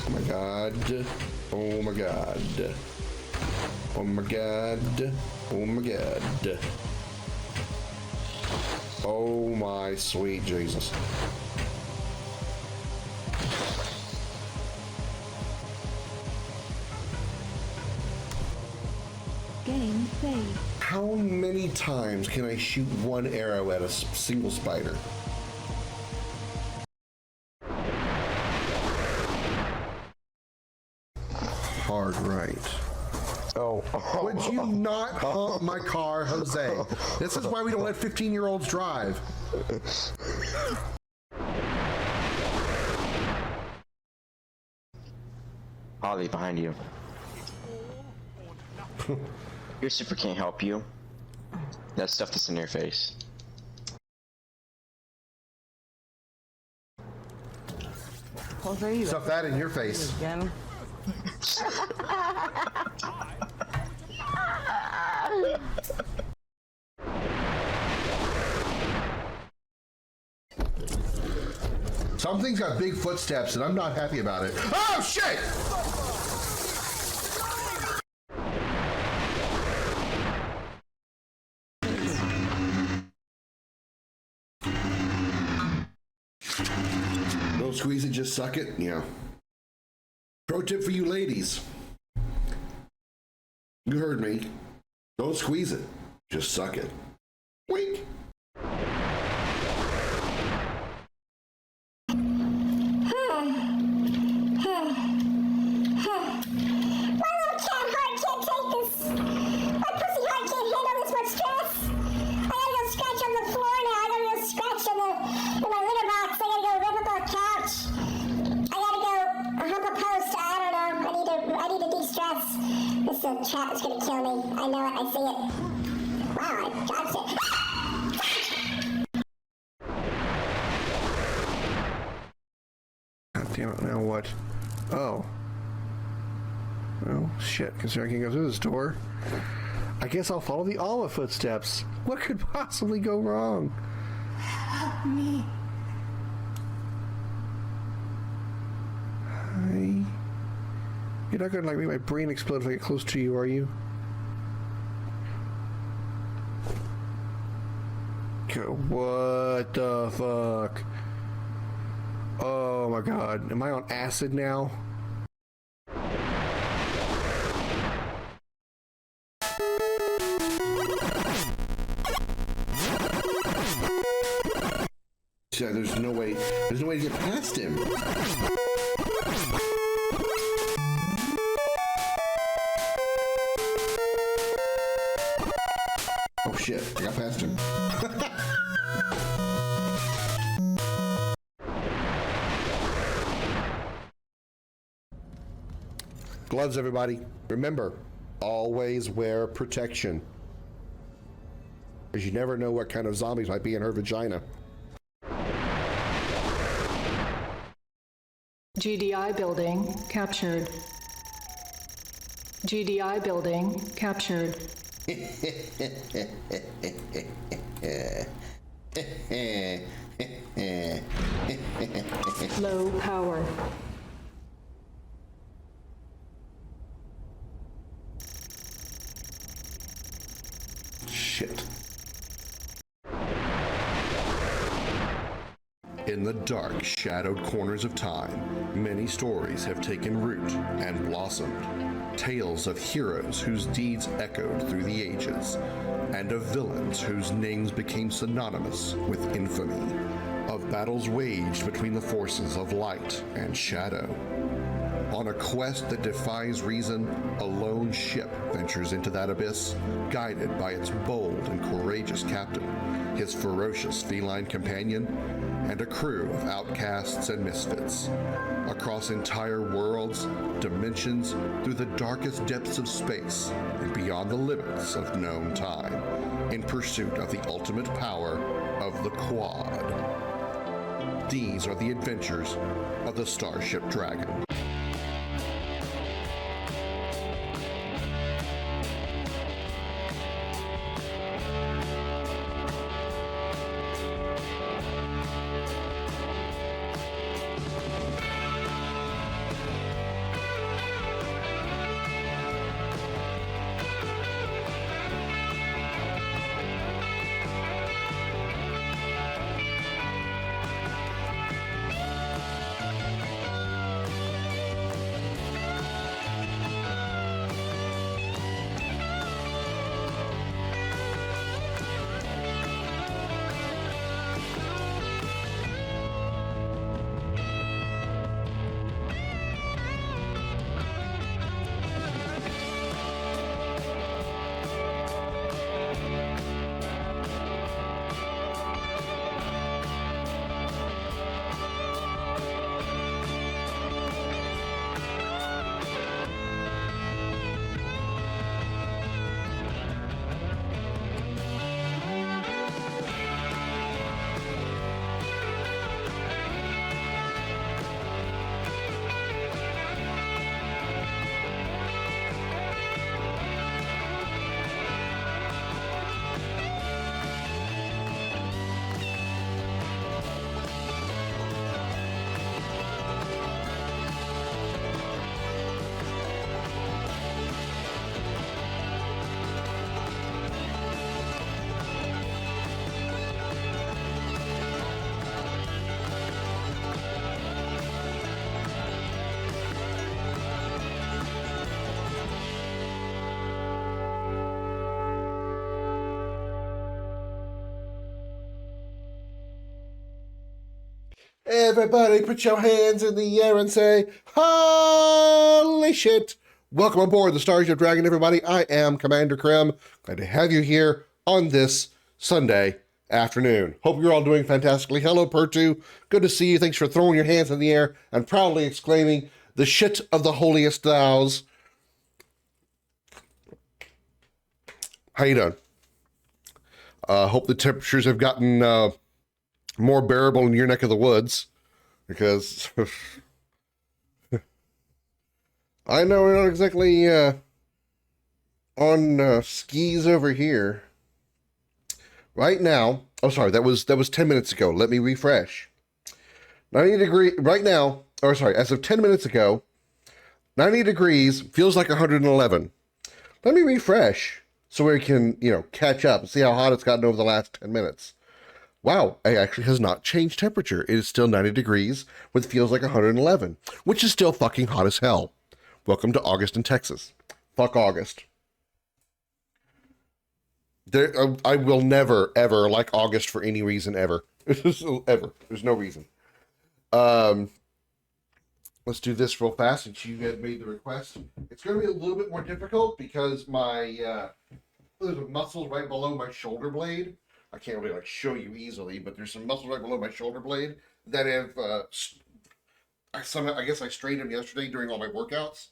Oh my god. Oh my god. Oh my god. Oh my god. Oh my sweet Jesus. Game saved. How many times can I shoot one arrow at a single spider? Hard right. Oh. Would you not hump my car, Jose? This is why we don't let 15-year-olds drive. Ollie, behind you. Your super can't help you. That stuff that's in your face. Jose, you Stuff that in your face. again. Something's got big footsteps and I'm not happy about it. Oh shit! Don't squeeze it, just suck it. Yeah. Pro tip for you ladies. You heard me. Don't squeeze it, just suck it. Wink. The chat is gonna kill me. I know it, I see it. Wow, I dodged it. God damn it, now what? Oh. Well, shit, considering I can go through this door. I guess I'll follow the Alma footsteps. What could possibly go wrong? Help me. Hi. You're not gonna like make my brain explode if I get close to you, are you? What the fuck? Oh my god. Am I on acid now? Yeah, there's no way to get past him. Oh shit, I got past him. Gloves, everybody. Remember, always wear protection. Because you never know what kind of zombies might be in her vagina. GDI building captured. GDI building captured. Low power. Shit. In the dark, shadowed corners of time, many stories have taken root and blossomed. Tales of heroes whose deeds echoed through the ages, and of villains whose names became synonymous with infamy. Of battles waged between the forces of light and shadow. On a quest that defies reason, a lone ship ventures into that abyss, guided by its bold and courageous captain, his ferocious feline companion, and a crew of outcasts and misfits. Across entire worlds, dimensions, through the darkest depths of space, and beyond the limits of known time, in pursuit of the ultimate power of the Quad. These are the adventures of the Starship Dragon. Everybody put your hands in the air and say, holy shit. Welcome aboard the Starship Dragon, everybody. I am Commander Krim. Glad to have you here on this Sunday afternoon. Hope you're all doing fantastically. Hello, Pertu. Good to see you. Thanks for throwing your hands in the air and proudly exclaiming, the shit of the holiest thous. How you doing? Hope the temperatures have gotten more bearable in your neck of the woods, because I know we're not exactly on skis over here right now. Oh, sorry, that was 10 minutes ago. Let me refresh. 90 degree right now, or sorry, as of 10 minutes ago, 90 degrees feels like 111. Let me refresh so we can, catch up and see how hot it's gotten over the last 10 minutes. Wow, it actually has not changed temperature. It is still 90 degrees with feels like 111, which is still fucking hot as hell. Welcome to August in Texas. Fuck August. I will never, ever like August for any reason ever. Ever. There's no reason. Let's do this real fast since you had made the request. It's going to be a little bit more difficult because my there's muscles right below my shoulder blade. I can't really show you easily, but there's some muscles right below my shoulder blade that have I guess I strained them yesterday during all my workouts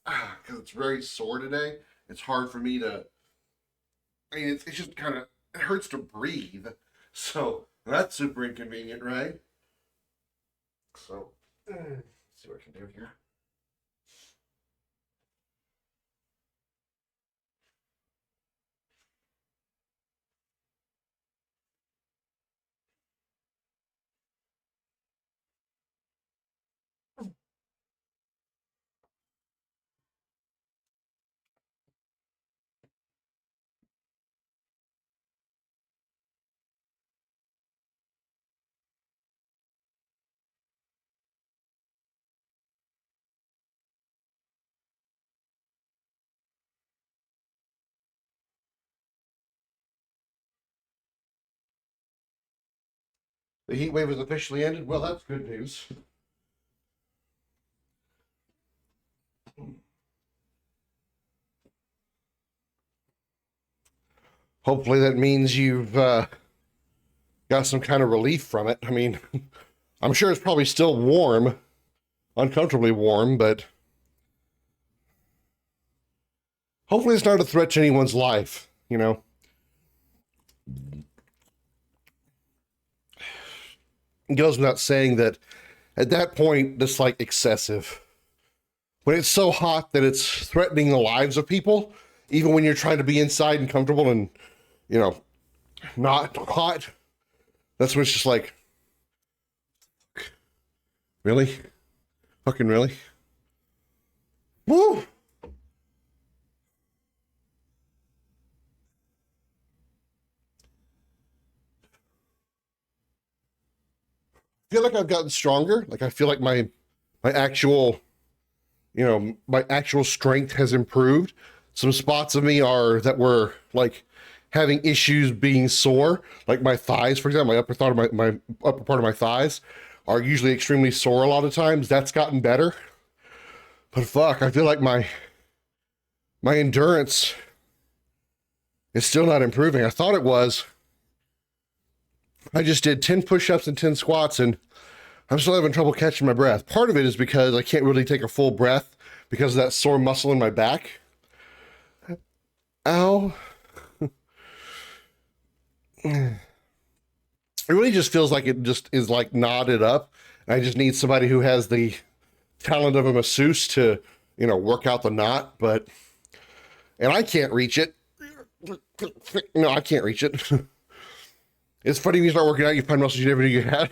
because it's very sore today. It's hard for me to. It's just kind of, it hurts to breathe, so that's super inconvenient, right? So let's see what I can do here. The heat wave has officially ended. Well, that's good news. Hopefully that means you've got some kind of relief from it. I mean, I'm sure it's probably still warm, uncomfortably warm, but hopefully it's not a threat to anyone's life, It goes without saying that at that point, it's like excessive. When it's so hot that it's threatening the lives of people, even when you're trying to be inside and comfortable and, not hot, that's when it's just like, really? Fucking really? Woo! I feel like I've gotten stronger. Like I feel like my actual, my actual strength has improved. Some spots of me that were like having issues being sore, like my thighs, for example, my upper part of my thighs are usually extremely sore a lot of times. That's gotten better. But fuck, I feel like my endurance is still not improving. I thought it was. I just did 10 push-ups and 10 squats, and I'm still having trouble catching my breath. Part of it is because I can't really take a full breath because of that sore muscle in my back. Ow. It really just feels like it just is like knotted up. I just need somebody who has the talent of a masseuse to, work out the knot, and I can't reach it. No, I can't reach it. It's funny when you start working out, you find muscles you never knew you had.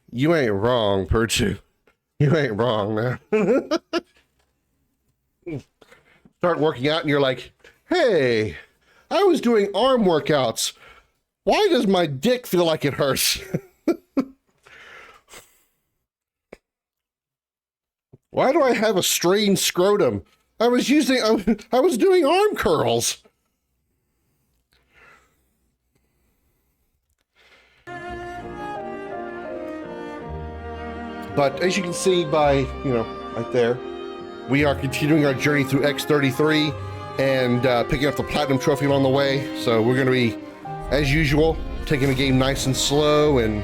You ain't wrong, Perchu. You ain't wrong, man. Start working out and you're like, hey, I was doing arm workouts. Why does my dick feel like it hurts? Why do I have a strained scrotum? I was doing arm curls. But as you can see by, you know, right there, we are continuing our journey through X33 and picking up the Platinum Trophy along the way. So we're going to be, as usual, taking the game nice and slow and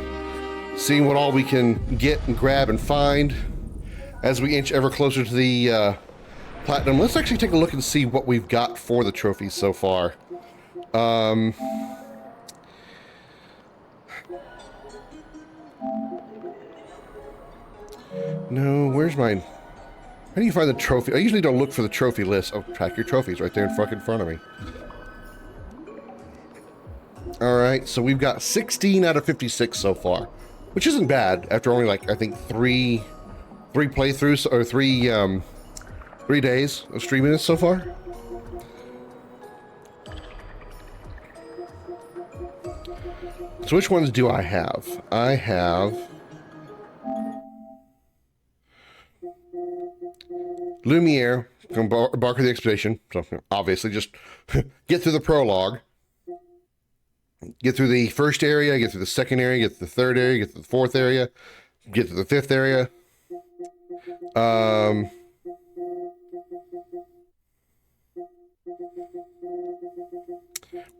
seeing what all we can get and grab and find as we inch ever closer to the Platinum. Let's actually take a look and see what we've got for the trophies so far. No, where's mine? How do you find the trophy? I usually don't look for the trophy list. Oh, track your trophies right there in front of me. Alright, so we've got 16 out of 56 so far, which isn't bad after only, like, I think three playthroughs, or 3 days of streaming this so far. So which ones do I have? I have Lumiere, embark on the expedition. So obviously just get through the prologue. Get through the first area, get through the second area, get through the third area, get through the fourth area, get through the fifth area.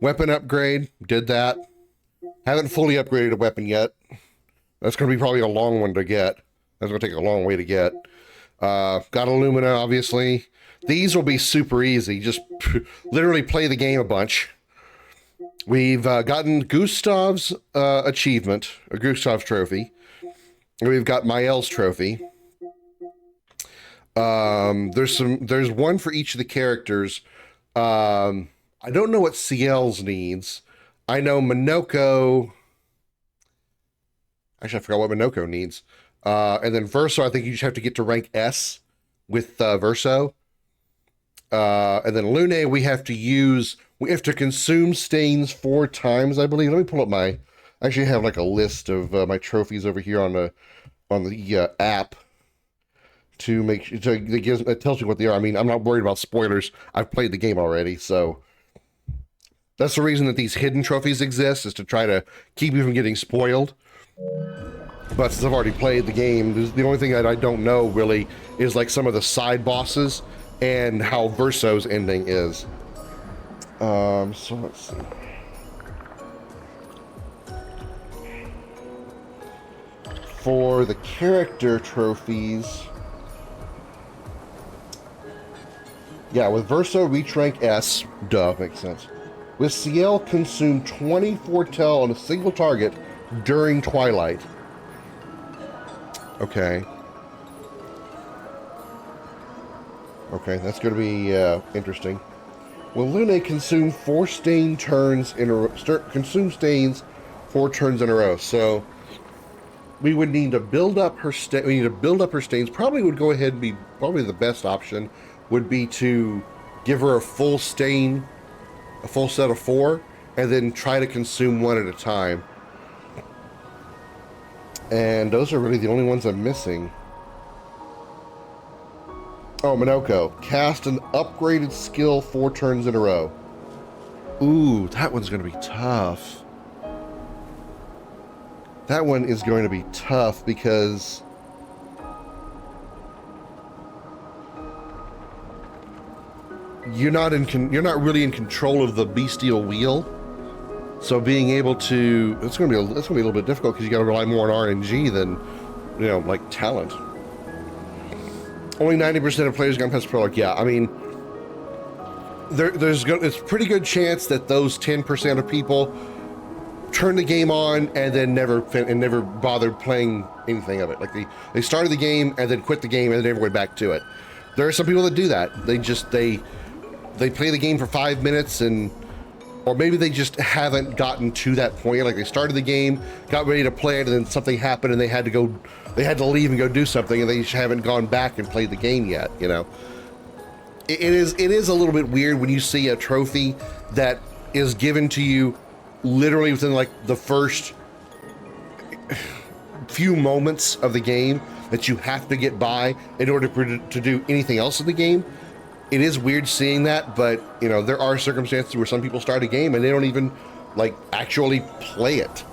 Weapon upgrade, did that. Haven't fully upgraded a weapon yet. That's going to be probably a long one to get. That's going to take a long way to get. Got Illumina, obviously. These will be super easy. Just literally play the game a bunch. We've gotten Gustav's achievement, or Gustav's trophy. We've got Mael's trophy. There's one for each of the characters. I don't know what CL's needs. I know Minoko. Actually, I forgot what Minoko needs. And then Verso, I think you just have to get to rank S with Verso. And then Lune, we have to consume stains 4 times, I believe. Let me pull up I actually have like a list of my trophies over here on the app to make sure, it tells you what they are. I mean, I'm not worried about spoilers. I've played the game already, so that's the reason that these hidden trophies exist, is to try to keep you from getting spoiled. But since I've already played the game, the only thing that I don't know really is like some of the side bosses and how Verso's ending is. So let's see. For the character trophies, yeah, with Verso, reach rank S. Duh, makes sense. With CL, consume 24 tel on a single target during Twilight. Okay. Okay, that's going to be interesting. Will Lune consume 4 stain turns in a row? Consume stains 4 turns in a row. So we would need to build up her stains. Probably would go ahead and be probably the best option would be to give her a full stain, a full set of 4, and then try to consume 1 at a time. And those are really the only ones I'm missing. Oh, Minoko. Cast an upgraded skill 4 turns in a row. Ooh, that one's going to be tough. That one is going to be tough because you're not really in control of the bestial wheel. So being able to, it's going to be a little bit difficult because you got to rely more on RNG than, you know, like talent. Only 90% of players gonna pass prologue. Yeah, I mean, it's a pretty good chance that those 10% of people turn the game on and then never bothered playing anything of it. Like they started the game and then quit the game and then never went back to it. There are some people that do that. They play the game for 5 minutes or maybe they just haven't gotten to that point. Like they started the game, got ready to play it, and then something happened, and they had to leave and go do something, and they just haven't gone back and played the game yet. You know, it is a little bit weird when you see a trophy that is given to you literally within like the first few moments of the game that you have to get by in order to do anything else in the game. It is weird seeing that, but you know, there are circumstances where some people start a game and they don't even like actually play it.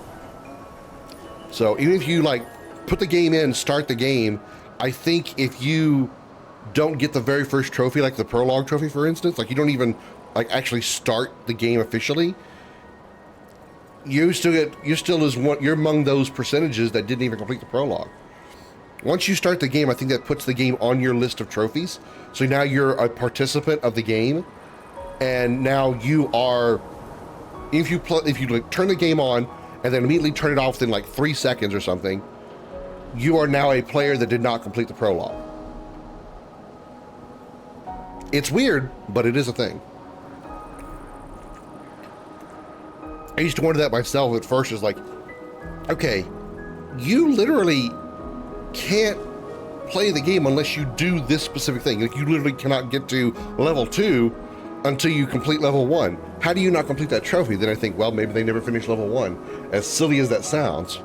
So even if you like put the game in, start the game. I think if you don't get the very first trophy, like the prologue trophy, for instance, like you don't even like actually start the game officially, you're among those percentages that didn't even complete the prologue. Once you start the game, I think that puts the game on your list of trophies. So now you're a participant of the game, and now you are. If you like, turn the game on and then immediately turn it off within like 3 seconds or something, you are now a player that did not complete the prologue. It's weird, but it is a thing. I used to wonder that myself at first. Is like, okay, you literally can't play the game unless you do this specific thing. Like, you literally cannot get to level 2 until you complete level 1. How do you not complete that trophy? Then I think, well, maybe they never finished level 1. As silly as that sounds.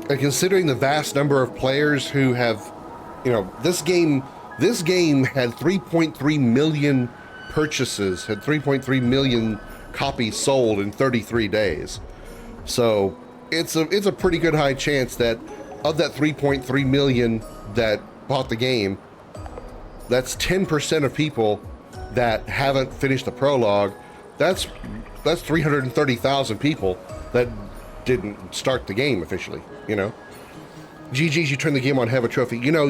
And considering the vast number of players who have, you know, this game had 3.3 million purchases, had 3.3 million copies sold in 33 days. So it's a pretty good high chance that of that 3.3 million that bought the game, that's 10% of people that haven't finished the prologue. That's 330,000 people that didn't start the game officially, you know? GG's, you turn the game on, have a trophy. You know,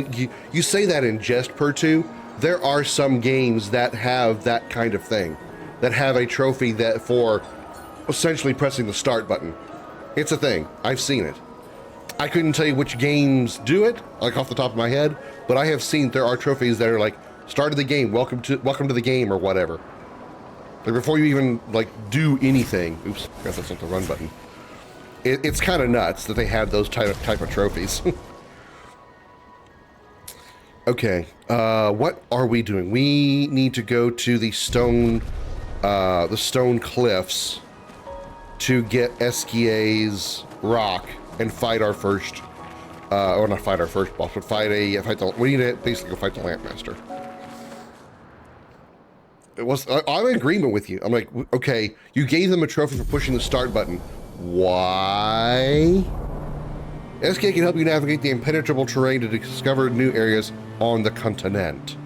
you say that in jest, Per2. There are some games that have that kind of thing, that have a trophy that for essentially pressing the start button. It's a thing. I've seen it. I couldn't tell you which games do it, like off the top of my head, but I have seen there are trophies that are like, started the game, welcome to the game, or whatever. Like before you even like do anything. Oops, I guess that's not the run button. It's kind of nuts that they have those type of trophies. Okay, what are we doing? We need to go to the stone cliffs to get Esquia's rock and fight our first, or not fight our first boss, but we need to basically go fight the Lampmaster. I'm in agreement with you. I'm like, okay, you gave them a trophy for pushing the start button. Why? SK can help you navigate the impenetrable terrain to discover new areas on the continent.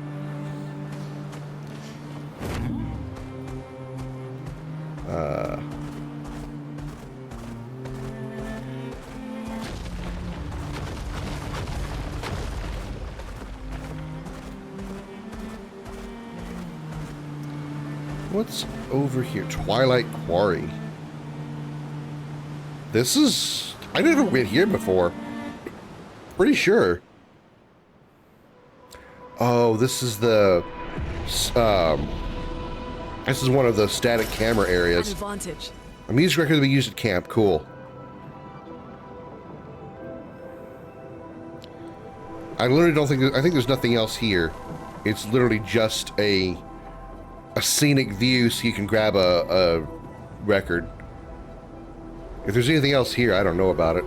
What's over here? Twilight Quarry. I never went here before. Pretty sure. Oh, this is one of the static camera areas. Advantage. A music record to be used at camp. Cool. I literally don't think. I think there's nothing else here. It's literally just a scenic view, so you can grab a record. If there's anything else here, I don't know about it.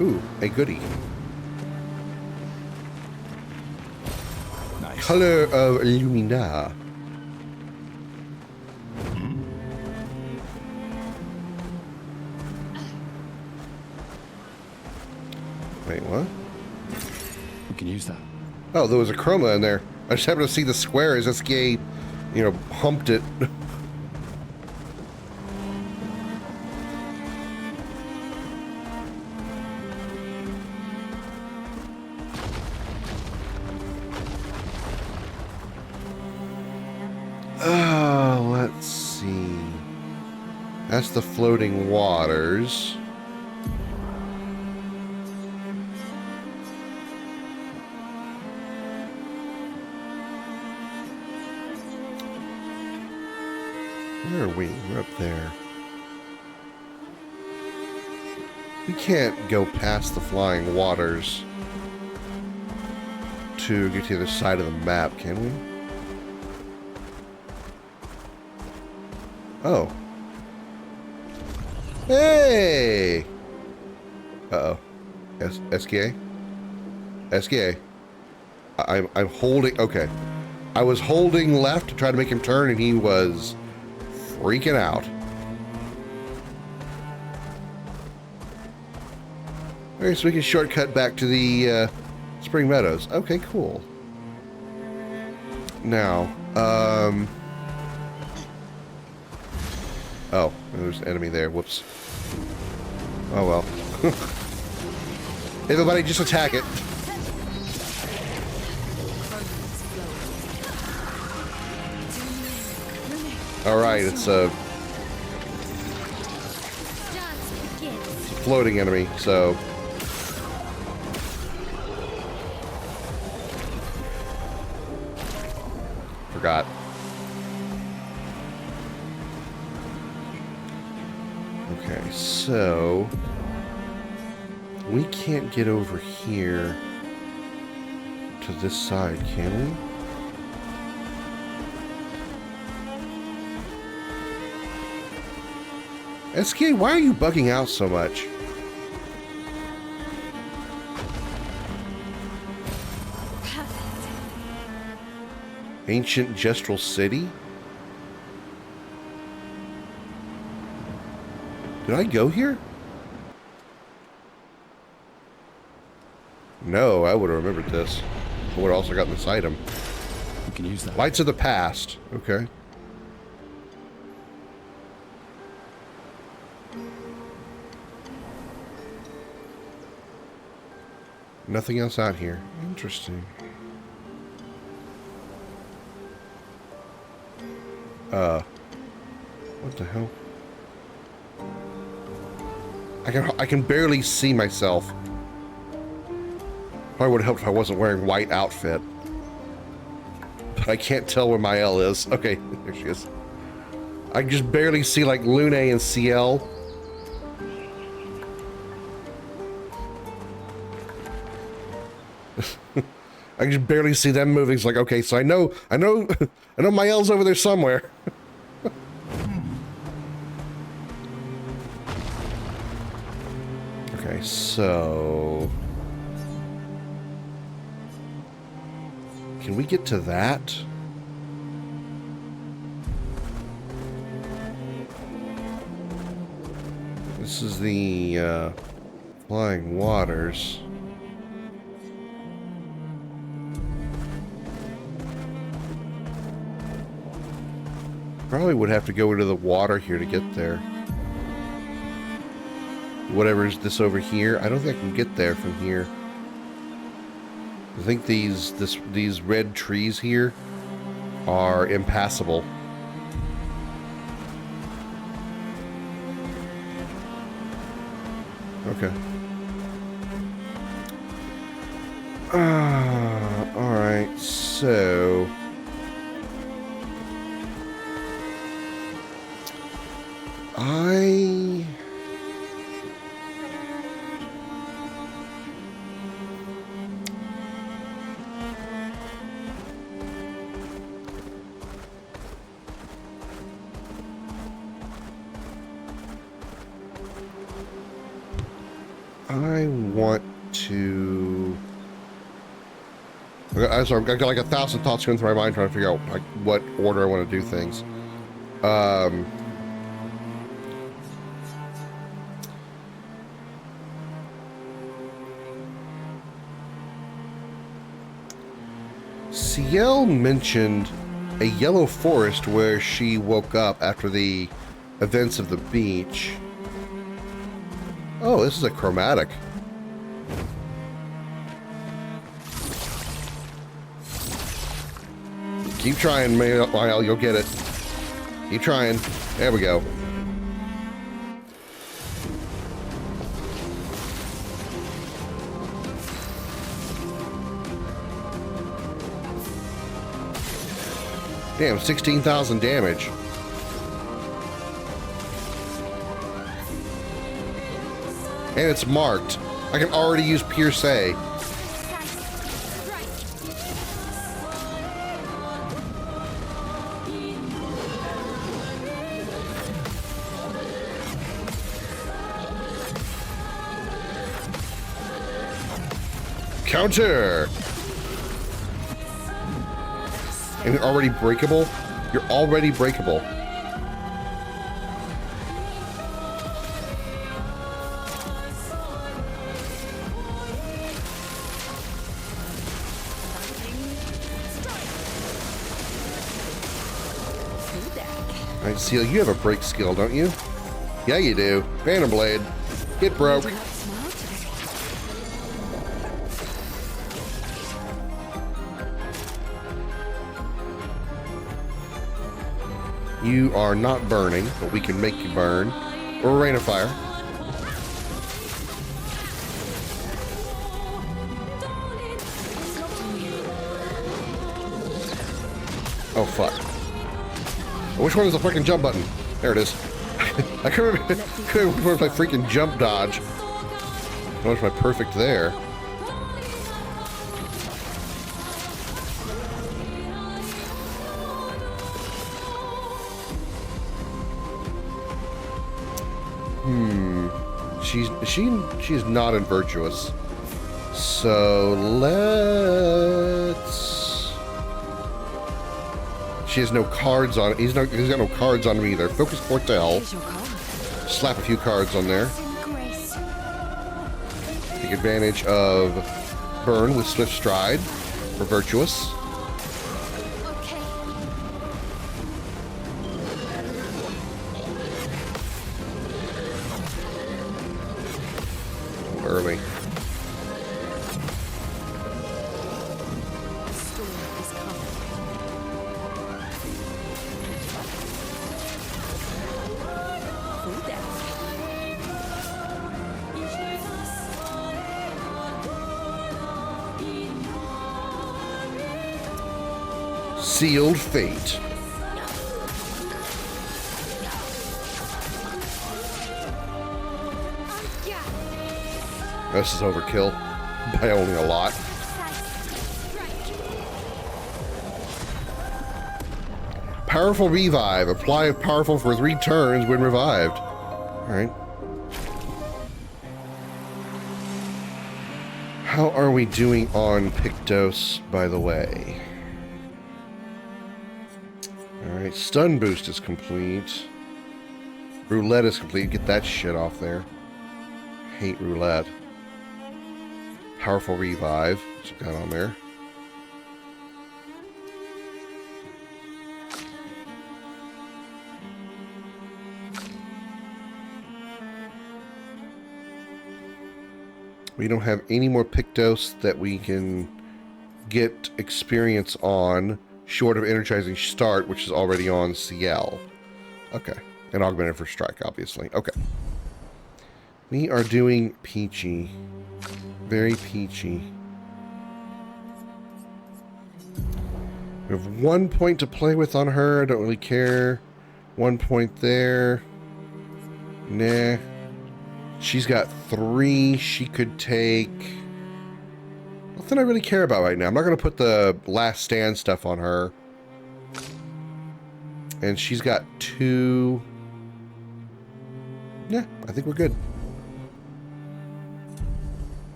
Ooh, a goodie. Nice. Color of Lumina. Wait, what? We can use that. Oh, there was a chroma in there. I just happened to see the square as SK, humped it. Let's see. That's the floating waters. Where are we? We're up there. We can't go past the flying waters to get to the other side of the map, can we? Oh. Hey! Uh-oh. SKA? SKA. I'm holding... Okay. I was holding left to try to make him turn, and he was freaking out. Alright, so we can shortcut back to the Spring Meadows. Okay, cool. Now, oh, there's an enemy there. Whoops. Oh well. Everybody just attack it. Alright, it's a floating enemy, so... Forgot. Okay, so... We can't get over here to this side, can we? SK, why are you bugging out so much? Ancient Gestural City? Did I go here? No, I would have remembered this. I would have also gotten this item. We can use that. Lights of the Past. Okay. Nothing else out here. Interesting. What the hell? I can barely see myself. Probably would have helped if I wasn't wearing white outfit. But I can't tell where my L is. Okay, there she is. I can just barely see like Lune and CL. I can just barely see them moving. It's like, okay, so I know my L's over there somewhere. Okay, so can we get to that? This is the Flying Waters. Probably would have to go into the water here to get there. Whatever is this over here, I don't think I can get there from here. I think these red trees here are impassable. Okay. All right. So I want to... I've got like 1,000 thoughts going through my mind trying to figure out like what order I want to do things. CL mentioned a yellow forest where she woke up after the events of the beach. Oh, this is a chromatic. Keep trying, Lyle, you'll get it. Keep trying. There we go. Damn, 16,000 damage. And it's marked. I can already use Pierce. Counter! And you're already breakable? You're already breakable. I see you have a break skill, don't you? Yeah, you do. Phantom Blade. Get broke. You are not burning, but we can make you burn. Or Rain of Fire. Oh, fuck. Which one is the fucking jump button? There it is. I couldn't remember where's my freaking jump dodge. Where's my perfect there? She's not in virtuous. So let's. She has no cards on it. He's got no cards on him either. Focus Portel. Slap a few cards on there. Take advantage of Burn with Swift Stride for virtuous. Early. Sealed Fate. This is overkill by only a lot. Powerful Revive. Apply powerful for 3 turns when revived. Alright. How are we doing on Pictos, by the way? Alright, Stun Boost is complete. Roulette is complete. Get that shit off there. Hate Roulette. Powerful Revive. What's got on there? We don't have any more Pictos that we can get experience on, short of Energizing Start, which is already on CL. Okay. And Augmented for Strike, obviously. Okay. We are doing peachy. Very peachy. We have 1 point to play with on her. I don't really care. 1 point there. Nah. She's got 3 she could take. Nothing I really care about right now. I'm not going to put the Last Stand stuff on her. And she's got 2. Yeah, I think we're good.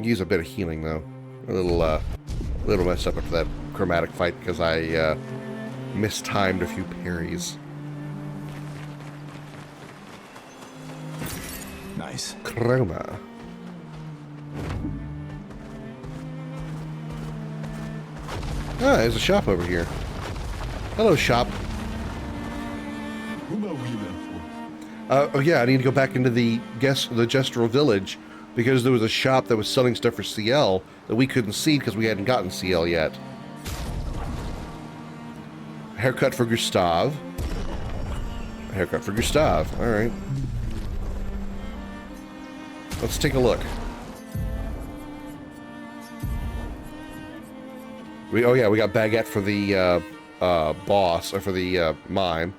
Use a bit of healing though. A little messed up after that chromatic fight because I mistimed a few parries. Nice. Chroma. Ah, there's a shop over here. Hello, shop. Oh yeah, I need to go back into the Gestural Village because there was a shop that was selling stuff for CL that we couldn't see because we hadn't gotten CL yet. Haircut for Gustav. Haircut for Gustav. All right. Let's take a look. Oh yeah, we got baguette for the boss or for the mime.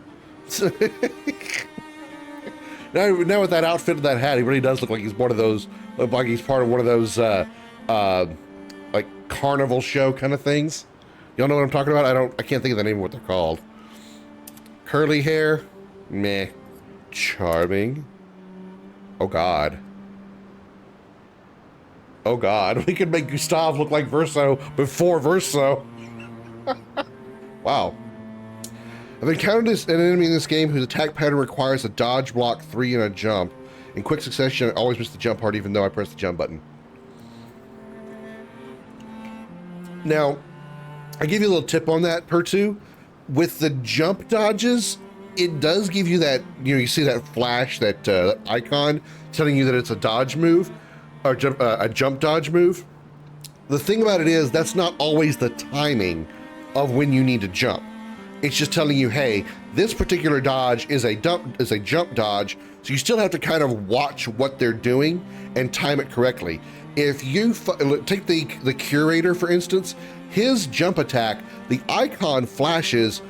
Now with that outfit and that hat, he really does look like he's one of those. Look like he's part of one of those like carnival show kind of things. Y'all know what I'm talking about? I can't think of the name of what they're called. Curly hair, meh. Charming. Oh God. Oh God, we could make Gustav look like Verso before Verso. Wow. I've encountered an enemy in this game whose attack pattern requires a dodge, block, 3, and a jump. In quick succession, I always miss the jump part even though I press the jump button. Now, I give you a little tip on that, Pertu. With the jump dodges, it does give you that, you see that flash, that icon telling you that it's a dodge move, or a jump dodge move. The thing about it is, that's not always the timing of when you need to jump. It's just telling you, hey, this particular dodge is a jump dodge, so you still have to kind of watch what they're doing and time it correctly. If you take the curator, for instance, his jump attack, the icon flashes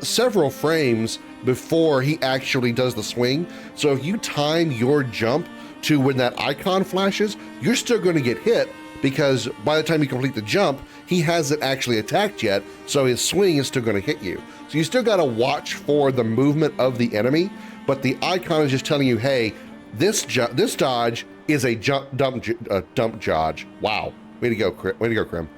several frames before he actually does the swing. So if you time your jump to when that icon flashes, you're still going to get hit, because by the time you complete the jump, he hasn't actually attacked yet, so his swing is still going to hit you. So you still got to watch for the movement of the enemy, but the icon is just telling you, hey, this dodge is a dump dodge. Wow, way to go, Krim.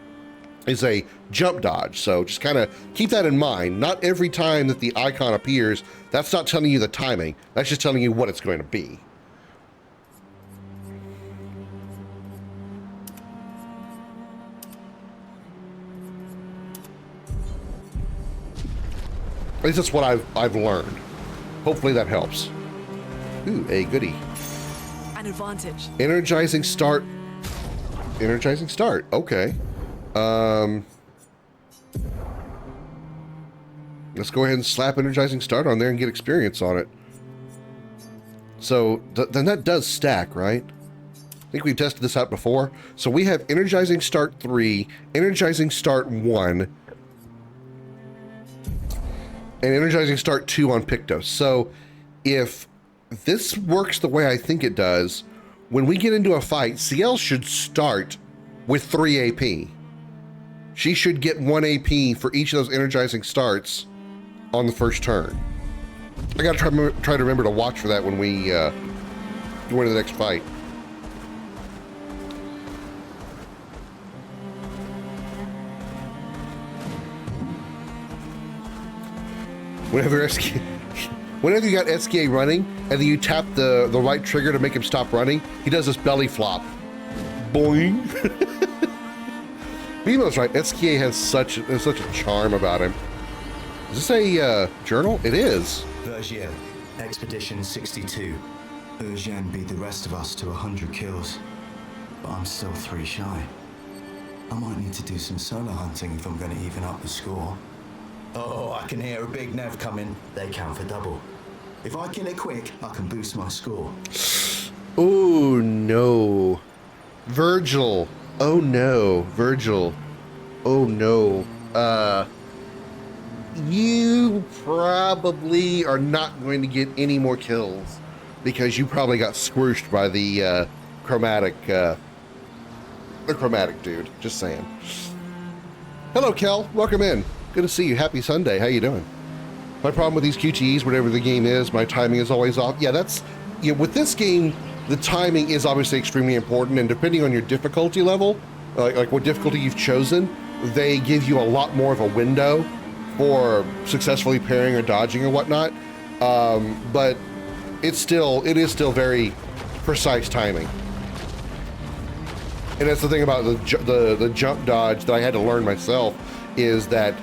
It's a jump dodge, so just kind of keep that in mind. Not every time that the icon appears, that's not telling you the timing. That's just telling you what it's going to be. At least that's what I've learned. Hopefully that helps. Ooh, a goodie. An advantage. Energizing start. Energizing start. Okay. Let's go ahead and slap energizing start on there and get experience on it. So then that does stack, right? I think we've tested this out before. So we have energizing start 3, energizing start 1, and energizing start 2 on Pictos. So if this works the way I think it does, when we get into a fight, CL should start with 3 AP. She should get 1 AP for each of those energizing starts on the first turn. I gotta try to remember to watch for that when we go into the next fight. Whenever you got SKA running, and then you tap the right trigger to make him stop running, he does this belly flop. Boing. Bemo's right. SKA has such a charm about him. Is this a journal? It is. Vergier, Expedition 62. Eugène beat the rest of us to 100 kills, but I'm still 3 shy. I might need to do some solo hunting if I'm going to even up the score. Oh, I can hear a big Nev coming. They count for double. If I kill it quick, I can boost my score. Oh no. Virgil. Oh no. Virgil. Oh no. You probably are not going to get any more kills because you probably got squished by the chromatic dude. Just saying. Hello, Kel. Welcome in. Good to see you. Happy Sunday. How you doing? My problem with these QTEs, whatever the game is, my timing is always off. Yeah, that's, with this game, the timing is obviously extremely important, and depending on your difficulty level, like what difficulty you've chosen, they give you a lot more of a window for successfully parrying or dodging or whatnot. But it is still very precise timing. And that's the thing about the jump dodge that I had to learn myself, is that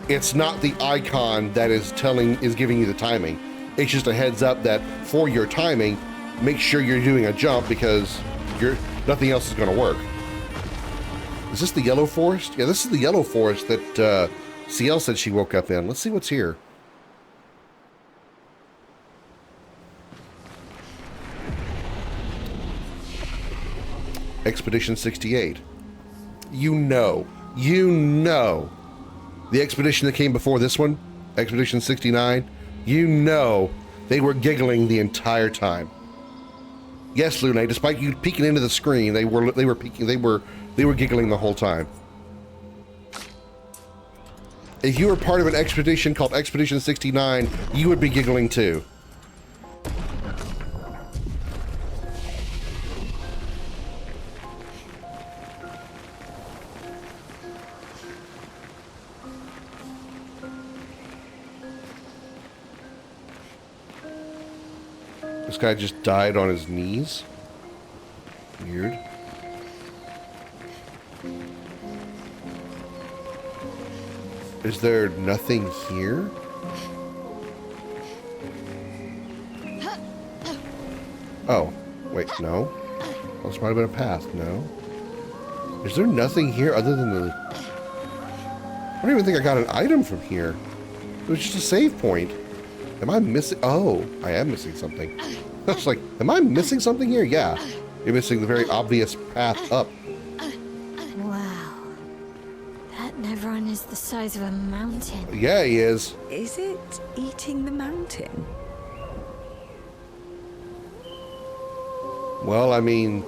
it's not the icon that is giving you the timing. It's just a heads up that for your timing, make sure you're doing a jump because nothing else is going to work. Is this the yellow forest? Yeah, this is the yellow forest that CL said she woke up in. Let's see what's here. Expedition 68. You know. The expedition that came before this one, Expedition 69, they were giggling the entire time. Yes, Lune, despite you peeking into the screen, they were giggling the whole time. If you were part of an expedition called Expedition 69, you would be giggling too. This guy just died on his knees. Weird. Is there nothing here? Oh, wait, no. Well, this might have been a path, no. Is there nothing here other than the... I don't even think I got an item from here. It was just a save point. Am I missing... Oh, I am missing something. I was like, am I missing something here? Yeah. You're missing the very obvious path up. Wow. That Nevron is the size of a mountain. Yeah, he is. Is it eating the mountain? Well, I mean,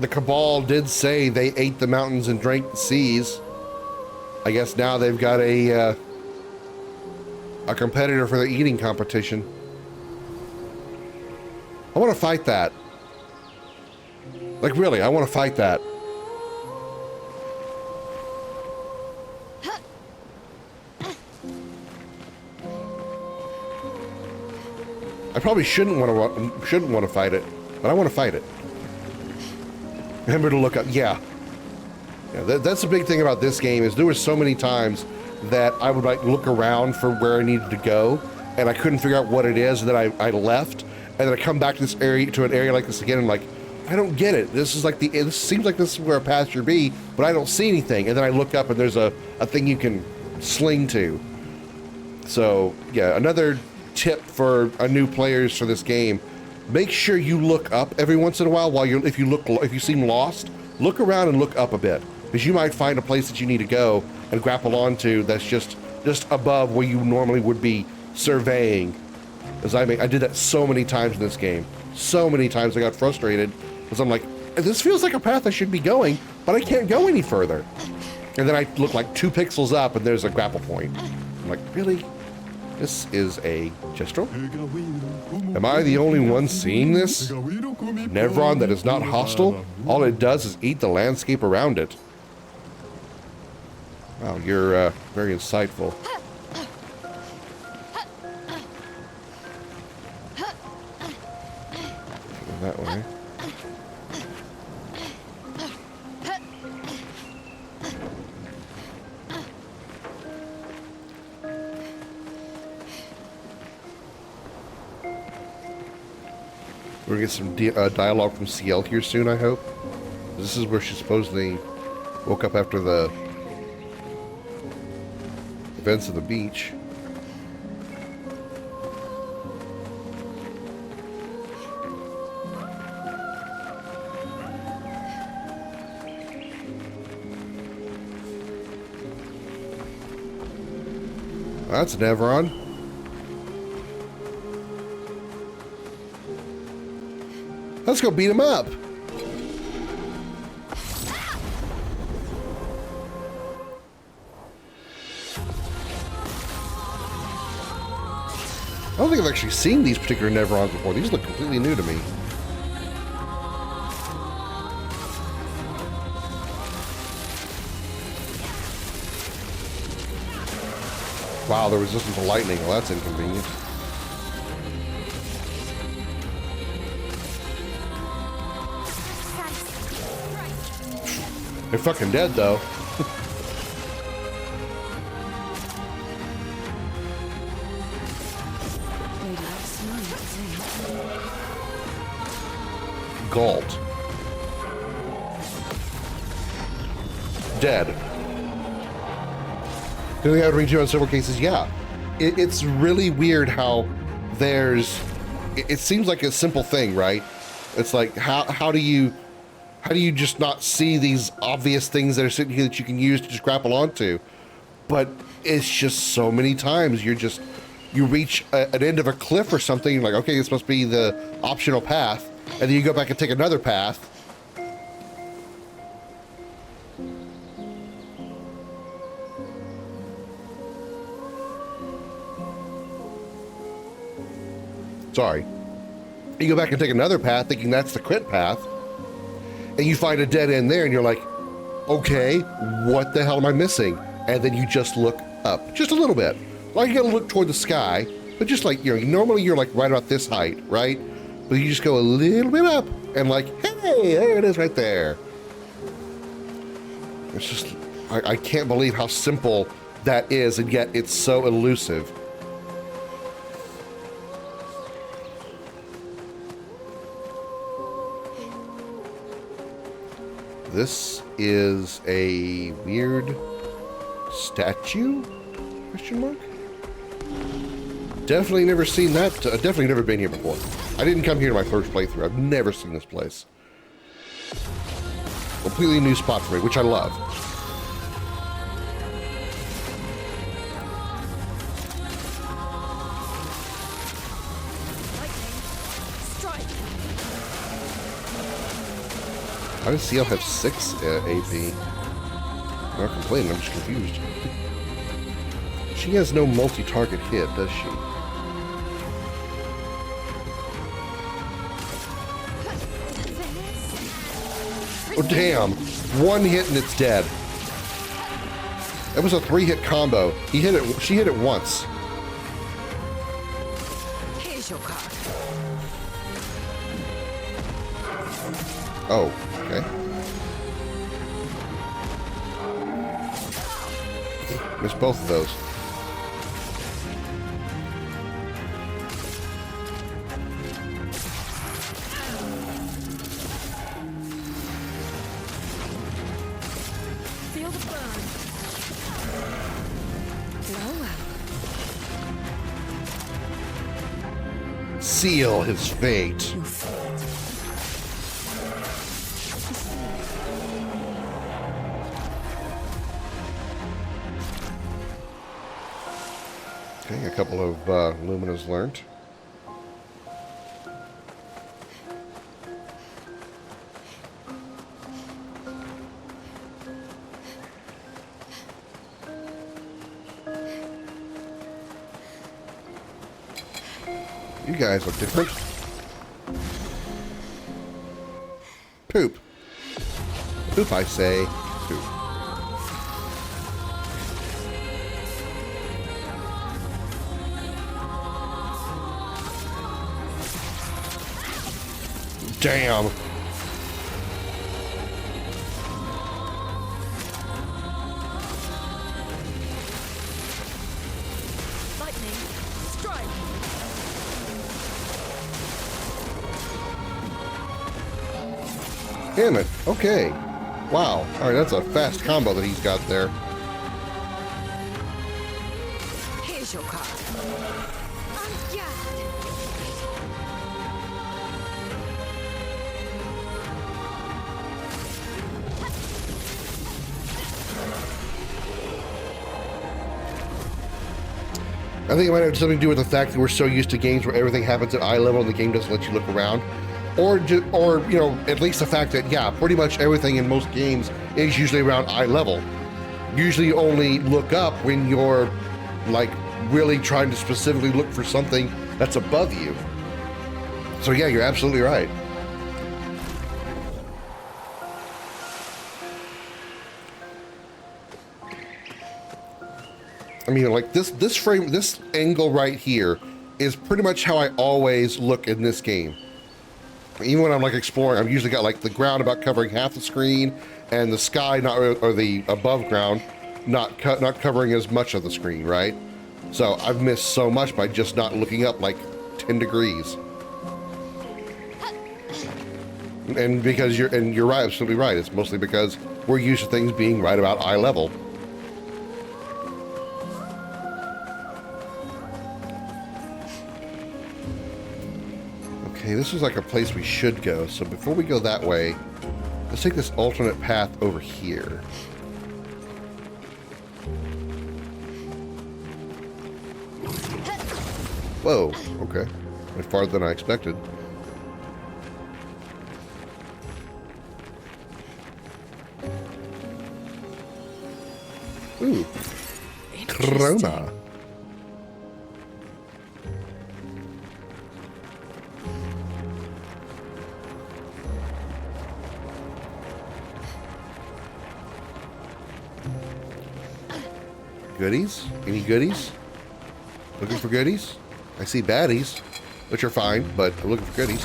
the Cabal did say they ate the mountains and drank the seas. I guess now they've got a competitor for the eating competition. I want to fight that. Like, really, I want to fight that. I probably shouldn't want to fight it, but I want to fight it. Remember to look up. Yeah, that's the big thing about this game is there were so many times that I would like look around for where I needed to go, and I couldn't figure out what it is, and then I left, and then I come back to this area, to an area like this again, and I'm like, I don't get it. This is like this seems like this is where a path should be, but I don't see anything. And then I look up and there's a thing you can sling to. So yeah, another tip for new players for this game: make sure you look up every once in a while if you seem lost, look around and look up a bit, because you might find a place that you need to go and grapple onto that's just above where you normally would be surveying. As I did that so many times in this game. So many times I got frustrated because I'm like, this feels like a path I should be going, but I can't go any further. And then I look like 2 pixels up and there's a grapple point. I'm like, really? This is a gestural? Am I the only one seeing this? Nevron that is not hostile? All it does is eat the landscape around it. Wow, you're very insightful. That way. We're gonna get some dialogue from CL here soon, I hope. This is where she supposedly woke up after the events of the beach. That's Nevron. Let's go beat him up. I don't think I've actually seen these particular Nevrons before. These look completely new to me. Wow, they're resistant to lightning. Well, that's inconvenient. They're fucking dead, though. Galt. Dead. The only thing I would read you on several cases, yeah. It's really weird how there's... It seems like a simple thing, right? It's like, how do you just not see these obvious things that are sitting here that you can use to just grapple onto? But it's just so many times you reach an end of a cliff or something, you're like, okay, this must be the optional path, and then you go back and take another path. Sorry. You go back and take another path thinking that's the quit path, and you find a dead end there and you're like, okay, what the hell am I missing? And then you just look up just a little bit. Like you gotta look toward the sky But just like, you know, normally you're like right about this height, right? But you just go a little bit up and like, hey, there it is right there. It's just, I can't believe how simple that is, and yet it's so elusive. This is a weird statue? Question mark? Definitely never seen that. Definitely never been here before. I didn't come here to my first playthrough. I've never seen this place. Completely new spot for me, which I love. How does CL have 6 AP? I'm not complaining, I'm just confused. She has no multi-target hit, does she? Oh damn! One hit and it's dead. That was a 3-hit combo. He hit it. She hit it once. Here's your card. Oh, okay. Missed both of those. Feel the burn. Blow out. Seal his fate. Okay, a couple of Luminas learned. You guys look different. Poop. Poop, I say. Poop. Damn. Lightning. Strike. Damn it. Okay. Wow. All right, that's a fast combo that he's got there. Here's your card. Ungagged. I think it might have something to do with the fact that we're so used to games where everything happens at eye level and the game doesn't let you look around. Or you know, at least the fact that, yeah, pretty much everything in most games is usually around eye level. Usually you only look up when you're, like, really trying to specifically look for something that's above you. So yeah, you're absolutely right. I mean, like, this frame, this angle right here is pretty much how I always look in this game. Even when I'm like exploring, I've usually got like the ground about covering half the screen and the sky not, or the above ground not covering as much of the screen, right? So I've missed so much by just not looking up like 10 degrees. And because you're right, absolutely right. It's mostly because we're used to things being right about eye level. Okay, this is like a place we should go. So before we go that way, let's take this alternate path over here. Whoa, okay. Went farther than I expected. Ooh. Chroma. Goodies? Any goodies? Looking for goodies? I see baddies, which are fine, but I'm looking for goodies.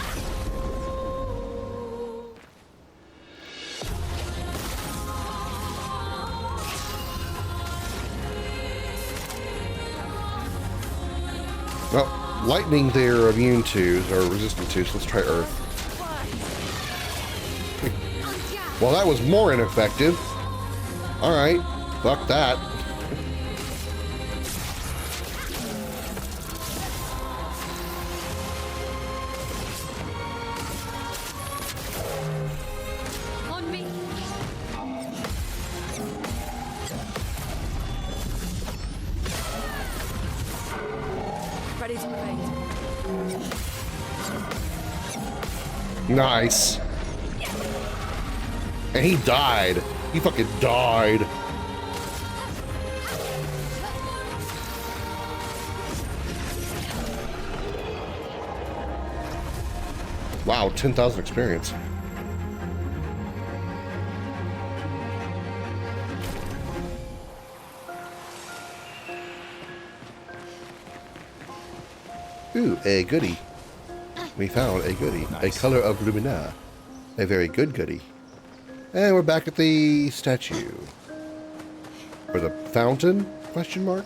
Well, lightning they're immune to, or resistant to, so let's try Earth. Well, that was more ineffective. Alright, fuck that. On me. Ready to invade. Nice. And he died. He fucking died. Wow, 10,000 experience. Ooh, a goodie. We found a goodie. Nice. A color of lumina. A very good goodie. And we're back at the statue. Or the fountain? Question mark?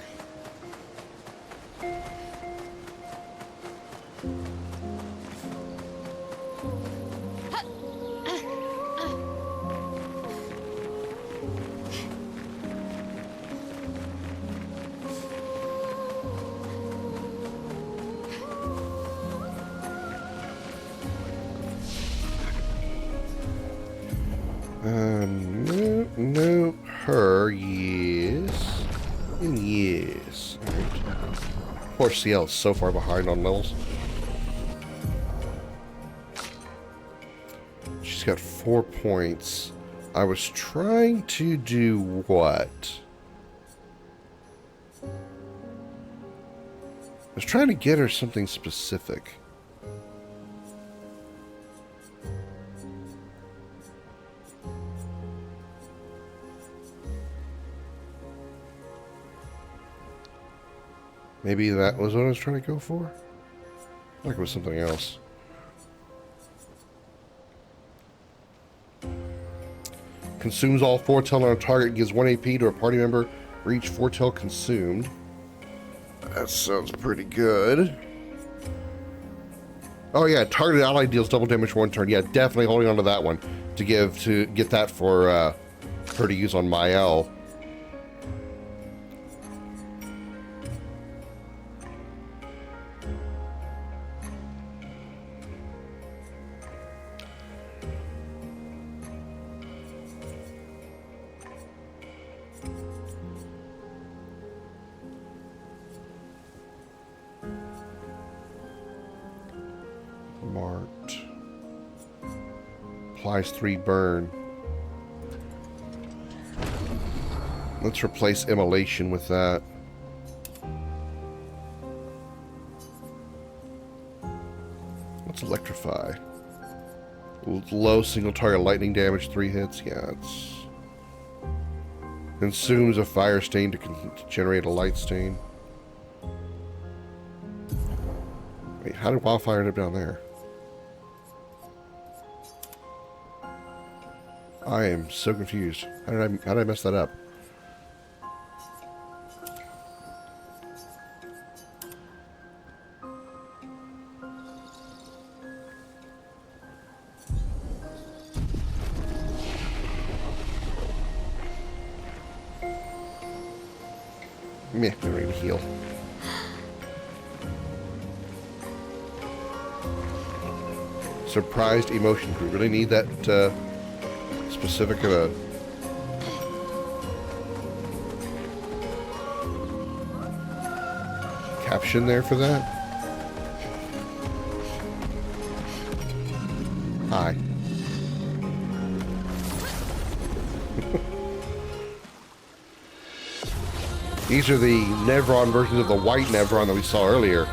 No, her, yes. And yes. Alright. Poor CL is so far behind on levels. She's got 4 points. I was trying to do what? I was trying to get her something specific. Maybe that was what I was trying to go for? Like it was something else. Consumes all foretell on a target, gives 1 AP to a party member for each foretell consumed. That sounds pretty good. Oh yeah, targeted ally deals double damage for 1 turn. Yeah, definitely holding on to that one to get that for her to use on Mael. Marked. Applies 3 burn. Let's replace immolation with that. What's electrify? Low single target lightning damage, 3 hits. Yeah, it's consumes a fire stain to generate a light stain. Wait, how did wildfire end up down there? I am so confused. How did I mess that up? Meh, we don't need to heal. Surprised emotion. We really need that specific of a caption there for that? Hi. These are the Nevron versions of the white Nevron that we saw earlier.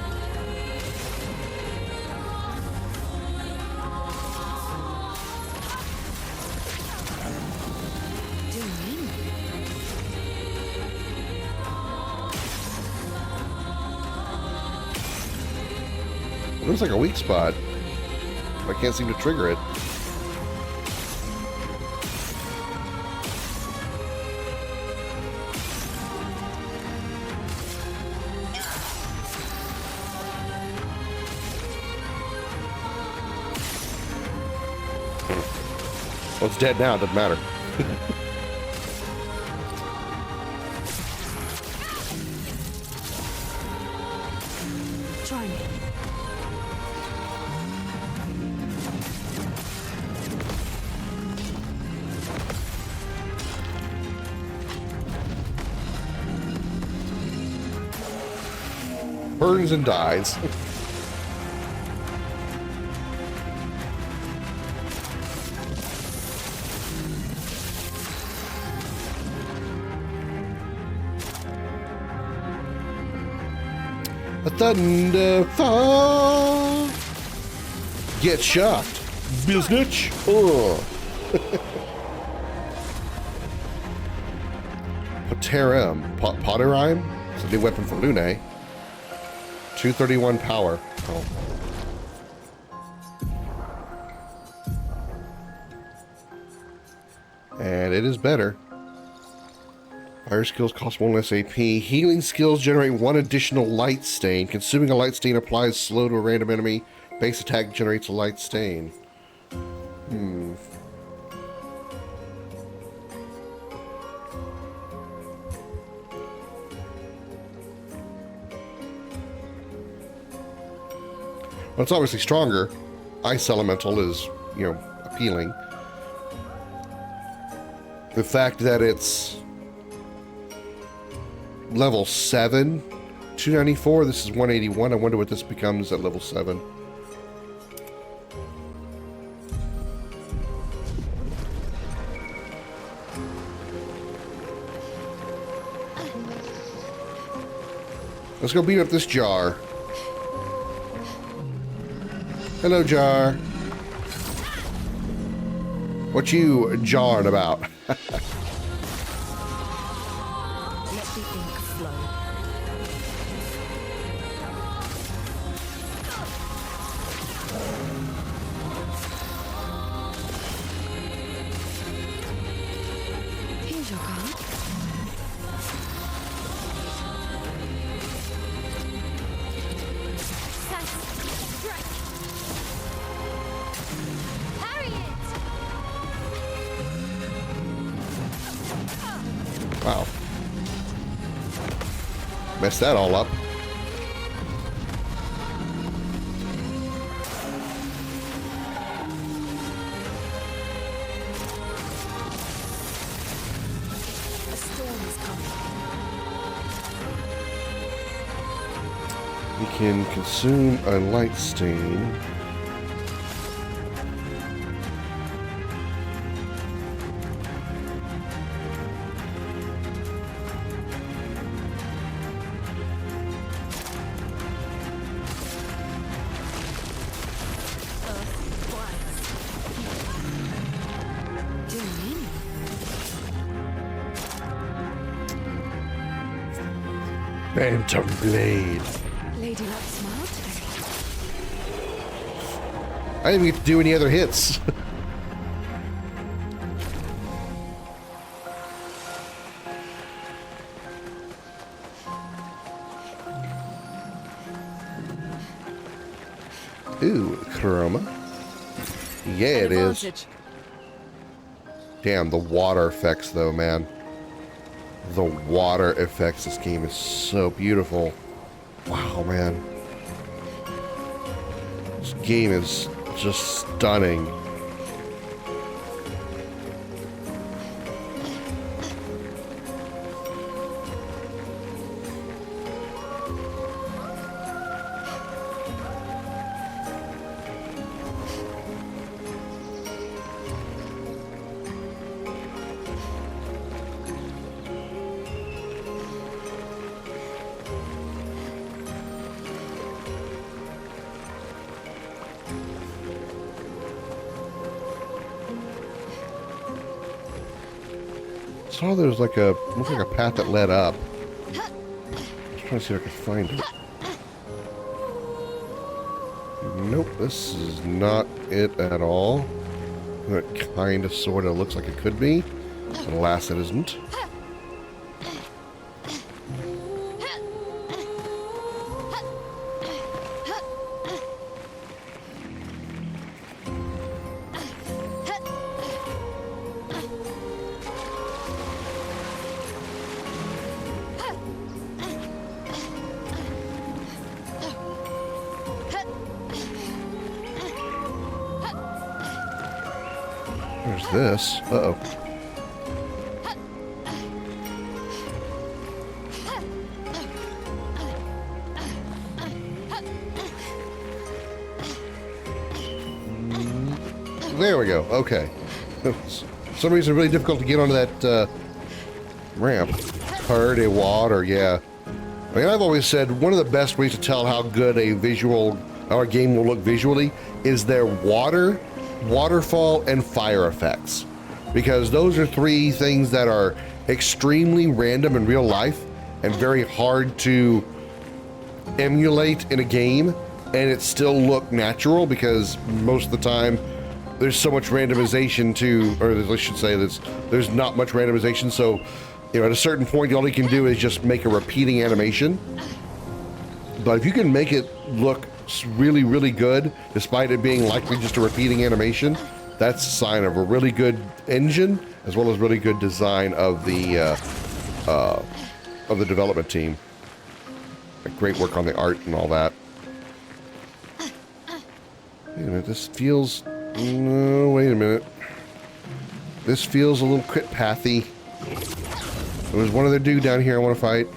looks like a weak spot. I can't seem to trigger it. Well, it's dead now. It doesn't matter. Try me. Burns and dies. A thunderfall. Get shocked. Biznitch. Oh. Potterime. It's a new weapon for Lune. 231 power. Oh. And it is better. Fire skills cost 1 less AP. Healing skills generate 1 additional light stain. Consuming a light stain applies slow to a random enemy. Base attack generates a light stain. Well, it's obviously stronger. Ice Elemental is, you know, appealing. The fact that it's level 7, 294, this is 181. I wonder what this becomes at level 7. Let's go beat up this jar. Hello, jar. What you jarring about? Let the ink flow. Here's your card. Strike. Parry it. Wow. Messed that all up. A storm is coming. We can consume a light stain. Phantom Blade. Lady Luck smiled today. I didn't get to do any other hits. Ooh, chroma. Yeah, it is. Damn, the water effects though, man. The water effects, this game is so beautiful. Wow, man. This game is just stunning. Saw there was like a, looks like a path that led up. Just trying to see if I can find it. Nope, this is not it at all. It kind of, sort of looks like it could be. Alas, it isn't. There's this. Uh-oh. There we go. Okay. For some reason, really difficult to get onto that ramp. Hard, a water, yeah. I mean, I've always said one of the best ways to tell how good a visual or a game will look visually is their water, waterfall, and fire effects. Because those are three things that are extremely random in real life and very hard to emulate in a game, and it still look natural because most of the time there's so much randomization to, or I should say there's not much randomization, so you know, at a certain point all you can do is just make a repeating animation. But if you can make it look really, really good, despite it being likely just a repeating animation, that's a sign of a really good engine, as well as really good design of the development team. Like, great work on the art and all that. Wait a minute, this feels... No, wait a minute. This feels a little crit pathy. There's one other dude down here I want to fight.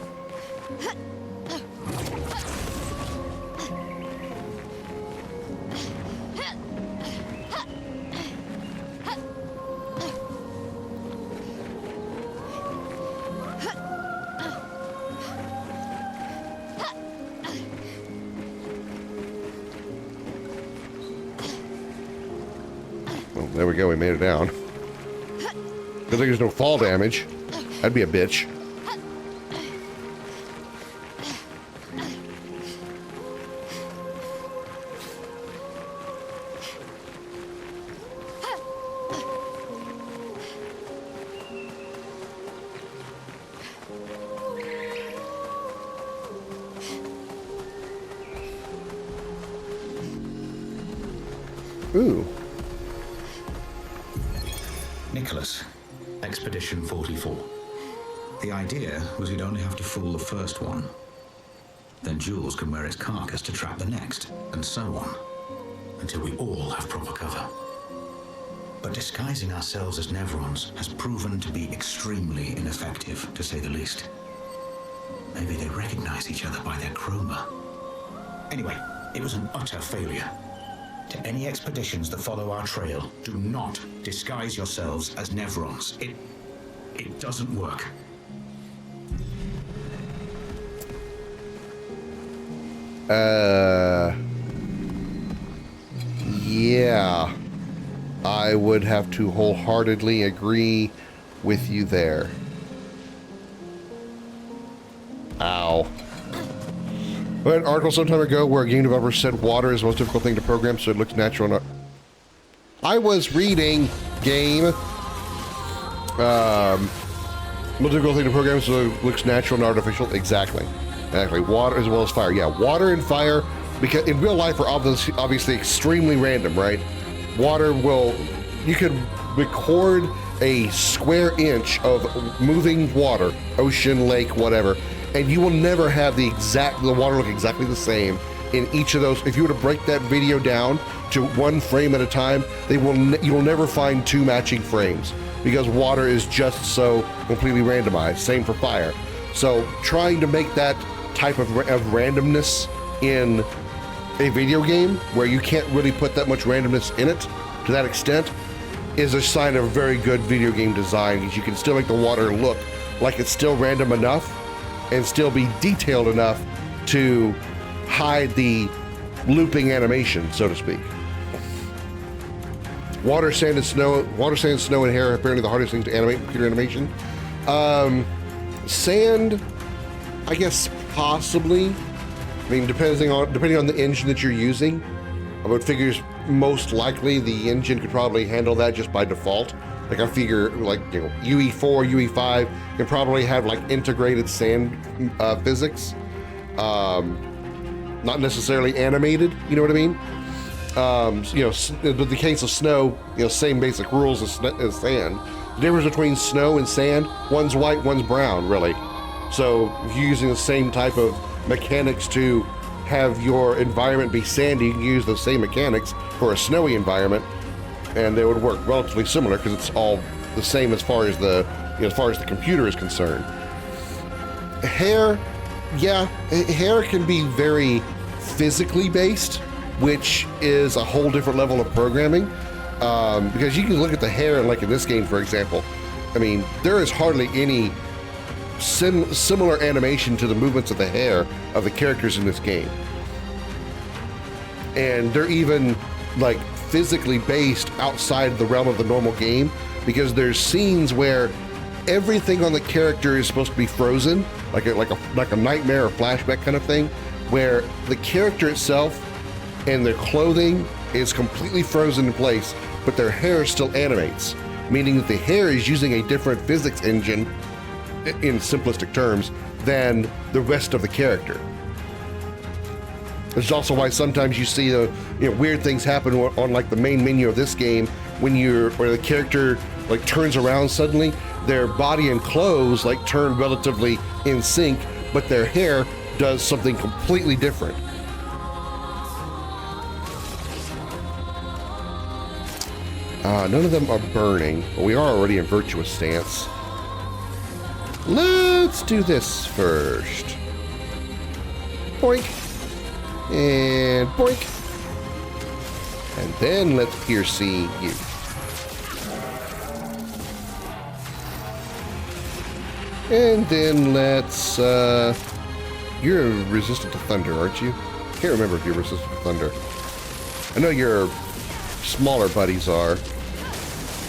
Well, there we go, we made it down. Good thing there's no fall damage. That'd be a bitch. Ooh. Nicholas, Expedition 44. The idea was you'd only have to fool the first one. Then Jules can wear its carcass to trap the next, and so on, until we all have proper cover. But disguising ourselves as Nevrons has proven to be extremely ineffective, to say the least. Maybe they recognize each other by their chroma. Anyway, it was an utter failure. To any expeditions that follow our trail, do not disguise yourselves as Nevrons. It doesn't work. Yeah. I would have to wholeheartedly agree with you there. Ow. I read an article some time ago where a game developer said water is the most difficult thing to program, so it looks natural. I was reading game. Most difficult thing to program, so it looks natural and artificial. Exactly. Exactly. Water as well as fire. Yeah, water and fire, because in real life are obviously extremely random, right? Water will, you could record a square inch of moving water, ocean, lake, whatever, and you will never have the water look exactly the same in each of those. If you were to break that video down to one frame at a time, you will never find two matching frames because water is just so completely randomized. Same for fire. So trying to make that type of randomness in a video game where you can't really put that much randomness in it to that extent is a sign of very good video game design, because you can still make the water look like it's still random enough and still be detailed enough to hide the looping animation, so to speak. Water, sand, and snow and hair are apparently the hardest things to animate in computer animation. Sand, I guess possibly. I mean, depending on the engine that you're using. I would figure most likely the engine could probably handle that just by default. Like I figure like, you know, UE4, UE5 can probably have like integrated sand physics. Not necessarily animated, you know what I mean? You know, but the case of snow, you know, same basic rules as sand. The difference between snow and sand, one's white, one's brown, really. So if you're using the same type of mechanics to have your environment be sandy, you can use those same mechanics for a snowy environment, and they would work relatively similar because it's all the same as far as the, you know, as far as the computer is concerned. Hair, yeah, hair can be very physically based, which is a whole different level of programming. Because you can look at the hair, and like in this game, for example, I mean, there is hardly any similar animation to the movements of the hair of the characters in this game. And they're even like physically based outside the realm of the normal game, because there's scenes where everything on the character is supposed to be frozen, like a nightmare or flashback kind of thing, where the character itself and their clothing is completely frozen in place, but their hair still animates, meaning that the hair is using a different physics engine, in simplistic terms, than the rest of the character. Which is also why sometimes you see weird things happen on like the main menu of this game where the character like turns around suddenly, their body and clothes like turn relatively in sync, but their hair does something completely different. None of them are burning, but we are already in virtuous stance. Let's do this first. Boink. And boink. And then let's pierce you. And then let's, you're resistant to thunder, aren't you? Can't remember if you're resistant to thunder. I know your smaller buddies are.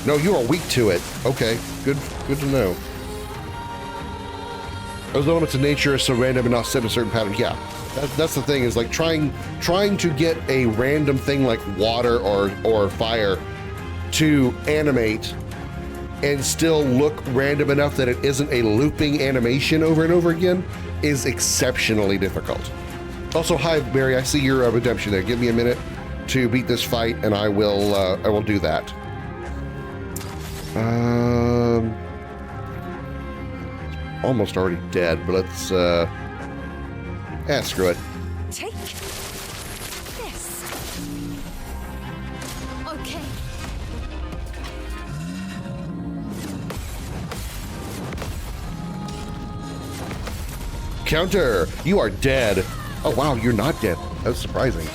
No, you are weak to it. Okay, good to know. Those elements of nature are so random and not set in a certain pattern. Yeah, that's the thing, is like trying to get a random thing like water or fire to animate and still look random enough that it isn't a looping animation over and over again is exceptionally difficult. Also, hi Barry, I see your redemption there. Give me a minute to beat this fight, and I will do that. Almost already dead, but let's screw it. Take this. Okay. Counter, you are dead. Oh wow, you're not dead. That's surprising.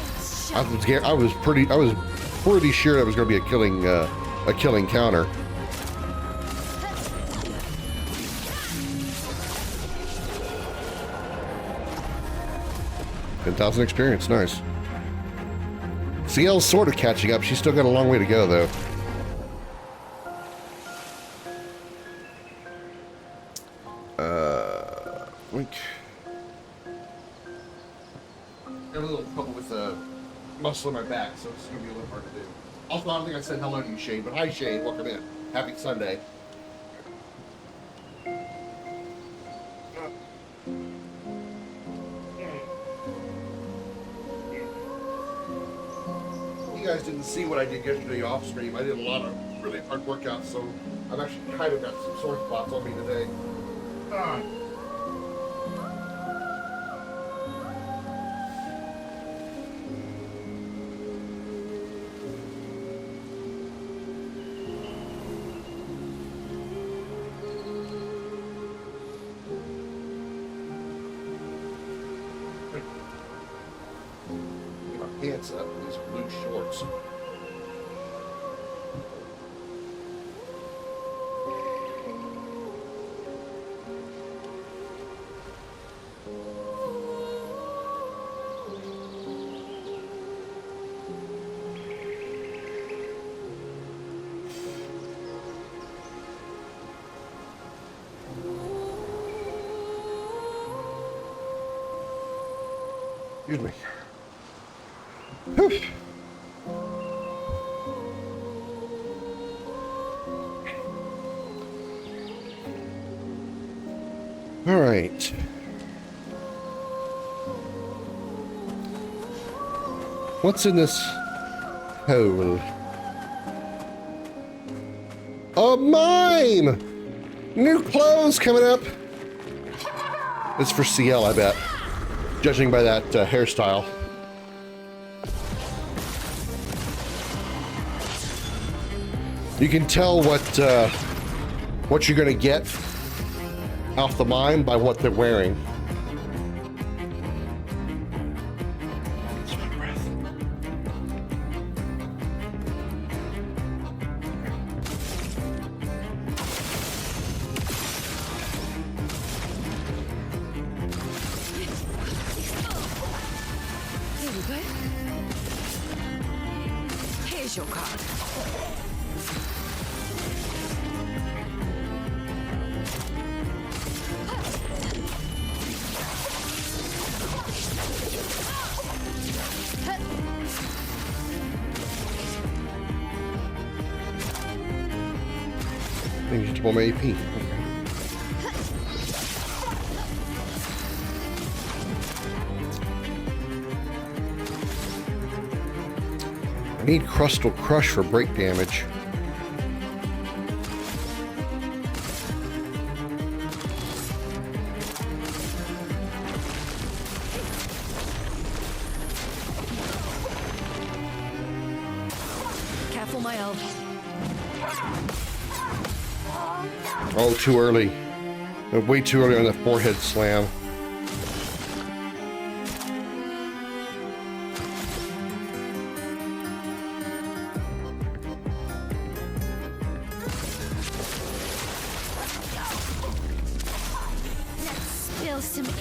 I was pretty sure that was going to be a killing counter. 10,000 experience, nice. CL's sort of catching up. She's still got a long way to go, though. Wink. I have a little trouble with the muscle in my back, so it's gonna be a little hard to do. Also, I don't think I said hello to you, Shane, but hi, Shane. Welcome in. Happy Sunday. You guys didn't see what I did yesterday off stream. I did a lot of really hard workouts, so I've actually kind of got some sore spots on me today. Pants up in these blue shorts. Excuse me. All right. What's in this hole? A mime! New clothes coming up. It's for CL, I bet. Judging by that hairstyle. You can tell what you're gonna get off the mime by what they're wearing. Here we go. Here's your card. Maybe just more AP. I need Crustal Crush for break damage. Careful, my elf. Oh, too early. Way too early on the forehead slam. Let's spill some ink.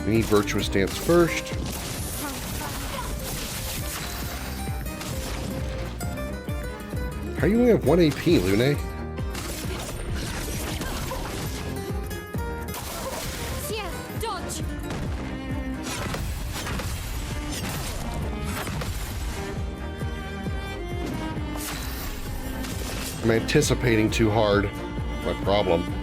We need Virtuous Dance first. How do you only have 1 AP, Lune? Ciel, dodge! I'm anticipating too hard. My problem.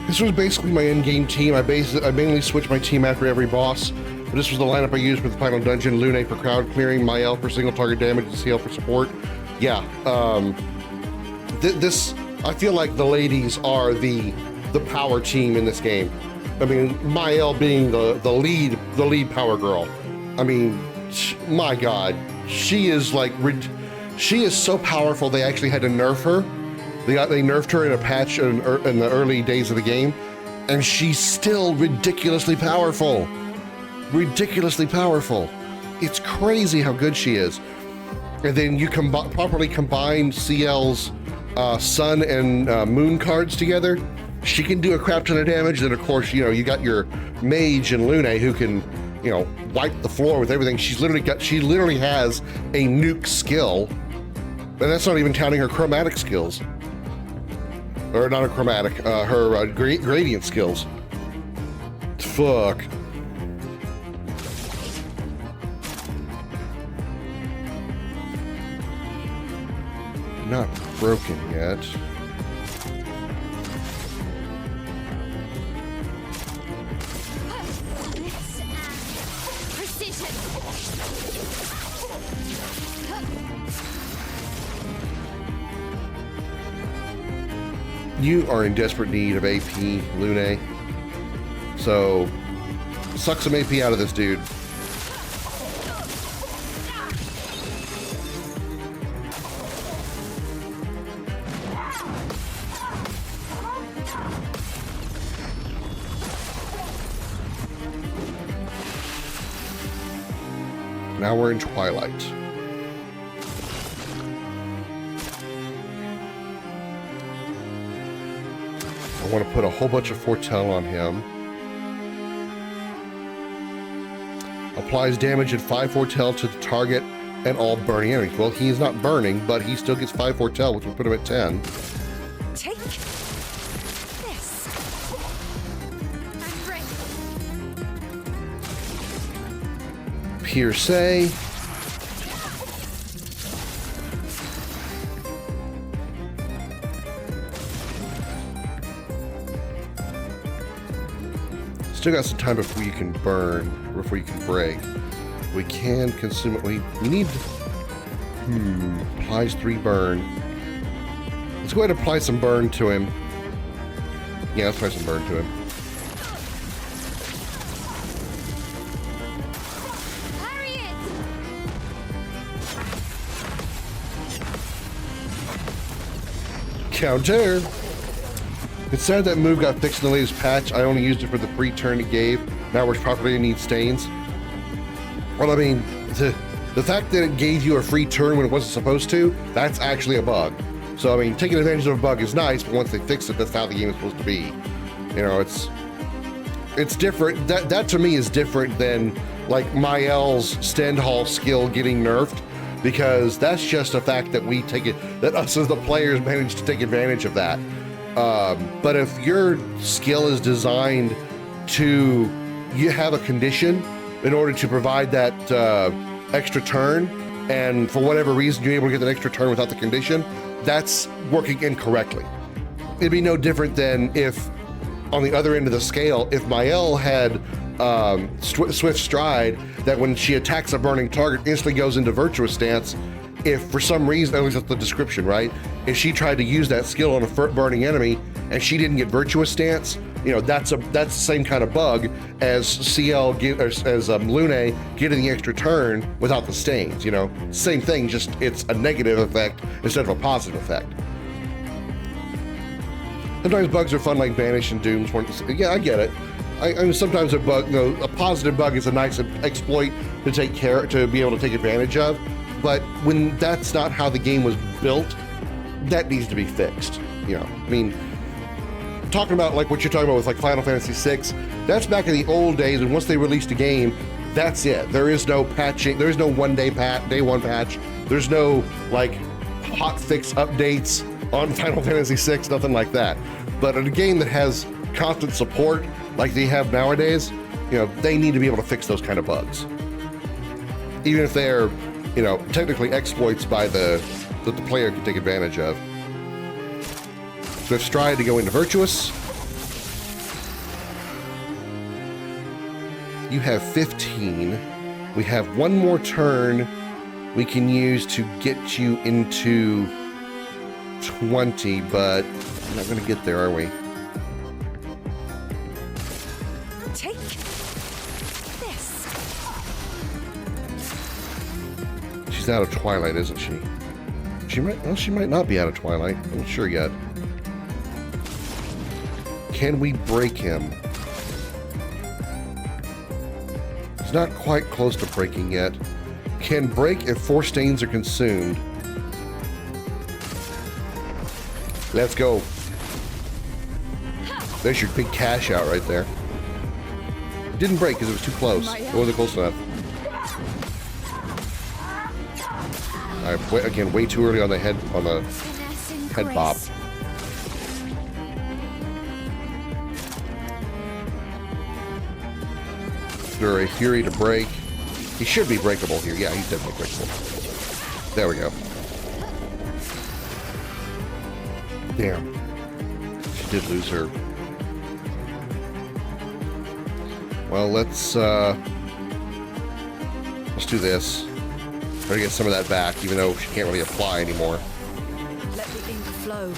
This was basically my in-game team. I mainly switched my team after every boss, but this was the lineup I used for the final dungeon. Lune for crowd clearing, Mael for single target damage, and CL for support. Yeah, this I feel like the ladies are the power team in this game. I mean, Mael being the lead power girl. I mean, my God, she is like she is so powerful. They actually had to nerf her. They nerfed her in a patch in the early days of the game, and she's still ridiculously powerful. Ridiculously powerful. It's crazy how good she is. And then you properly combine CL's sun and moon cards together. She can do a crap ton of damage. Then of course, you know, you got your mage and Lune who can, you know, wipe the floor with everything. She literally has a nuke skill, and that's not even counting her chromatic skills. Or not a chromatic, her gradient skills. Fuck. Not broken yet. Precision. You are in desperate need of AP, Lune. So, suck some AP out of this dude. Now we're in Twilight. I want to put a whole bunch of Foretell on him. Applies damage at 5 Foretell to the target and all burning enemies. Well, he is not burning, but he still gets 5 Foretell, which will put him at 10. Take Pierce. Still got some time before you can burn, before you can break. We can consume it. We need... applies 3 burn. Let's go ahead and apply some burn to him. Yeah, let's apply some burn to him. Counter! It's sad that move got fixed in the latest patch. I only used it for the free turn it gave. Now works properly and needs stains. Well, I mean, the fact that it gave you a free turn when it wasn't supposed to, that's actually a bug. So, I mean, taking advantage of a bug is nice, but once they fix it, that's how the game is supposed to be. You know, it's different. That to me is different than, like, Mael's Stendhal skill getting nerfed, because that's just a fact that we take it, that us as the players manage to take advantage of that. But if your skill is designed to, you have a condition in order to provide that extra turn, and for whatever reason you're able to get that extra turn without the condition, that's working incorrectly. It'd be no different than if, on the other end of the scale, if Mael had Swift Stride, that when she attacks a burning target, instantly goes into Virtuous Stance. If for some reason, at least that's the description, right? If she tried to use that skill on a burning enemy and she didn't get Virtuous Stance, you know, that's the same kind of bug as CL as Lune getting the extra turn without the stains. You know, same thing, just it's a negative effect instead of a positive effect. Sometimes bugs are fun, like Vanish and Dooms. Yeah, I get it. I mean, sometimes a bug, you know, a positive bug is a nice exploit to be able to take advantage of. But when that's not how the game was built, that needs to be fixed. You know, I mean, talking about like what you're talking about with like Final Fantasy VI, that's back in the old days, and once they released a game, that's it. There is no patching. There's no day one patch. There's no like hot fix updates on Final Fantasy VI, nothing like that. But in a game that has constant support like they have nowadays, you know, they need to be able to fix those kind of bugs, even if they're, you know, technically exploits by that the player can take advantage of. Swift Stride to go into Virtuous. You have 15. We have one more turn we can use to get you into 20, but we're not going to get there, are we? Take this. She's out of Twilight, isn't she? She might not be out of Twilight. I'm not sure yet. Can we break him? He's not quite close to breaking yet. Can break if 4 stains are consumed. Let's go. There's your big cash out right there. Didn't break because it was too close. It wasn't close enough. Alright, again, way too early on the head bop. A Fury to break. He should be breakable here. Yeah, he's definitely breakable. There we go. Damn. She did lose her. Well, let's do this. Try to get some of that back, even though she can't really apply anymore. Let the ink flow.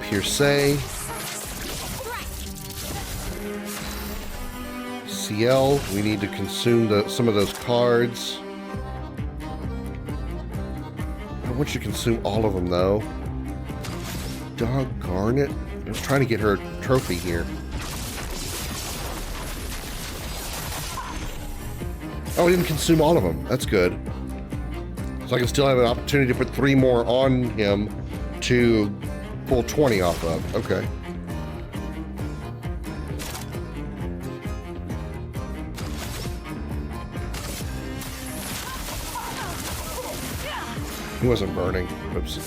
Pierce. CL, we need to consume some of those cards. I want you to consume all of them, though. Doggone it. I was trying to get her a trophy here. Oh, I didn't consume all of them. That's good. So I can still have an opportunity to put 3 more on him to pull 20 off of. Okay. He wasn't burning. Oops.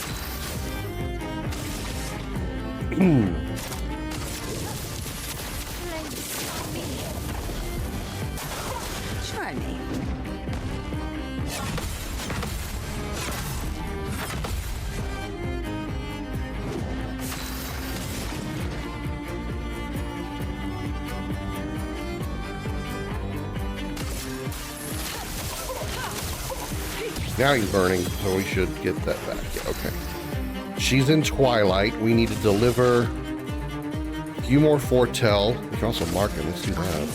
Try me. Now he's burning, so we should get that back. Yeah, okay. She's in Twilight. We need to deliver a few more foretell. We can also mark him. Let's do that.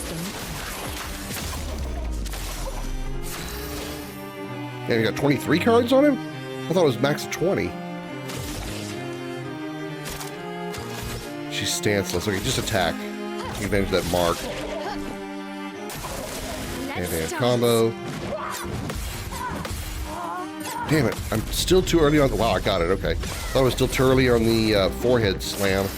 Yeah, we got 23 cards on him? I thought it was max of 20. She's stanceless. Okay, just attack. Take advantage of that mark. Hand-to-hand combo. Damn it, I'm still too early on the... Wow, I got it, okay. Thought I was still too early on the forehead slam.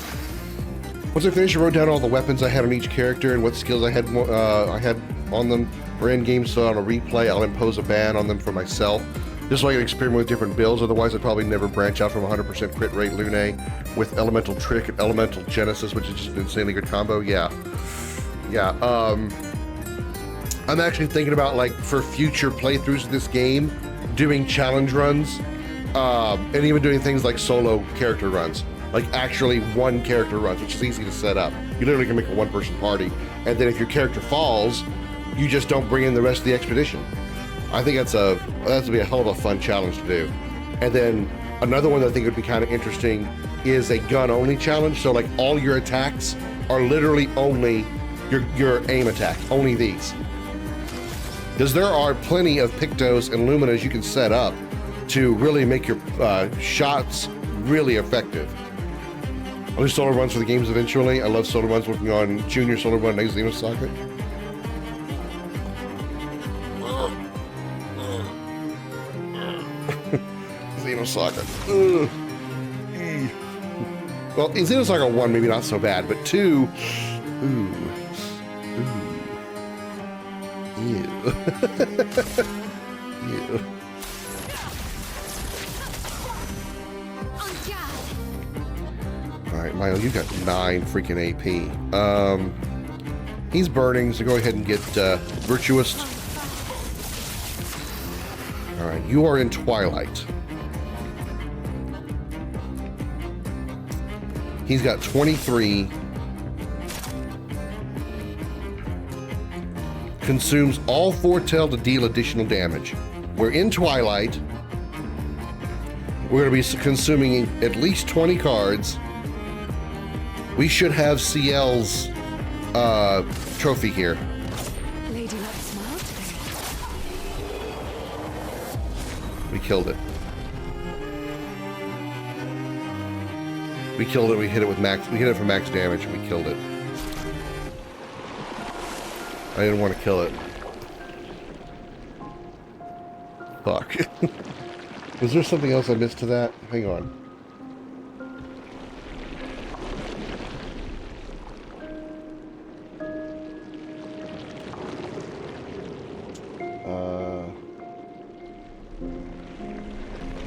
Once I finished, I wrote down all the weapons I had on each character and what skills I had on them for endgame, so on a replay, I'll impose a ban on them for myself, just so I can experiment with different builds. Otherwise, I'd probably never branch out from 100% crit rate Lune with Elemental Trick and Elemental Genesis, which is just an insanely good combo. Yeah. I'm actually thinking about, like, for future playthroughs of this game, doing challenge runs, and even doing things like solo character runs, like actually one character runs, which is easy to set up. You literally can make a one-person party, and then if your character falls, you just don't bring in the rest of the expedition. I think that's would be a hell of a fun challenge to do. And then another one that I think would be kind of interesting is a gun-only challenge. So like all your attacks are literally only your aim attacks, only these. Because there are plenty of Pictos and Luminas you can set up to really make your shots really effective. I'll do solo runs for the games eventually. I love solo runs, working on Junior solo run next Xeno Socket. Xeno Socket. Well, in Xeno Socket 1, maybe not so bad, but 2, ooh. Ew. Ew. Alright, Milo, you got 9 freaking AP. He's burning, so go ahead and get Virtuous. Alright, you are in Twilight. He's got 23. Consumes all foretell to deal additional damage. We're in Twilight. We're going to be consuming at least 20 cards. We should have CL's trophy here. Lady Luck smiled today. We killed it. We killed it. We hit it with max. We hit it for max damage. And we killed it. I didn't want to kill it. Fuck. Was there something else I missed to that? Hang on.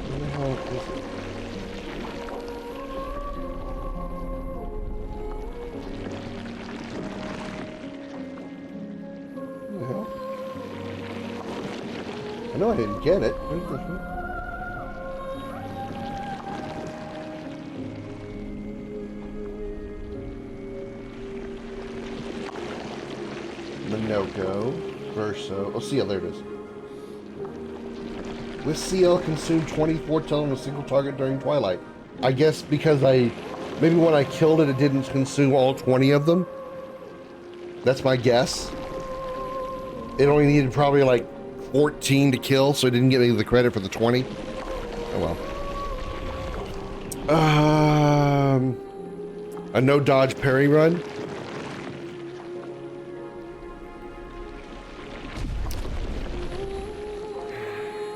Where the hell is it? I know I didn't get it. Where's this one? Minoko, Verso. Oh, CL, there it is. With CL, consumed 24 tell on a single target during Twilight. I guess because maybe when I killed it, it didn't consume all 20 of them. That's my guess. It only needed probably like 14 to kill, so it didn't get me the credit for the 20. Oh well. A no dodge parry run.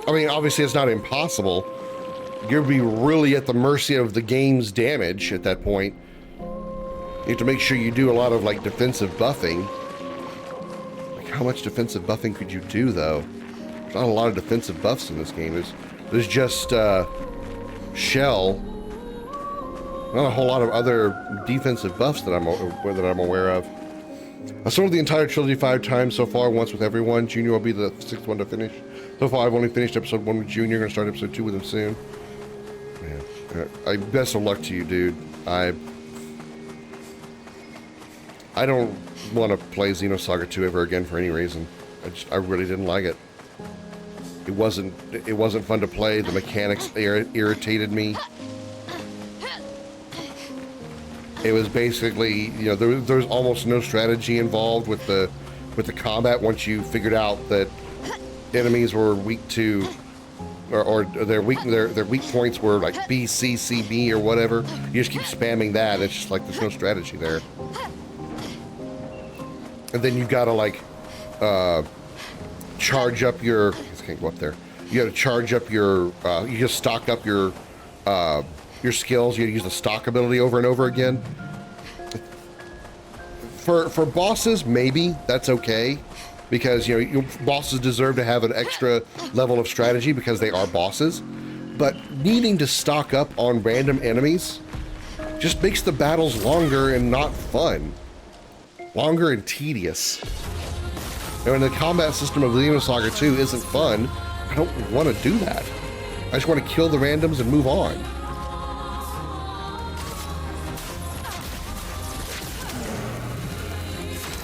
I mean, obviously it's not impossible. You'll be really at the mercy of the game's damage at that point. You have to make sure you do a lot of like defensive buffing. Like, how much defensive buffing could you do though? There's not a lot of defensive buffs in this game. There's just Shell, Not a whole lot of other defensive buffs that I'm aware of. I sold the entire trilogy 5 times so far, once with everyone. Junior will be the 6th one to finish. So far, I've only finished episode 1 with Junior. Gonna start episode 2 with him soon. Man, best of luck to you, dude. I don't want to play Xenosaga 2 ever again for any reason. I really didn't like it. It wasn't fun to play. The mechanics irritated me. It was basically, you know, there was almost no strategy involved with the combat once you figured out that enemies were weak to, or their weak points were like B, C, C, B, or whatever. You just keep spamming that. It's just like there's no strategy there. And then you gotta like charge up your. I can't go up there. You gotta charge up your. You just stock up your skills. You use the stock ability over and over again. For bosses, maybe that's okay, because you know bosses deserve to have an extra level of strategy because they are bosses. But needing to stock up on random enemies just makes the battles longer and not fun. Longer and tedious. And when the combat system of Xenosaga 2 isn't fun, I don't want to do that. I just want to kill the randoms and move on.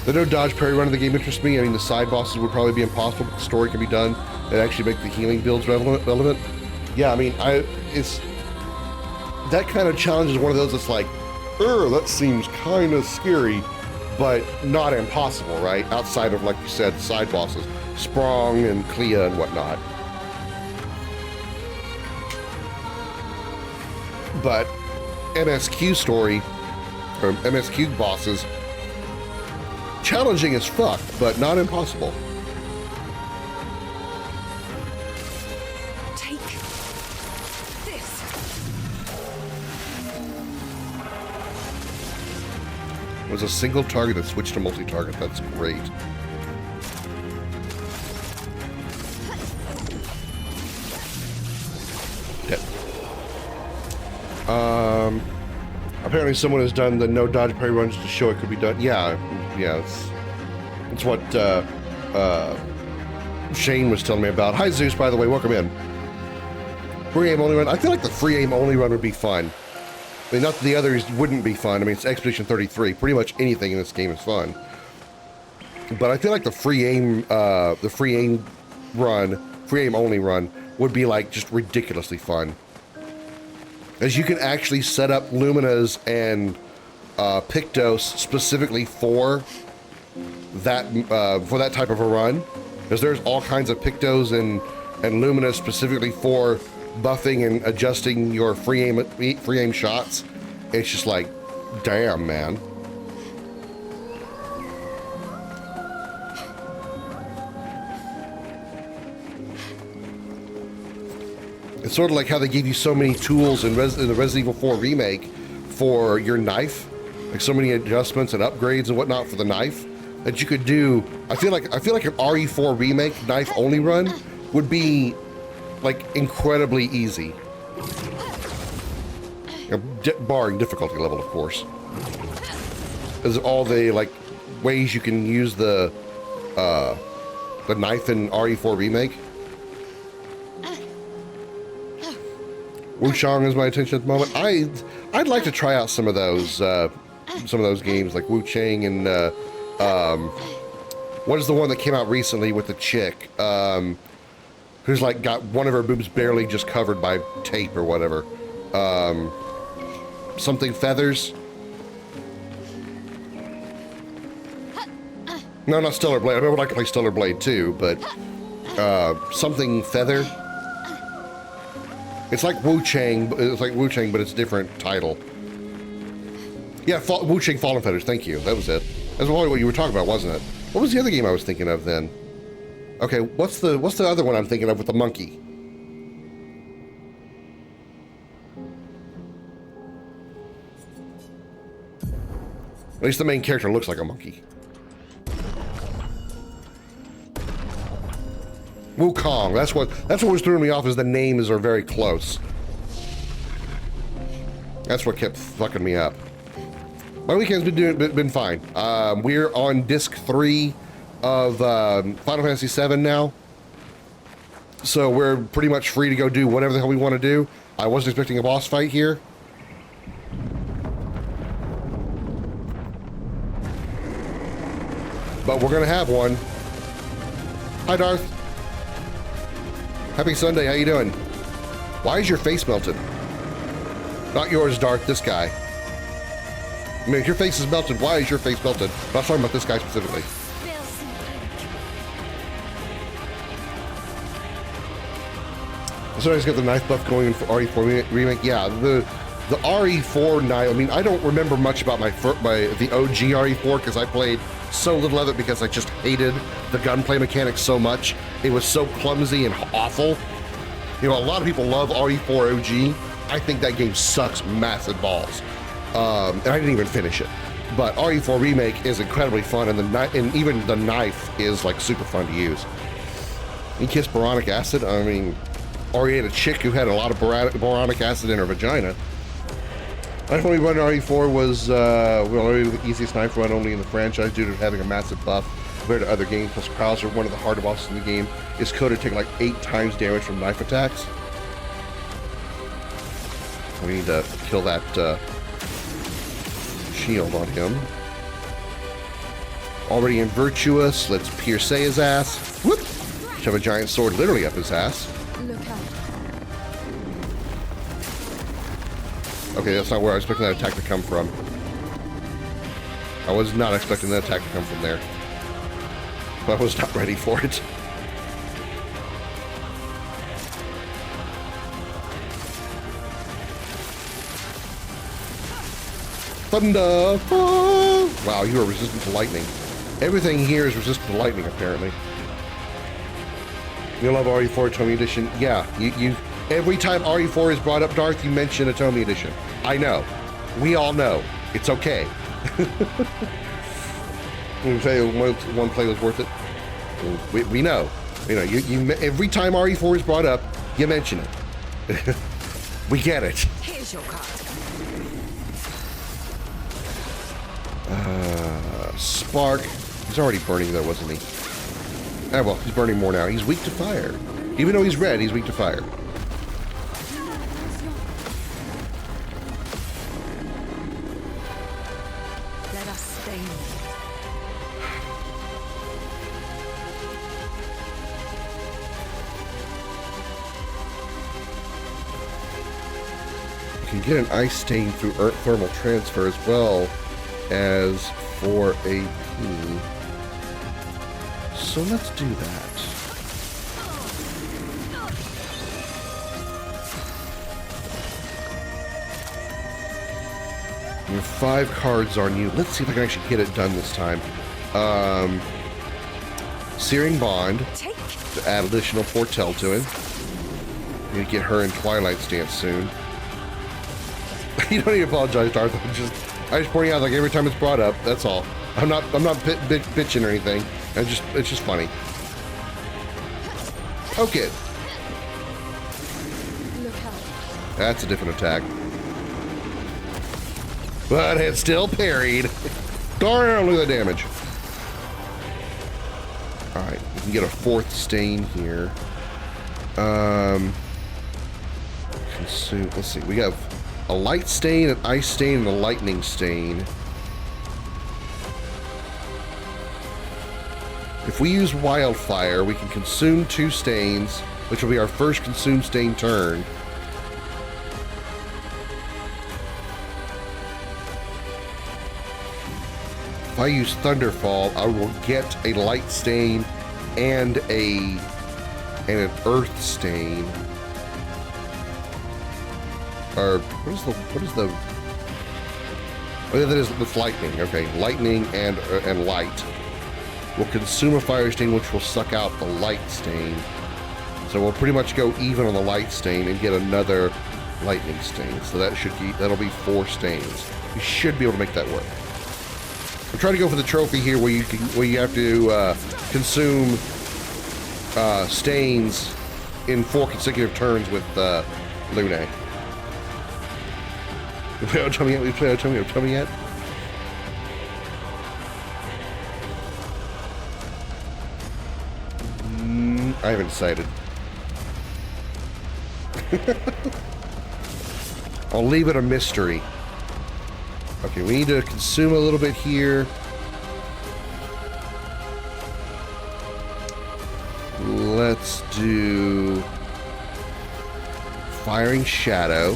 The no dodge parry run of the game interests me. I mean, the side bosses would probably be impossible, but the story can be done and actually make the healing builds relevant. Yeah, I mean, it's that kind of challenge is one of those that's like, that seems kind of scary, but not impossible, right? Outside of, like you said, side bosses, Sprong and Clair and whatnot. But MSQ story, or MSQ bosses, challenging as fuck, but not impossible. Take this. It was a single target that switched to multi-target. That's great. Dead. Apparently someone has done the no dodge parry runs to show it could be done. Yeah, it's what Shane was telling me about. Hi Zeus, by the way, welcome in. Free aim only run. I feel like the free aim only run would be fun. I mean, not that the others wouldn't be fun. I mean, it's Expedition 33. Pretty much anything in this game is fun. But I feel like the free aim only run would be like just ridiculously fun. As you can actually set up Luminas and Pictos specifically for that type of a run, because there's all kinds of Pictos and Luminas specifically for buffing and adjusting your free aim shots. It's just like, damn, man. It's sort of like how they gave you so many tools in the Resident Evil 4 remake for your knife, like so many adjustments and upgrades and whatnot for the knife that you could do. I feel like an RE4 remake knife only run would be like incredibly easy, barring difficulty level, of course. There's all the like ways you can use the knife in RE4 remake. Wuchang is my attention at the moment. I'd like to try out some of those games like Wuchang and what is the one that came out recently with the chick who's like got one of her boobs barely just covered by tape or whatever. Something Feathers. No, not Stellar Blade. I would like to play Stellar Blade too, but something Feather. It's like Wuchang, but it's a different title. Yeah, Wuchang Fallen Feathers. Thank you. That was it. That's probably what you were talking about, wasn't it? What was the other game I was thinking of then? Okay, what's the other one I'm thinking of with the monkey? At least the main character looks like a monkey. Wukong. That's what was throwing me off, is the names are very close. That's what kept fucking me up. My weekend's been fine. We're on disc 3 of Final Fantasy VII now. So we're pretty much free to go do whatever the hell we want to do. I wasn't expecting a boss fight here. But we're gonna have one. Hi, Darth. Happy Sunday, how you doing? Why is your face melted? Not yours, Darth, this guy. I mean, if your face is melted, why is your face melted? I'm not talking about this guy specifically. So I just got the knife buff going in for RE4 remake. Yeah, the RE4 knife. I mean, I don't remember much about the OG RE4 because I played so little of it because I just hated the gunplay mechanics so much. It was so clumsy and awful. You know, a lot of people love RE4 OG. I think that game sucks massive balls, and I didn't even finish it. But RE4 remake is incredibly fun, and even the knife is like super fun to use. You kiss boronic acid. I mean. Or he had a chick who had a lot of boronic acid in her vagina. Knife only run RE4 was the easiest knife run only in the franchise due to having a massive buff compared to other games. Plus, Krauser, one of the harder bosses in the game, is coded to take like 8 times damage from knife attacks. We need to kill that shield on him. Already in Virtuous, let's pierce his ass. Whoop! Shove a giant sword literally up his ass. Look out. Okay, that's not where I was expecting that attack to come from. I was not expecting that attack to come from there. But I was not ready for it. Thunder! Oh! Wow, you are resistant to lightning. Everything here is resistant to lightning, apparently. You love RE4 Tomy Edition? Yeah, you every time RE4 is brought up, Darth, you mention a Tomy Edition. I know. We all know. It's okay. We say one play was worth it. We know. You know, you every time RE4 is brought up, you mention it. We get it. Here's your card. Spark. He's already burning though, wasn't he? Ah, well, he's burning more now. He's weak to fire. Even though he's red, he's weak to fire. Let us stay. You can get an ice stain through thermal transfer as well as for AP. So let's do that. You have 5 cards on you. Let's see if I can actually get it done this time. Searing Bond to add additional Foretell to him. Need to get her in Twilight Stance soon. You don't need to apologize, Darth. I just pointing out like every time it's brought up. That's all. I'm not bitching or anything. It's just funny. Poke it. That's a different attack. But it still parried. Darn, look at the damage. Alright, we can get a 4th stain here. Consume, let's see, we have a light stain, an ice stain, and a lightning stain. If we use Wildfire, we can consume 2 stains, which will be our first consume stain turn. If I use Thunderfall, I will get a light stain and an earth stain. Or what is the? Oh, that is with lightning. Okay, lightning and light. Will consume a fire stain, which will suck out the light stain. So we'll pretty much go even on the light stain and get another lightning stain. So that'll be 4 stains. We should be able to make that work. We're trying to go for the trophy here, where you have to consume stains in 4 consecutive turns with Lune. We play Otome yet? We play Otome yet? I haven't decided. I'll leave it a mystery. Okay, we need to consume a little bit here. Let's do Firing Shadow.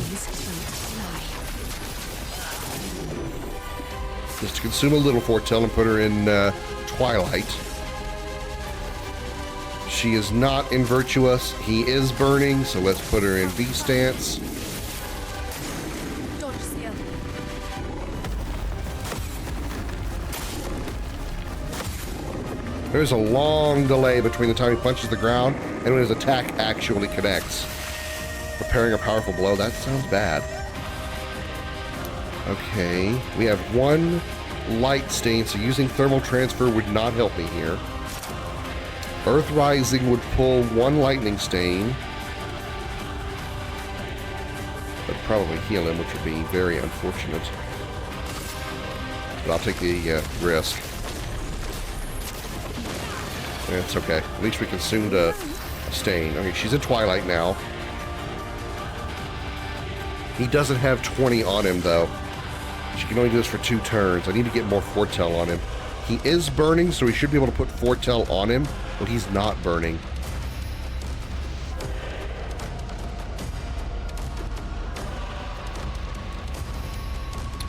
Just to consume a little foretell and put her in Twilight. She is not in Virtuous. He is burning, so let's put her in V stance. There's a long delay between the time he punches the ground and when his attack actually connects. Preparing a powerful blow, that sounds bad. Okay, we have one light stain, so using thermal transfer would not help me here. Earth Rising would pull one lightning stain. But probably heal him, which would be very unfortunate. But I'll take the risk. It's okay. At least we consumed a stain. Okay, she's in Twilight now. He doesn't have 20 on him, though. She can only do this for 2 turns. I need to get more foretell on him. He is burning, so we should be able to put foretell on him, but he's not burning.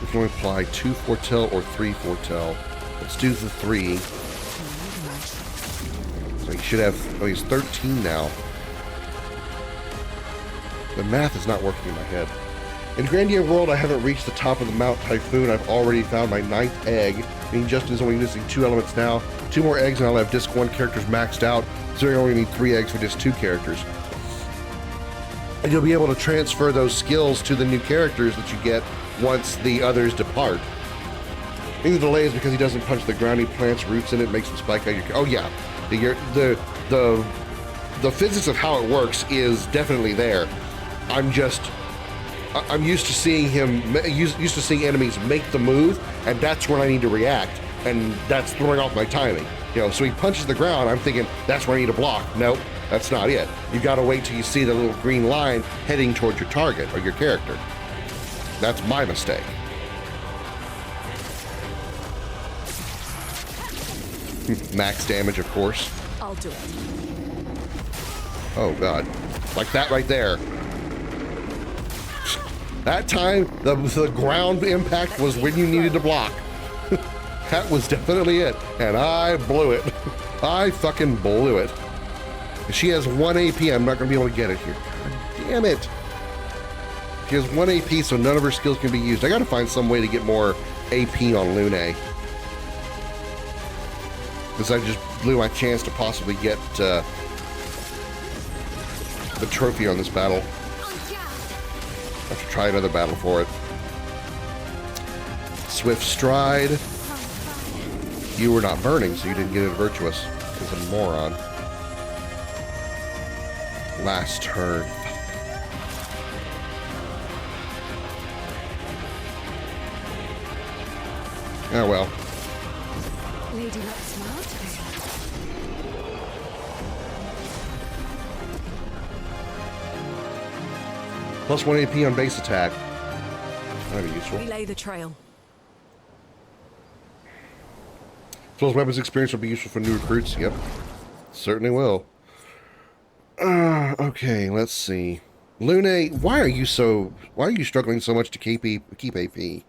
We can only apply 2 foretell or 3 foretell. Let's do the 3. So he should have... Oh, he's 13 now. The math is not working in my head. In Grandia World, I haven't reached the top of the Mount Typhoon. I've already found my 9th egg. Meaning Justin is only missing 2 elements now. 2 more eggs and I'll have Disc 1 characters maxed out. So you only need 3 eggs for just 2 characters. And you'll be able to transfer those skills to the new characters that you get once the others depart. I think the delay is because he doesn't punch the ground. He plants roots in it, makes them spike out your... Oh yeah, the physics of how it works is definitely there. I'm used to seeing used to seeing enemies make the move, and that's when I need to react, and that's throwing off my timing. You know, so he punches the ground, I'm thinking, that's where I need to block. Nope, that's not it. You gotta wait till you see the little green line heading towards your target, or your character. That's my mistake. Max damage, of course. I'll do it. Oh god. Like that right there. That time, the ground impact was when you needed to block. That was definitely it. And I blew it. I fucking blew it. She has 1 AP. I'm not going to be able to get it here. God damn it. She has 1 AP, so none of her skills can be used. I got to find some way to get more AP on Lune. Because I just blew my chance to possibly get the trophy on this battle. I have to try another battle for it. Swift Stride. You were not burning, so you didn't get it Virtuous. Because I'm a moron. Last turn. Oh well. Lady looks smart today. Plus 1 AP on base attack. That'd be useful. Relay the trail. Close weapons experience will be useful for new recruits. Yep. Certainly will. Okay, let's see. Lune, why are you struggling so much to keep AP?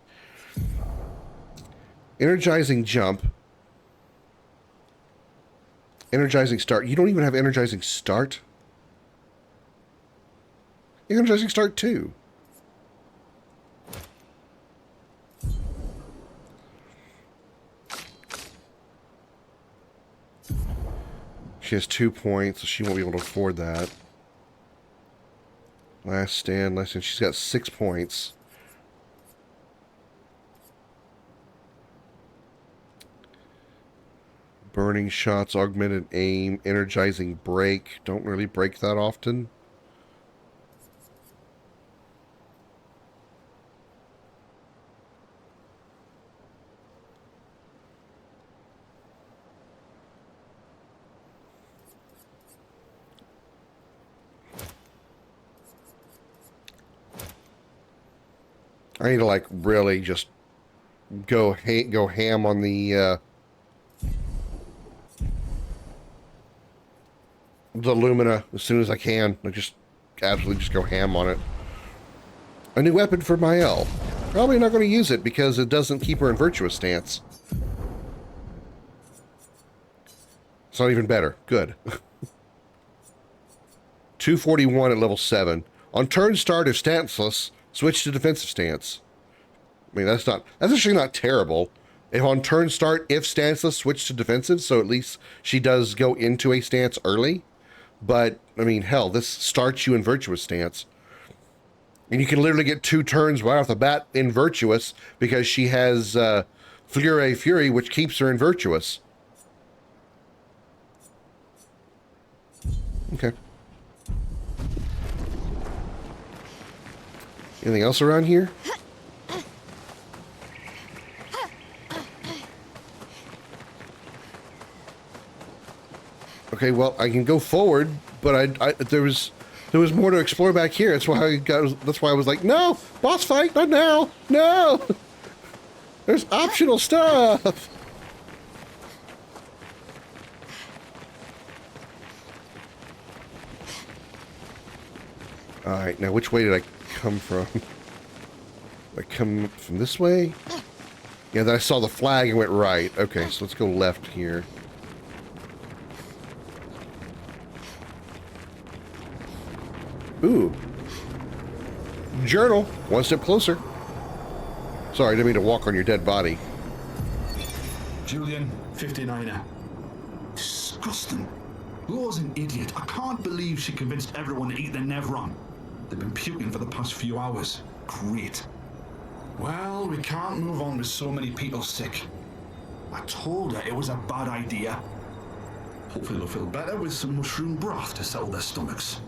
Energizing jump. Energizing start. You don't even have energizing start? Energizing start too. She has 2 points, so she won't be able to afford that. Last stand. She's got 6 points. Burning shots, augmented aim, energizing break. Don't really break that often. I need to like really just go ham on the Lumina as soon as I can. Like just absolutely just go ham on it. A new weapon for Mael. Probably not going to use it because it doesn't keep her in virtuous stance. It's not even better. Good. 241 at level 7. On turn start, if stanceless, switch to defensive stance. I mean, that's actually not terrible. If on turn start, if stanceless, switch to defensive, so at least she does go into a stance early. But, I mean, hell, this starts you in virtuous stance. And you can literally get 2 turns right off the bat in virtuous because she has Fleur Fury, which keeps her in virtuous. Okay. Anything else around here? Okay, well, I can go forward, but there was more to explore back here. That's why I was like, no, boss fight, not now, no. There's optional stuff. All right, now which way did I come from? I come from this way? Yeah, then I saw the flag and went right. Okay, so let's go left here. Ooh. Journal. One step closer. Sorry, I didn't mean to walk on your dead body. Julian, 59er. Disgusting. Laura's an idiot. I can't believe she convinced everyone to eat the Nevron. They've been puking for the past few hours. Great. Well, we can't move on with so many people sick. I told her it was a bad idea. Hopefully they'll feel better with some mushroom broth to settle their stomachs.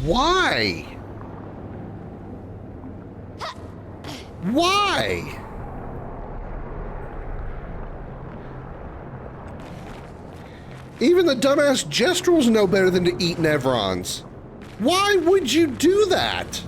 Why? Why? Even the dumbass Jestrels know better than to eat Nevrons. Why would you do that?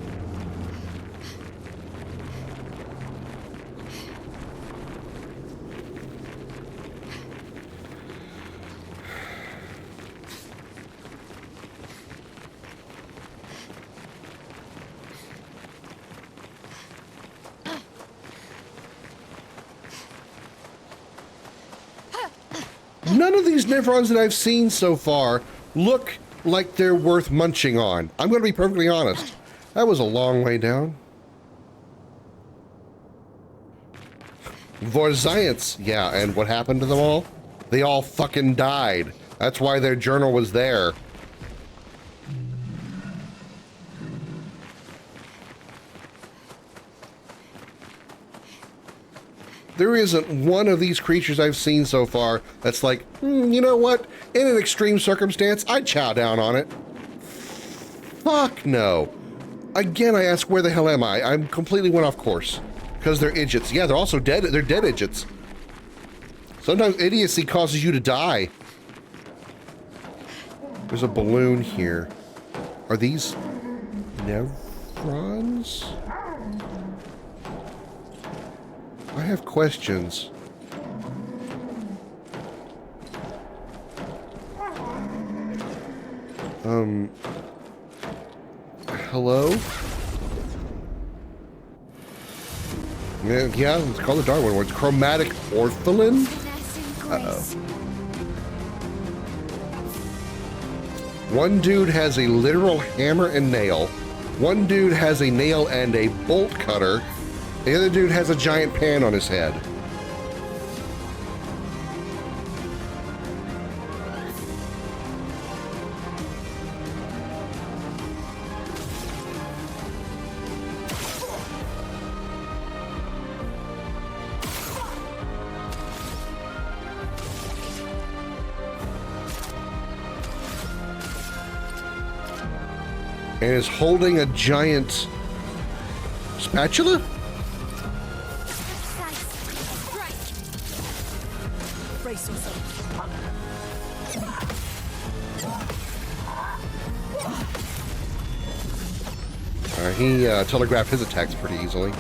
None of these Nevrons that I've seen so far look like they're worth munching on. I'm going to be perfectly honest. That was a long way down. Vorziants. Yeah, and what happened to them all? They all fucking died. That's why their journal was there. There isn't one of these creatures I've seen so far that's like, you know what? In an extreme circumstance, I'd chow down on it. Fuck no. Again, I ask, where the hell am I? I'm completely went off course. Because they're idiots. Yeah, they're also dead. They're dead idiots. Sometimes idiocy causes you to die. There's a balloon here. Are these Nevrons? I have questions. Hello? Yeah, let's call the Darwin words. Chromatic orphelin? Uh-oh. One dude has a literal hammer and nail. One dude has a nail and a bolt cutter. The other dude has a giant pan on his head. And is holding a giant spatula? Brace yourself. he telegraphed his attacks pretty easily.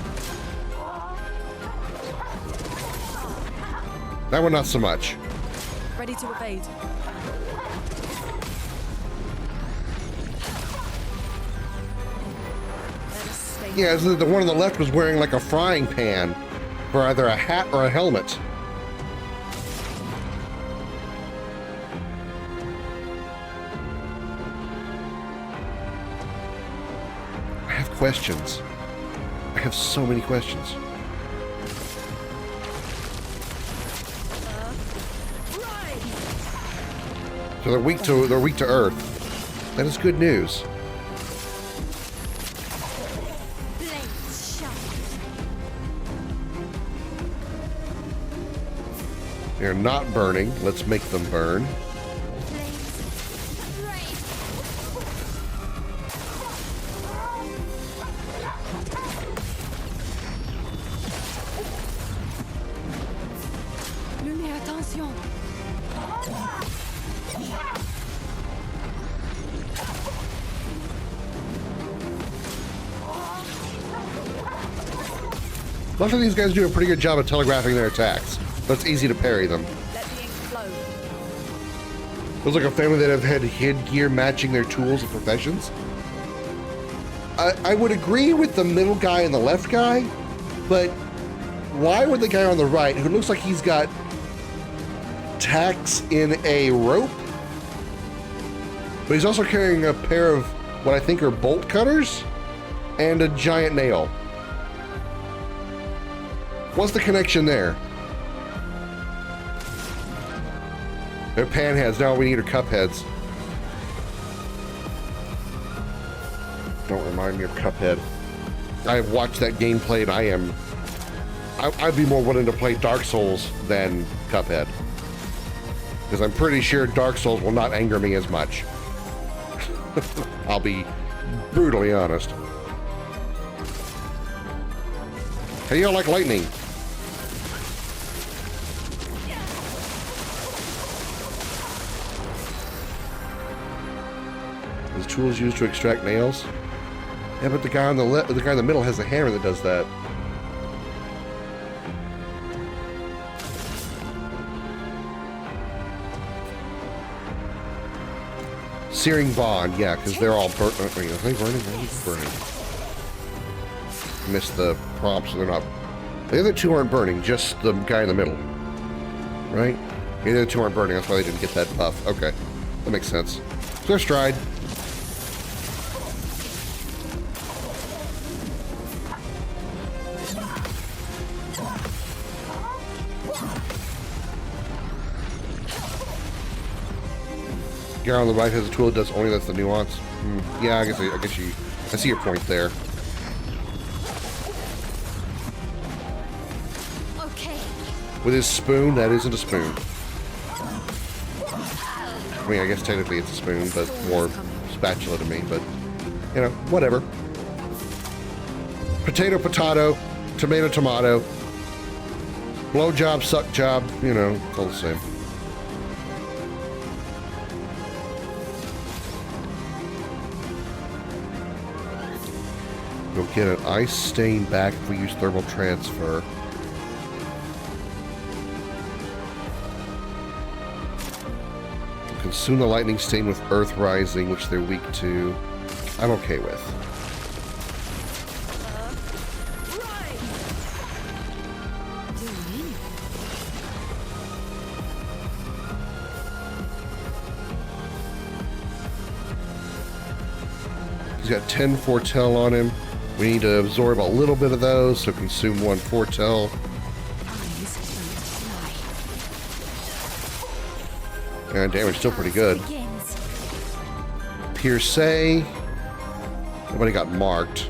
That one, not so much. Ready to evade. Yeah, the one on the left was wearing like a frying pan for either a hat or a helmet. I have questions. I have so many questions. So they're weak to Earth. That is good news. They're not burning. Let's make them burn. Most of these guys do a pretty good job of telegraphing their attacks, but it's easy to parry them. Looks like a family that have had headgear matching their tools and professions. I would agree with the middle guy and the left guy, but why would the guy on the right, who looks like he's got tacks in a rope, but he's also carrying a pair of what I think are bolt cutters and a giant nail? What's the connection there? They're pan heads. Now we need our cup heads. Don't remind me of Cuphead. I've watched that game played. I'd be more willing to play Dark Souls than Cuphead, because I'm pretty sure Dark Souls will not anger me as much. I'll be brutally honest. How do y'all like lightning? His tools used to extract nails. Yeah, but the guy on the guy in the middle has a hammer that does that. Searing bond, yeah, because they're all burnt. Are they burning? Burning. Missed the prompts, so they're not. The other two aren't burning, just the guy in the middle. Right? The other two aren't burning, that's why they didn't get that buff. Okay. That makes sense. Clear stride. Guy on the right has a tool that does only that's the nuance. Yeah, I see your point there. With his spoon, that isn't a spoon. I mean, I guess technically it's a spoon, but more spatula to me, but, you know, whatever. Potato, potato, tomato, tomato. Blow job, suck job, you know, it's all the same. We'll get an ice stain back if we use thermal transfer. Consume the lightning stain with earth rising, which they're weak to. I'm okay with. He's got 10 foretell on him. We need to absorb a little bit of those, so consume 1 foretell. And damage still pretty good. Pierce. Nobody got marked.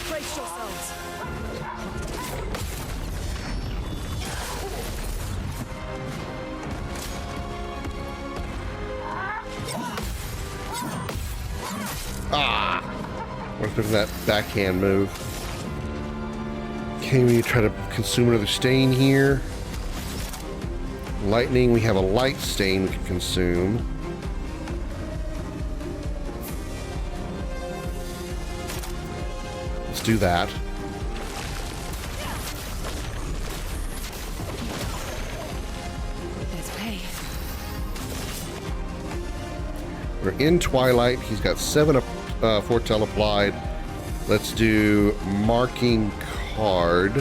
Brace yourselves. Ah! What's doing that backhand move? Okay, we try to consume another stain here. Lightning, we have a light stain we can consume. Let's do that. Let's pay. We're in Twilight. He's got 7 foretell applied. Let's do marking card.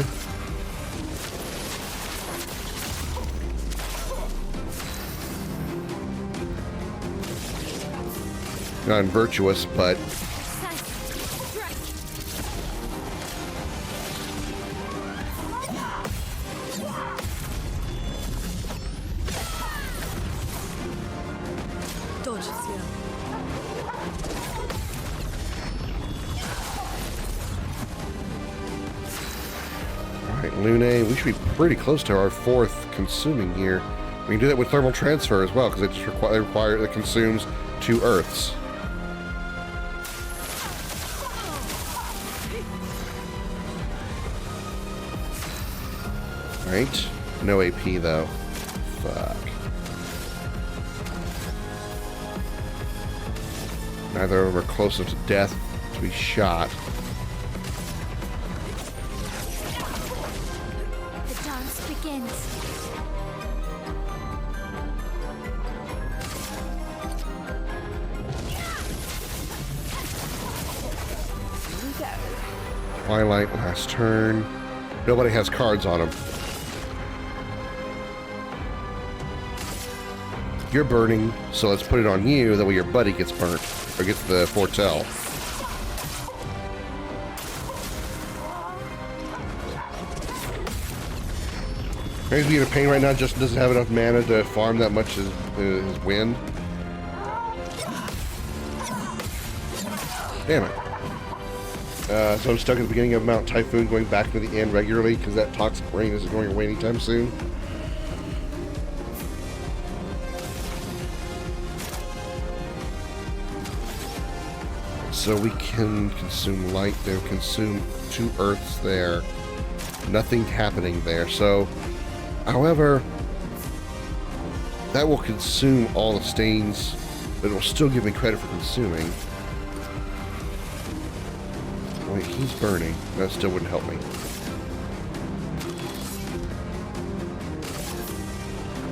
Not virtuous, but Dodge, Seal. Alright, Lune, we should be pretty close to our 4th consuming here. We can do that with thermal transfer as well, because it just it consumes 2 Earths. Right? No AP though. Fuck. Neither of them are close enough to death to be shot. The dance begins. Twilight, last turn. Nobody has cards on them. You're burning, so let's put it on you, that way your buddy gets burnt, or gets the foretell. He's being a pain right now, just doesn't have enough mana to farm that much as his wind. Damn it. So I'm stuck at the beginning of Mount Typhoon, going back to the end regularly, because that toxic rain isn't going away anytime soon. So we can consume light there, consume 2 Earths there. Nothing happening there. So, however, that will consume all the stains, but it will still give me credit for consuming. Wait, he's burning. That still wouldn't help me.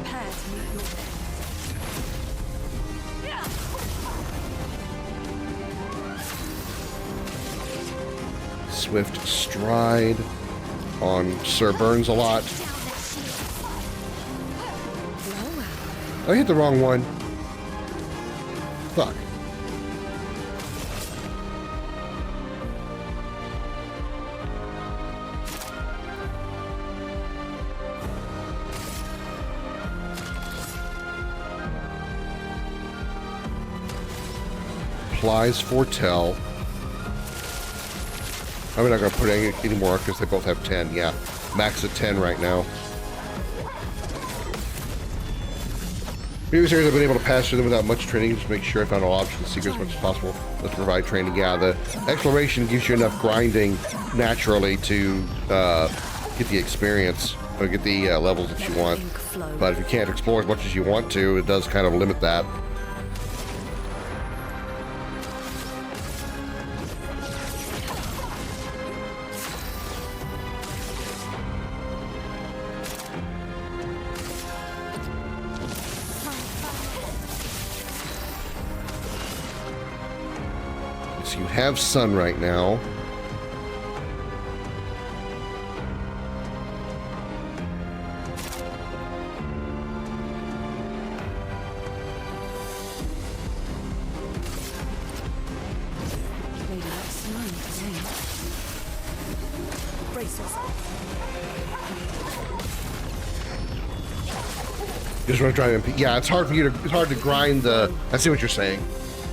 Prepare to meet your Swift Stride on Sir Burns a lot. I hit the wrong one. Fuck. Applies foretell. I'm not going to put any more because they both have 10. Yeah, max at 10 right now. Previous areas I've been able to pass through them without much training, just make sure I found all options and secrets as much as possible. Let's provide training. Yeah, the exploration gives you enough grinding naturally to get the experience or get the levels that you want. But if you can't explore as much as you want to, it does kind of limit that. You have sun right now. Lady, that's mine today. brace yourself. Just want to try and yeah, it's hard for you to grind the. I see what you're saying.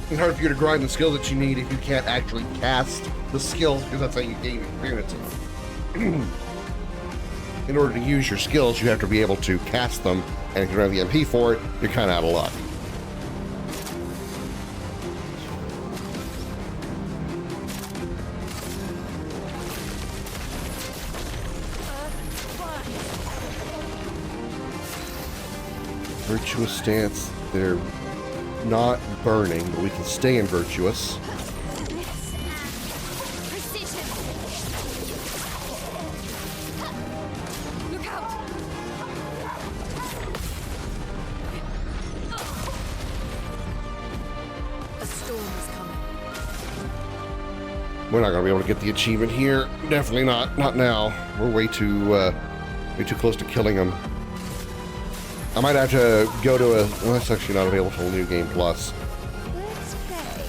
It's hard for you to grind the skills that you need if you can't actually cast the skills, because that's how you gain experience. In order to use your skills, you have to be able to cast them, and if you don't have the MP for it, you're kind of out of luck. virtuous stance. They're not burning, but we can stay in virtuous. Precision. Look out. A storm is coming. We're not going to be able to get the achievement here. Definitely not. Not now. We're way too close to killing them. I might have to go to a... Well, that's actually not available till New Game Plus. Let's play.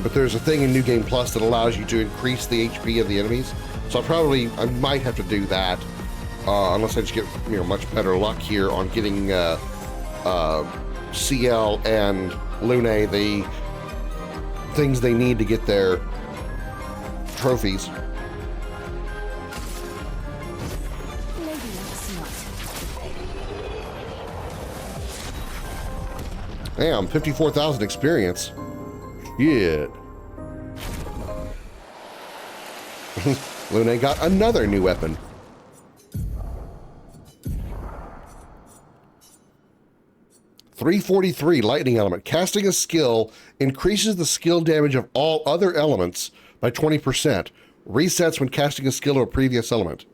But there's a thing in New Game Plus that allows you to increase the HP of the enemies. So I might have to do that. Unless I just get, much better luck here on getting CL and Lune the things they need to get their trophies. Maybe that's not. Damn, 54,000 experience. Yeah. Lune got another new weapon. .343 lightning element. Casting a skill increases the skill damage of all other elements by 20%. Resets when casting a skill of a previous element.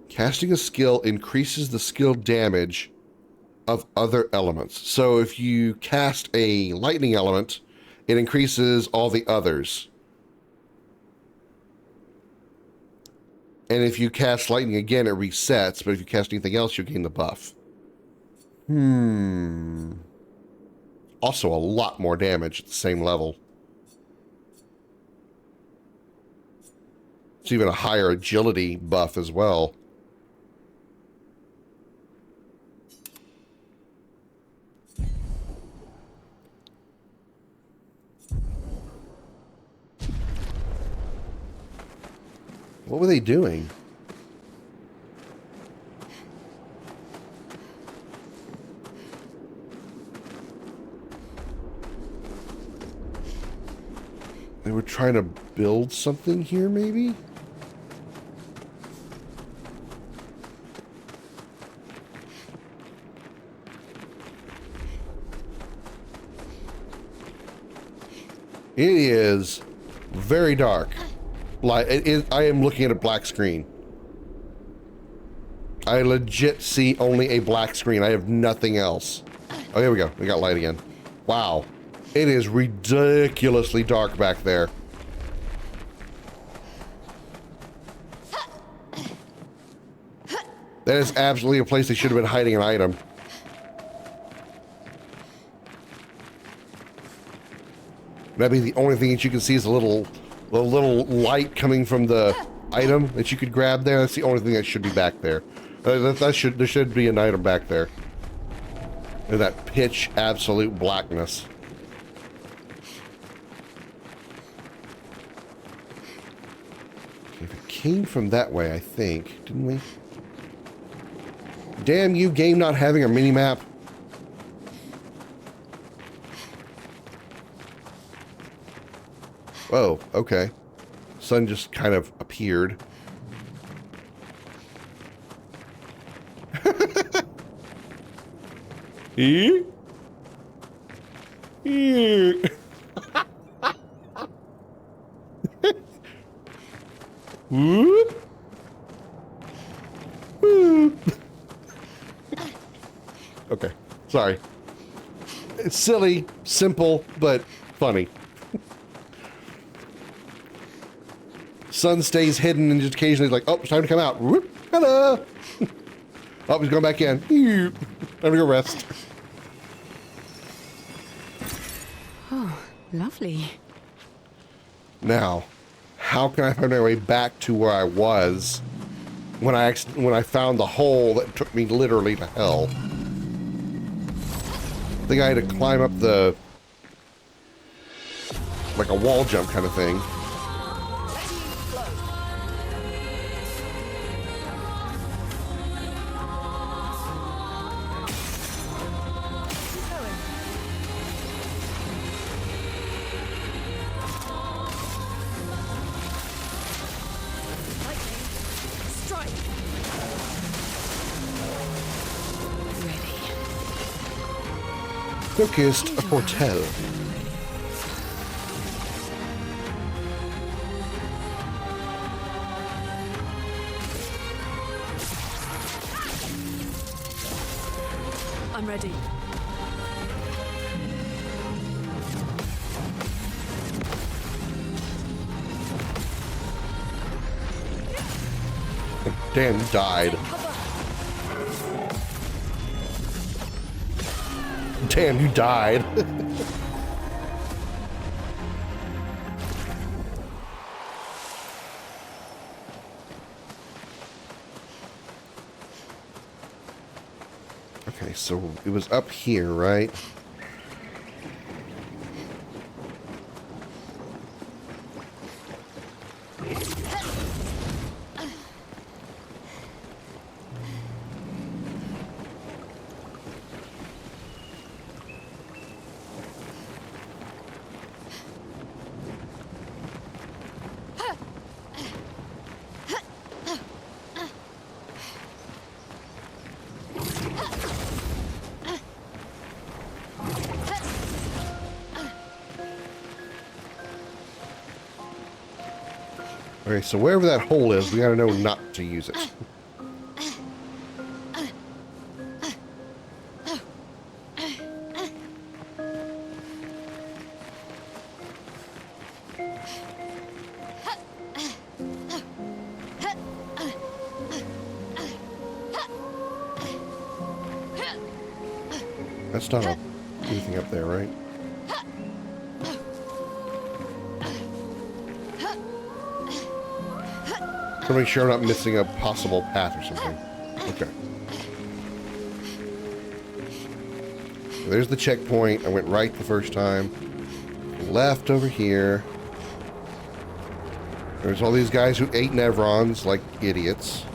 Casting a skill increases the skill damage of other elements. So if you cast a lightning element, it increases all the others. And if you cast lightning again, it resets, but if you cast anything else, you gain the buff. Also a lot more damage at the same level. It's even a higher agility buff as well. What were they doing? They were trying to build something here, maybe? It is very dark. Like I am looking at a black screen. I legit see only a black screen. I have nothing else. Oh, here we go. We got light again. Wow. It is ridiculously dark back there. That is absolutely a place they should have been hiding an item. That'd be the only thing that you can see is a little light coming from the item that you could grab there. That's the only thing that should be back there. There should be an item back there. And that pitch absolute blackness. Okay, it came from that way, I think, didn't we? Damn you, game not having a mini-map. Whoa, okay. Sun just kind of appeared. Okay, sorry. It's silly, simple, but funny. Sun stays hidden and just occasionally like, oh, it's time to come out. Whoop, hello. Oh, he's going back in. Time to go rest. Oh, lovely. Now, how can I find my way back to where I was when I found the hole that took me literally to hell? I think I had to climb up the, like a wall jump kind of thing. Focused a portal. I'm ready. Damn, you died. Damn, you died. Okay, so it was up here, right? Okay, so wherever that hole is, we gotta know not to use it. That's not anything up there, right? To make sure I'm not missing a possible path or something. Okay. There's the checkpoint. I went right the first time. Left over here. There's all these guys who ate Nevrons like idiots.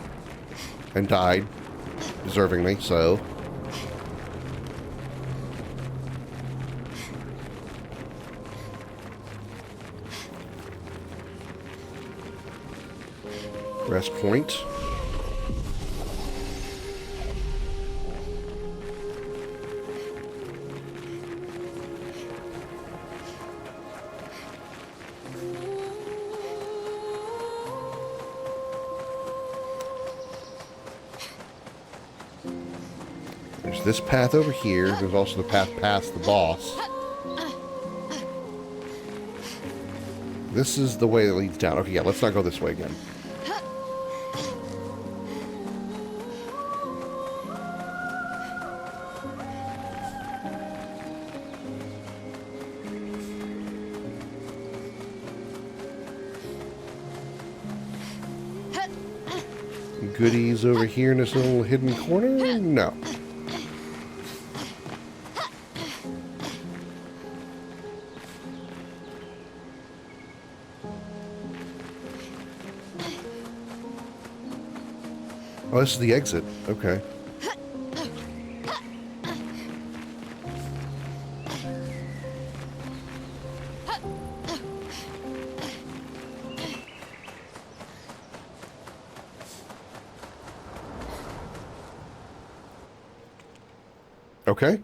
And died. Deservingly so. Rest point. There's this path over here. There's also the path past the boss. This is the way that leads down. Okay, yeah, let's not go this way again. Goodies over here in this little hidden corner? No. Oh, this is the exit. Okay. Okay.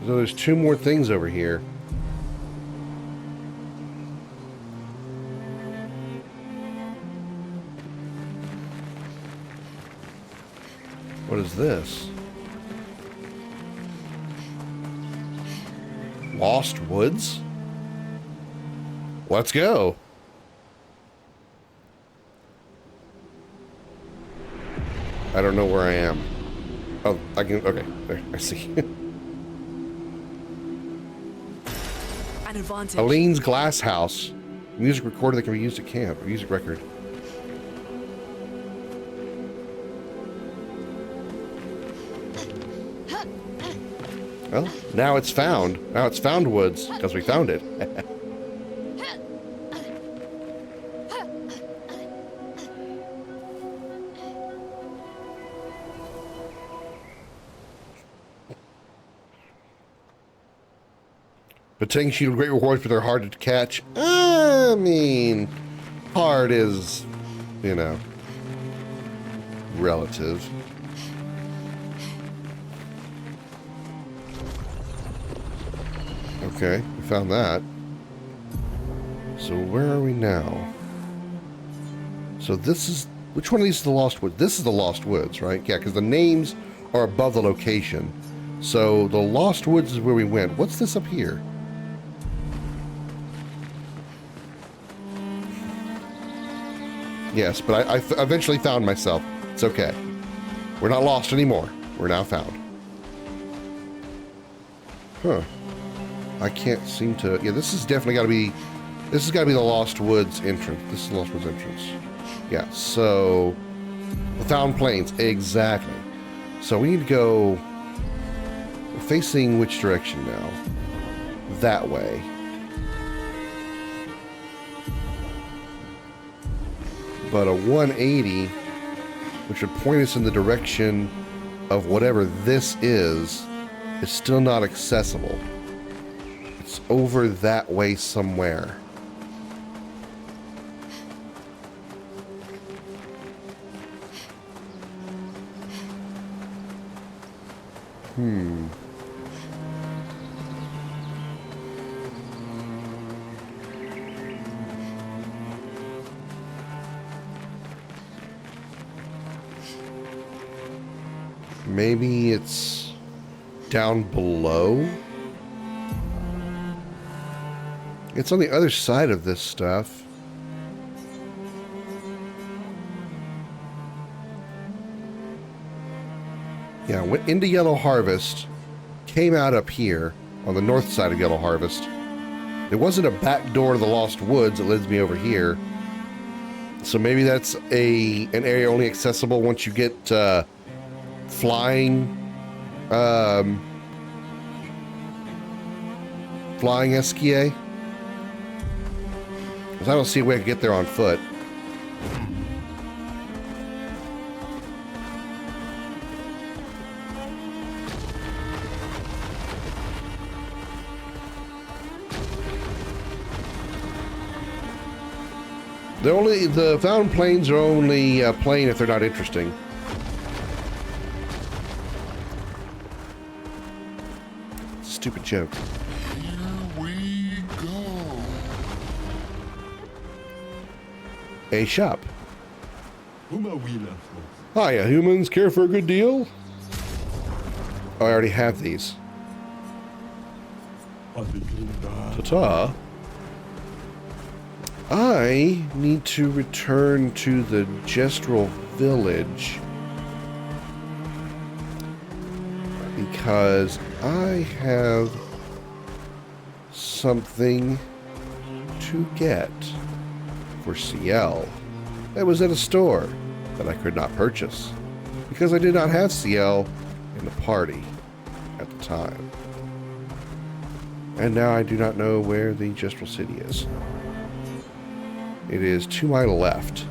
So there's two more things over here. What is this? Lost Woods? Let's go. I don't know where I am. Oh, I can, okay, there, I see. An advantage. Aline's Glass House. Music recorder that can be used at camp. Music record. Well, now it's found. Now it's found woods, because we found it. Potentially shield great rewards, but they're hard to catch. I mean, hard is, you know, relative. Okay, we found that. So where are we now? So this is, which one of these is the Lost Woods? This is the Lost Woods, right? Yeah, because the names are above the location. So the Lost Woods is where we went. What's this up here? Yes, but I eventually found myself. It's okay. We're not lost anymore. We're now found. Huh. I can't seem to... Yeah, this has definitely got to be... This has got to be the Lost Woods entrance. This is the Lost Woods entrance. Yeah, so... The Found Plains. Exactly. So we need to go... We're facing which direction now? That way. But a 180, which would point us in the direction of whatever this is still not accessible. It's over that way somewhere. Maybe it's down below? It's on the other side of this stuff. Yeah, went into Yellow Harvest, came out up here on the north side of Yellow Harvest. There wasn't a back door to the Lost Woods that leads me over here. So maybe that's an area only accessible once you get flying SKA. Because I don't see a way to get there on foot. The Found Plains are only plain if they're not interesting. Stupid joke. Here we go. A shop. Hiya, humans. Care for a good deal? Oh, I already have these. Ta-ta. I need to return to the Gestural Village because I have something to get for CL that was at a store that I could not purchase because I did not have CL in the party at the time. And now I do not know where the Gestural City is. It is to my left.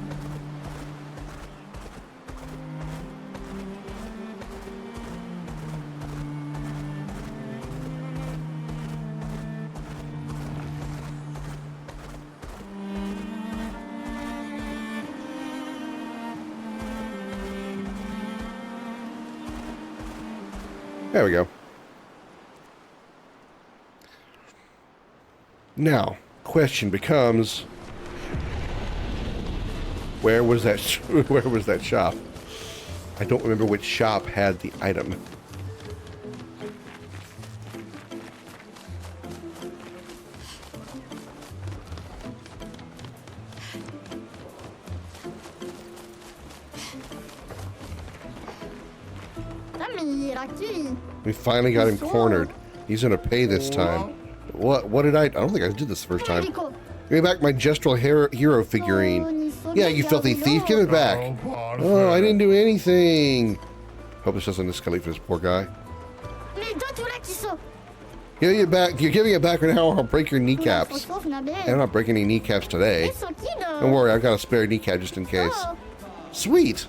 There we go. Now, question becomes, where was that shop? I don't remember which shop had the item. We finally got him cornered. He's gonna pay this time. What did I don't think I did this the first time. Give me back my Gestural hero figurine. Yeah, you filthy thief, give it back. Oh, I didn't do anything. Hope this doesn't escalate for this poor guy. Give it back. You're giving it back right now or I'll break your kneecaps. And I'm not breaking any kneecaps today. Don't worry, I've got a spare kneecap just in case. Sweet.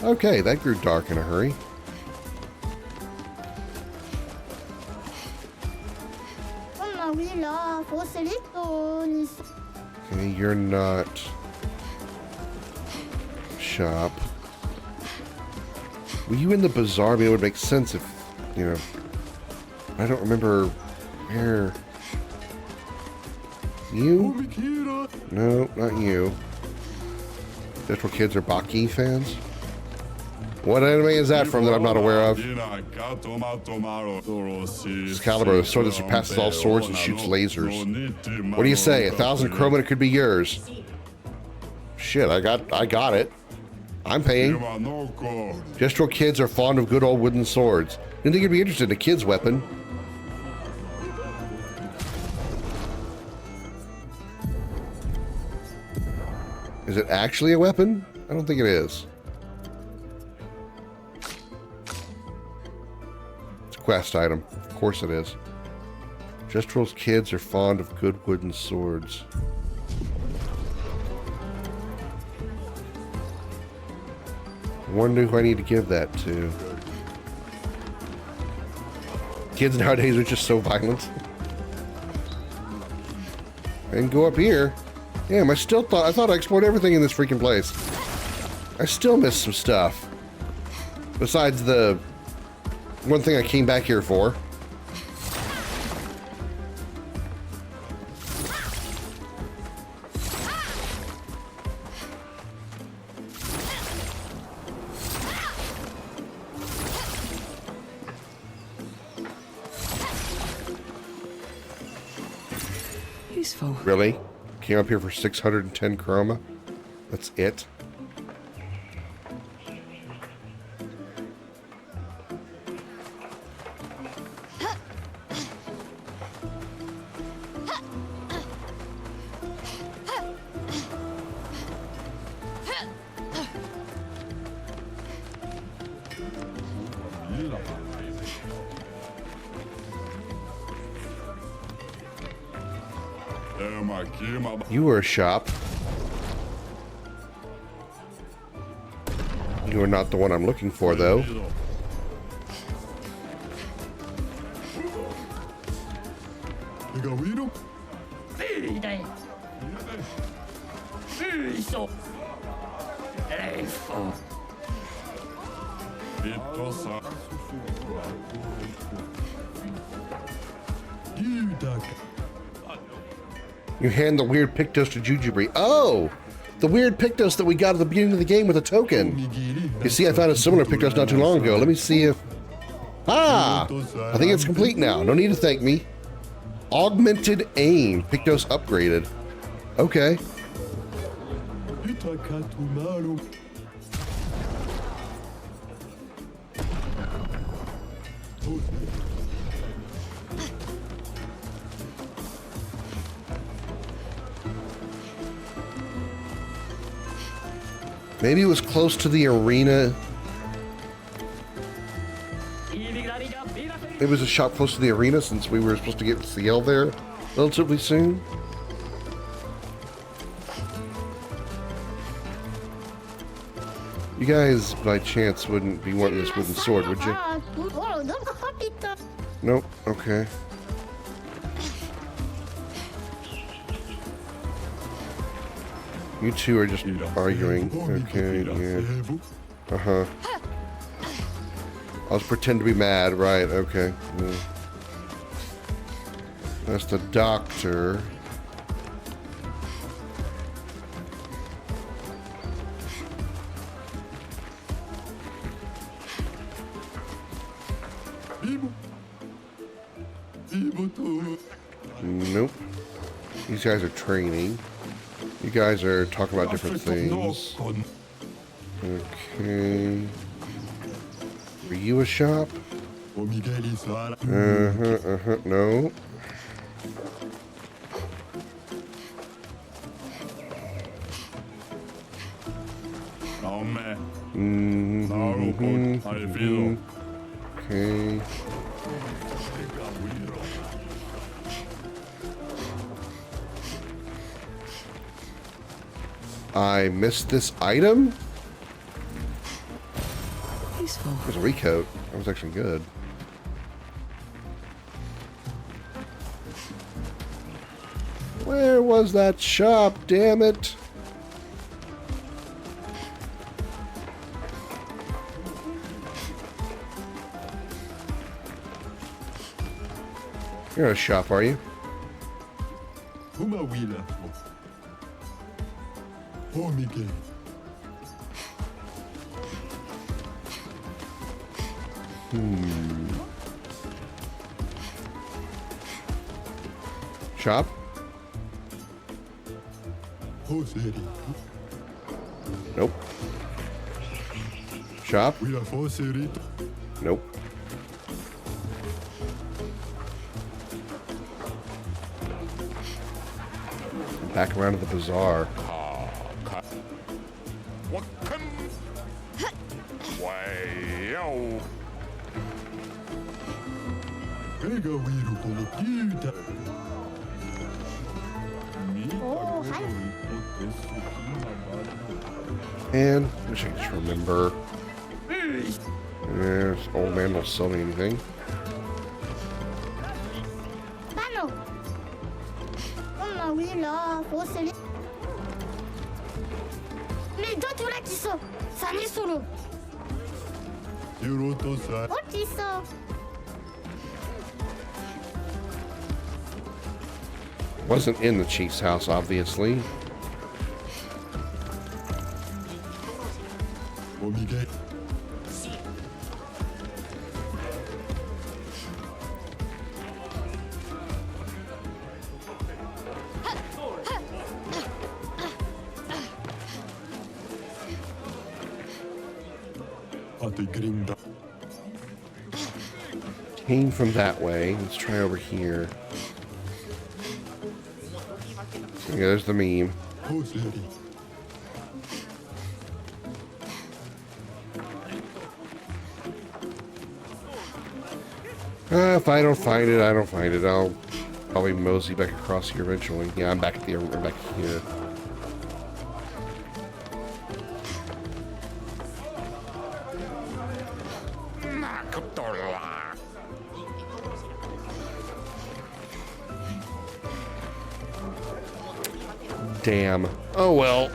Okay, that grew dark in a hurry. Okay, you're not shop. Were you in the bazaar? I mean, it would make sense if, you know, I don't remember where. You? No, not you. That's where kids are Baki fans? What anime is that from that I'm not aware of? Excalibur, the sword that surpasses all swords and shoots lasers. What do you say? 1,000 chroma and it could be yours. Shit, I got it. I'm paying. Gestro kids are fond of good old wooden swords. Didn't think you'd be interested in a kid's weapon. Is it actually a weapon? I don't think it is. It's a quest item. Of course it is. Jestrel's kids are fond of good wooden swords. I wonder who I need to give that to. Kids nowadays are just so violent. And go up here. Damn, I thought I explored everything in this freaking place. I still missed some stuff. Besides the one thing I came back here for. Useful. Really? Came up here for 610 chroma? That's it? You were a shop. You are not the one I'm looking for, though. You hand the weird Pictos to Jujubee. Oh! The weird Pictos that we got at the beginning of the game with a token. You see, I found a similar Pictos not too long ago. Let me see if... Ah! I think it's complete now. No need to thank me. Augmented aim. Pictos upgraded. Okay. Maybe it was close to the arena. It was a shop close to the arena since we were supposed to get CL there relatively soon. You guys, by chance, wouldn't be wanting this wooden sword, would you? Nope. Okay. You two are just arguing. Okay, yeah. Uh-huh. I'll just pretend to be mad. Right, okay. Yeah. That's the doctor. Nope. These guys are training. You guys are talking about different things. Okay. Are you a shop? No. Okay. I missed this item? Useful. There's a recoat. That was actually good. Where was that shop? Damn it. You're not a shop, are you? Shop? Nope. Shop? Nope. Back around to the bazaar. And I wish I could just remember. This old man don't sell me anything. Wasn't in the chief's house, obviously. Came from that way. Let's try over here. Yeah, there's the meme. If I don't find it, I don't find it. I'll probably mosey back across here eventually. Yeah, I'm back at the back here. Damn. Oh well.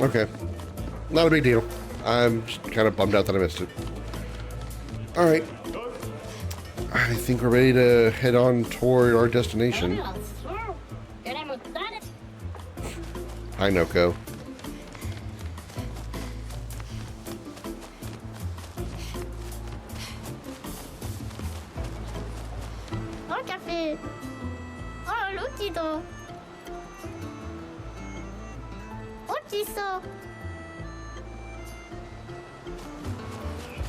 Okay. Not a big deal. I'm just kind of bummed out that I missed it. Alright. I think we're ready to head on toward our destination. Hi, Noko. Oh, café. Oh, l'outil.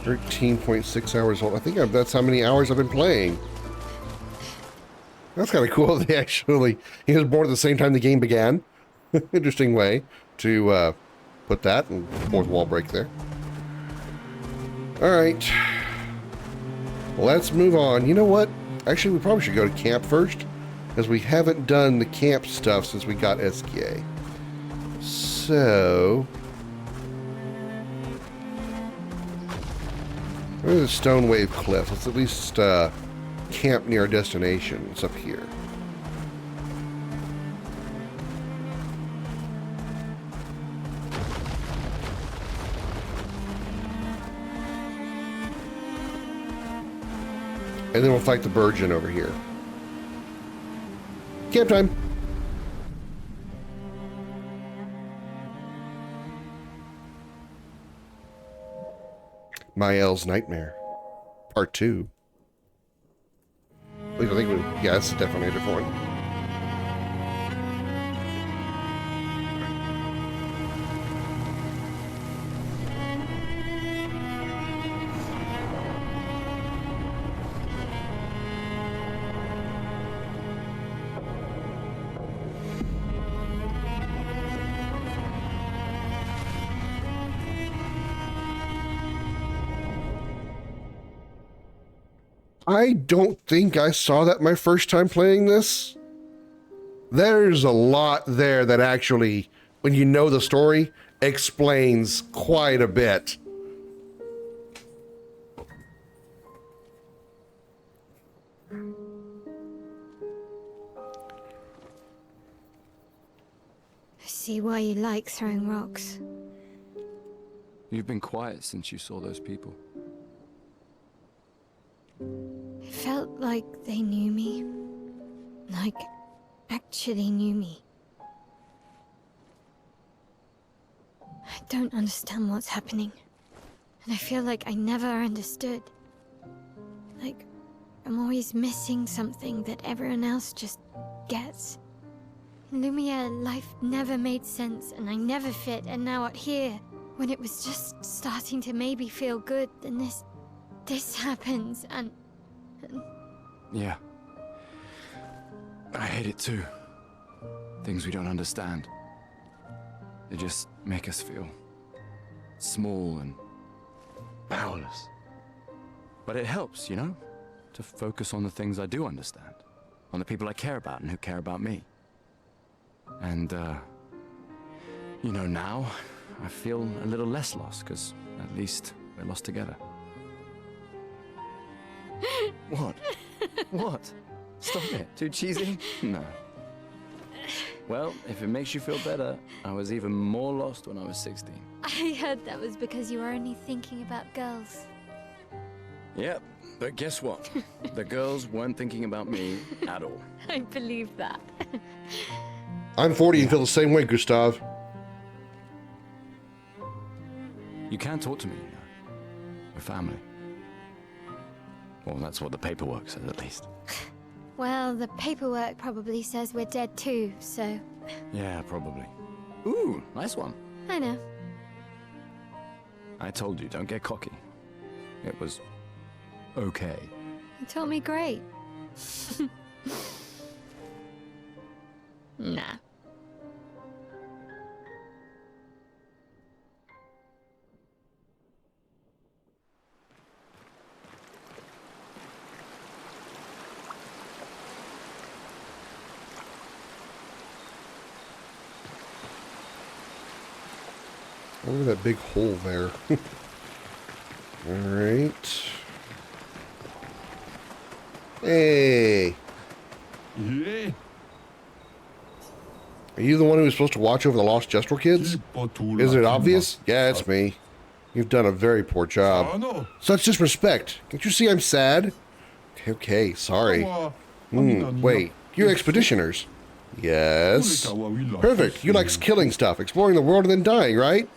13.6 hours old. I think that's how many hours I've been playing. That's kind of cool. He was born at the same time the game began. Interesting way to put that. And fourth wall break there. Alright. Let's move on. You know what? Actually, we probably should go to camp first, because we haven't done the camp stuff since we got SKA. So, where's the Stone Wave Cliff? Let's at least camp near our destination. It's up here. And then we'll fight the Virgin over here. Camp time. Mael's Nightmare. Part 2. At least I think yeah, that's definitely a different one. I don't think I saw that my first time playing this. There's a lot there that actually, when you know the story, explains quite a bit. I see why you like throwing rocks. You've been quiet since you saw those people. It felt like they knew me. Like, actually knew me. I don't understand what's happening. And I feel like I never understood. Like, I'm always missing something that everyone else just gets. In Lumiere, life never made sense, and I never fit, and now out here, when it was just starting to maybe feel good, then this happens, and... Yeah. I hate it too. Things we don't understand. They just make us feel small and powerless. But it helps, you know, to focus on the things I do understand, on the people I care about and who care about me. And, you know, now I feel a little less lost, because at least we're lost together. What? What? Stop it. Too cheesy? No. Well, if it makes you feel better, I was even more lost when I was 16. I heard that was because you were only thinking about girls. Yep, but guess what? The girls weren't thinking about me at all. I believe that. I'm 40 and feel the same way, Gustav. You can talk to me, you know. We're family. Well, that's what the paperwork says, at least. Well, the paperwork probably says we're dead too, so... Yeah, probably. Ooh, nice one. I know. I told you, don't get cocky. It was... okay. You taught me great. Nah. Look at that big hole there. All right. Hey. Yeah. Are you the one who was supposed to watch over the lost Gestural kids? Is it obvious? Yeah, it's me. You've done a very poor job. Such disrespect. Can't you see I'm sad? Okay, sorry. Wait, you're expeditioners. Yes. Perfect. You like killing stuff, exploring the world, and then dying, right?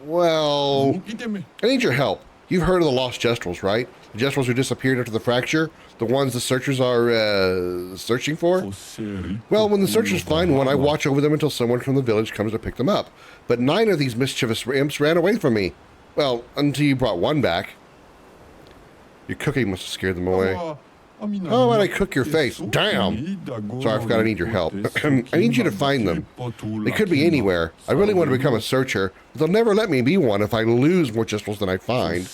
Well, I need your help. You've heard of the lost Gestrals, right? The Gestrals who disappeared after the fracture? The ones the searchers are, searching for? Well, when the searchers find one, I watch over them until someone from the village comes to pick them up. But 9 of these mischievous imps ran away from me. Well, until you brought one back. Your cooking must have scared them away. How about I cook your face? Damn! Sorry, I forgot I need your help. I need you to find them. They could be anywhere. I really want to become a searcher, but they'll never let me be one if I lose more Gestrals than I find.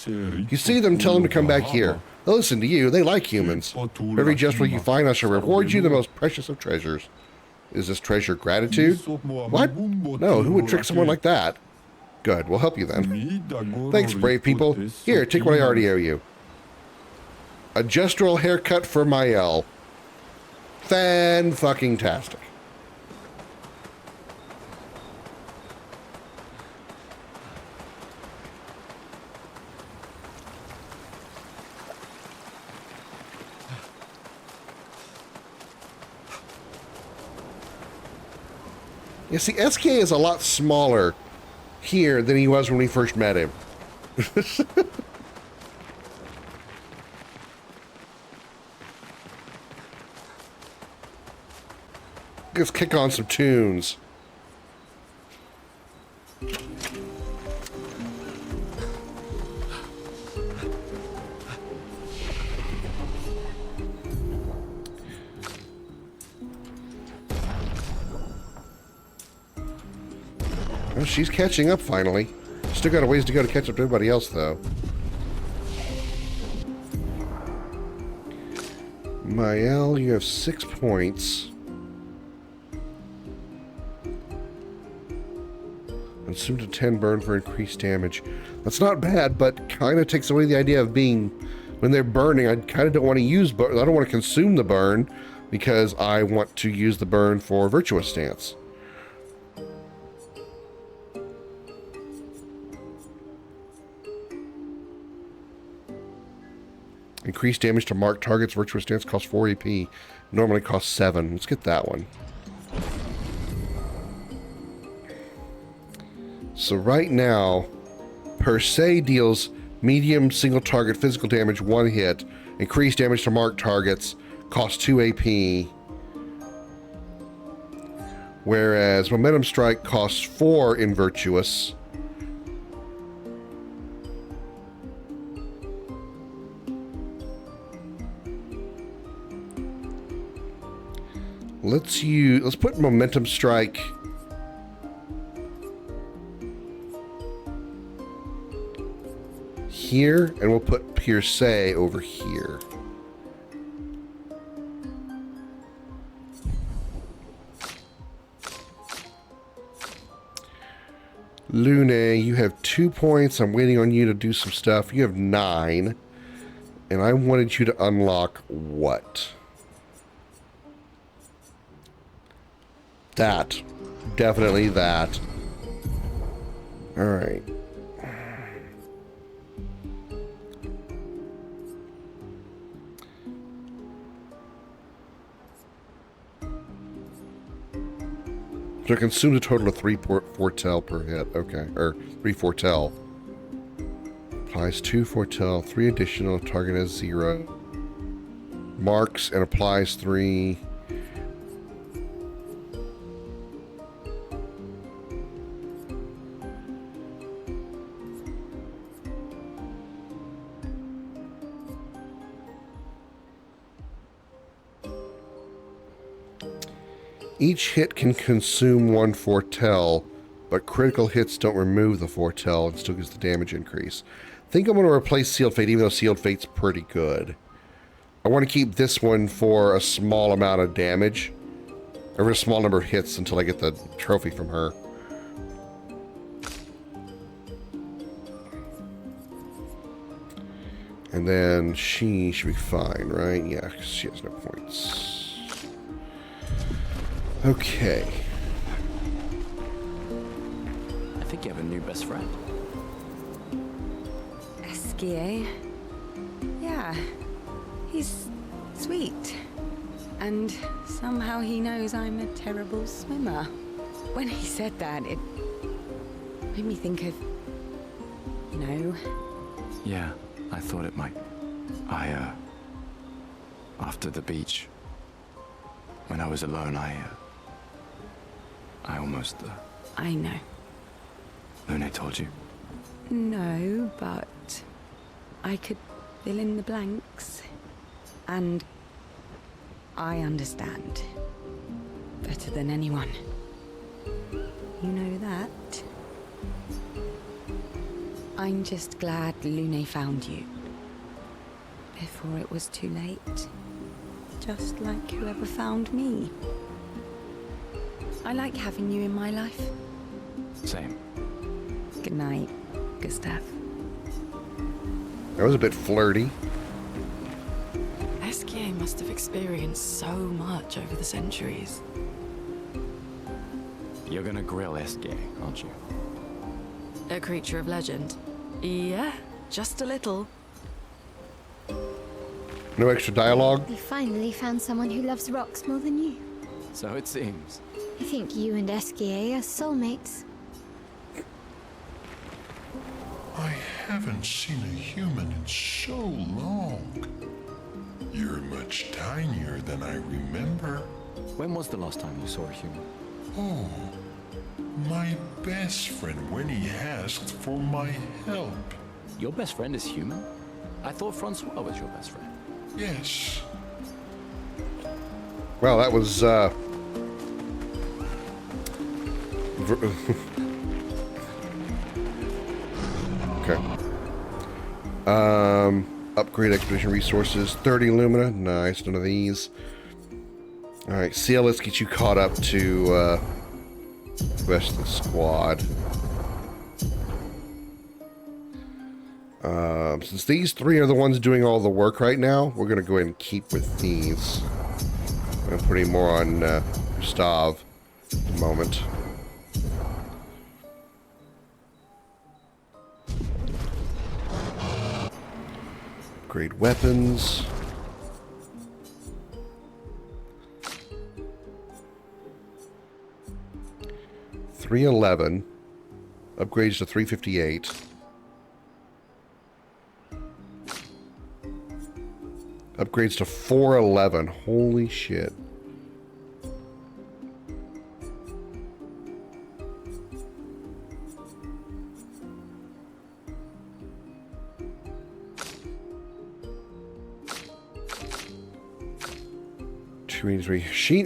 You see them, tell them to come back here. They'll listen to you. They like humans. For every Gestral you find, I shall reward you the most precious of treasures. Is this treasure gratitude? What? No, who would trick someone like that? Good, we'll help you then. Thanks, brave people. Here, take what I already owe you. A Gestral haircut for Mael. Fan-fucking-tastic. You see, SK is a lot smaller here than he was when we first met him. Let's kick on some tunes. Well, she's catching up finally. Still got a ways to go to catch up to everybody else, though. Mael, you have 6 points. Consume to 10 burn for increased damage. That's not bad, but kind of takes away the idea of being, when they're burning, I kind of don't want to use, I don't want to consume the burn because I want to use the burn for Virtuous Stance. Increased damage to marked targets. Virtuous Stance costs 4 AP. Normally costs 7. Let's get that one. So right now, per se deals medium single target physical damage 1 hit. Increased damage to marked targets costs 2 AP. Whereas Momentum Strike costs 4 in Virtuous. Let's put Momentum Strike here, and we'll put Pierce over here. Lune, you have 2 points. I'm waiting on you to do some stuff. You have 9. And I wanted you to unlock what? That. Definitely that. Alright. So it consumes a total of 3 foretell per hit. Okay. Or 3 foretell. Applies 2 foretell, 3 additional, target has 0. Marks and applies 3. Each hit can consume 1 foretell, but critical hits don't remove the foretell and still gives the damage increase. I think I'm going to replace Sealed Fate, even though Sealed Fate's pretty good. I want to keep this one for a small amount of damage, or a small number of hits until I get the trophy from her. And then she should be fine, right? Yeah, because she has no points. Okay. I think you have a new best friend. Esquier? Yeah. He's sweet. And somehow he knows I'm a terrible swimmer. When he said that, it made me think of, you know... Yeah, I thought it might. After the beach, when I was alone, I almost... I know. Lune told you? No, but I could fill in the blanks. And I understand. Better than anyone. You know that? I'm just glad Lune found you. Before it was too late. Just like whoever found me. I like having you in my life. Same. Good night, Gustav. That was a bit flirty. Esquier must have experienced so much over the centuries. You're gonna grill Esquier, aren't you? A creature of legend. Yeah, just a little. No extra dialogue? You finally found someone who loves rocks more than you. So it seems. I think you and Esquier are soulmates. I haven't seen a human in so long. You're much tinier than I remember. When was the last time you saw a human? Oh, my best friend when he asked for my help. Your best friend is human? I thought Francois was your best friend. Yes. Well, that was, okay. Upgrade expedition resources. 30 Lumina. Nice. None of these. Alright, CL, let's get you caught up to the rest of the squad. Since these three are the ones doing all the work right now, we're going to go ahead and keep with these. I'm putting more on Gustav at the moment. Upgrade weapons. $311. Upgrades to 358. Upgrades to 411. Holy shit.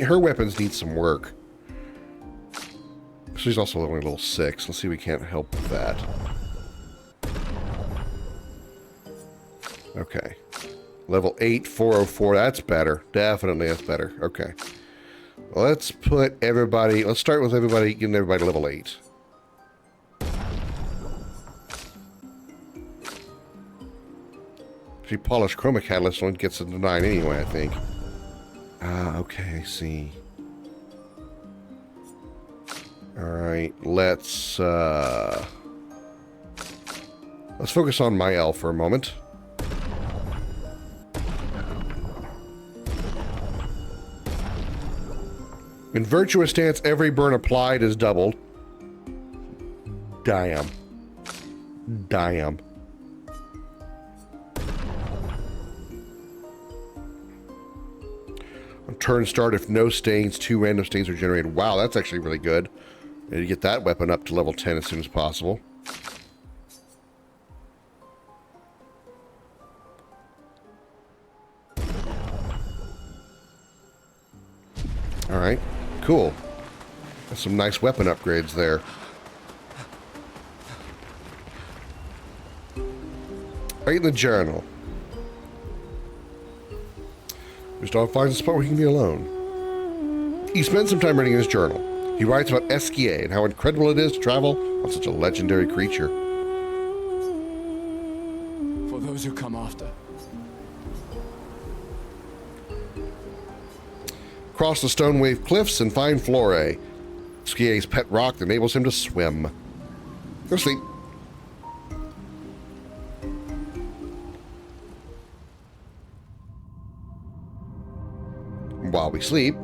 Her weapons need some work. She's also only level 6. Let's see if we can't help with that. Okay. Level 8, 404. That's better. Definitely that's better. Okay. Let's put everybody... Let's start with everybody, getting everybody to level 8. If you polish Chroma Catalyst, one gets it to 9 anyway, I think. Okay, I see. Alright, let's focus on my elf for a moment. In Virtuous Stance, every burn applied is doubled. Damn. Damn. On turn start, if no stains, 2 random stains are generated. Wow, that's actually really good. I need to get that weapon up to level 10 as soon as possible. Alright, cool. That's some nice weapon upgrades there. Right in the journal. Gustav finds a spot where he can be alone. He spends some time writing his journal. He writes about Esquier and how incredible it is to travel on such a legendary creature. For those who come after. Cross the stone wave cliffs and find Flore, Esquier's pet rock that enables him to swim. Go to sleep. While we sleep,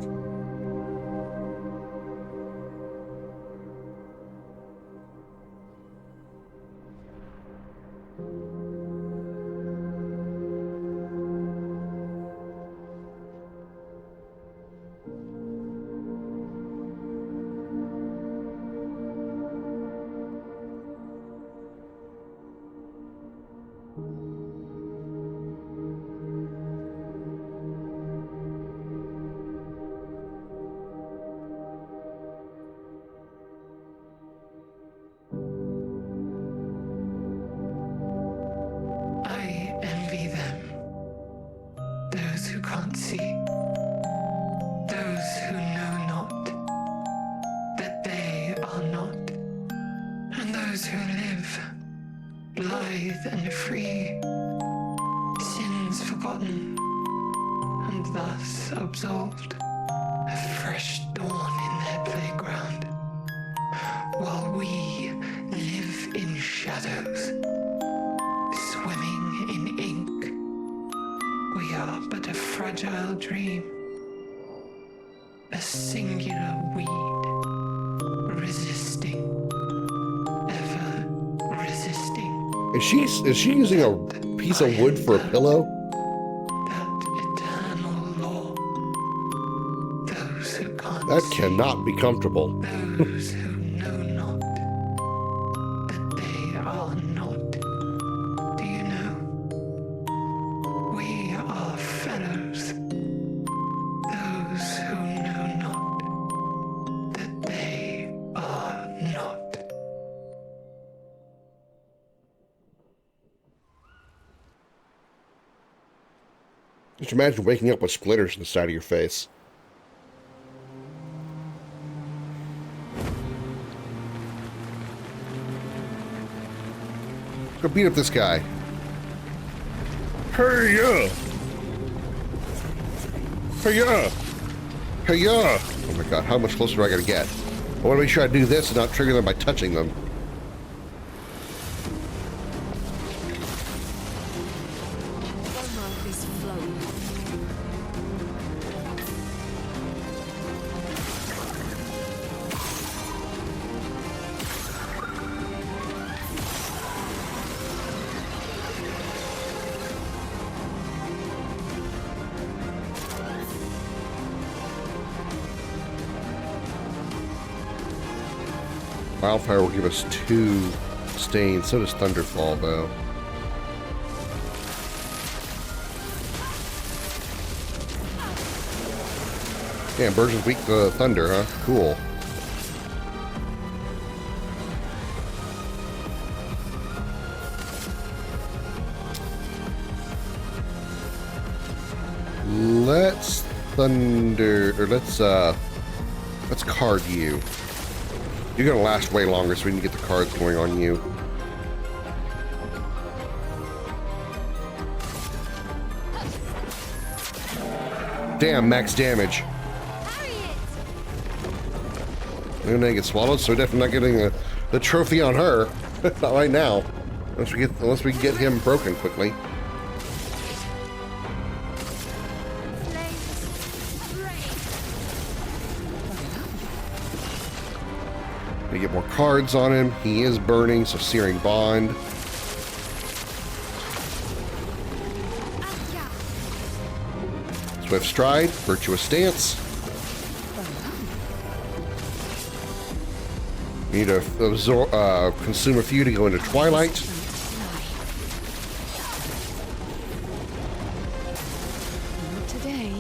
and free, sins forgotten, and thus absolved, a fresh dawn in their playground, while we live in shadows, swimming in ink. We are but a fragile dream, a singular weed, resisting, ever resisting. Is she using a piece of wood for a pillow? That cannot be comfortable. Those who know not that they are not. Do you know? We are fellows. Those who know not that they are not. Just imagine waking up with splinters in the side of your face. Go beat up this guy. Hey yeah! Hey yeah! Hey yeah! Oh my god, how much closer do I gotta get? I want to make sure I do this and not trigger them by touching them. Wildfire will give us 2 stains, so does Thunderfall, though. Damn, Burgeon's weak to thunder, huh? Cool. Let's let's card you. You're gonna last way longer, so we can get the cards going on you. Damn, max damage. We're gonna get swallowed, so we're definitely not getting the trophy on her. Not right now. Unless we get him broken quickly. We get more cards on him. He is burning, so Searing Bond. Swift Stride, Virtuous Stance. We need to absorb, consume a few to go into Twilight. Today.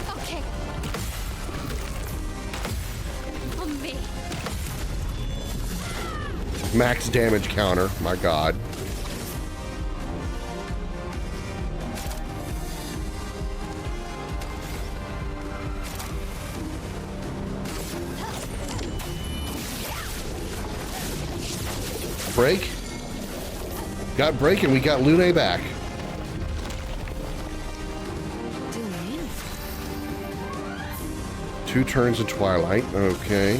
Okay. On me. Max damage counter, my god. Break. Got break and we got Lune back. Two turns of Twilight. Okay.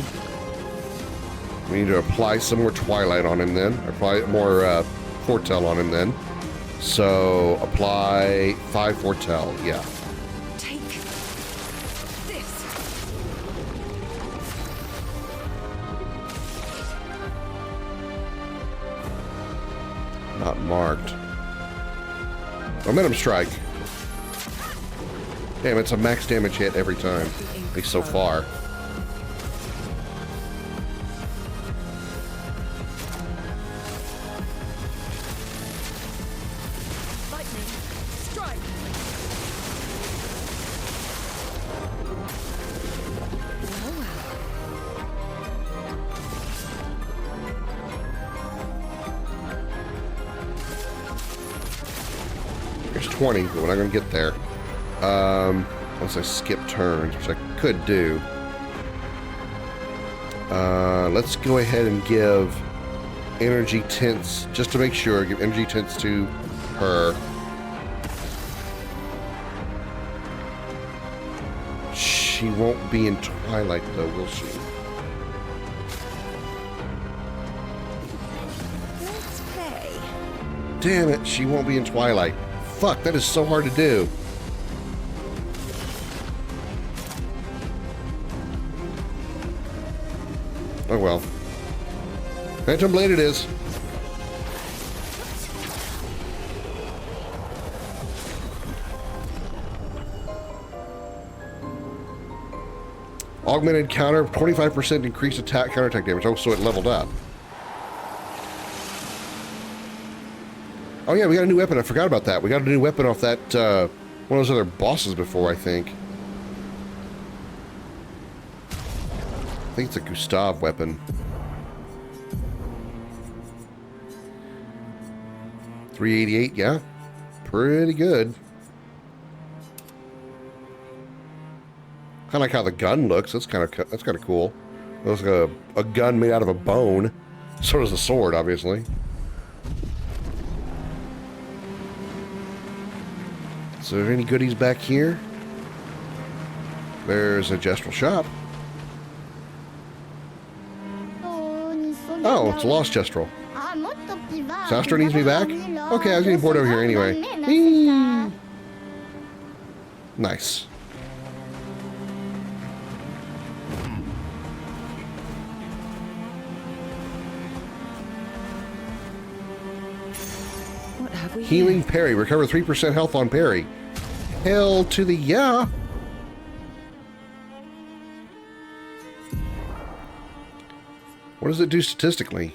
We need to apply some more Twilight on him then. Apply more Foretell on him then. So apply 5 Foretell. Yeah. Take this. Not marked. Momentum Strike. Damn, it's a max damage hit every time. At least so far. Lightning. Strike. There's 20, but we're not going to get there. Once I skip turns, which I could do. Let's go ahead and give energy tints, just to make sure, give energy tints to her. She won't be in Twilight, though, will she? Let's play. Damn it, she won't be in Twilight. Fuck, that is so hard to do. Oh well. Phantom Blade it is. Augmented counter, 25% increased attack, counterattack damage. Oh, so it leveled up. Oh yeah, we got a new weapon. I forgot about that. We got a new weapon off that, one of those other bosses before, I think. I think it's a Gustav weapon. 388, yeah. pretty good. Kind of like how the gun looks. That's kind of cool. It looks like a gun made out of a bone. So does the sword, obviously. So, are there any goodies back here? There's a gestural shop. Oh, it's a lost gestural. Sastra needs me back? Okay, I was getting bored over here anyway. Whee! Nice. What have we Healing parry. Recover 3% health on parry. Hell to the yeah. What does it do statistically?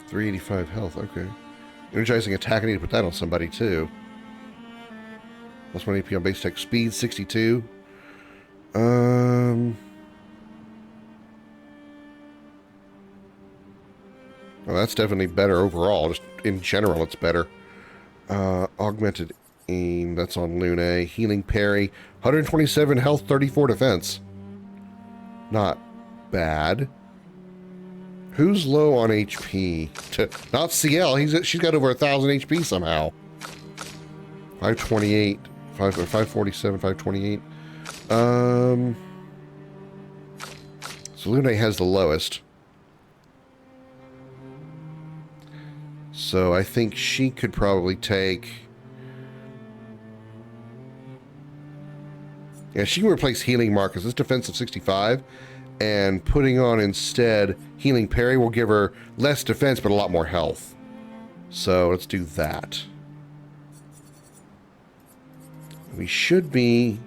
385 health, okay. Energizing attack, I need to put that on somebody too. Plus 1 AP on base attack speed, 62. Well, that's definitely better overall. Just in general, it's better. Augmented aim, that's on Lune. Healing parry, 127 health, 34 defense. Not bad. Who's low on HP? Not CL. She's got over 1,000 HP somehow. 528, 547, 528. So Lune has the lowest. So I think she could probably take... Yeah, she can replace Healing Marcus. This defense of 65. And putting on instead Healing Parry will give her less defense but a lot more health. So let's do that. We should be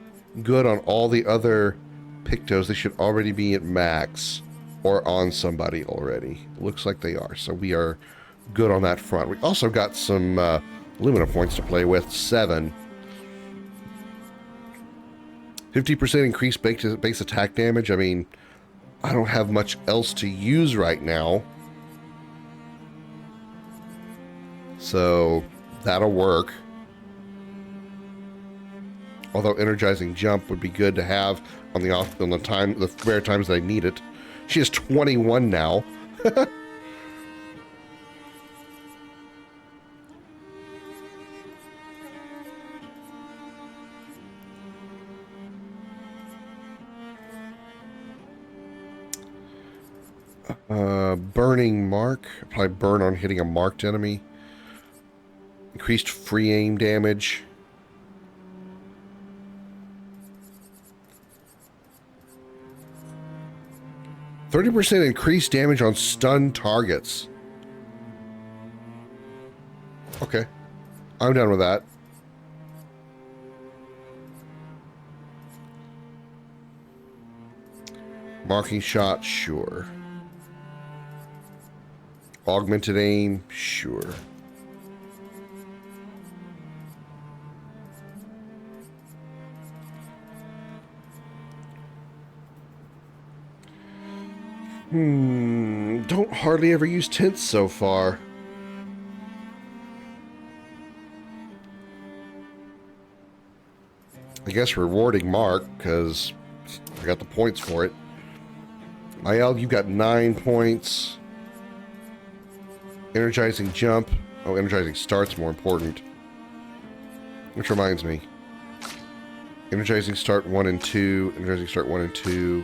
good on all the other Pictos. They should already be at max or on somebody already. Looks like they are. So we are good on that front. We also got some Lumina points to play with. 7. 50% increased base attack damage. I mean, I don't have much else to use right now. So that'll work. Although energizing jump would be good to have on the rare times that I need it. She has 21 now. Burning mark. Apply burn on hitting a marked enemy. Increased free aim damage. %30 increased damage on stunned targets. Okay. I'm done with that. Marking shot, sure. Augmented aim, sure. Don't hardly ever use tints so far. I guess rewarding Mark, because I got the points for it. Mael, you've got 9 points. Energizing jump. Oh, energizing start's more important. Which reminds me. Energizing start 1 and 2. Energizing start 1 and 2.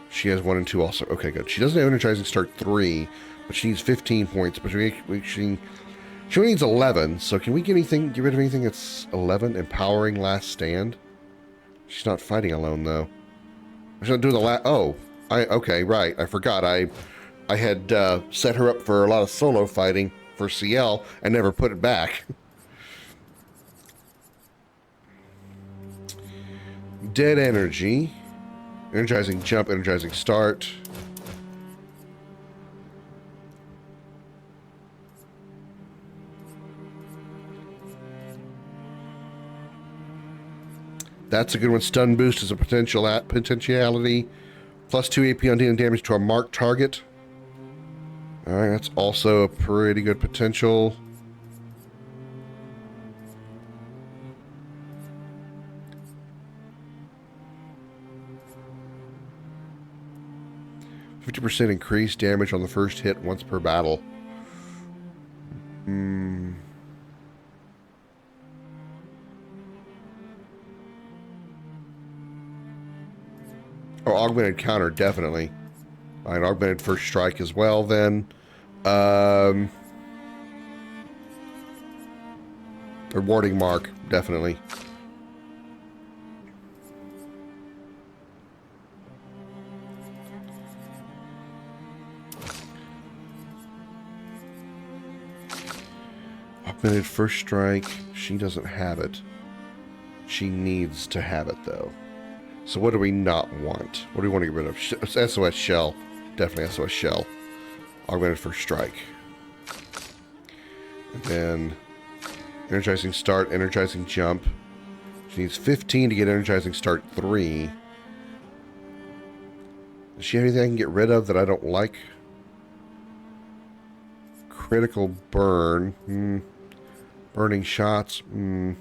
She has 1 and 2 also. Okay, good. She doesn't have energizing start 3, but she needs 15 points. But she only needs 11. So can we get rid of anything that's 11? Empowering last stand. She's not fighting alone though. She's not doing the last. Oh, okay, right. I forgot. I had set her up for a lot of solo fighting for CL and never put it back. Dead energy. Energizing jump, energizing start. That's a good one. Stun boost is a potentiality. Plus 2 AP on dealing damage to a marked target. Alright, that's also a pretty good potential. 50% increased damage on the first hit once per battle. Oh, augmented counter, definitely. An augmented first strike as well, then. Rewarding mark, definitely. Augmented first strike. She doesn't have it. She needs to have it, though. So what do we not want? What do we want to get rid of? SOS Shell. Definitely SOS Shell. Augmented first strike. And then energizing start, energizing jump. She needs 15 to get energizing start 3. Does she have anything I can get rid of that I don't like? Critical burn. Burning shots. I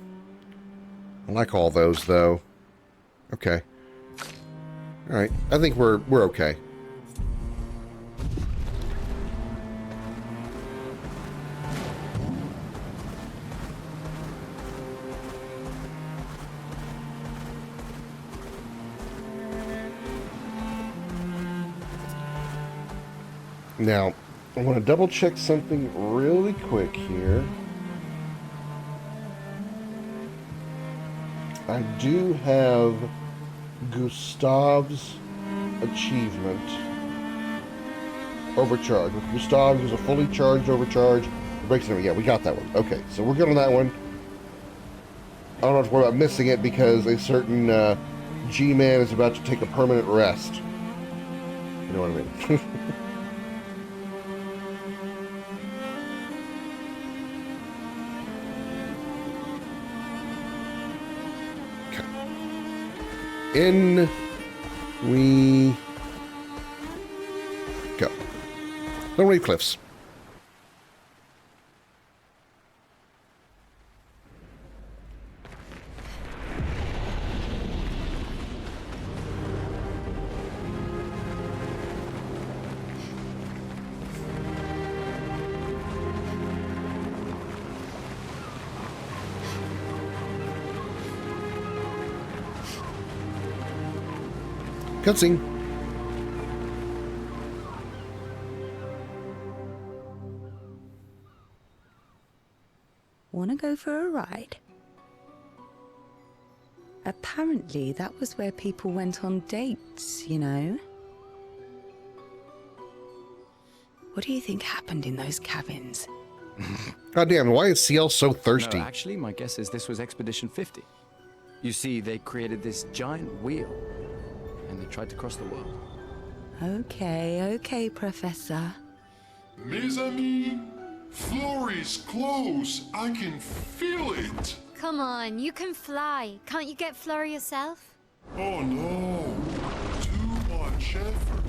like all those, though. Okay. Alright. I think we're okay. Now, I want to double check something really quick here. I do have Gustav's achievement. Overcharge. With Gustav, who's a fully charged overcharge. Breaks it. Yeah, we got that one. Okay, so we're good on that one. I don't have to worry about missing it because a certain G-Man is about to take a permanent rest. You know what I mean? In we go. Don't read cliffs. Cutscene. Wanna go for a ride? Apparently, that was where people went on dates, you know? What do you think happened in those cabins? God damn, why is CL so thirsty? No, actually, my guess is this was Expedition 50. You see, they created this giant wheel, and they tried to cross the world. Okay, Professor. Mes amis, floor is close. I can feel it. Come on, you can fly. Can't you get Flora yourself? Oh no, too much effort.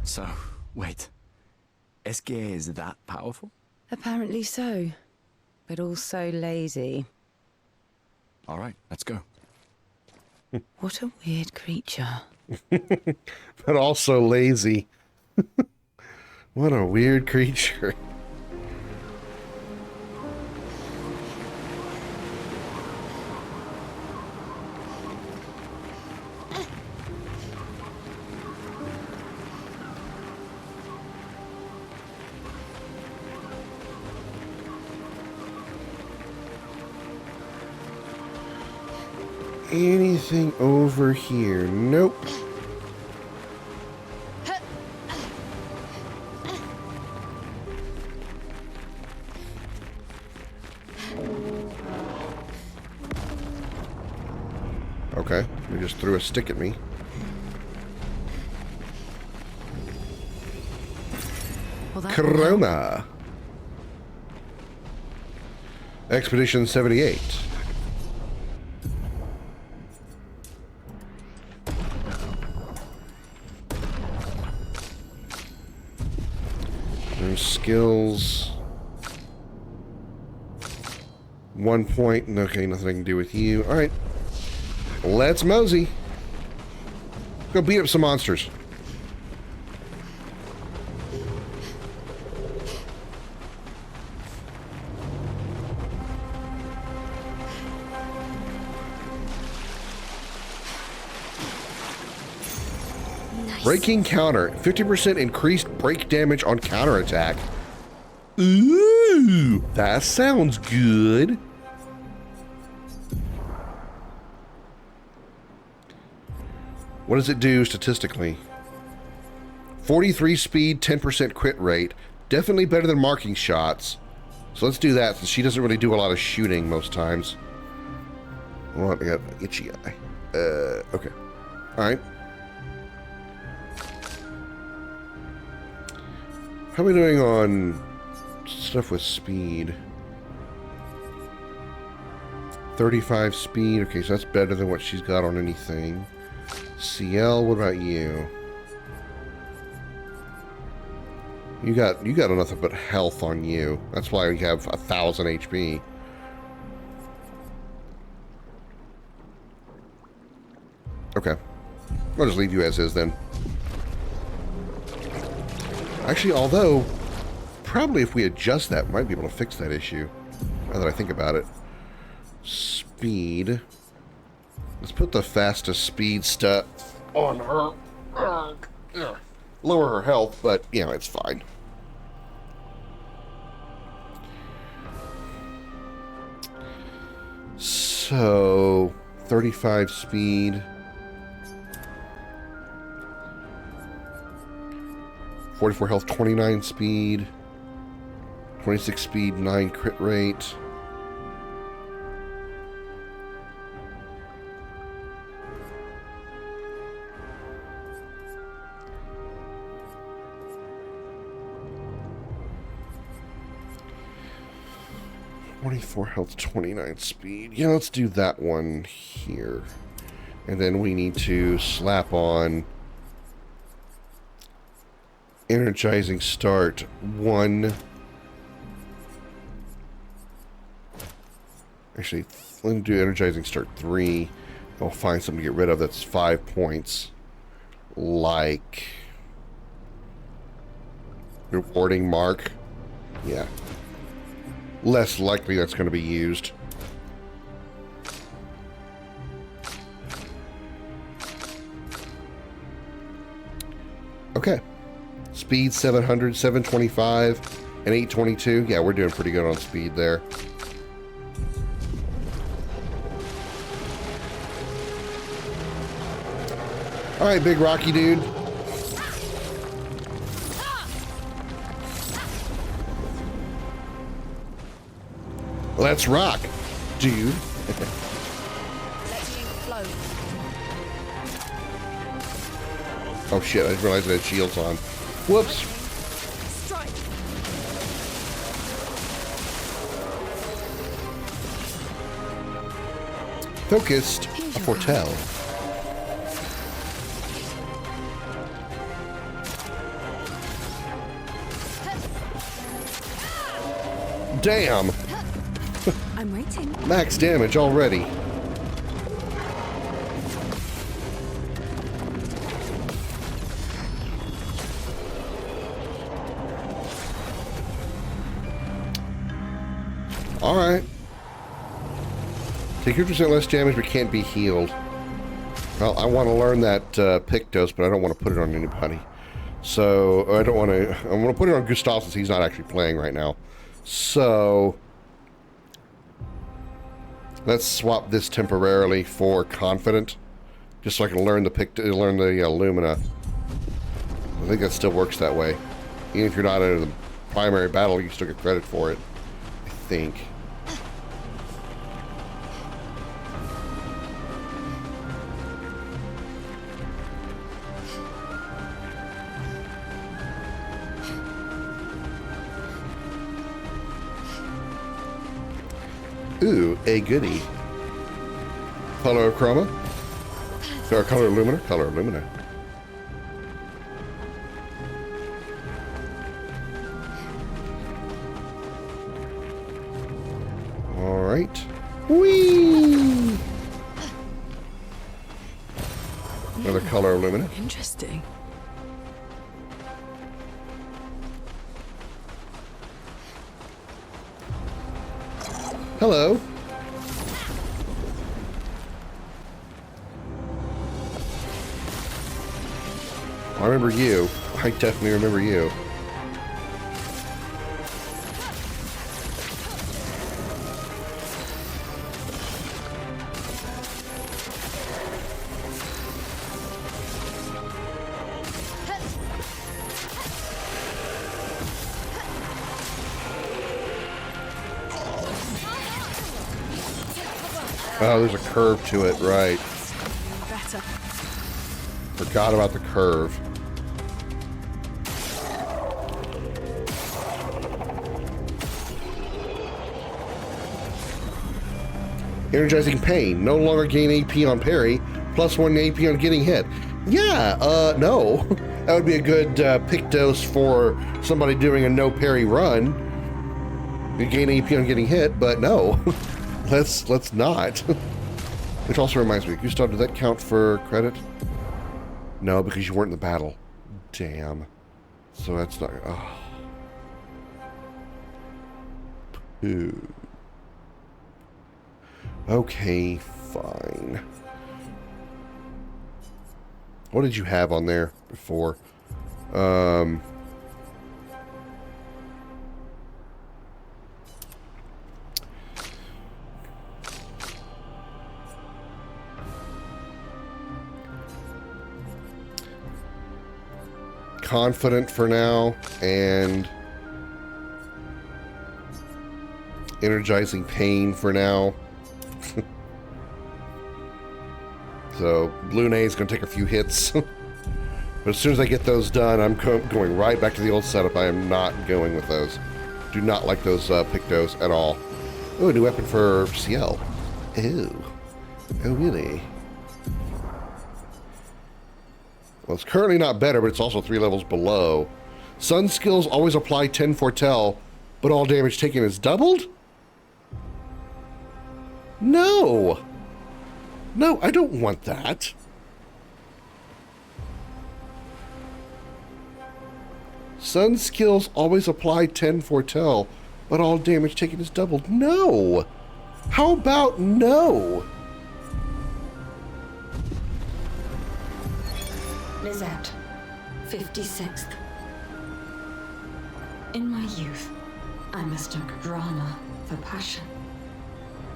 So, wait. Obscur is that powerful? Apparently so, but also lazy. All right, let's go. What a weird creature. But also lazy. What a weird creature. Anything over here? Nope. Okay, he just threw a stick at me. Well, Chroma. Expedition 78. Skills. 1 point. Okay, nothing I can do with you. All right. Let's mosey. Go beat up some monsters. Breaking counter. 50% increased break damage on counterattack. Ooh, that sounds good. What does it do statistically? 43 speed, 10% crit rate. Definitely better than marking shots. So let's do that since she doesn't really do a lot of shooting most times. Well, I got an itchy eye. Okay. Alright. How are we doing on stuff with speed? 35 speed. Okay, so that's better than what she's got on anything. CL, what about you? You got nothing but health on you. That's why you have 1,000 HP. Okay. I'll just leave you as is then. Actually, although, probably if we adjust that, we might be able to fix that issue. Now that I think about it. Speed. Let's put the fastest speed stuff on her. Lower her health, but, you know, it's fine. So, 35 speed. 44 health, 29 speed. 26 speed, 9 crit rate. Health, 29 speed. Yeah, let's do that one here. And then we need to slap on energizing start 1. Actually, let me do energizing start 3. I'll find something to get rid of that's 5 points. Like rewarding mark. Yeah. Less likely that's going to be used. Okay. Speed 700, 725, and 822. Yeah, we're doing pretty good on speed there. Alright, big rocky dude. Let's rock, dude. Oh shit, I didn't realize I had shields on. Whoops. Focused, a foretell. Damn. I'm waiting. Max damage already. Alright. Take 50% less damage but can't be healed. Well, I want to learn that Pictos, but I don't want to put it on anybody. So, I don't want to... I'm going to put it on Gustav since he's not actually playing right now. So... let's swap this temporarily for Confident. Just so I can learn the Lumina. I think that still works that way. Even if you're not in the primary battle, you still get credit for it. I think. Ooh, a goodie. Color chroma? Or color lumina? Color lumina. Alright. Whee! Another color illuminate. Interesting. Hello. I remember you. I definitely remember you. Oh, there's a curve to it, right. Better. Forgot about the curve. Energizing pain. No longer gain AP on parry, plus 1 AP on getting hit. Yeah, no. That would be a good pick dose for somebody doing a no parry run. You gain AP on getting hit, but no. Let's not. Which also reminds me, Gustav, did that count for credit? No, because you weren't in the battle. Damn. So that's not... Oh. Poo. Okay, fine. What did you have on there before? Confident for now, and energizing pain for now. So Lune is going to take a few hits. But as soon as I get those done, I'm going right back to the old setup. I am not going with those. Do not like those Pictos at all. Oh, a new weapon for CL. Oh, really? Well, it's currently not better, but it's also 3 levels below. Sun skills always apply 10 foretell, but all damage taken is doubled? No! No, I don't want that. Sun skills always apply 10 foretell, but all damage taken is doubled. No! How about no? Lizette, 56th. In my youth, I mistook drama for passion.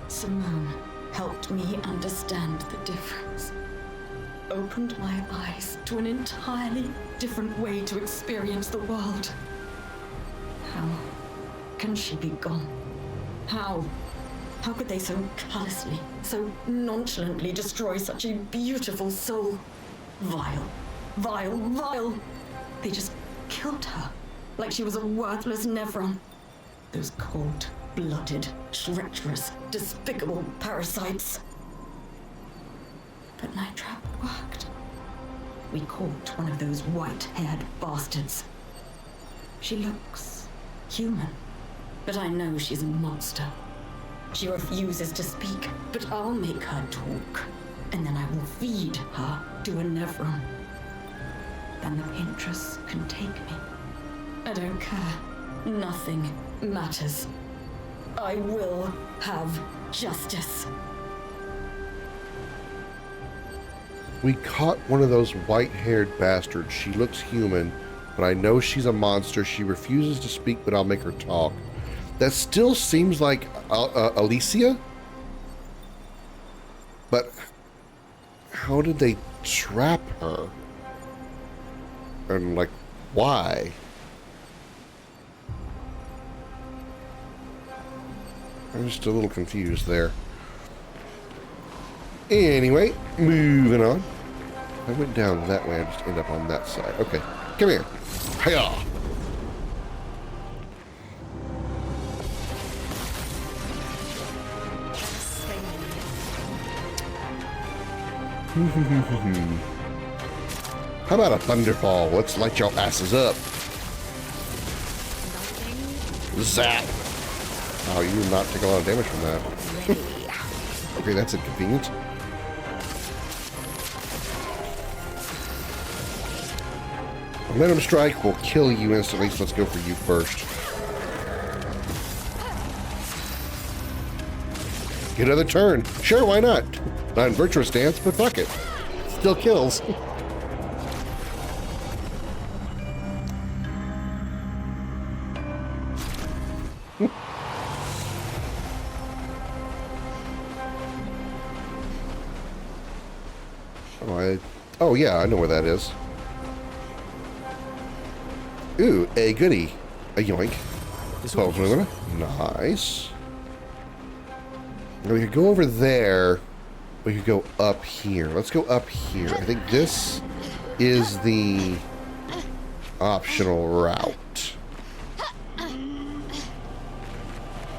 Simone helped me understand the difference. Opened my eyes to an entirely different way to experience the world. How can she be gone? How? How could they so callously, so nonchalantly destroy such a beautiful soul? Vile. Vile, vile! They just killed her, like she was a worthless Nevron. Those cold-blooded, treacherous, despicable parasites. But my trap worked. We caught one of those white-haired bastards. She looks human, but I know she's a monster. She refuses to speak, but I'll make her talk, and then I will feed her to a Nevron. Then the Pinterest can take me. I don't care. Nothing matters. I will have justice. We caught one of those white-haired bastards. She looks human, but I know she's a monster. She refuses to speak, but I'll make her talk. That still seems like Alicia? But how did they trap her? And, like, why? I'm just a little confused there. Anyway, moving on. I went down that way, I just end up on that side. Okay, come here. Hiya! How about a thunderfall? Let's light your asses up. Zap! Oh, you did not take a lot of damage from that. Okay, that's inconvenient. Momentum strike will kill you instantly, so let's go for you first. Get another turn. Sure, why not? Not in virtuous stance, but fuck it. Still kills. Oh yeah, I know where that is. Ooh, a goodie. A yoink. 12 lumina. Nice. We could go over there. We could go up here. Let's go up here. I think this is the optional route.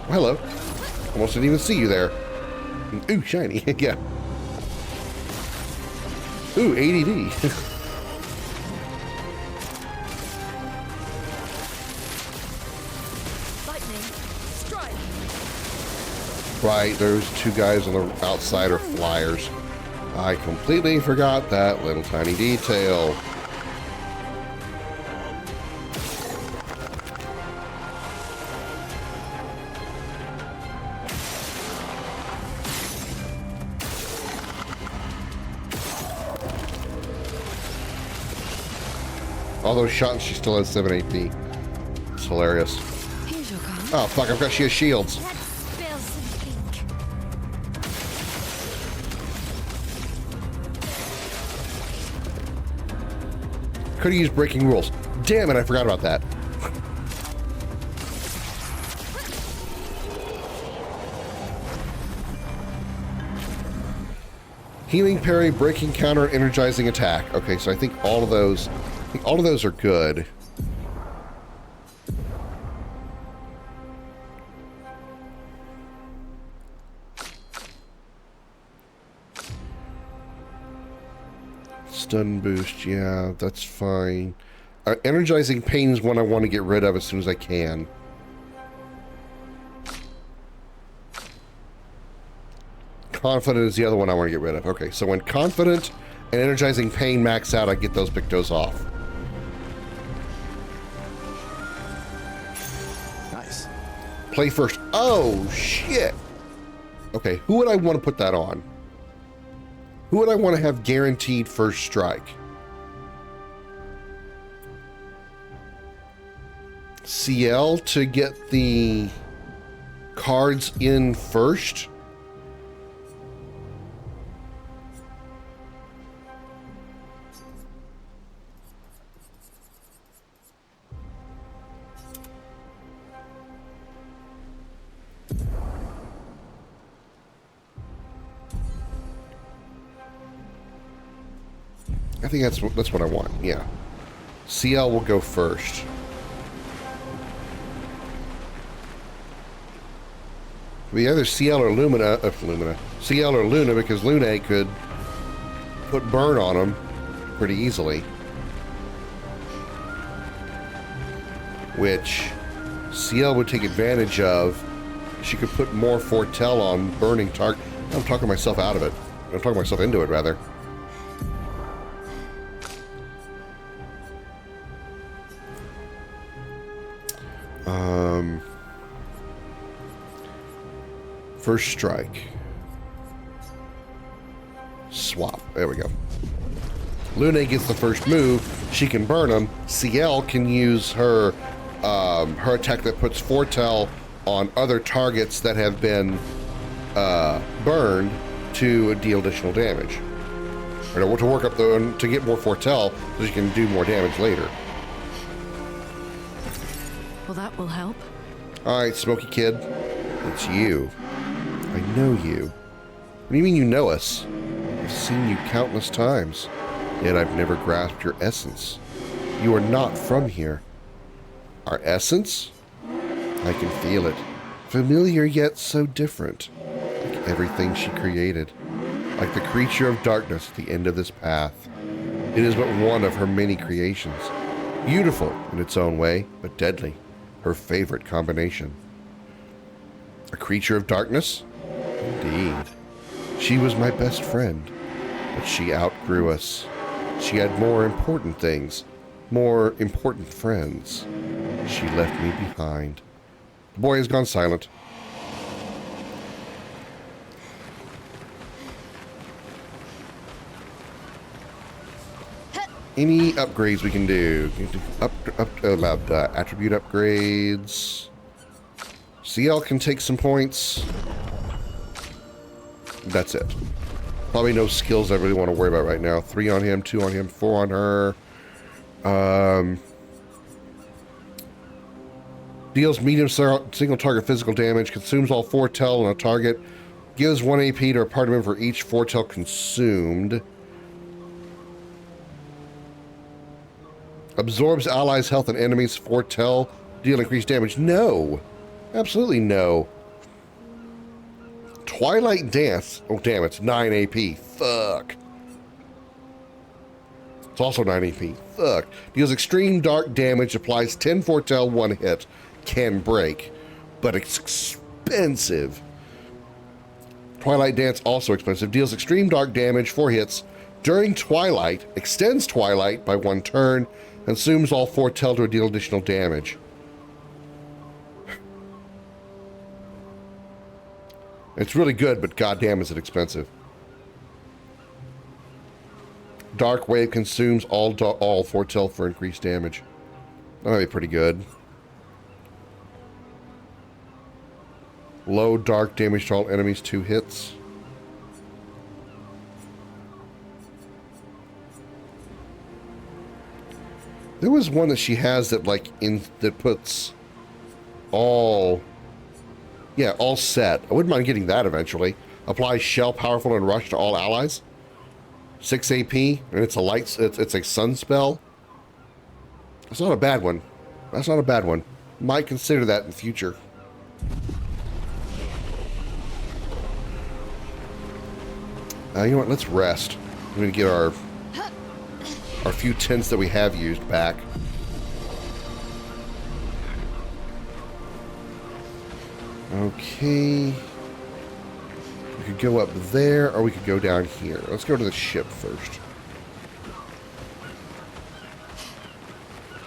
Hello. Almost didn't even see you there. Ooh, shiny. Yeah. Ooh, ADD. Right, those two guys on the outside are flyers. I completely forgot that little tiny detail. All those shots, she still has 7 AP. It's hilarious. Oh, fuck, I forgot she has shields. Could have used breaking rules. Damn it, I forgot about that. Healing parry, breaking counter, energizing attack. Okay, so I think all of those are good. Stun boost, yeah, that's fine. Energizing pain is one I want to get rid of as soon as I can. Confident is the other one I want to get rid of. Okay, so when confident and energizing pain max out, I get those pictos off. Nice. Play first. Oh, shit. Okay, who would I want to put that on? Who would I want to have guaranteed first strike? CL to get the cards in first? I think that's what I want, yeah. CL will go first. Be either CL or CL or Luna, because Luna could put burn on them pretty easily. Which CL would take advantage of. She could put more foretell on burning target. I'm talking myself out of it. I'm talking myself into it, rather. First strike. Swap. There we go. Luna gets the first move. She can burn them. CL can use her her attack that puts foretell on other targets that have been burned to deal additional damage. Or to work up to get more foretell so she can do more damage later. Well, that will help. All right, Smoky Kid, it's you. I know you. What do you mean you know us? I've seen you countless times, yet I've never grasped your essence. You are not from here. Our essence? I can feel it. Familiar yet so different. Like everything she created. Like the creature of darkness at the end of this path. It is but one of her many creations. Beautiful in its own way, but deadly. Her favorite combination. A creature of darkness? Indeed. She was my best friend, but she outgrew us. She had more important things, more important friends. She left me behind. The boy has gone silent. Any upgrades we can do? Attribute upgrades. CL can take some points. That's it. Probably no skills I really want to worry about right now. 3 on him, 2 on him, 4 on her. Deals medium single target physical damage. Consumes all foretel on a target. Gives 1 AP to a party member for each foretel consumed. Absorbs allies' health and enemies' foretel. Deal increased damage. No. Absolutely no. Twilight Dance. Oh, damn, it's 9 AP. Fuck. It's also 9 AP. Fuck. Deals extreme dark damage. Applies 10 foretel, 1 hit. Can break. But it's expensive. Twilight Dance, also expensive. Deals extreme dark damage, 4 hits. During Twilight. Extends Twilight by 1 turn. Consumes all foretel to deal additional damage. It's really good, but goddamn is it expensive. Dark Wave consumes all foretel for increased damage. That might be pretty good. Low dark damage to all enemies, 2 hits. There was one that she has that that puts all set. I wouldn't mind getting that eventually. Applies shell, powerful, and rush to all allies. 6 AP, and it's a sun spell. That's not a bad one. That's not a bad one. Might consider that in the future. You know what? Let's rest. I'm gonna get our few tents that we have used back. Okay. We could go up there, or we could go down here. Let's go to the ship first.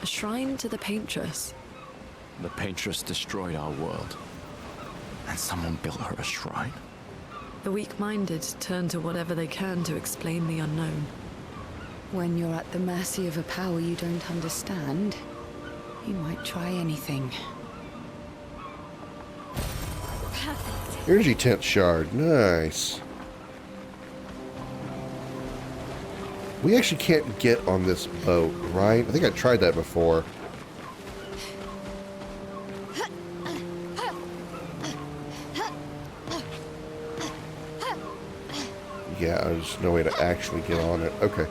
A shrine to the Paintress. The Paintress destroyed our world. And someone built her a shrine. The weak-minded turn to whatever they can to explain the unknown. When you're at the mercy of a power you don't understand, you might try anything. Energy tent shard. Nice. We actually can't get on this boat, right? I think I tried that before. Yeah, there's no way to actually get on it. Okay.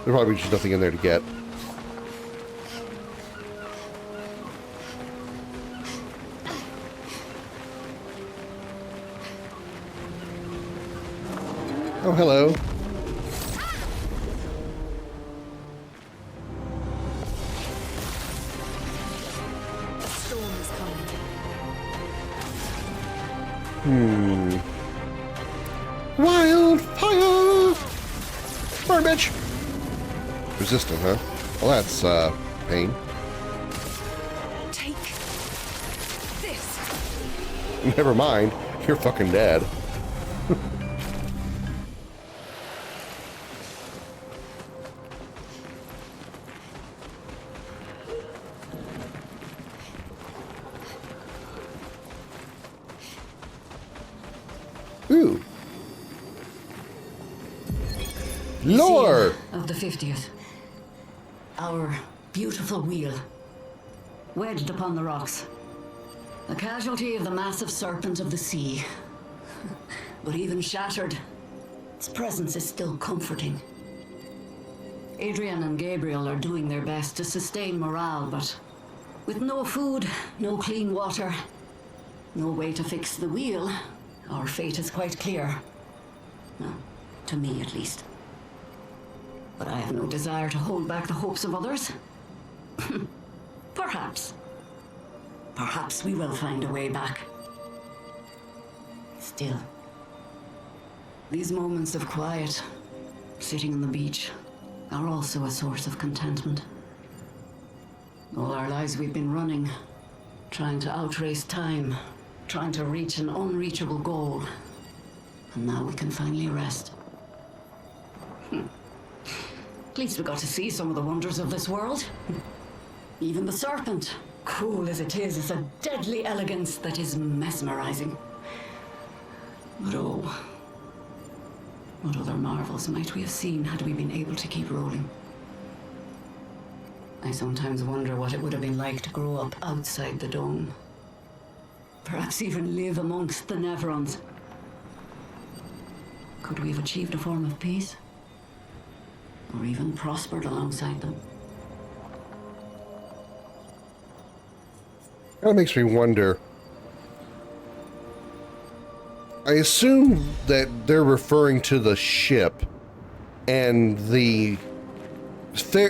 There's probably just nothing in there to get. Oh, hello. Storm is coming. Wildfire! Burn, bitch! Resistant, huh? Well, that's, pain. Take this. Never mind. You're fucking dead. Ooh. Lore! Of the 50th. Our beautiful wheel. Wedged upon the rocks. A casualty of the massive serpent of the sea. But even shattered, its presence is still comforting. Adrian and Gabriel are doing their best to sustain morale, but with no food, no clean water, no way to fix the wheel, our fate is quite clear. Well, to me at least. But I have no desire to hold back the hopes of others. Perhaps. Perhaps we will find a way back. Still, These moments of quiet, sitting on the beach, are also a source of contentment. All our lives we've been running, trying to outrace time, trying to reach an unreachable goal. And now we can finally rest. At least we got to see some of the wonders of this world. Even the serpent, cool as it is a deadly elegance that is mesmerizing. But oh, what other marvels might we have seen had we been able to keep rolling? I sometimes wonder what it would have been like to grow up outside the dome. Perhaps even live amongst the Nevrons. Could we have achieved a form of peace? Or even prospered alongside them? That makes me wonder. I assume that they're referring to the ship and the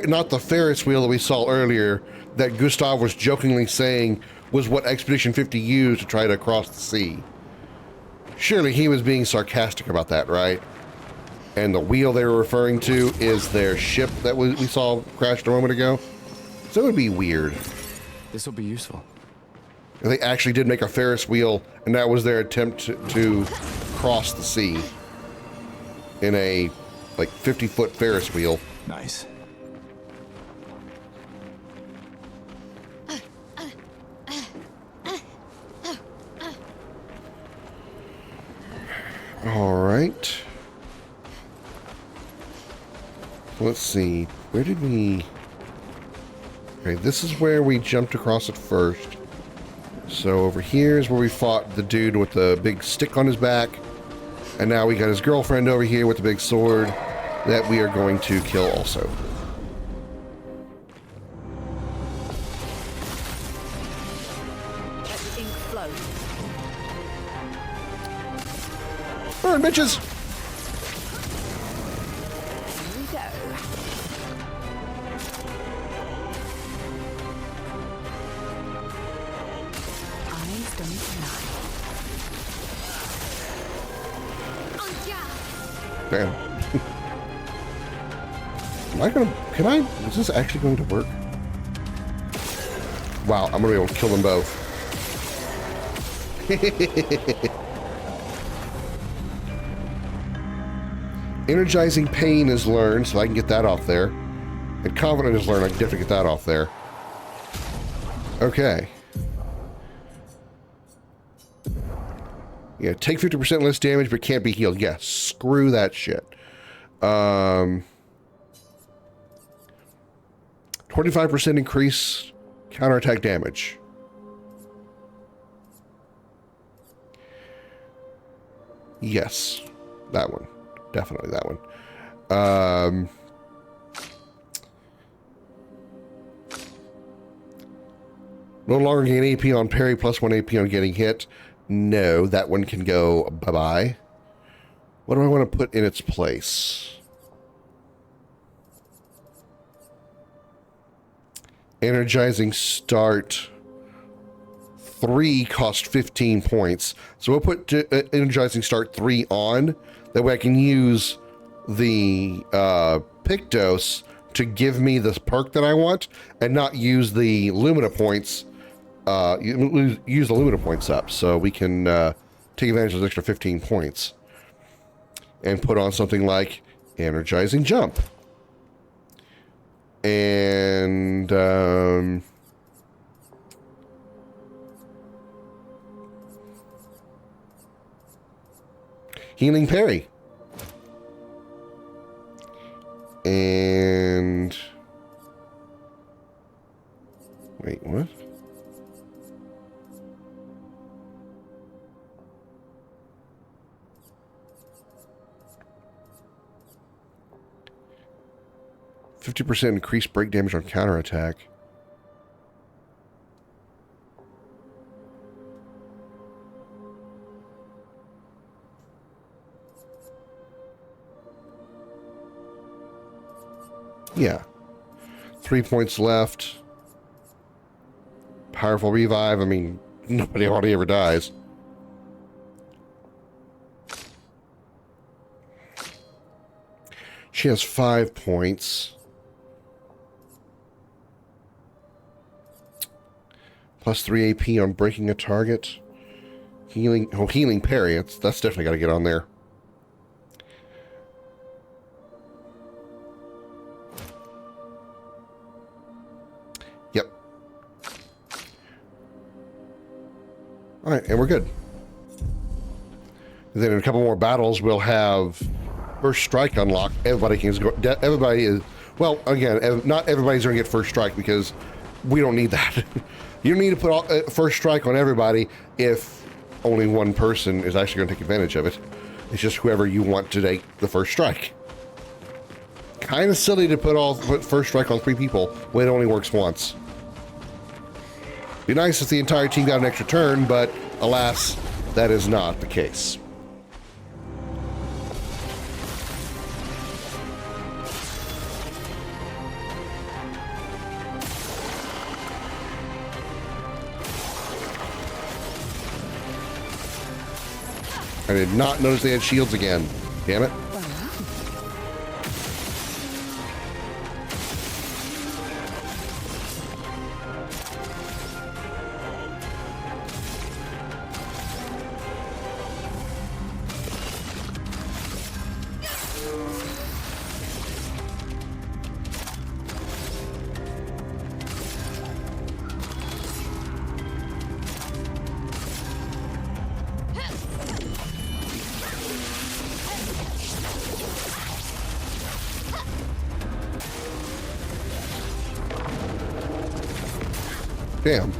not the Ferris wheel that we saw earlier that Gustav was jokingly saying was what Expedition 50 used to try to cross the sea. Surely he was being sarcastic about that, right? And the wheel they were referring to is their ship that we saw crashed a moment ago. So it would be weird. This will be useful. If they actually did make a Ferris wheel, and that was their attempt to cross the sea in a, like, 50-foot Ferris wheel. Nice. All right. Let's see. Where did we... Okay, this is where we jumped across it first. So over here is where we fought the dude with the big stick on his back. And now we got his girlfriend over here with the big sword that we are going to kill also. Let the ink flow. Burn, bitches! Here we go. Eyes don't lie. Damn. Am I gonna... Can I... Is this actually going to work? Wow, I'm gonna be able to kill them both. Energizing pain is learned, so I can get that off there. And confident is learned, I can definitely get that off there. Okay. Yeah, take 50% less damage, but can't be healed. Yeah, screw that shit. 25% increase counterattack damage. Yes, that one. Definitely that one. No longer gain AP on parry, plus 1 AP on getting hit. No, that one can go bye-bye. What do I want to put in its place? Energizing start 3 cost 15 points. So we'll put energizing start 3 on. That way I can use the Pictos to give me this perk that I want and not use the Lumina points. Use the Lumina points up so we can take advantage of those extra 15 points. And put on something like energizing jump. And healing parry. And wait, what? %50 increased break damage on counterattack. Yeah. 3 points left. Powerful revive. I mean, nobody hardly ever dies. She has 5 points. Plus 3 AP on breaking a target. Healing parry. That's definitely got to get on there. Yep. Alright, and we're good. And then in a couple more battles, we'll have First Strike unlocked. Everybody can go. Everybody is. Well, again, not everybody's going to get First Strike because we don't need that. You don't need to put First Strike on everybody if only one person is actually going to take advantage of it. It's just whoever you want to take the First Strike. Kind of silly to put First Strike on 3 people when it only works once. Be nice if the entire team got an extra turn, but alas, that is not the case. I did not notice they had shields again. Damn it. Damn.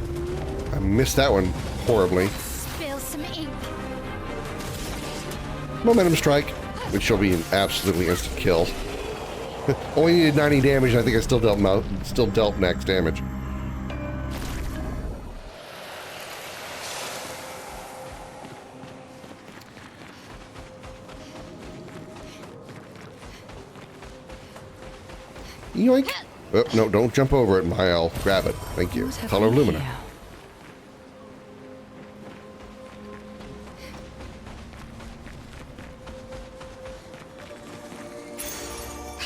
I missed that one horribly. Spill some ink. Momentum strike, which will be an absolutely instant kill. Only needed 90 damage, and I think I still dealt max damage. Yoink! Oh, no, don't jump over it, I'll grab it. Thank you. Color of Lumina.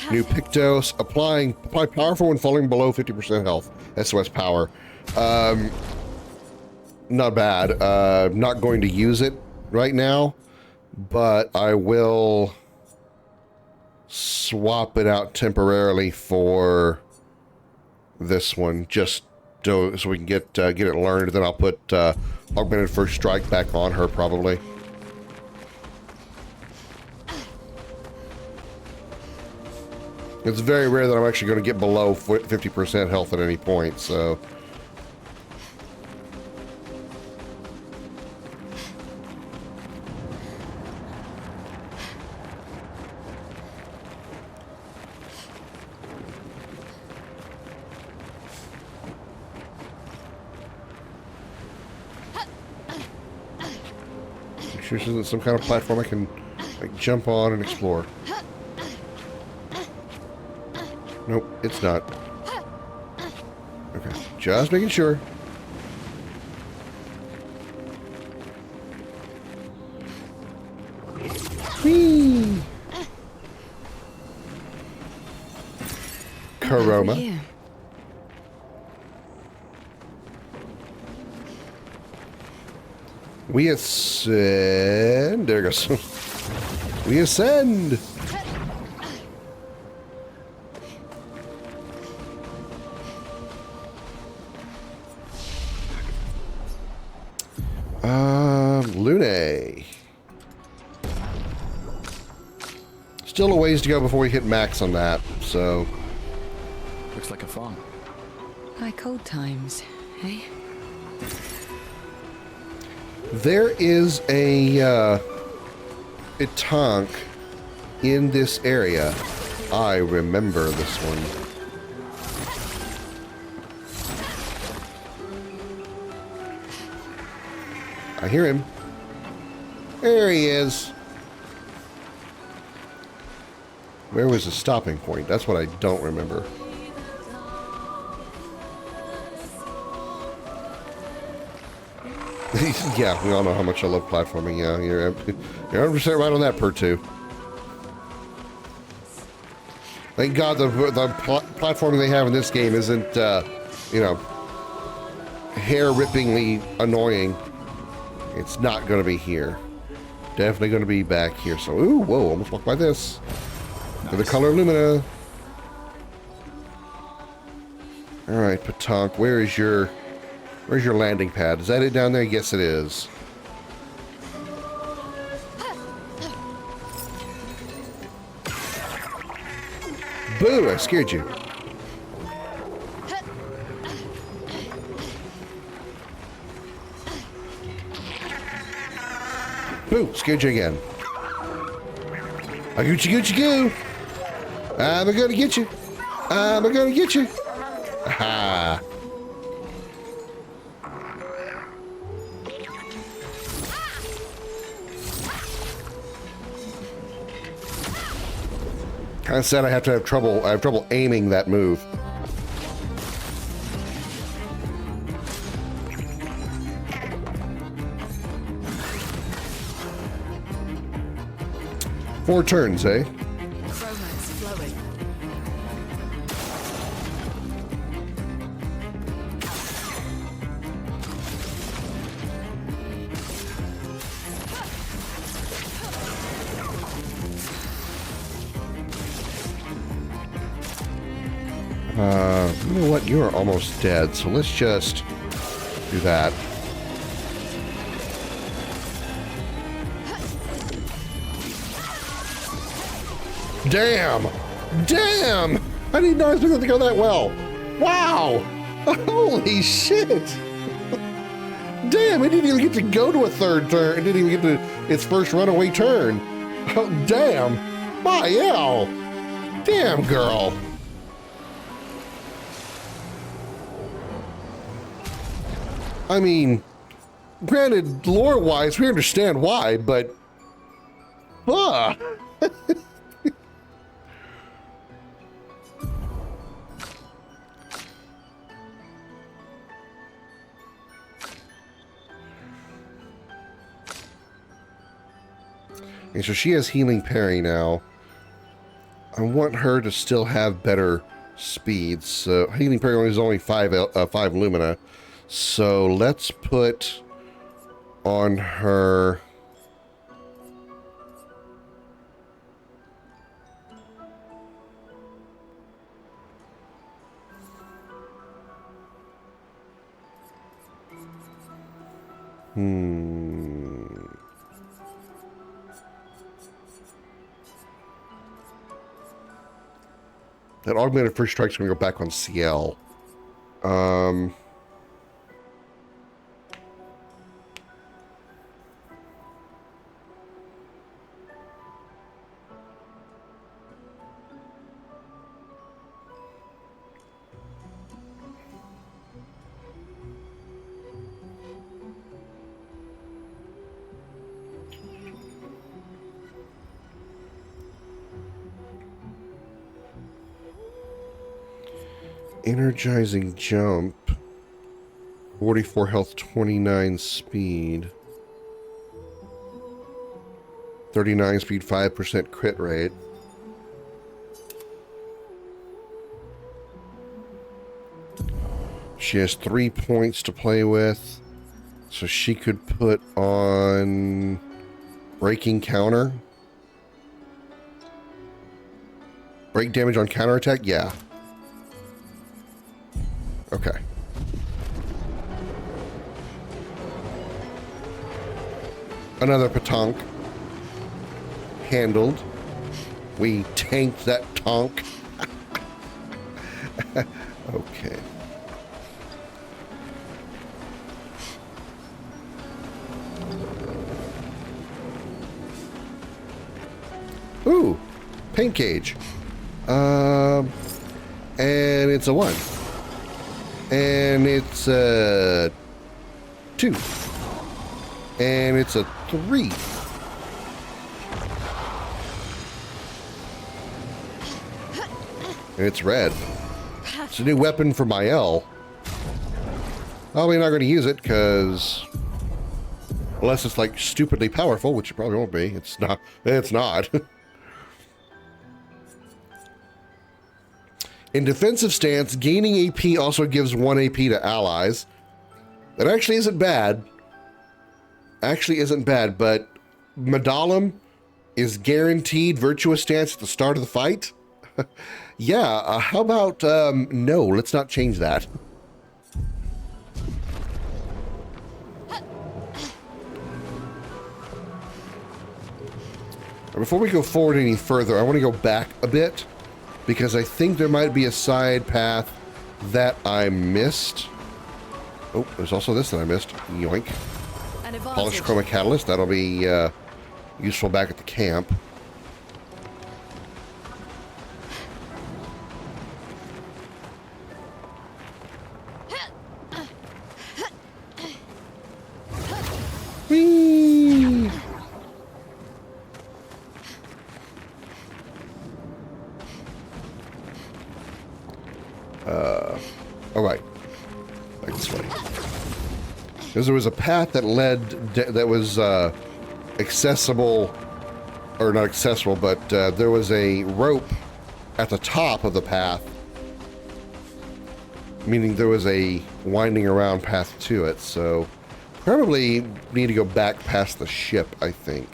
New Pictos. Apply powerful when falling below 50% health. SOS power. Not bad. Not going to use it right now, but I will swap it out temporarily for this one, just so we can get it learned. Then I'll put augmented first strike back on her probably. It's very rare that I'm actually going to get below 50% health at any point, so. Sure this isn't some kind of platform I can like jump on and explore. Nope, it's not. Okay, just making sure. Whee! Karoma. We ascend. There it goes. We ascend. Lune. Still a ways to go before we hit max on that, so. Looks like a farm. Like old times, eh? There is a tank in this area. I remember this one. I hear him. There he is. Where was the stopping point? That's what I don't remember. Yeah, we all know how much I love platforming. Yeah, you're 100% right on that, Per 2. Thank God the platforming they have in this game isn't, you know, hair-rippingly annoying. It's not going to be here. Definitely going to be back here. So, ooh, whoa, almost walked by this. Nice. The color Lumina. All right, Patonk, where's your landing pad? Is that it down there? Yes, it is. Boo! I scared you. Boo! Scared you again. I Gucci goo! I'm gonna get you. I'm gonna get you. Aha! Kind of sad I have trouble aiming that move. Four turns, eh? Romance flowing. You know what? You're almost dead, so let's just do that. Damn! Damn! I didn't know I was going to go that well. Wow! Holy shit! Damn, it didn't even get to go to a third turn. It didn't even get to its first runaway turn. Oh, damn! My L! Damn, girl! I mean, granted, lore-wise, we understand why, but... Okay, so she has healing parry now. I want her to still have better speeds. So healing parry is only 5 Lumina. So let's put on her... That augmented first strike's gonna go back on CL. Energizing jump, 44 health, 29 speed, 39 speed, 5% crit rate. She has 3 points to play with, so she could put on breaking counter. Break damage on counterattack? Yeah. Okay. Another Patonk. Handled. We tanked that tonk. Okay. Ooh, paint gauge. And it's a 1. And it's a 2. And it's a 3. And it's red. It's a new weapon for my L. Probably not going to use it because unless it's like stupidly powerful, which it probably won't be. It's not. It's not. In defensive stance, gaining AP also gives 1 AP to allies. That actually isn't bad. Actually isn't bad, but Medallum is guaranteed virtuous stance at the start of the fight. Yeah, how about, no, let's not change that. Before we go forward any further, I want to go back a bit because I think there might be a side path that I missed. Oh, there's also this that I missed. Yoink. Polished chroma catalyst. That'll be useful back at the camp. Whee! All right, back this way. Because there was a path that led, that was accessible, or not accessible, but there was a rope at the top of the path, meaning there was a winding around path to it, so probably need to go back past the ship, I think.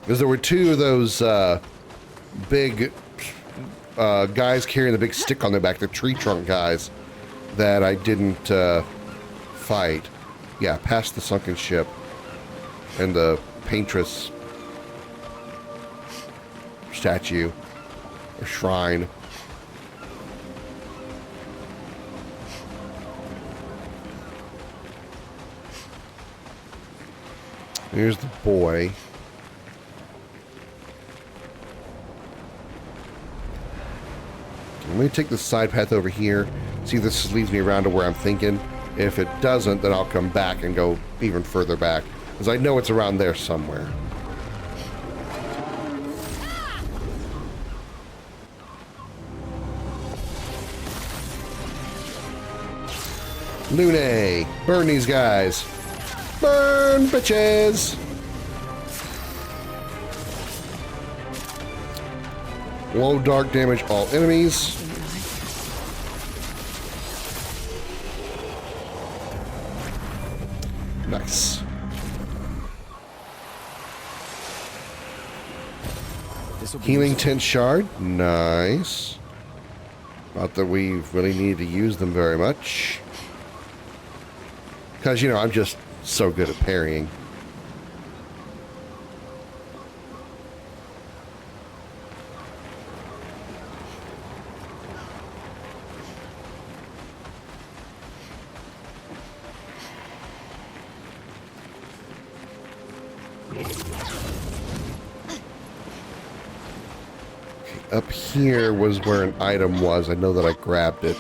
Because there were two of those big guys carrying the big stick on their back, the tree trunk guys, that I didn't fight. Yeah, past the sunken ship and the paintress statue or shrine. Here's the boy. Let me take the side path over here. See if this leads me around to where I'm thinking. If it doesn't, then I'll come back and go even further back. Because I know it's around there somewhere. Lune! Burn these guys! Burn, bitches! Low dark damage all enemies. Nice. Healing 10 shard. Nice. Not that we really need to use them very much. Because, you know, I'm just so good at parrying. Up here was where an item was. I know that I grabbed it.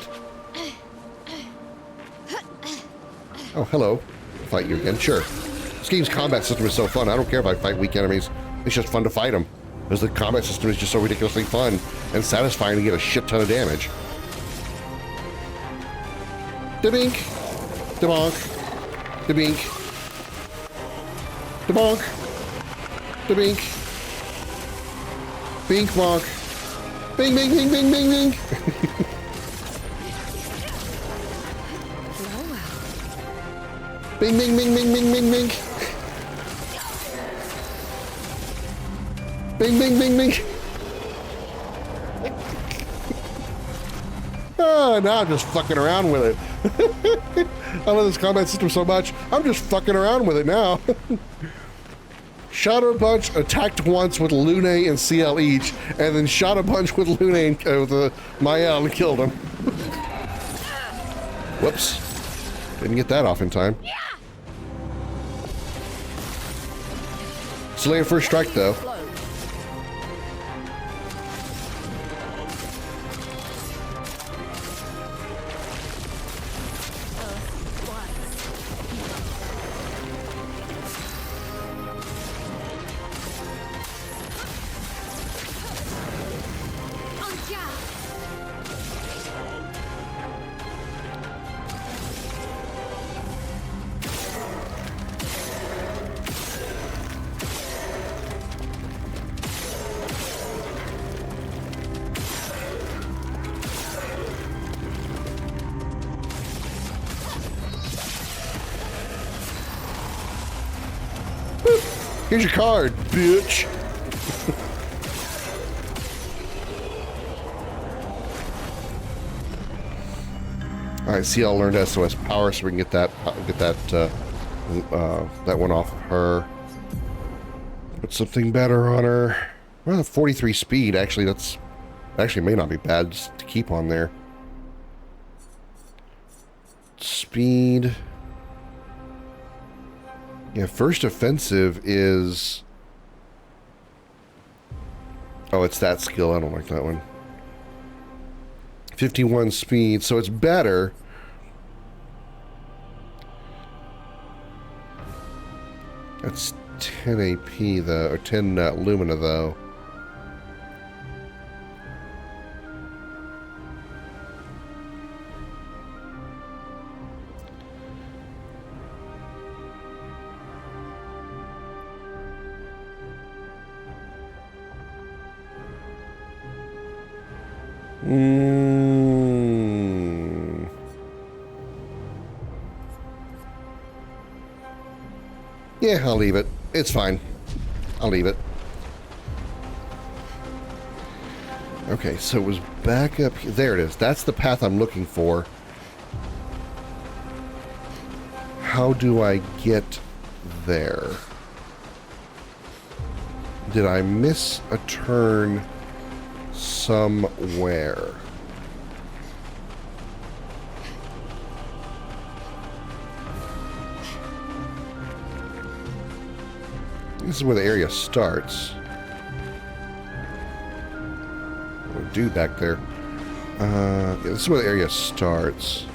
Oh, hello. Fight you again. Sure. This game's combat system is so fun. I don't care if I fight weak enemies. It's just fun to fight them. Because the combat system is just so ridiculously fun and satisfying to get a shit ton of damage. Da-bink. Da-bonk. Da-bink. Da-bonk. Da-bink. Bink bonk. Bing, bing, bing, bing, bing, bing. Bing, bing, bing, bing, bing, bing, bing. Bing, bing, bing, bing. Oh, now I'm just fucking around with it. I love this combat system so much. I'm just fucking around with it now. Shot a bunch, attacked once with Lune and CL each, and then shot a bunch with Lune and with Mael and killed him. Whoops. Didn't get that off in time. Slayer first strike though. Here's your card, bitch. All right, see, I'll learn SOS power so we can get that that one off of her. Put something better on her. Well, 43 speed. Actually, that's may not be bad just to keep on there. Speed. Yeah, first offensive is... Oh, it's that skill. I don't like that one. 51 speed, so it's better. That's 10 AP though, or 10 Lumina though. Yeah, I'll leave it. It's fine. I'll leave it. Okay, so it was back up here. There it is. That's the path I'm looking for. How do I get there? Did I miss a turn somewhere? This is where the area starts. What do I do back there? Yeah, this is where the area starts.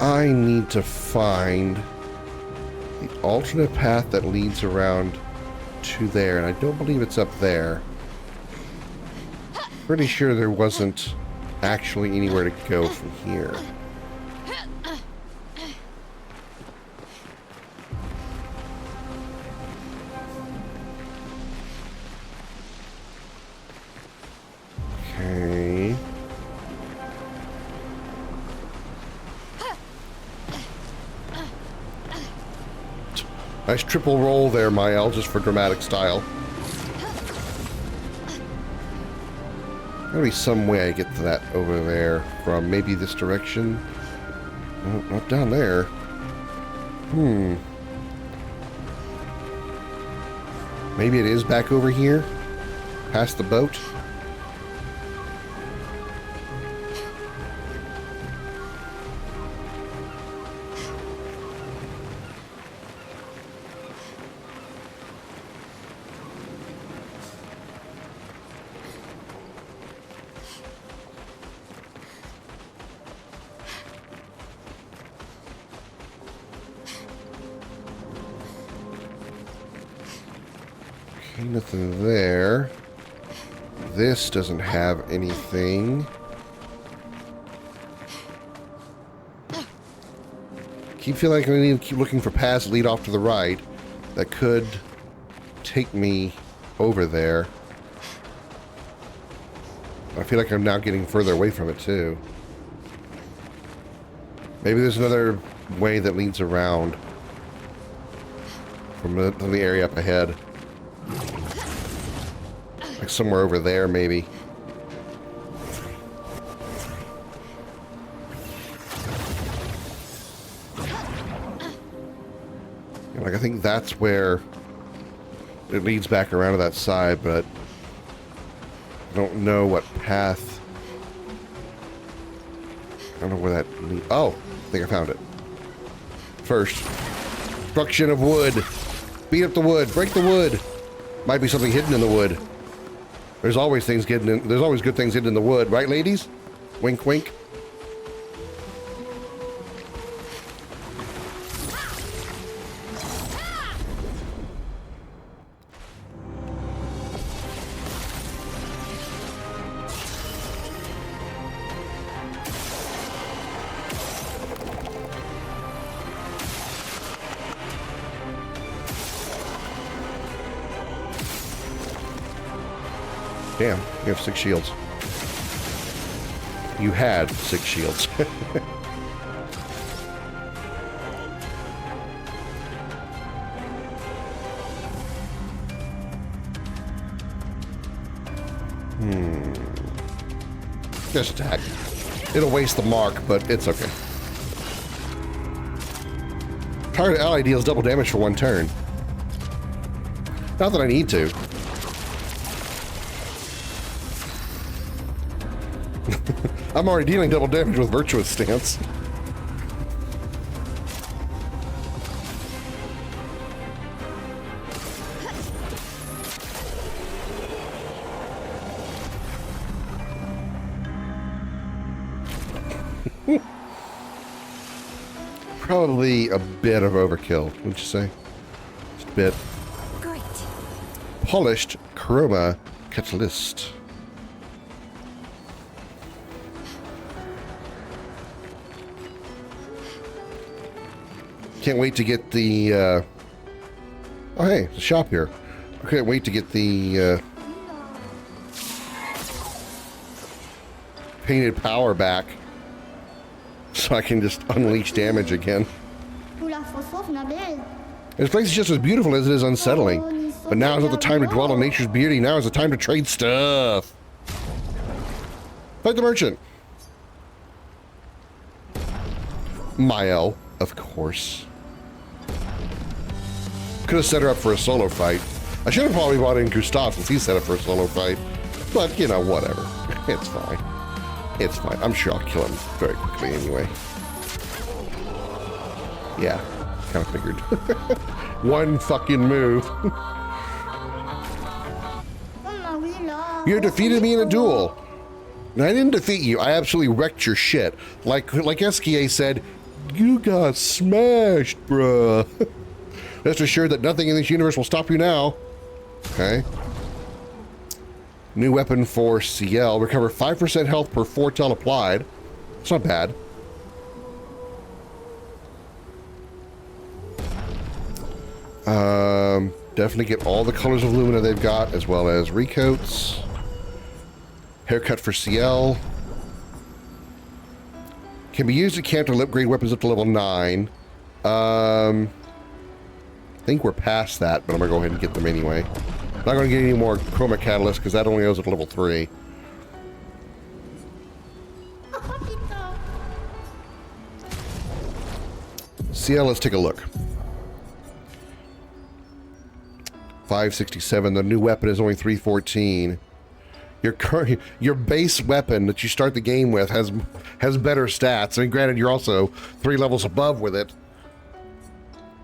I need to find the alternate path that leads around to there, and I don't believe it's up there. Pretty sure there wasn't actually anywhere to go from here. Okay. Nice triple roll there, Mael, just for dramatic style. Gotta be some way I get to that over there from maybe this direction. No, not down there. Maybe it is back over here, past the boat. Nothing there. This doesn't have anything. Keep feeling like I need to keep looking for paths that lead off to the right that could take me over there. I feel like I'm now getting further away from it too. Maybe there's another way that leads around from the area up ahead. Like somewhere over there, maybe. Like, I think that's where it leads back around to that side, but I don't know what path. I don't know where that leads. Oh, I think I found it. First, destruction of wood. Beat up the wood. Break the wood. Might be something hidden in the wood. There's always things hidden in, there's always good things hidden in the wood, right, ladies? Wink, wink. Damn, you have 6 shields. you had 6 shields. Just attack. It'll waste the mark, but it's okay. Target ally deals double damage for 1 turn. Not that I need to. I'm already dealing double damage with Virtuous Stance. Probably a bit of overkill, wouldn't you say? Just a bit. Great. Polished Chroma Catalyst. Can't wait to get the, oh hey, there's a shop here. I can't wait to get the, painted power back. So I can just unleash damage again. This place is just as beautiful as it is unsettling. But now is not the time to dwell on nature's beauty. Now is the time to trade stuff. Fight the merchant. Mael, of course. Could have set her up for a solo fight. I should have probably brought in Gustav since he's set up for a solo fight. But, you know, whatever. It's fine. It's fine. I'm sure I'll kill him very quickly anyway. Yeah, kind of figured. One fucking move. You defeated me in a duel. And I didn't defeat you. I absolutely wrecked your shit. Like SKA said, you got smashed, bruh. Rest assured that nothing in this universe will stop you now. Okay. New weapon for CL. Recover 5% health per foretell applied. It's not bad. Definitely get all the colors of Lumina they've got, as well as recoats. Haircut for CL. Can be used at camp to upgrade weapons up to level 9. I think we're past that, but I'm gonna go ahead and get them anyway. Not going to get any more Chroma Catalyst because that only goes at level 3. CL, let's take a look. 567. The new weapon is only 314. Your base weapon that you start the game with has better stats. I mean, granted, you're also 3 levels above with it.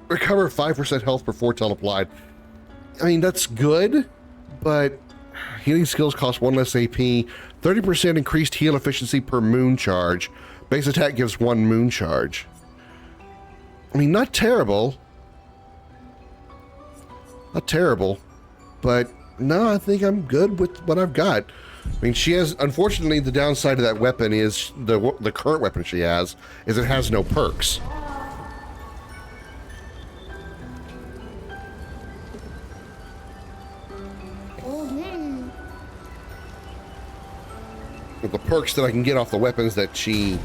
Recover 5% health per foretell applied. I mean, that's good, but healing skills cost 1 less AP. 30% increased heal efficiency per moon charge. Base attack gives 1 moon charge. I mean, not terrible. Not terrible, but no, I think I'm good with what I've got. I mean, she has, unfortunately, the downside of that weapon is, the current weapon she has, is it has no perks. But the perks that I can get off the weapons that she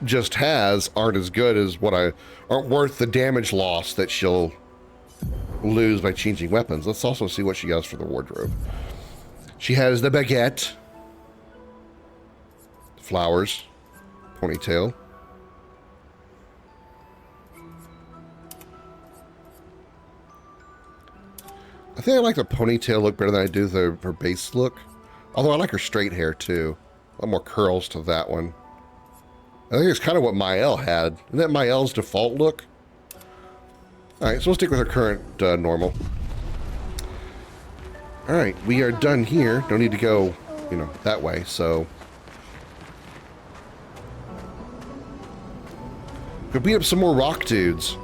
just has aren't as good as aren't worth the damage loss that she'll lose by changing weapons. Let's also see what she has for the wardrobe. She has the baguette, flowers, ponytail. I think I like the ponytail look better than I do her base look. Although I like her straight hair too. A lot more curls to that one. I think it's kind of what Mael had. Isn't that Mael's default look? Alright, so we'll stick with her current normal. Alright, we are done here. Don't need to go, you know, that way, so. Go beat up some more rock dudes.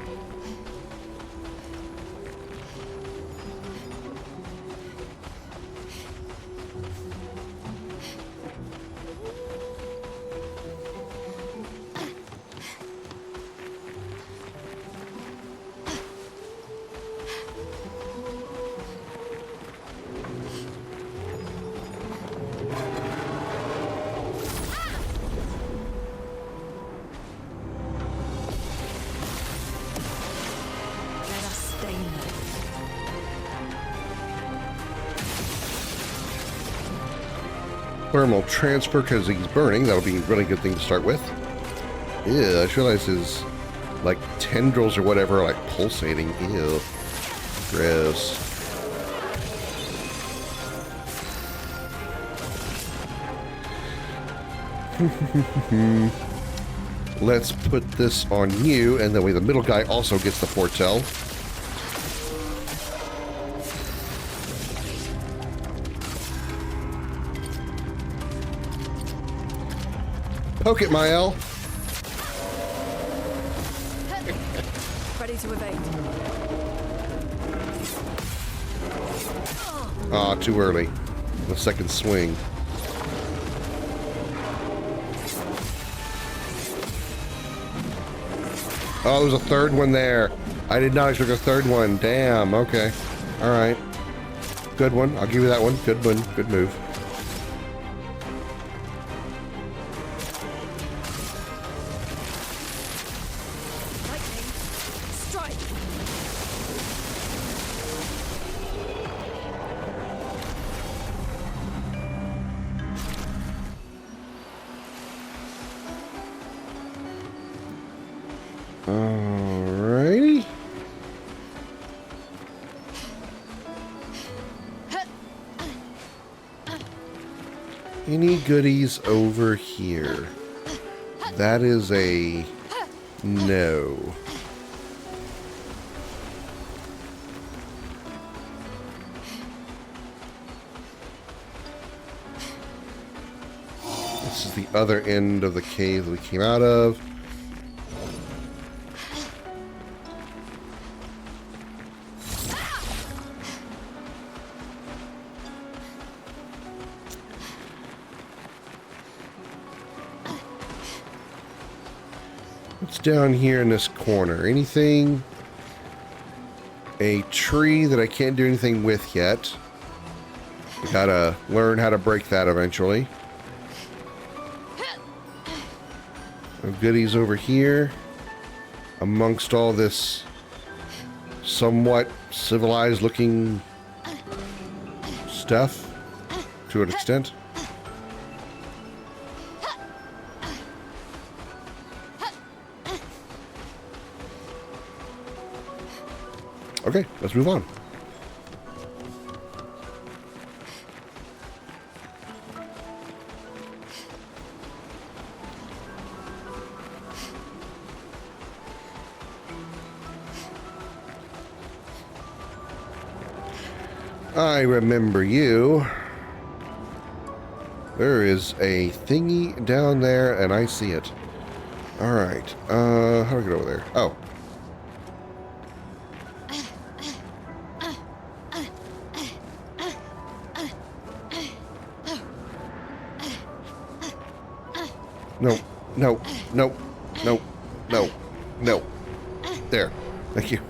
Thermal transfer because he's burning. That'll be a really good thing to start with. Ew, I just realized his, like, tendrils or whatever are, like, pulsating. Ew. Gross. Let's put this on you, and that way the middle guy also gets the foretell. Poke it, Mael. Ready to evade. Ah, too early. The second swing. Oh, there's a third one there. I did not expect a third one. Damn, okay. Alright. Good one. I'll give you that one. Good one. Good move. Alrighty. Any goodies over here? That is a no. This is the other end of the cave that we came out of. What's down here in this corner? Anything? A tree that I can't do anything with yet. We gotta learn how to break that eventually. No goodies over here. Amongst all this somewhat civilized looking stuff to an extent. Okay, let's move on. I remember you. There is a thingy down there, and I see it. Alright, how do I get over there? Oh. No, no, no, no, no, no. There. Thank you.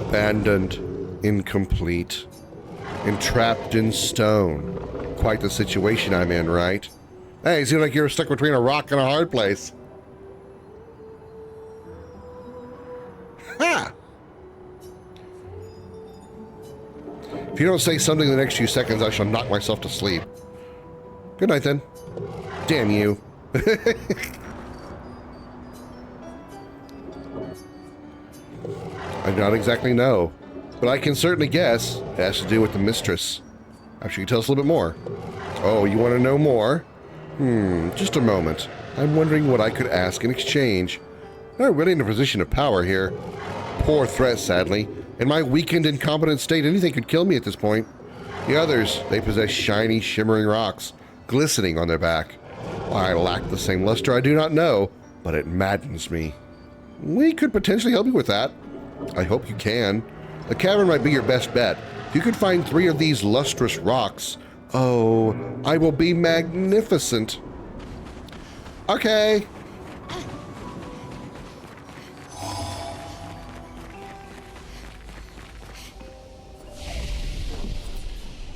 Abandoned, incomplete, entrapped in stone. Quite the situation I'm in, right? Hey, it seems like you're stuck between a rock and a hard place. Ha! If you don't say something in the next few seconds, I shall knock myself to sleep. Good night, then. Damn you. I do not exactly know, but I can certainly guess. It has to do with the mistress. Perhaps you can tell us a little bit more. Oh, you want to know more? Just a moment. I'm wondering what I could ask in exchange. I'm not really in a position of power here. Poor threat, sadly. In my weakened, incompetent state, anything could kill me at this point. The others, they possess shiny, shimmering rocks, glistening on their back. Why I lack the same luster, I do not know, but it maddens me. We could potentially help you with that. I hope you can. The cavern might be your best bet. If you could find 3 of these lustrous rocks, oh, I will be magnificent. Okay.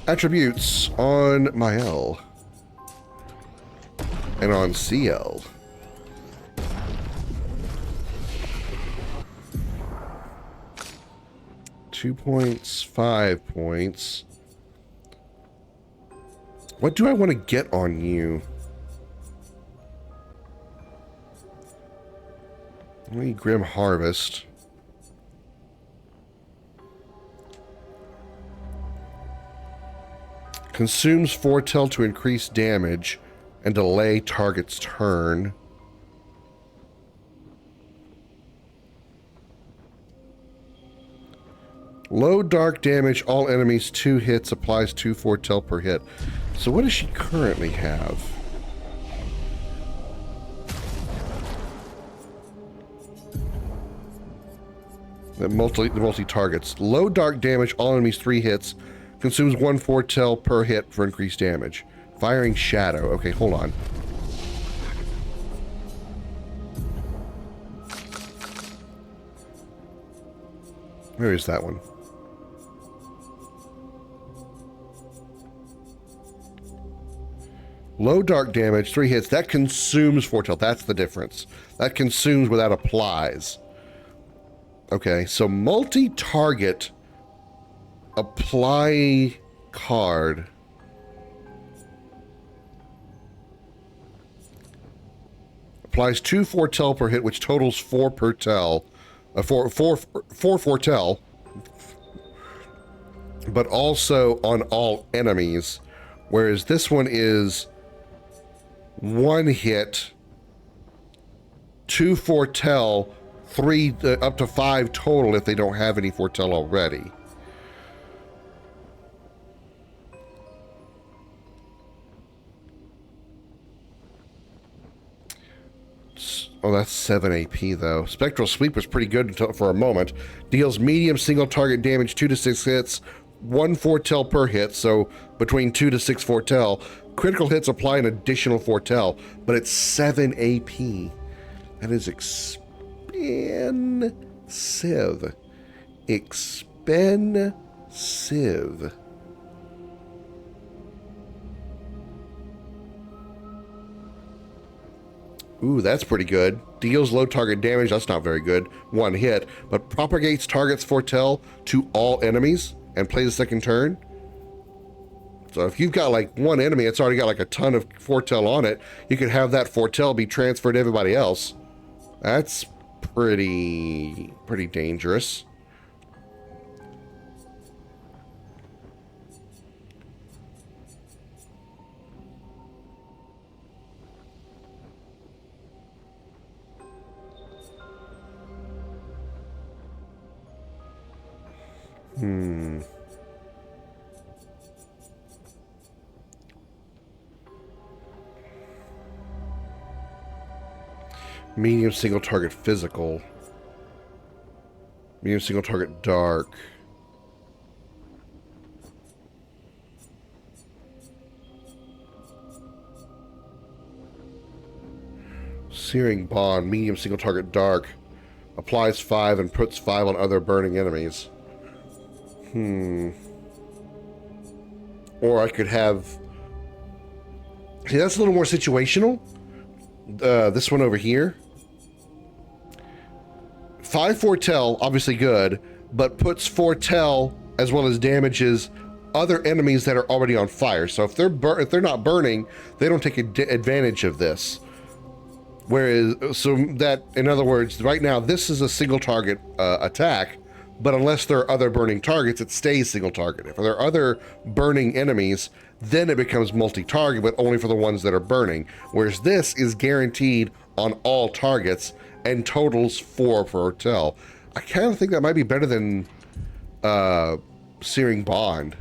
Attributes on Mael and on CL. 2 points, 5 points. What do I want to get on you? I need Grim Harvest. Consumes foretell to increase damage and delay target's turn. Low dark damage, all enemies 2 hits, applies 2 foretell per hit. So what does she currently have? The multi targets. Low dark damage, all enemies 3 hits, consumes 1 foretell per hit for increased damage. Firing shadow. Okay, hold on. Where is that one? Low dark damage, 3 hits. That consumes foretell. That's the difference. That consumes without applies. Okay, so multi-target apply card. Applies 2 foretell per hit, which totals 4 per tell. 4 foretell. But also on all enemies. Whereas this one is 1 hit, 2 foretell, 3 up to 5 total if they don't have any foretell already. Oh, that's 7 AP though. Spectral Sweep was pretty good until, for a moment. Deals medium single target damage, 2 to 6 hits, 1 foretell per hit, so between 2 to 6 foretell. Critical hits apply an additional foretell, but it's 7 AP. That is expensive. Expensive. Ooh, that's pretty good. Deals low target damage, that's not very good. 1 hit, but propagates target's foretell to all enemies and plays a second turn. So if you've got like 1 enemy that's already got like a ton of foretell on it, you could have that foretell be transferred to everybody else. That's pretty dangerous. Medium single target physical. Medium single target dark. Searing Bond. Medium single target dark. Applies 5 and puts 5 on other burning enemies. Or I could have... See, that's a little more situational. This one over here. 5 foretell, obviously good, but puts foretell as well as damages other enemies that are already on fire. So if they're not burning, they don't take advantage of this. Whereas, so that, in other words, right now this is a single target attack, but unless there are other burning targets, it stays single target. If there are other burning enemies, then it becomes multi-target, but only for the ones that are burning. Whereas this is guaranteed on all targets and totals 4 foretell. I kind of think that might be better than Searing Bond.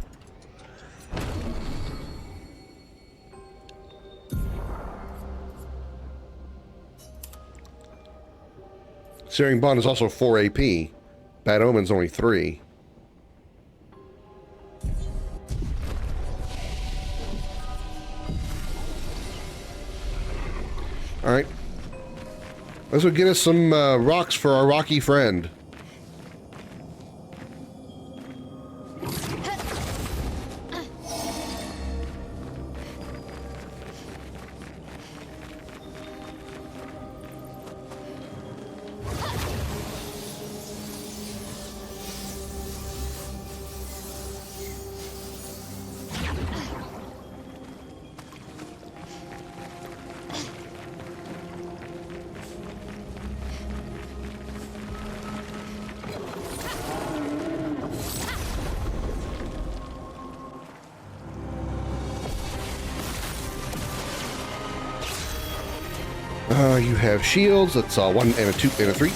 Searing Bond is also 4 AP. Bad Omen's only 3. All right. Let's go get us some rocks for our rocky friend. You have shields. That's 1 and a 2 and a 3.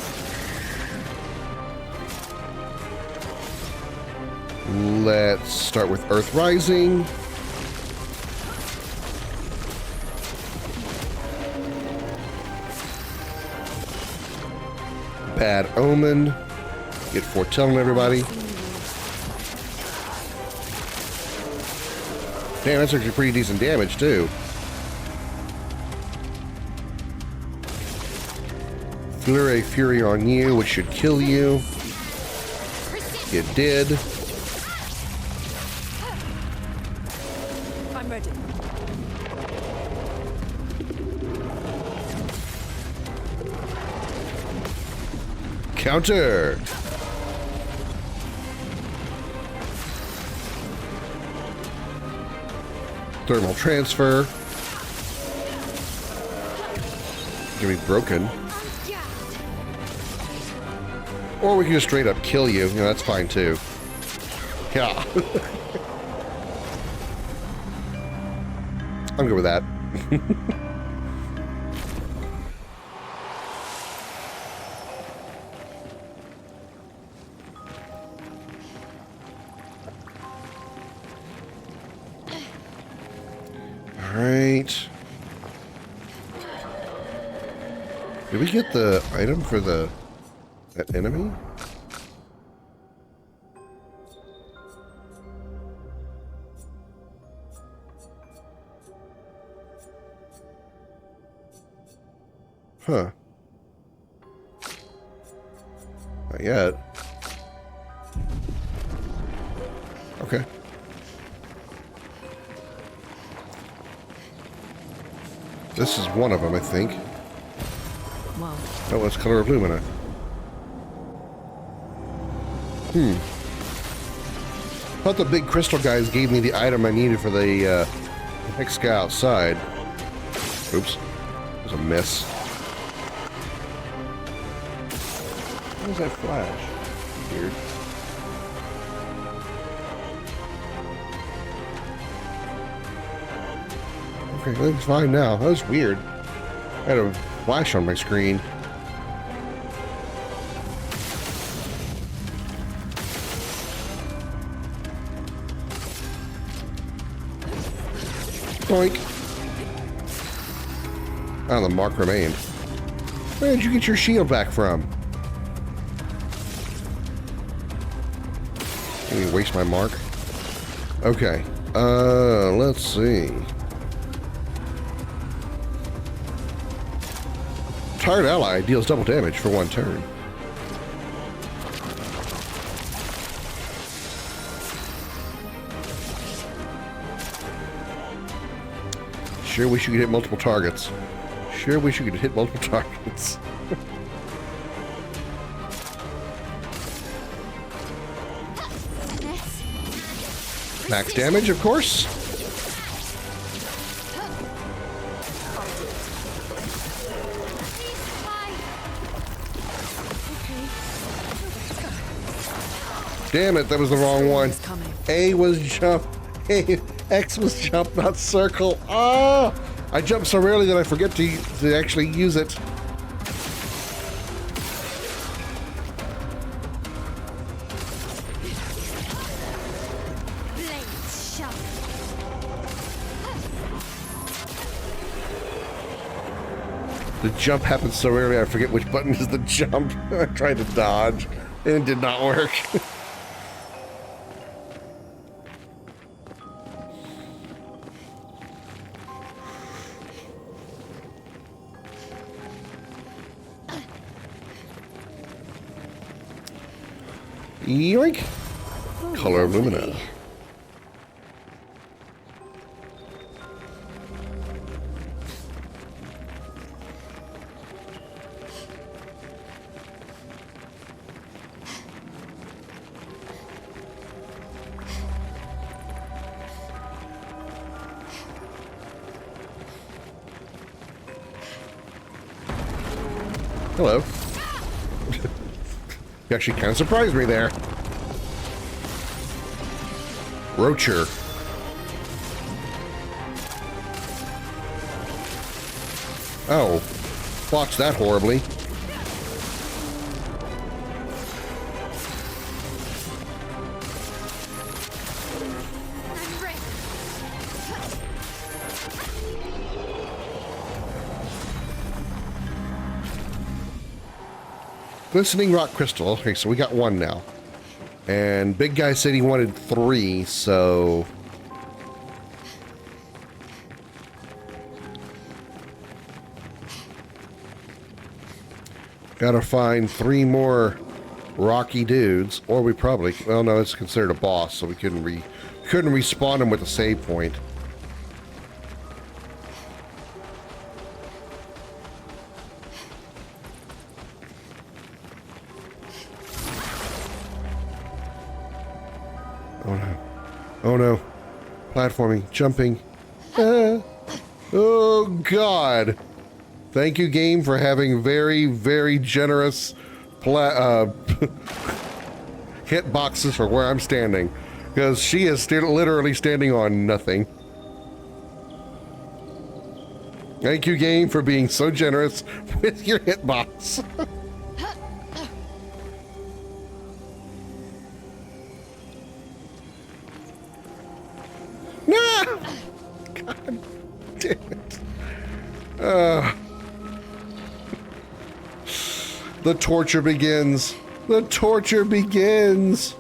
Let's start with Earth Rising. Bad Omen. Get foretelling everybody. Damn, that's actually pretty decent damage too. Flurry Fury on you, which should kill you. It did. I'm ready. Counter. Thermal transfer. Gonna be broken. Or we can just straight up kill you. You know, that's fine too. Yeah. I'm good with that. Alright. Did we get the item for that enemy? Huh. Not yet. Okay. This is one of them, I think. Wow. Oh, it's Color of Lumina. Thought the big crystal guys gave me the item I needed for the next guy outside. Oops. It was a miss. What was that flash? Weird. Okay, everything's fine now. That was weird. I had a flash on my screen. Boink. Oh, the mark remained. Where did you get your shield back from? Can you waste my mark? Okay. Let's see. Tired ally deals double damage for 1 turn. Sure wish you could hit multiple targets. Sure wish you could hit multiple targets. Max damage, of course. Damn it, that was the wrong one. A was jump. X was jump, not circle. Ah! I jump so rarely that I forget to actually use it. The jump happens so rarely I forget which button is the jump. I tried to dodge and it did not work. Yoink! Color of Lumina. Hello. You actually kind of surprised me there. Roacher. Oh. botched that horribly. Glistening rock crystal. Okay, so we got one now. And big guy said he wanted 3, so... Gotta find 3 more rocky dudes, or we probably... Well, no, it's considered a boss, so we couldn't respawn him with a save point. Oh no. Oh no. Platforming. Jumping. Ah. Oh god. Thank you, game, for having very, very generous hit boxes for where I'm standing. Because she is literally standing on nothing. Thank you, game, for being so generous with your hitbox. No! God damn it. The torture begins. The torture begins.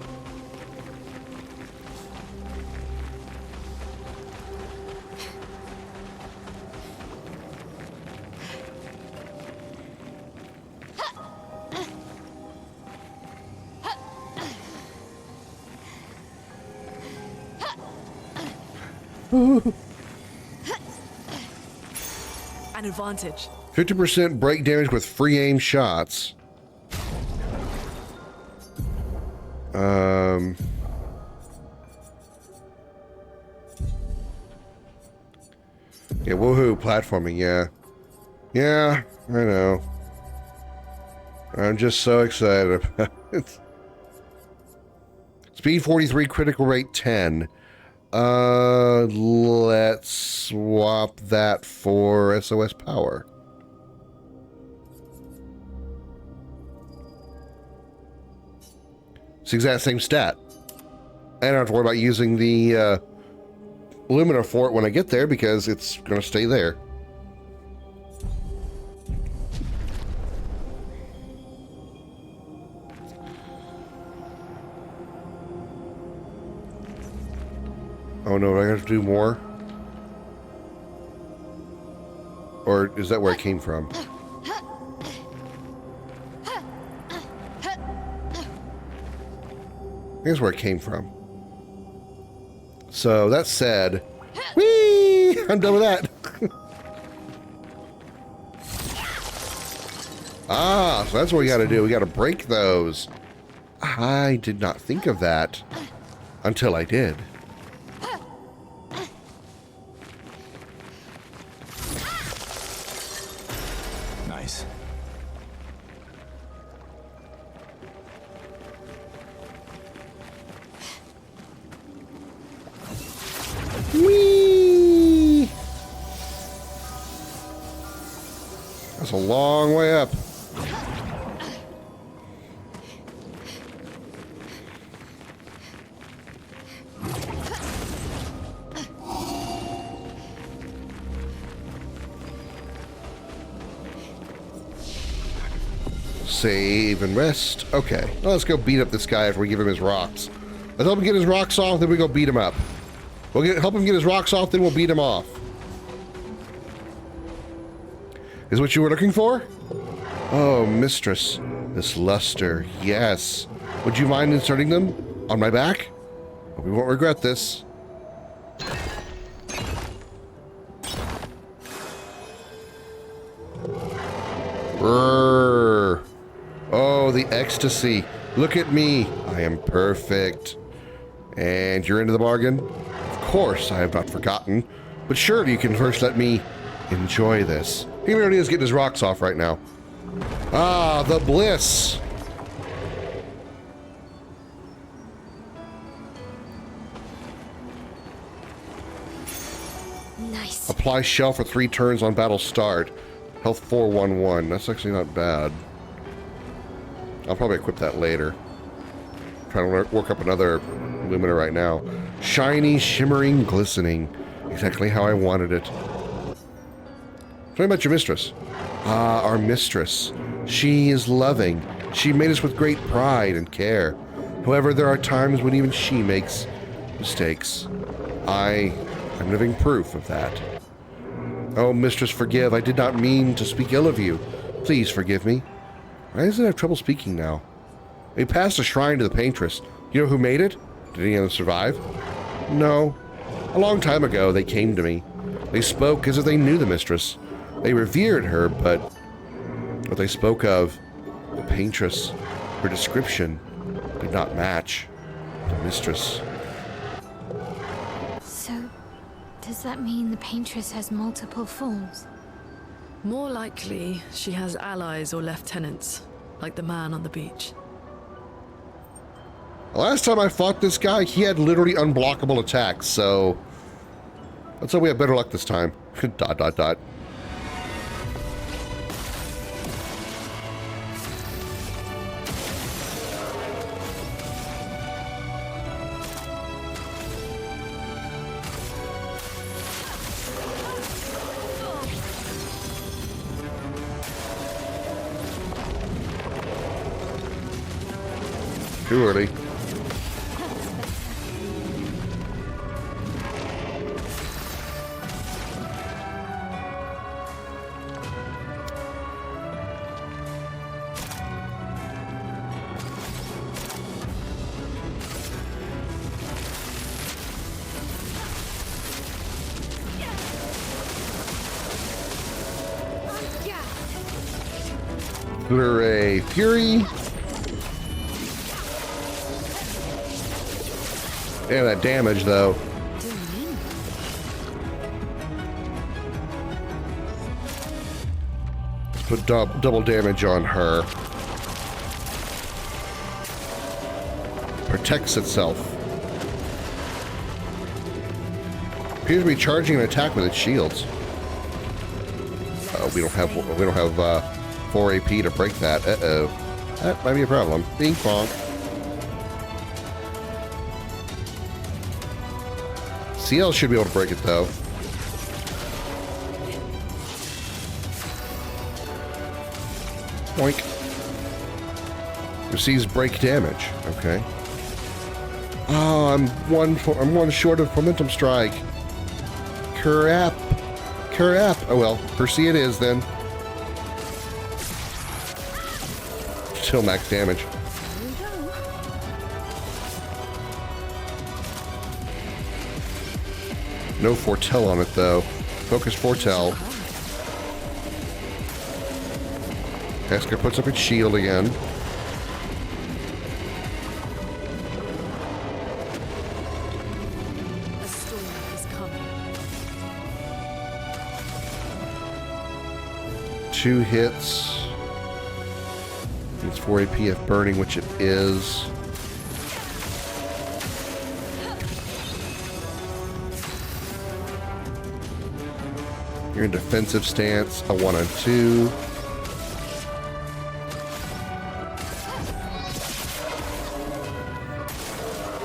An advantage. 50% break damage with free aim shots. Yeah, woohoo, platforming, yeah. Yeah, I know. I'm just so excited about it. Speed 43, critical rate 10. Let's swap that for SOS power. It's the exact same stat. I don't have to worry about using the Lumina for it when I get there because it's going to stay there. Oh no, do I have to do more? Or is that where it came from? Here's where it came from. So that said, whee! I'm done with that. Ah, so that's what we gotta do. We gotta break those. I did not think of that until I did. Nice. Whee! That's a long way up. Save and rest. Okay, well, let's go beat up this guy after we give him his rocks. Let's help him get his rocks off, then we go beat him up. We'll help him get his rocks off, then we'll beat him off. Is what you were looking for? Oh, mistress. This luster, yes. Would you mind inserting them on my back? We won't regret this. Brrr. Oh, the ecstasy. Look at me. I am perfect. And you're into the bargain? Of course, I have not forgotten. But surely you can first let me enjoy this. He already is getting his rocks off right now. Ah, the bliss. Nice. Apply shell for 3 turns on battle start. Health 411. That's actually not bad. I'll probably equip that later. Trying to work up another Lumina right now. Shiny, shimmering, glistening. Exactly how I wanted it. Tell me about your mistress. Ah, our mistress. She is loving. She made us with great pride and care. However, there are times when even she makes mistakes. I am living proof of that. Oh, mistress, forgive. I did not mean to speak ill of you. Please forgive me. Why does it have trouble speaking now? We passed a shrine to the paintress. You know who made it? Did any of them survive? No. A long time ago, they came to me. They spoke as if they knew the mistress. They revered her, but what they spoke of, the paintress, her description, did not match the mistress. So, does that mean the paintress has multiple forms? More likely, she has allies or lieutenants, like the man on the beach. The last time I fought this guy, he had literally unblockable attacks, so let's hope we have better luck this time. ... Too early. Blu-ray Fury. Damn that damage, though. Let's put double damage on her. Protects itself. Appears to be charging an attack with its shields. We don't have 4 AP to break that. Uh-oh. That might be a problem. Bing bonk. CL should be able to break it, though. Boink. Receives break damage. Okay. Oh, I'm one short of momentum strike. Crap. Crap. Oh well. Percy it is then. Still max damage. No foretell on it, though. Focus foretell. Esker puts up its shield again. A storm is coming. 2 hits. It's 4 AP if burning, which it is. You're in defensive stance, a 1 on 2.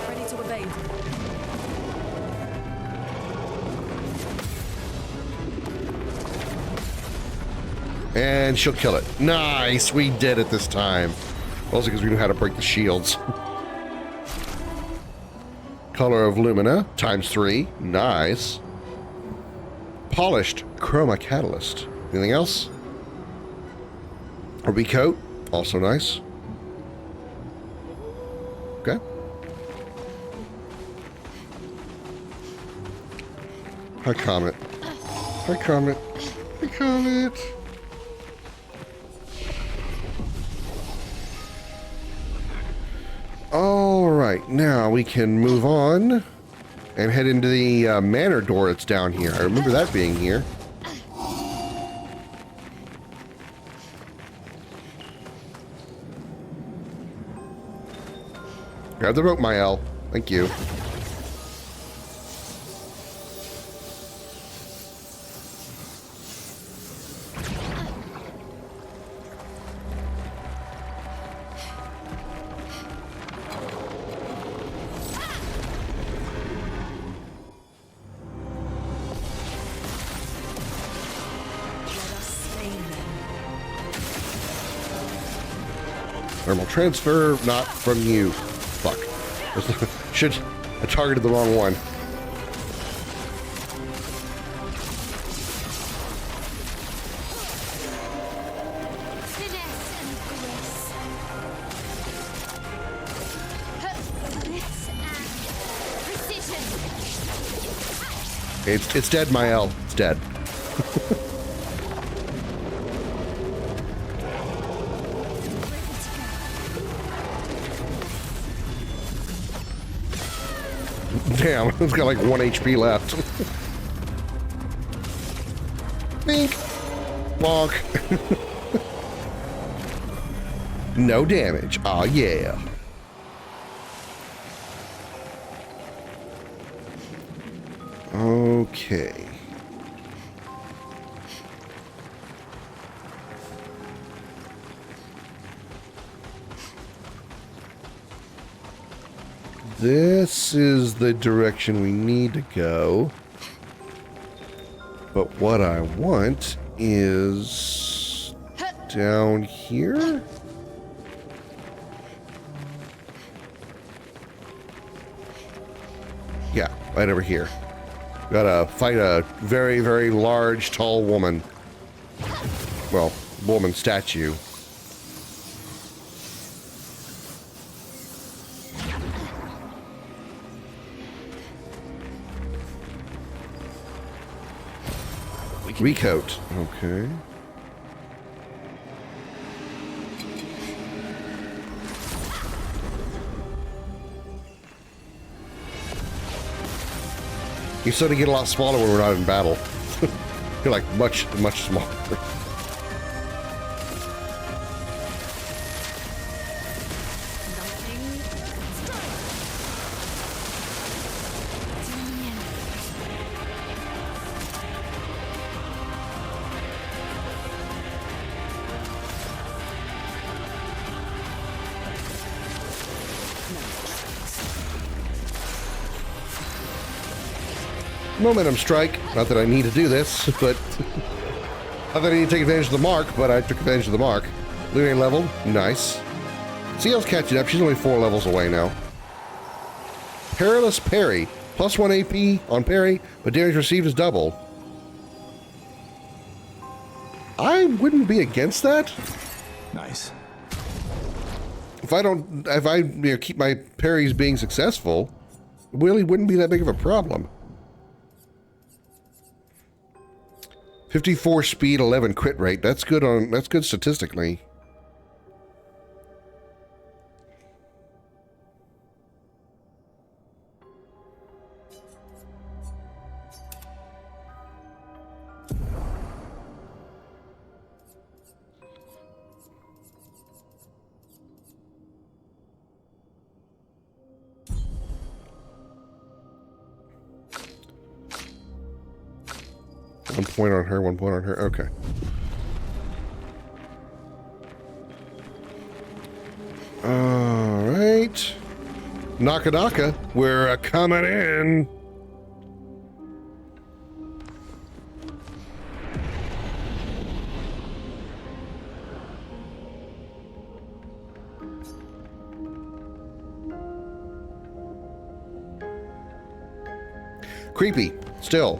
Ready to evade. And she'll kill it. Nice, we did it this time. Also because we knew how to break the shields. Color of Lumina, ×3. Nice. Polished Chroma Catalyst. Anything else? A recoat. Also nice. Okay. Hi, Comet. Hi, Comet. Hi, Comet. All right, now we can move on and head into the manor door that's down here. I remember that being here. Grab the rope, Mael. Thank you. Thermal transfer, not from you. Fuck. I targeted the wrong one. It's dead, Mael. It's dead. Damn, it's got like 1 HP left. Bink. Bonk. No damage. Aw, yeah. Okay. This is the direction we need to go. But what I want is down here. Yeah, right over here. Gotta fight a very, very large, tall woman. Well, woman statue. Recoat. Okay. You sort of get a lot smaller when we're not in battle. You're like much, much smaller. Momentum strike. Not that I need to do this, but not that I need to take advantage of the mark, but I took advantage of the mark. Lune leveled. Nice. CL's catching up. She's only 4 levels away now. Perilous Parry. Plus 1 AP on parry, but damage received is doubled. I wouldn't be against that. Nice. If I keep my parries being successful, it really wouldn't be that big of a problem. 54 speed, 11 crit rate. That's good statistically. One point on her, 1 point on her. Okay. All right. Naka, we're coming in. Creepy, still.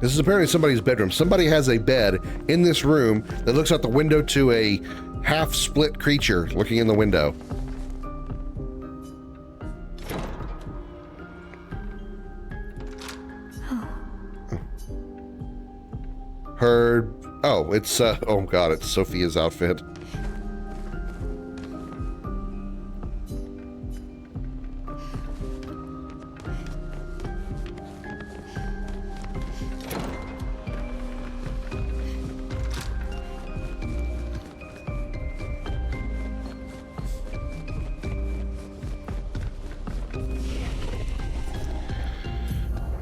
This is apparently somebody's bedroom. Somebody has a bed in this room that looks out the window to a half-split creature looking in the window. Her... Oh, it's, oh god, it's Sophia's outfit.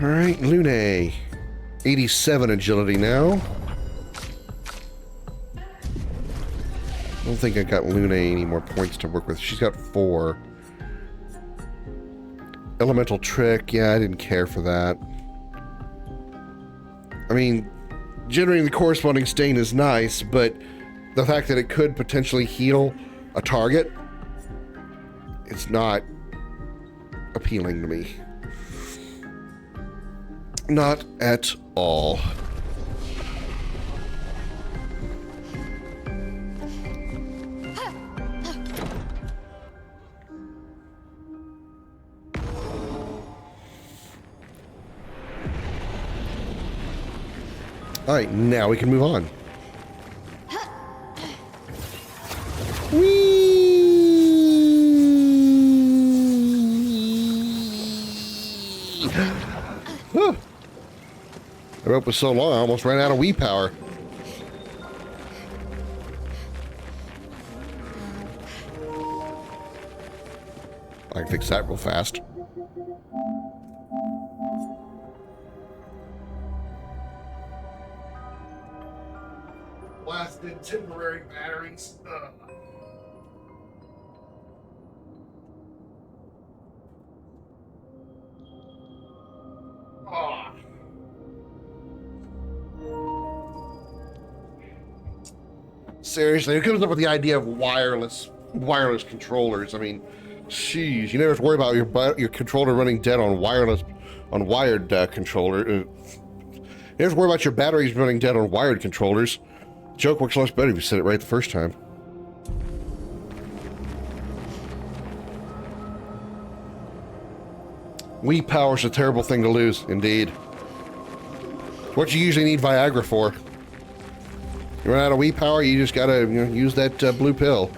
Alright, Lune. 87 agility now. I don't think I got Lune any more points to work with. She's got 4. Elemental trick, yeah, I didn't care for that. I mean, generating the corresponding stain is nice, but the fact that it could potentially heal a target, it's not appealing to me. Not at all. All right, now we can move on. Whee! Huh. The rope was so long, I almost ran out of Wii power. I can fix that real fast. Blasted temporary batteries. Ugh. Oh. Seriously, who comes up with the idea of wireless controllers? I mean, jeez, you never have to worry about your controller running dead on wired controller. You never have to worry about your batteries running dead on wired controllers. The joke works much better if you said it right the first time. Wii power's a terrible thing to lose, indeed. What you usually need Viagra for. You run out of Wii power, you just gotta use that blue pill.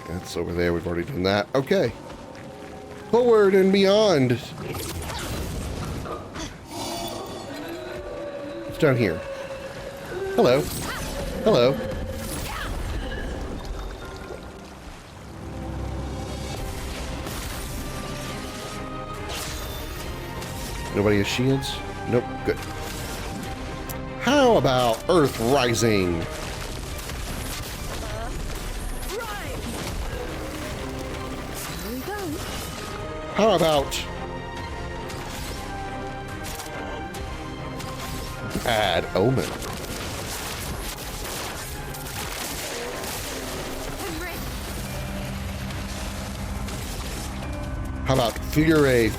That's over there, we've already done that. Okay. Forward and beyond. It's down here. Hello. Hello. Nobody has shields? Nope, good. How about Earth Rising? How about Bad Omen? How about Fury?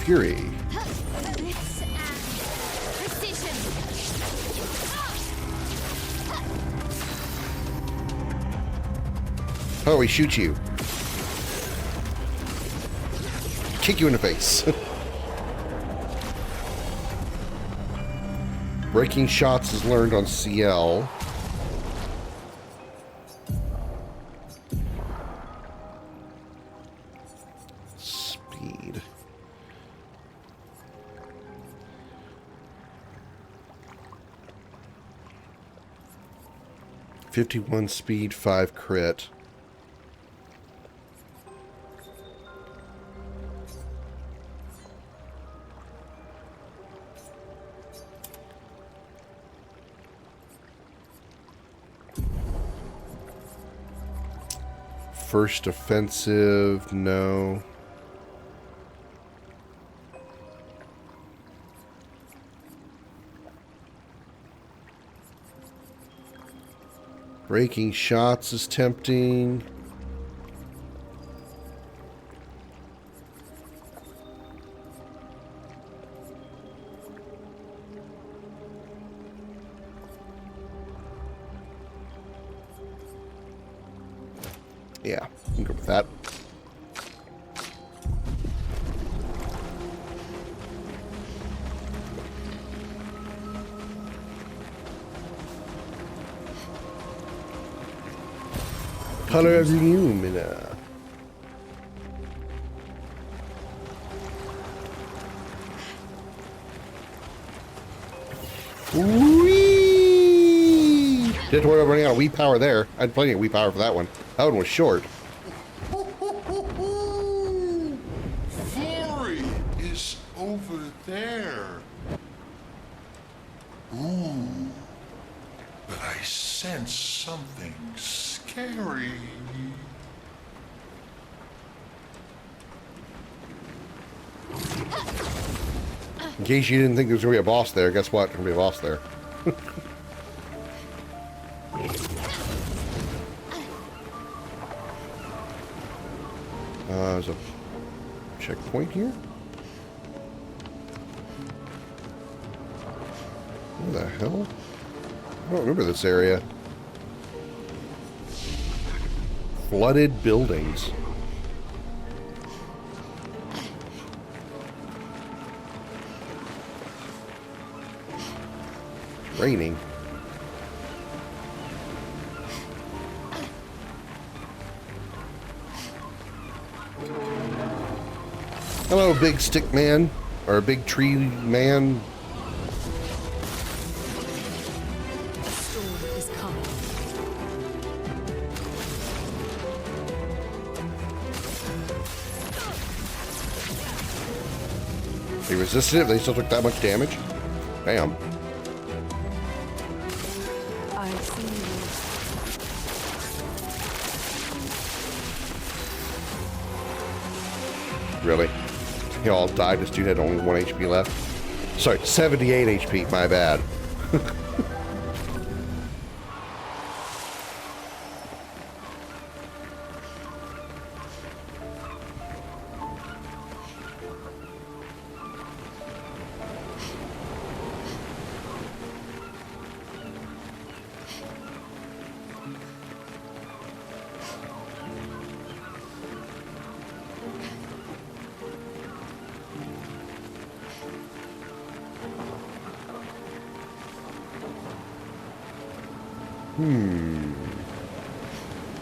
Oh, we shoot you. Kick you in the face. Breaking shots is learned on CL. Speed. .51 speed, 5 crit. First offensive, no. Breaking shots is tempting. Yeah, I can go with that. Color of Lumina. Whee! Didn't have to worry about running out of Wii power there. I had plenty of Wii power for that one. That one was short. Fury is over there. Ooh. But I sense something scary. case you didn't think there was going to be a boss there, guess what? There's going to be a boss there. There's a checkpoint here? Where the hell? I don't remember this area. Flooded buildings. Raining. Hello, big stick man, or big tree man. A storm is coming. They resisted it, they still took that much damage? Bam. I've seen you. Really? He all died. This dude had only 1 HP left. Sorry, 78 HP. My bad.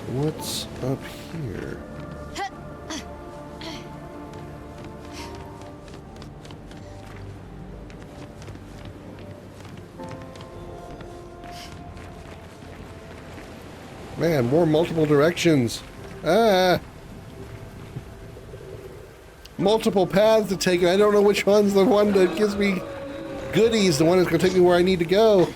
What's up here? Man, more multiple directions. Ah! Multiple paths to take, and I don't know which one's the one that gives me goodies, the one that's going to take me where I need to go.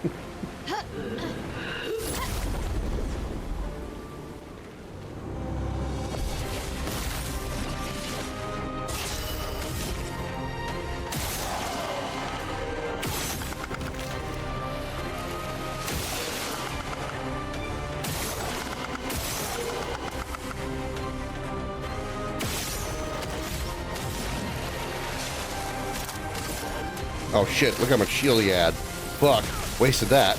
Oh shit, look how much shield he had. Fuck, wasted that.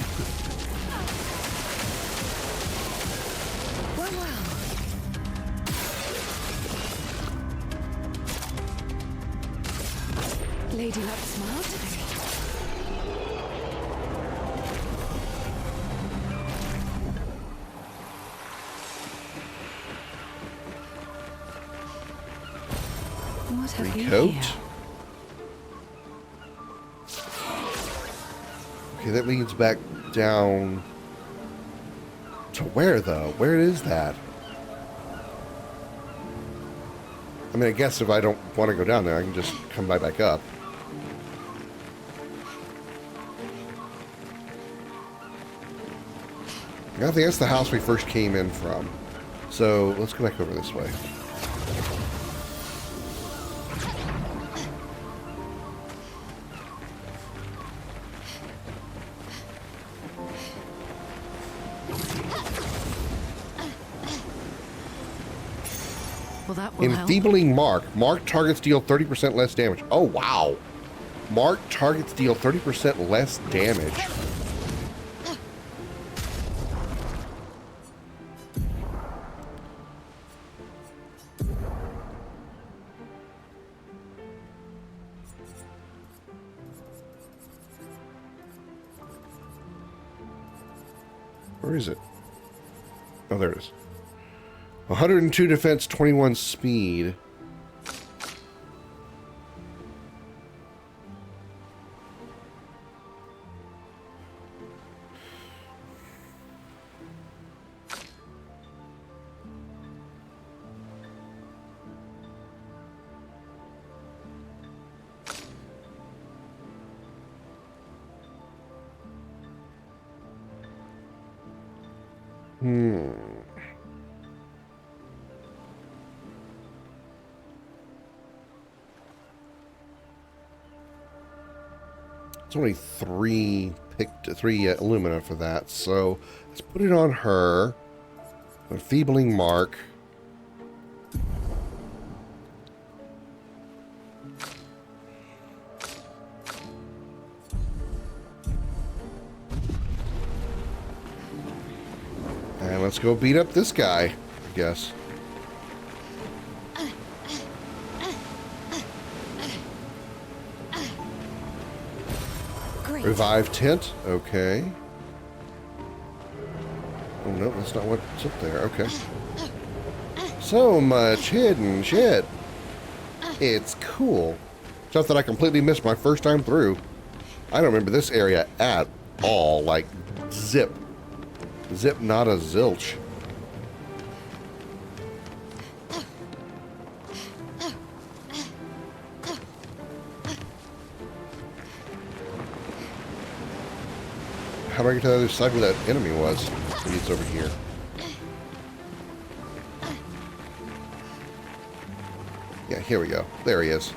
Lady Luck smiled today. What have you Coat. here? Okay, that leads back down to where though? Where is that? I mean, I guess if I don't want to go down there, I can just come right back up. I think that's the house we first came in from. So let's go back over this way. Well, that will help. Enfeebling Mark. Mark targets deal 30% less damage. Oh, wow. Mark targets deal 30% less damage. Where is it? Oh, there it is. 102 defense, 21 speed. It's only three alumina for that, so let's put it on her. Enfeebling mark. And let's go beat up this guy, I guess. Great. Revive tent, okay. Oh no, that's not what's up there, okay. So much hidden shit. It's cool. Stuff that I completely missed my first time through. I don't remember this area at all, like zip. Zip, not a zilch. How do I get to the other side where that enemy was? Maybe it's over here. Yeah, here we go. There he is.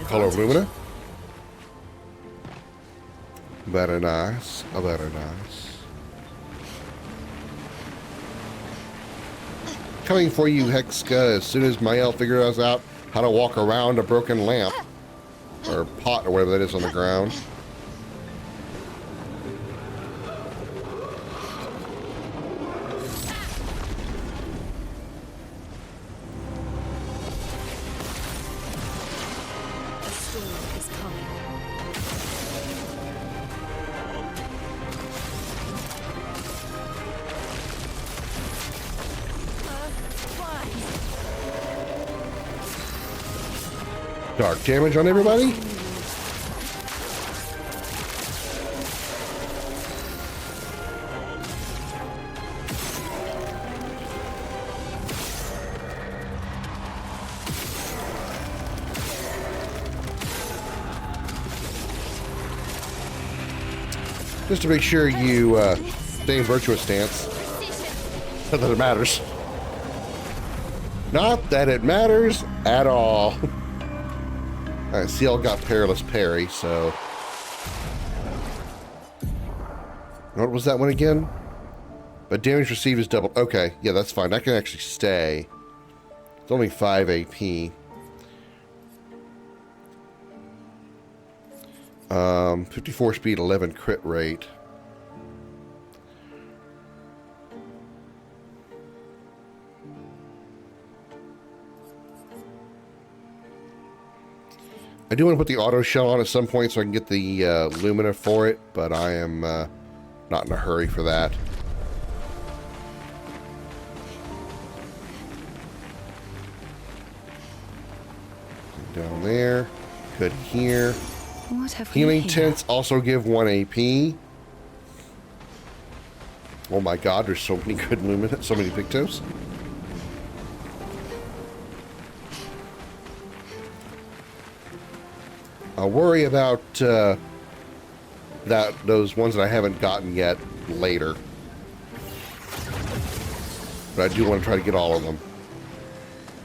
Color of Lumina. Very nice. Very nice. Coming for you, Hexka, as soon as Mael figures out how to walk around a broken lamp. Or pot, or whatever that is on the ground. Dark damage on everybody? Just to make sure you stay in virtuous stance. Not that it matters. Not that it matters at all. Alright, CL got Perilous Parry, so... What was that one again? But damage received is doubled. Okay, yeah, that's fine. I can actually stay. It's only 5 AP. 54 speed, 11 crit rate. I do want to put the auto shell on at some point so I can get the Lumina for it, but I am not in a hurry for that. Down there. Good here. What have Healing we here? tents also give 1 AP. Oh my god, there's so many good Lumina, so many Pictos. I'll worry about those ones that I haven't gotten yet later. But I do want to try to get all of them.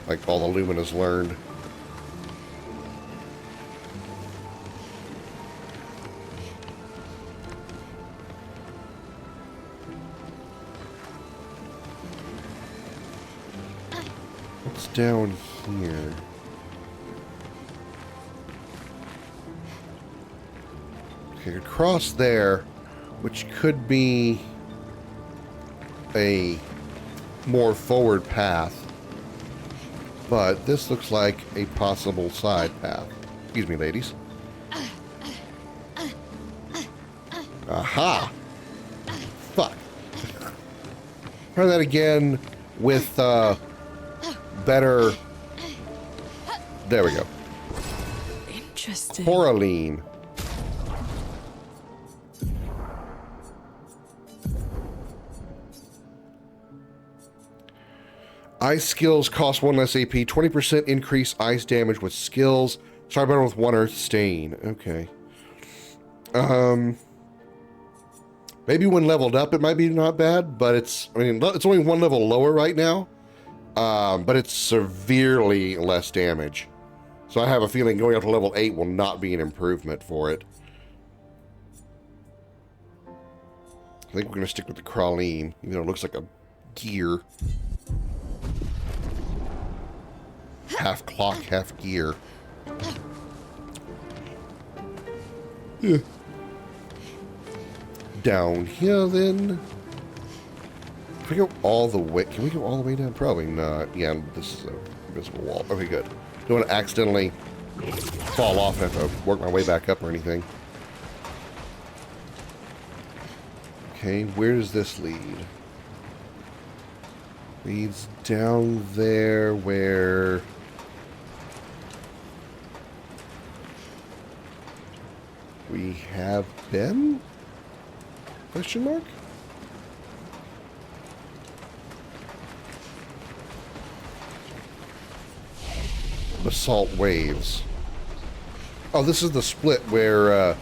Like all the Lumina's learned. What's down here? Okay, across there, which could be a more forward path, but this looks like a possible side path. Excuse me, ladies. Aha! Fuck. Try that again with better... There we go. Interesting. Coraline. Ice skills cost 1 less AP. 20% increase ice damage with skills. Try better with 1 earth stain. Okay. Maybe when leveled up it might be not bad, but it's, I mean, it's only 1 level lower right now. but it's severely less damage. So I have a feeling going up to level 8 will not be an improvement for it. I think we're going to stick with the Crawleen, even though it looks like a gear. Half clock, half gear. Yeah. Down here, then. If we go all the way... Can we go all the way down? Probably not. Yeah, this is a invisible wall. Okay, good. Don't want to accidentally fall off and have to work my way back up or anything. Okay, where does this lead? Leads down there where... we have been? Question mark? Basalt waves. Oh, this is the split where,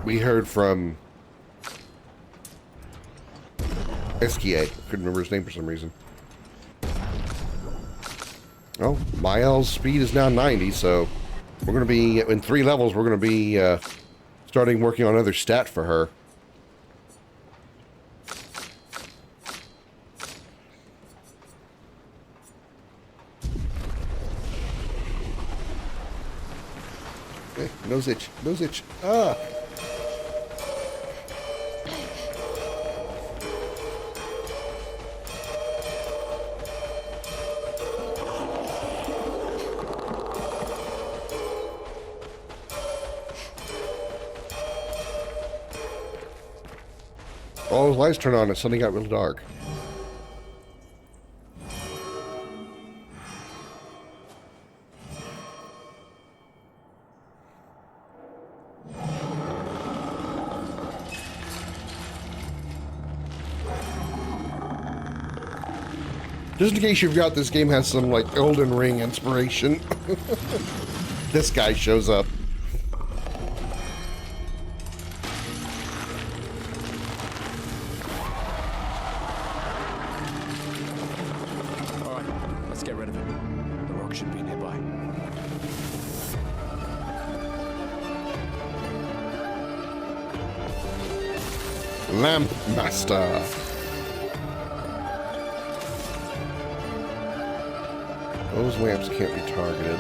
we heard from Esquier. Couldn't remember his name for some reason. Oh, Mael's speed is now 90, so we're going to be, in 3 levels, we're going to be starting working on another stat for her. Hey, nose itch, nose itch. Ah! All those lights turned on and suddenly got really dark. Just in case you forgot, this game has some, like, Elden Ring inspiration. This guy shows up. Lamp Master. Those lamps can't be targeted.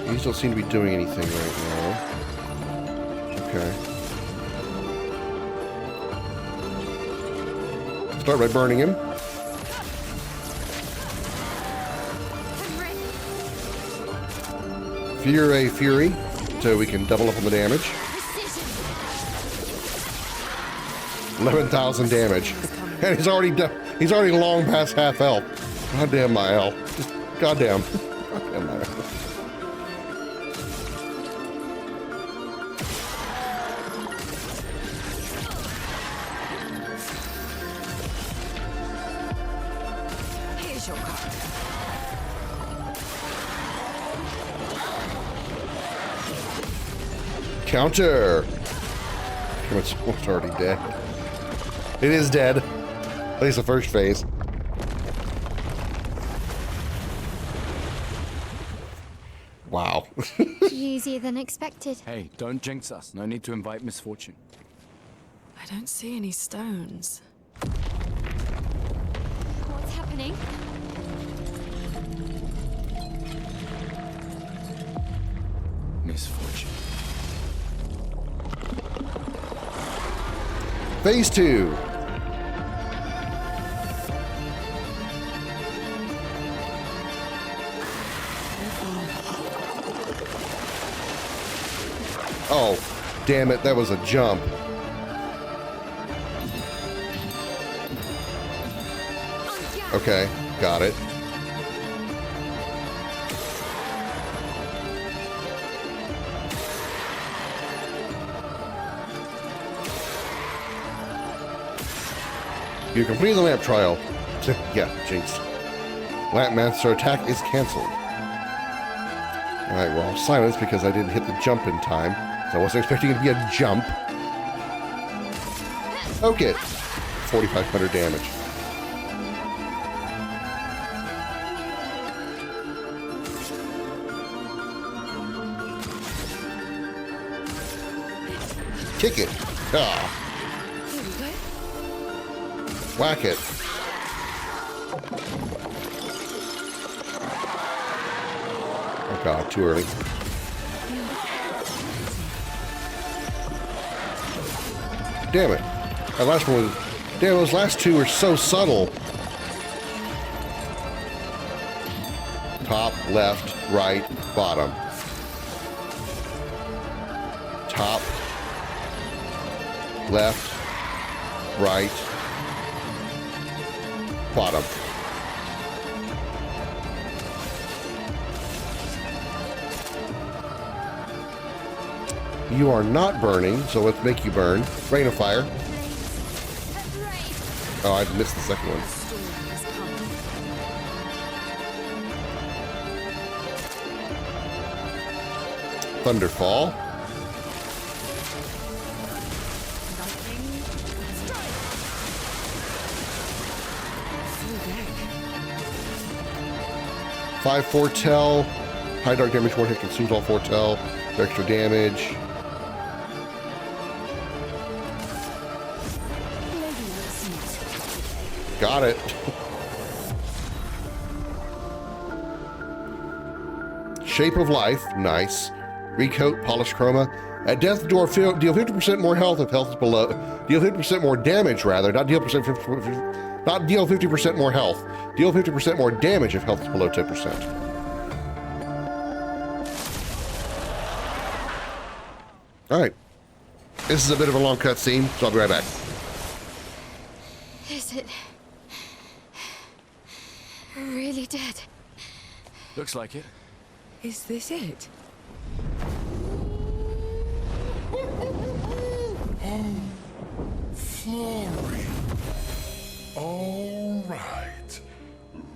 These don't seem to be doing anything right now. Okay. Start by burning him. Fury Fury, so we can double up on the damage. 11,000 damage. And he's already long past half health. Goddamn Mael. Just goddamn. Goddamn Mael. Here's your card. Counter. It's almost already dead. It is dead. At least the first phase. Wow. Easier than expected. Hey, don't jinx us. No need to invite misfortune. I don't see any stones. What's happening? Misfortune. Phase 2. Oh, damn it, that was a jump. Okay, got it. You completed the lamp trial. Yeah, jinxed. Lamp Master attack is cancelled. Alright, well, silence because I didn't hit the jump in time. So I wasn't expecting it to be a jump. Poke it. 4,500 damage. Kick it. Ah. Whack it. Oh god, too early. Damn it. That last one was... Damn, those last two were so subtle. Top, left, right, bottom. Top, left, right, bottom. You are not burning, so let's make you burn. Rain of fire. Oh, I missed the second one. Thunderfall. Five foretell. High dark damage, one hit consumes all foretell. Extra damage. Got it. Shape of Life, nice. Recoat, Polish Chroma. At death, deal 50% more health if health is below. Deal 50% more damage, rather. Not deal 50% more health. Deal 50% more damage if health is below 10%. All right. This is a bit of a long cutscene, so I'll be right back. Is it really dead? Looks like it. Is this it? Oh, Florrie. All right.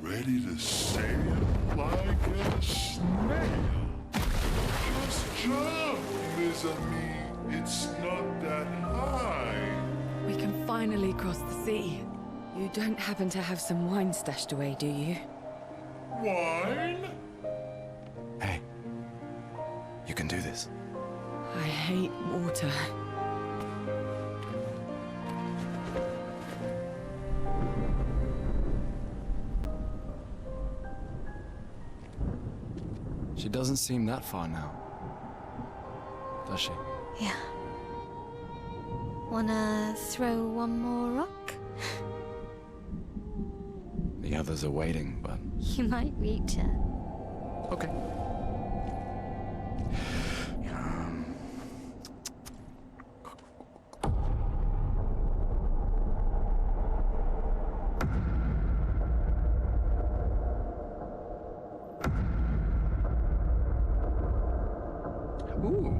Ready to sail like a snail. Just jump, mes amis. It's not that high. We can finally cross the sea. You don't happen to have some wine stashed away, do you? Wine? Hey, you can do this. I hate water. She doesn't seem that far now, does she? Yeah. Wanna throw one more rock? The others are waiting, but... You might reach her. Okay. Ooh,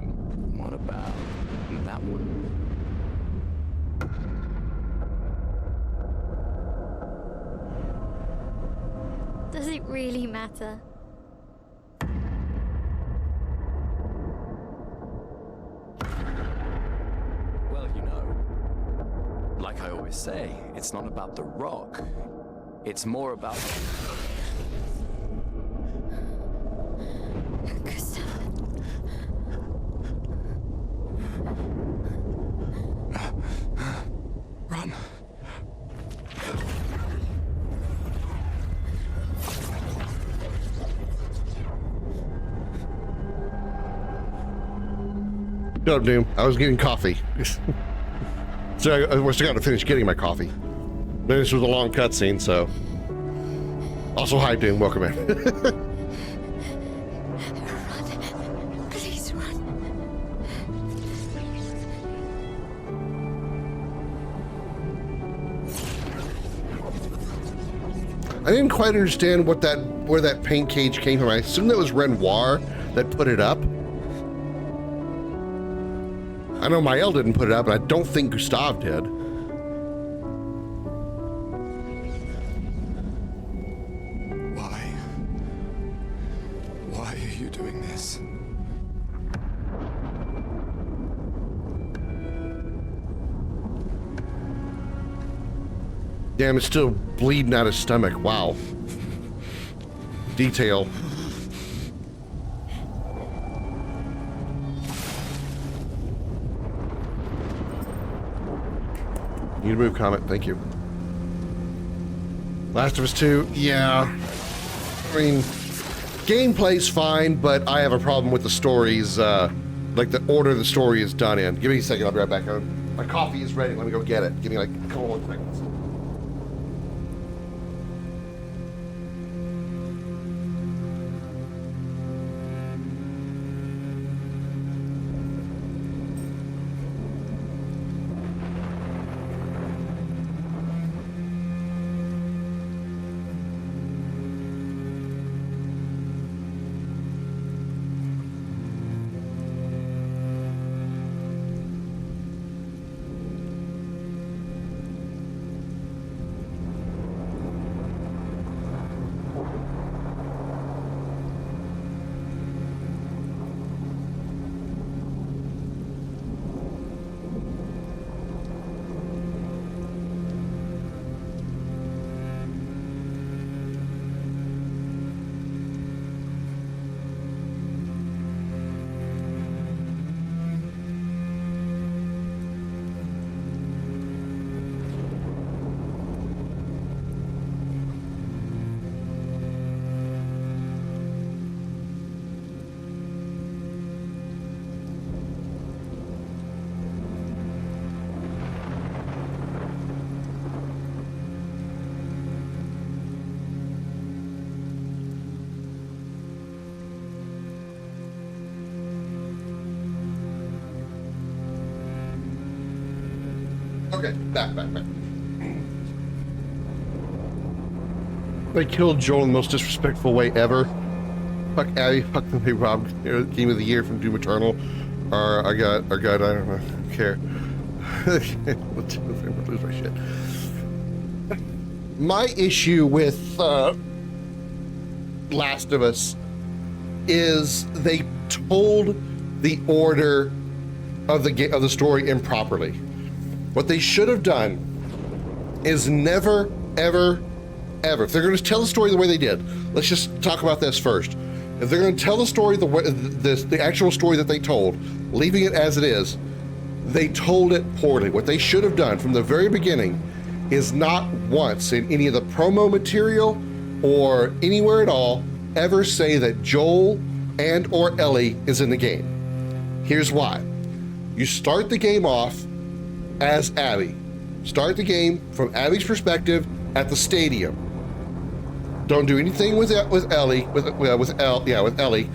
what about that one? Does it really matter? Well, you know, like I always say, it's not about the rock. It's more about... Run. Shut up, Doom. I was getting coffee. So I still got to finish getting my coffee. Then this was a long cutscene, so. Also, hi, Doom. Welcome in. Please run. I didn't quite understand where that paint cage came from. I assumed that was Renoir that put it up. I know Mael didn't put it up, and I don't think Gustav did. Why are you doing this? Damn, it's still bleeding out his stomach. Wow. Detail. Need to move, comment. Thank you. Last of Us 2, yeah. I mean, gameplay's fine, but I have a problem with the stories, like the order the story is done in. Give me a second, I'll be right back. My coffee is ready, let me go get it. Give me like a couple more seconds. Okay, back. They killed Joel in the most disrespectful way ever. Fuck Abby, fuck them, they robbed Game of the Year from Doom Eternal. Or I don't know, I don't care. Let's lose my shit. My issue with Last of Us is they told the order of the story improperly. What they should have done is never, ever, if they're going to tell the story the way they did, let's just talk about this first. If they're going to tell the story the actual story that they told, leaving it as it is, they told it poorly. What they should have done from the very beginning is not once in any of the promo material or anywhere at all ever say that Joel and or Ellie is in the game. Here's why. You start the game off as Abby. Start the game from Abby's perspective at the stadium. Don't do anything with Ellie. With Ellie.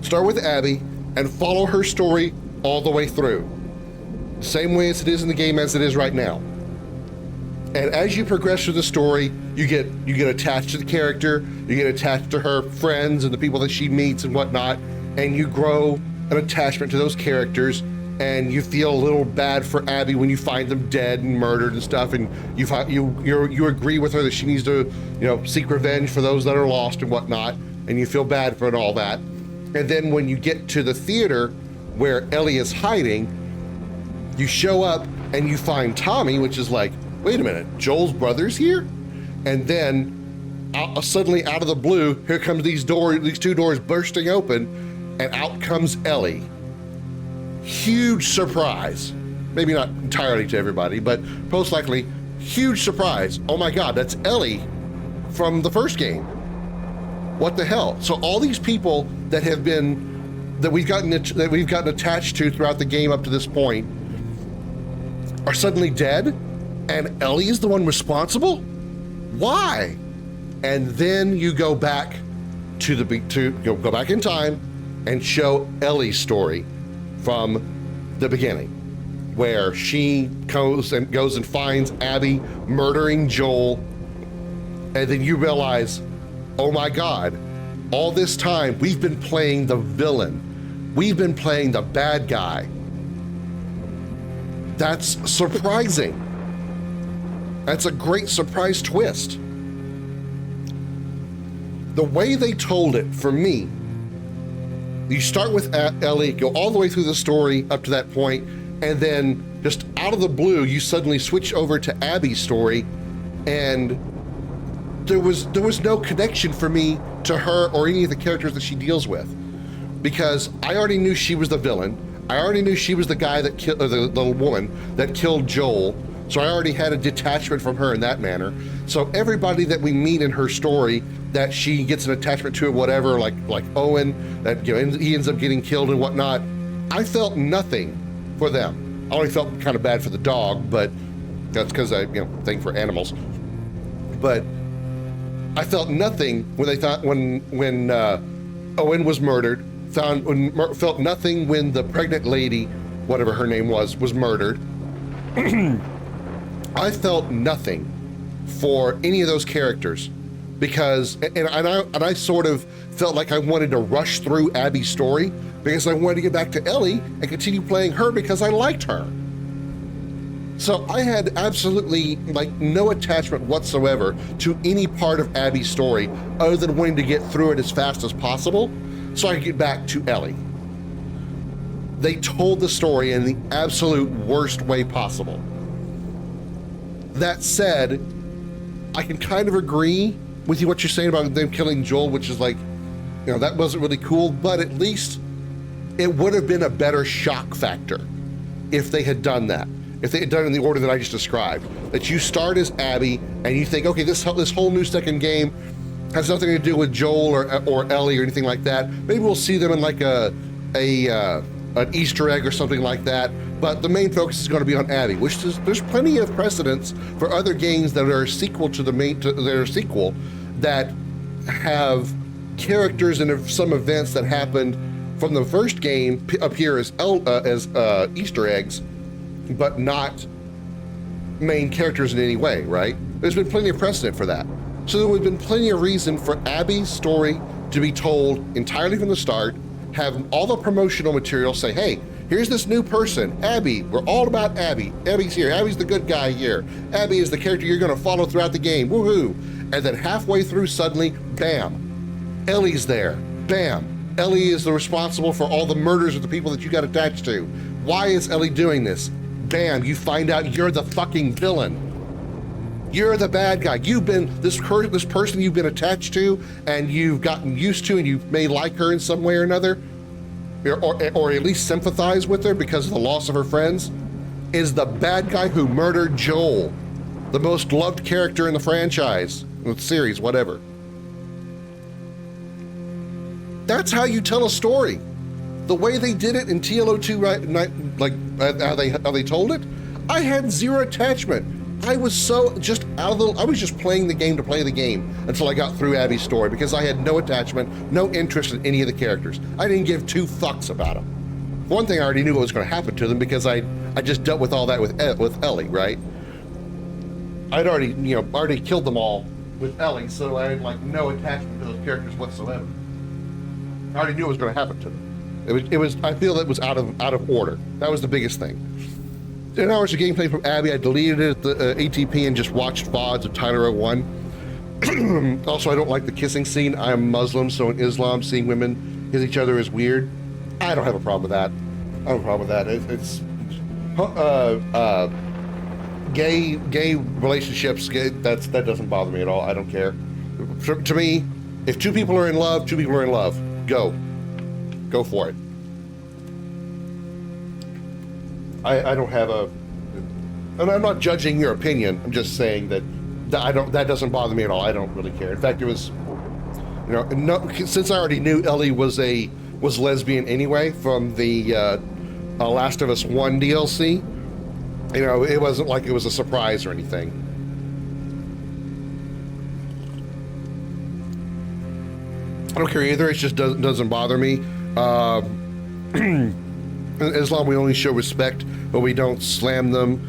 Start with Abby and follow her story all the way through. Same way as it is in the game as it is right now. And as you progress through the story, you get attached to the character, you get attached to her friends and the people that she meets and whatnot, and you grow an attachment to those characters, and you feel a little bad for Abby when you find them dead and murdered and stuff, and you agree with her that she needs to, seek revenge for those that are lost and whatnot, and you feel bad for it and all that. And then when you get to the theater where Ellie is hiding, you show up and you find Tommy, which is like, wait a minute, Joel's brother's here? And then suddenly out of the blue, here comes these two doors bursting open, and out comes Ellie. Huge surprise. Maybe not entirely to everybody, but most likely huge surprise. Oh my God, that's Ellie from the first game. What the hell? So all these people that we've gotten attached to throughout the game up to this point are suddenly dead, and Ellie is the one responsible? Why? And then you go back go back in time and show Ellie's story from the beginning, where she goes and finds Abby murdering Joel, and then you realize, oh my God, all this time we've been playing the villain. We've been playing the bad guy. That's surprising. That's a great surprise twist. The way they told it, for me, you start with Ellie, go all the way through the story up to that point, and then just out of the blue, you suddenly switch over to Abby's story, and there was no connection for me to her or any of the characters that she deals with, because I already knew she was the villain. I already knew she was the guy that killed the woman that killed Joel. So I already had a detachment from her in that manner. So everybody that we meet in her story that she gets an attachment to or whatever, like Owen, that he ends up getting killed and whatnot, I felt nothing for them. I only felt kind of bad for the dog, but that's because I, thing for animals. But I felt nothing when they thought when Owen was murdered. Felt nothing when the pregnant lady, whatever her name was murdered. I felt nothing for any of those characters because, and I sort of felt like I wanted to rush through Abby's story because I wanted to get back to Ellie and continue playing her because I liked her. So I had absolutely no attachment whatsoever to any part of Abby's story other than wanting to get through it as fast as possible so I could get back to Ellie. They told the story in the absolute worst way possible. That said, I can kind of agree with you what you're saying about them killing Joel, which is that wasn't really cool, but at least it would have been a better shock factor if they had done that. If they had done it in the order that I just described, that you start as Abby and you think, okay, this whole new second game has nothing to do with Joel or Ellie or anything like that. Maybe we'll see them in an Easter egg or something like that, but the main focus is going to be on Abby, which there's plenty of precedents for other games that are a sequel to their sequel that have characters and some events that happened from the first game appear as Easter eggs, but not main characters in any way, right? There's been plenty of precedent for that. So there would have been plenty of reason for Abby's story to be told entirely from the start, have all the promotional material say, hey, here's this new person, Abby, we're all about Abby. Abby's here, Abby's the good guy here. Abby is the character you're gonna follow throughout the game, woohoo. And then halfway through, suddenly, bam, Ellie's there, bam. Ellie is the responsible for all the murders of the people that you got attached to. Why is Ellie doing this? Bam, you find out you're the fucking villain. You're the bad guy. You've been this person you've been attached to and you've gotten used to and you may like her in some way or another, or at least sympathize with her because of the loss of her friends, is the bad guy who murdered Joel, the most loved character in the franchise, the series, whatever. That's how you tell a story. The way they did it in TLO2, how they told it, I had zero attachment. I was I was just playing the game to play the game until I got through Abby's story because I had no attachment, no interest in any of the characters. I didn't give two fucks about them. One thing, I already knew what was going to happen to them because I just dealt with all that with Ellie, right? I'd already killed them all with Ellie, so I had no attachment to those characters whatsoever. I already knew what was going to happen to them. It was. I feel that was out of order. That was the biggest thing. 10 hours of gameplay from Abby. I deleted it at the ATP and just watched VODs of Tyler 01. Also, I don't like the kissing scene. I'm Muslim, so in Islam, seeing women kiss each other is weird. I don't have a problem with that. I don't have a problem with that. Gay relationships. That doesn't bother me at all. I don't care. To me, if two people are in love, two people are in love. Go for it. I don't have and I'm not judging your opinion. I'm just saying that that doesn't bother me at all. I don't really care. In fact, it was, since I already knew Ellie was lesbian anyway from the Last of Us 1 DLC, it wasn't like it was a surprise or anything. I don't care either. It just doesn't bother me. In Islam, we only show respect, but we don't slam them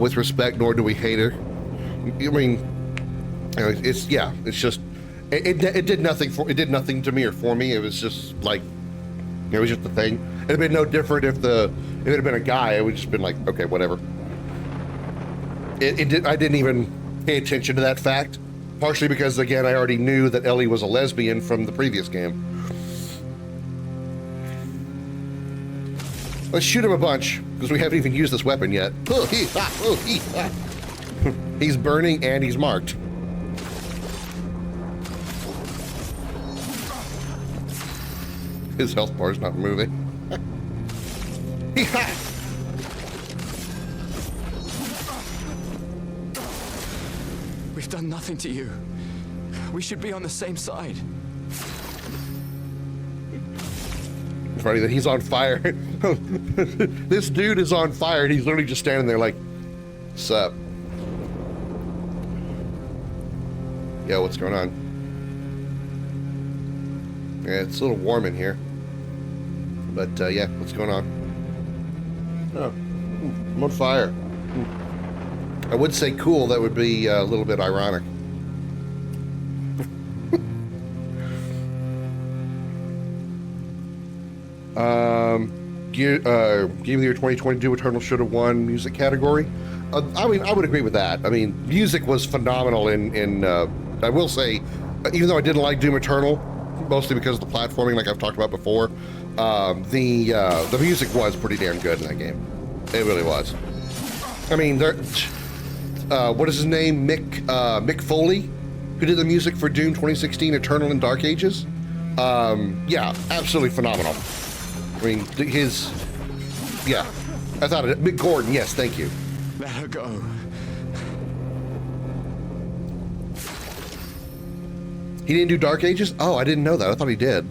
with respect, nor do we hate her. I mean, it's just it did nothing to me or for me. It was just it was just a thing. It'd been no different if it had been a guy. It would just been like, okay, whatever. I didn't even pay attention to that fact, partially because again I already knew that Ellie was a lesbian from the previous game. Let's shoot him a bunch, because we haven't even used this weapon yet. He's burning and he's marked. His health bar is not moving. We've done nothing to you. We should be on the same side. It's funny that he's on fire. This dude is on fire and he's literally just standing there like, sup? Yo, what's going on? Yeah, it's a little warm in here. But yeah, what's going on? Oh, I'm on fire. I would say cool, that would be a little bit ironic. Game of the Year 2022 Eternal should have won music category. I mean, I would agree with that. I mean, music was phenomenal in I will say, even though I didn't like Doom Eternal, mostly because of the platforming, like I've talked about before, the music was pretty damn good in that game. It really was. I mean, what is his name? Mick Foley, who did the music for Doom 2016 Eternal and Dark Ages. Yeah, absolutely phenomenal. I mean, yeah, I thought it. Mick Gordon, yes, thank you. Let her go. He didn't do Dark Ages? Oh, I didn't know that. I thought he did.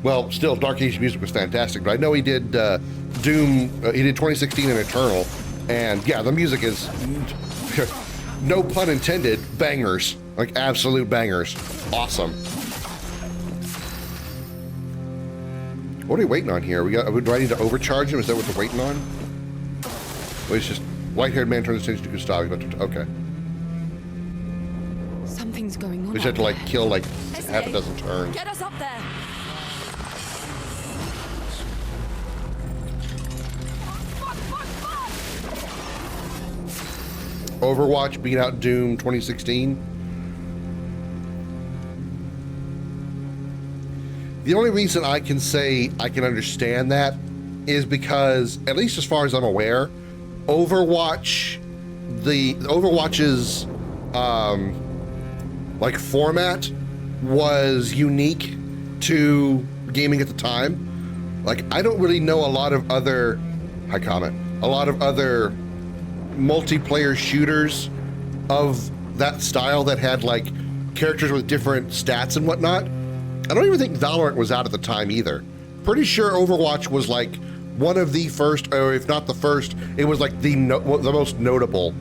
Well, still, Dark Ages music was fantastic, but I know he did Doom, he did 2016 and Eternal, and yeah, the music is, no pun intended, bangers. Like, absolute bangers. Awesome. What are we waiting on here? Do I need to overcharge him? Is that what we're waiting on? Well, it's just, white-haired man turns attention to Gustav. Okay. Something's going on. We just have to, like, kill, like, half a dozen turns. Get us up there! Overwatch beat out Doom 2016. The only reason I can say I can understand that is because, at least as far as I'm aware, Overwatch's like format was unique to gaming at the time. Like, I don't really know a lot of other multiplayer shooters of that style that had like characters with different stats and whatnot. I don't even think Valorant was out at the time either. Pretty sure Overwatch was like one of the first, or if not the first, it was like the most notable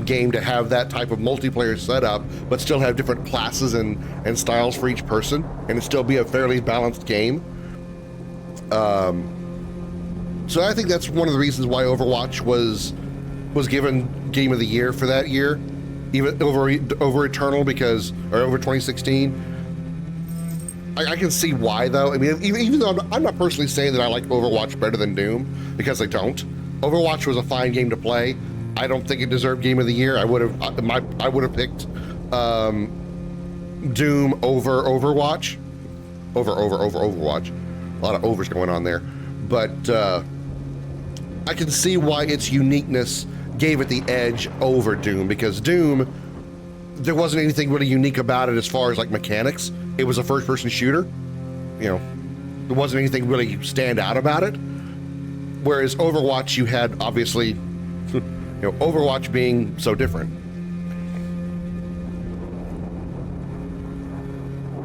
game to have that type of multiplayer setup, but still have different classes and styles for each person, and it still be a fairly balanced game. So I think that's one of the reasons why Overwatch was given Game of the Year for that year, even over Eternal, or over 2016. I can see why, though. I mean, even though I'm not personally saying that I like Overwatch better than Doom, because I don't. Overwatch was a fine game to play. I don't think it deserved Game of the Year. I would have picked Doom over Overwatch. Over Overwatch. A lot of overs going on there. But I can see why its uniqueness gave it the edge over Doom, because Doom, there wasn't anything really unique about it as far as like mechanics. It was a first-person shooter. You know, there wasn't anything really stand out about it. Whereas Overwatch, you had obviously, you know, Overwatch being so different.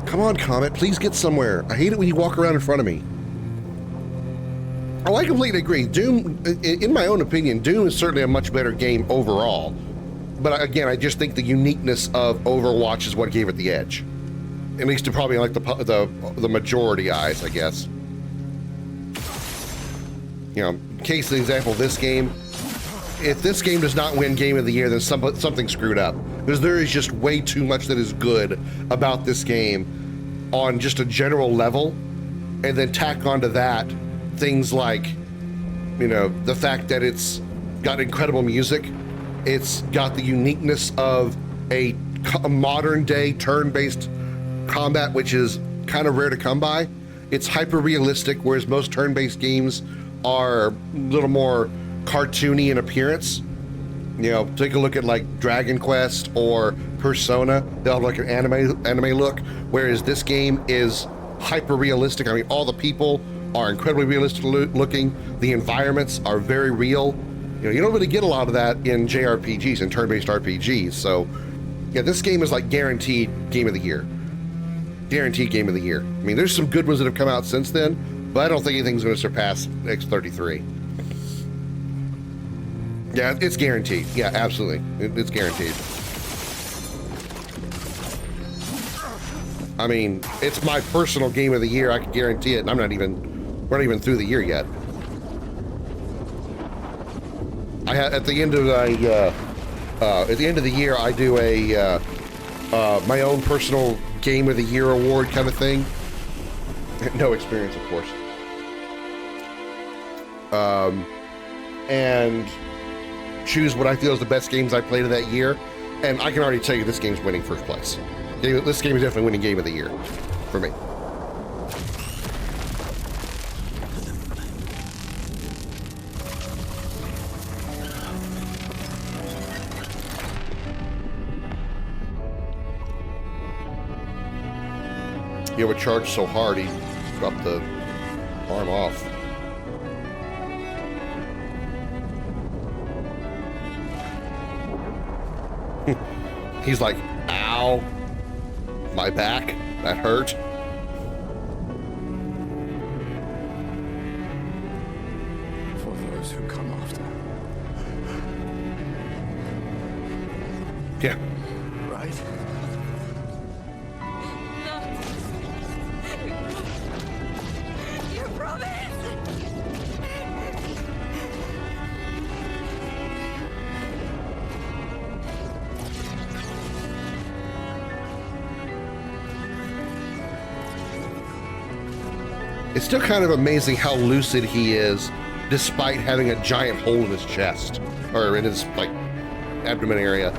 Come on, Comet, please get somewhere. I hate it when you walk around in front of me. Oh, I completely agree. Doom, in my own opinion, Doom is certainly a much better game overall. But again, I just think the uniqueness of Overwatch is what gave it the edge. At least to probably like the majority eyes, I guess. You know, case in example, this game. If this game does not win Game of the Year, then something screwed up. Because there is just way too much that is good about this game on just a general level, and then tack onto that things like, you know, the fact that it's got incredible music, it's got the uniqueness of a modern day turn-based combat, which is kind of rare to come by. It's hyper realistic, whereas most turn-based games are a little more cartoony in appearance. You know, take a look at like Dragon Quest or Persona. They all have like an anime look, whereas this game is hyper realistic. I mean, all the people are incredibly realistic looking. The environments are very real. You know, you don't really get a lot of that in JRPGs and turn-based RPGs. So, yeah, this game is like guaranteed game of the year. Guaranteed game of the year. I mean, there's some good ones that have come out since then, but I don't think anything's going to surpass X33. Yeah, it's guaranteed. Yeah, absolutely. It's guaranteed. I mean, it's my personal game of the year. I can guarantee it, and we're not even through the year yet. At the end of the year, I do a my own personal game of the year award kind of thing. No experience, of course. And choose what I feel is the best games I played of that year, and I can already tell you this game's winning first place. This game is definitely winning game of the year for me. He overcharged so hard he dropped the arm off. He's like, ow, my back, that hurt. For those who come after. Yeah. Right? You promised! It's still kind of amazing how lucid he is, despite having a giant hole in his chest, or in his, like, abdomen area.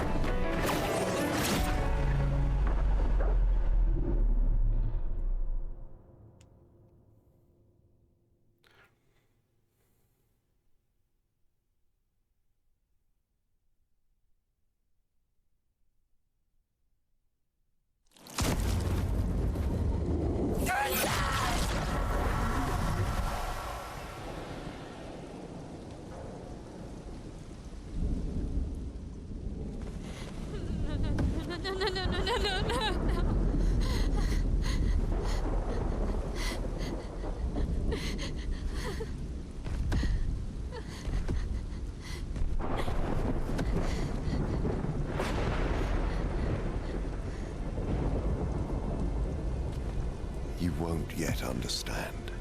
You won't yet understand.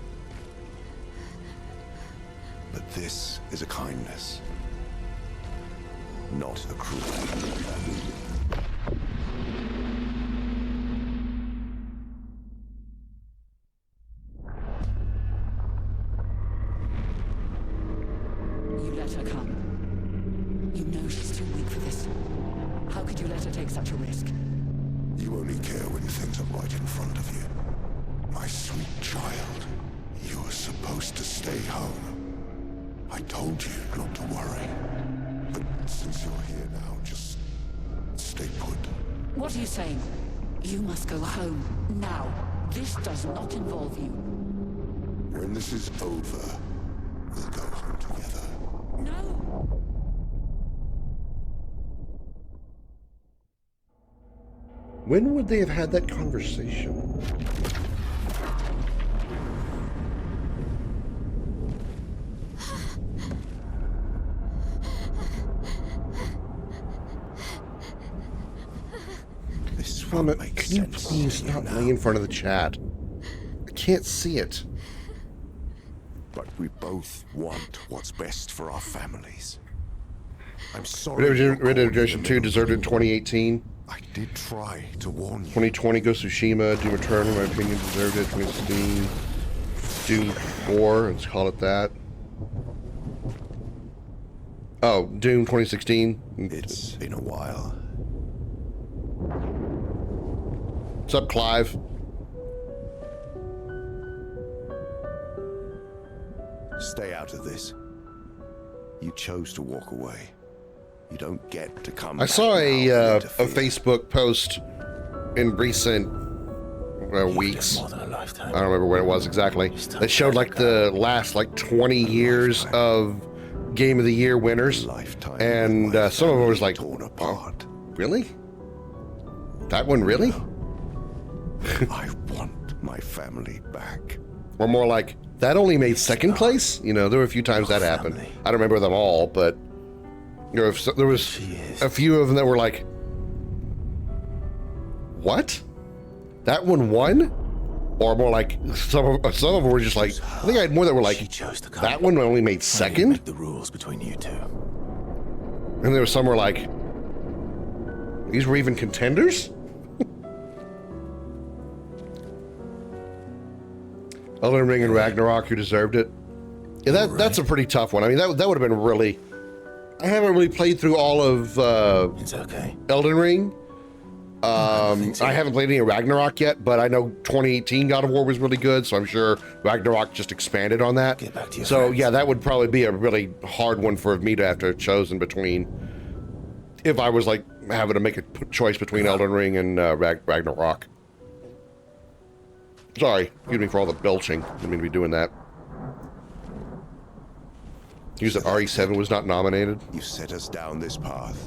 But this is a kindness, not a cruelty. You let her come. You know she's too weak for this. How could you let her take such a risk? You only care when things are right in front of you. My sweet child, you were supposed to stay home. I told you not to worry. But since you're here now, just stay put. What are you saying? You must go home, now. This does not involve you. When this is over, we'll go home together. No! When would they have had that conversation? Can you please not lay in front of the chat? I can't see it. But we both want what's best for our families. I'm sorry. Red Dead Redemption 2 deserved it in 2018. I did try to warn you. 2020 Ghost of Tsushima, Doom Eternal, in my opinion, deserved it. 2016 Doom 4, let's call it that. Oh, Doom 2016. It's been a while. What's up, Clive? Stay out of this. You chose to walk away. You don't get to come I back saw now a and Facebook post in recent weeks. I don't remember when it was exactly. That showed like the last like 20 years of Game of the Year winners, and some of them was like, oh, really? That one really? I want my family back. Or more like, that only made second place? You know, there were a few times that happened. I don't remember them all, but there was a few of them that were like, what? That one won? Or more like, some of them were just like, I think I had more that were like, that one only made second? The rules between you two. And there were some were like, these were even contenders? Elden Ring and Ragnarok, who deserved it? Yeah, that's a pretty tough one. I mean, that would have been really... I haven't really played through all of it's okay. Elden Ring. I haven't played any of Ragnarok yet, but I know 2018 God of War was really good, so I'm sure Ragnarok just expanded on that. Get back to your so friends. yeah, that would probably be a really hard one for me to have to have chosen between, if I was like having to make a choice between Elden Ring and Ragnarok. Sorry, excuse me for all the belching. Didn't mean to be doing that. News that RE7 was not nominated. You set us down this path.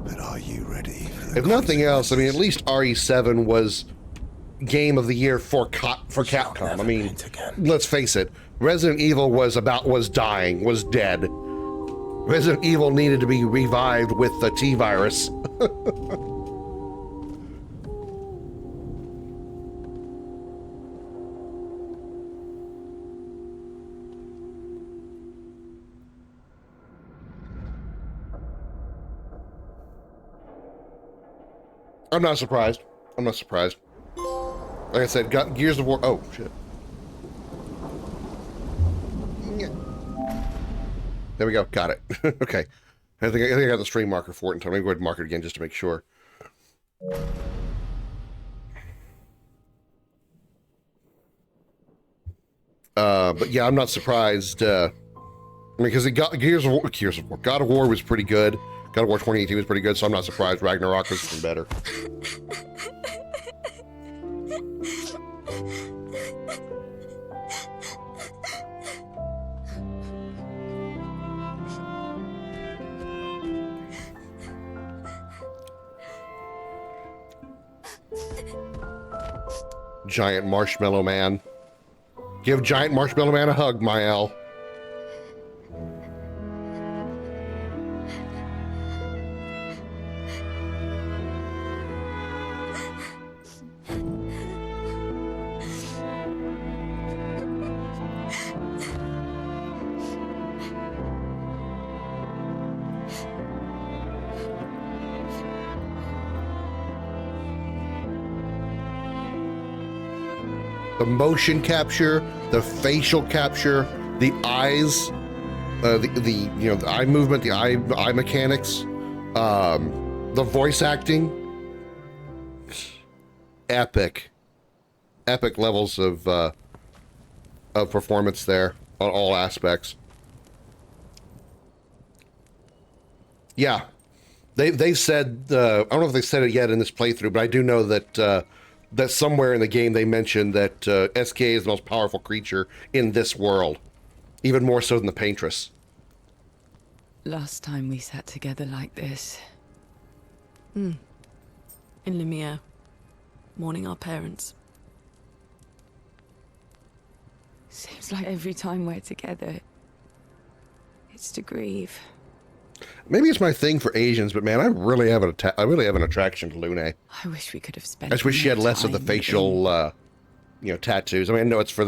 But are you ready for the If nothing else, I mean, at least RE7 was Game of the Year for Capcom. I mean, let's face it, Resident Evil was dying, was dead. Resident Evil needed to be revived with the T-Virus. I'm not surprised. I'm not surprised. Like I said, got Gears of War. Oh shit! There we go. Got it. Okay. I think I got the stream marker for it. I'm gonna go ahead and mark it again just to make sure. But yeah, I'm not surprised. I mean, because Gears of War, God of War was pretty good. God of War 2018 was pretty good, so I'm not surprised Ragnarok was even better. Giant Marshmallow Man. Give Giant Marshmallow Man a hug, Mael. The motion capture, the facial capture, the eyes, the eye movement, the eye mechanics, the voice acting, epic levels of performance there on all aspects. Yeah, they said I don't know if they said it yet in this playthrough, but I do know that. That somewhere in the game they mentioned that SKA is the most powerful creature in this world, even more so than the Paintress. Last time we sat together like this. In Lumiere, mourning our parents. Seems like every time we're together, it's to grieve. Maybe it's my thing for Asians, but man, I really have an attraction to Lune. I wish we could have spent. I just wish she had less of the facial, tattoos. I mean, I know it's for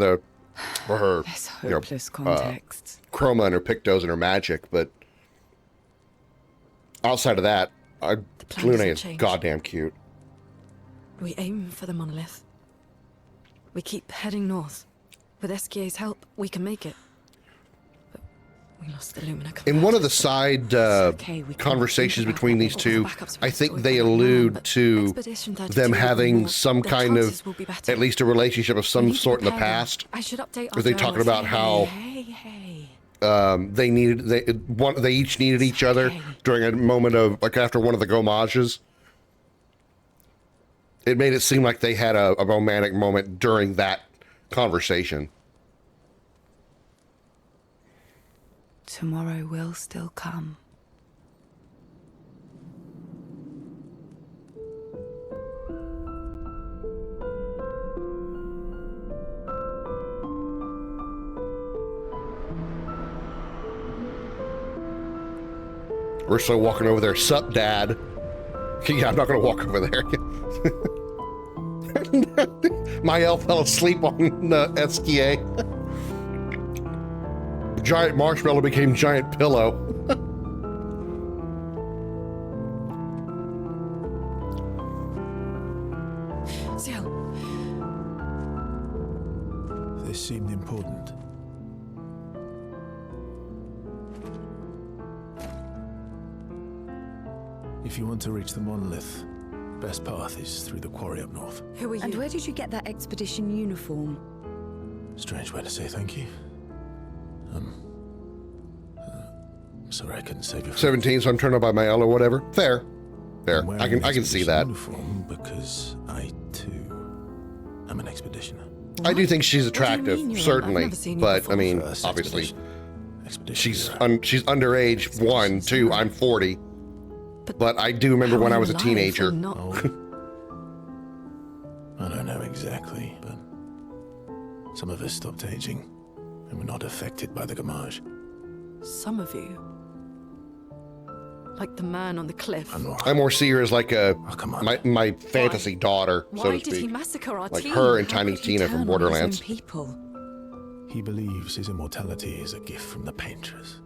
her, hopeless context. Chroma and her pictos and her magic, but outside of that, Lune is goddamn cute. We aim for the monolith. We keep heading north. With SKA's help, we can make it. We lost the Lumina. In one of the side conversations between these two, I think they allude to them having some kind of, at least a relationship of some sort in the past. I should update Were they talking about how they each needed each other during a moment of, like, after one of the gomages. It made it seem like they had a romantic moment during that conversation. Tomorrow will still come. We're still walking over there. Sup, Dad? Yeah, I'm not gonna walk over there. My elf fell asleep on STA. Giant marshmallow became giant pillow. Seal. This seemed important. If you want to reach the monolith, best path is through the quarry up north. Who are you? And where did you get that expedition uniform? Strange way to say thank you. Sorry I couldn't save you. 17, so I'm turned on by my L or whatever. Fair. I can see that. Uniform because I too am an expeditioner. I do think she's attractive, certainly, but I mean, obviously, she's underage. 1, 2. I'm 40, but I do remember when I was a teenager. I don't know exactly, but some of us stopped aging and were not affected by the gamage. Some of you. Like the man on the cliff. I more see her as like my fantasy daughter, so to Why did he speak. massacre our Like team? her and How Tiny could he Tina turn from on his own Borderlands. people? He believes his immortality is a gift from the painters.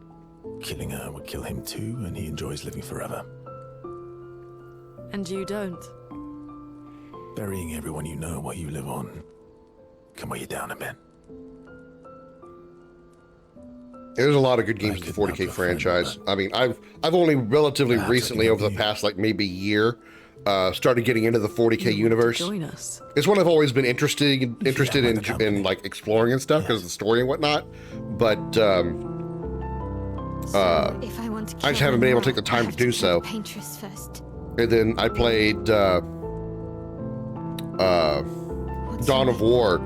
Killing her would kill him too, and he enjoys living forever. And you don't. Burying everyone you know while you live on can weigh you down a bit. There's a lot of good games in the 40K franchise. I mean, I've only relatively recently, over the past like maybe year, started getting into the 40K universe. Join us. It's one I've always been interested in like exploring and stuff because of the story and whatnot. But If I want to I just haven't been able to take the time to do so. Paintress first. And then I played Dawn of War,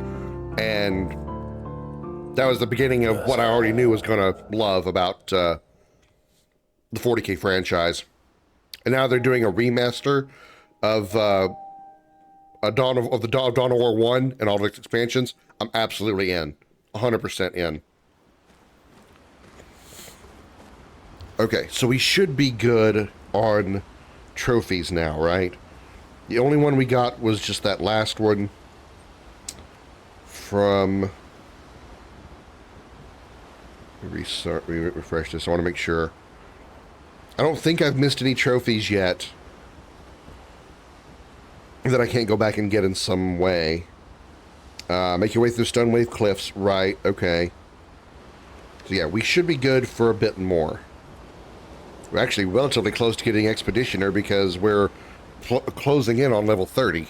and that was the beginning of what I already knew was gonna love about the 40K franchise. And now they're doing a remaster of Dawn of War 1 and all of its expansions. I'm absolutely in, 100% in. Okay, so we should be good on trophies now, right? The only one we got was just that last one from... refresh this. I want to make sure. I don't think I've missed any trophies yet that I can't go back and get in some way. Make your way through Stonewave Cliffs. Right, okay. So yeah, we should be good for a bit more. We're actually relatively close to getting Expeditioner because we're closing in on level 30.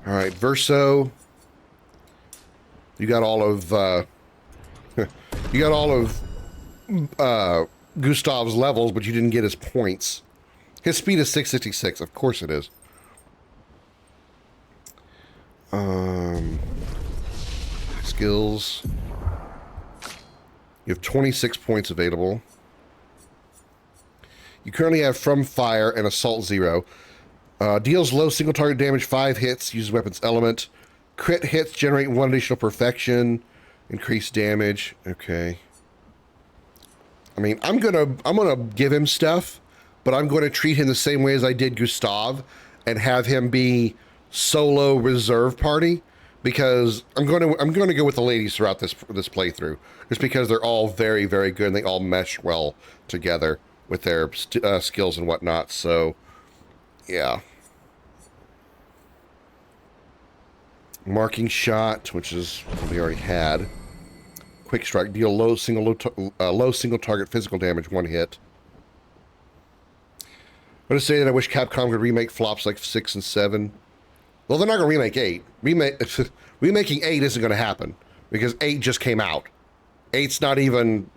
All right, Verso. You got all of Gustav's levels, but you didn't get his points. His speed is 666. Of course it is. Skills. You have 26 points available. You currently have From Fire and Assault 0. Deals low single target damage, 5 hits, uses weapons element. Crit hits generate 1 additional perfection, increase damage. Okay. I mean, I'm gonna give him stuff, but I'm going to treat him the same way as I did Gustav and have him be solo reserve party, because I'm going to go with the ladies throughout this playthrough, just because they're all very, very good and they all mesh well together with their skills and whatnot. So, yeah. Marking shot, which is what we already had. Quick strike, deal low single target physical damage, 1 hit. I'm going to say that I wish Capcom could remake flops like 6 and 7. Well, they're not going to remake 8. Remaking 8 isn't going to happen because 8 just came out. 8's not even...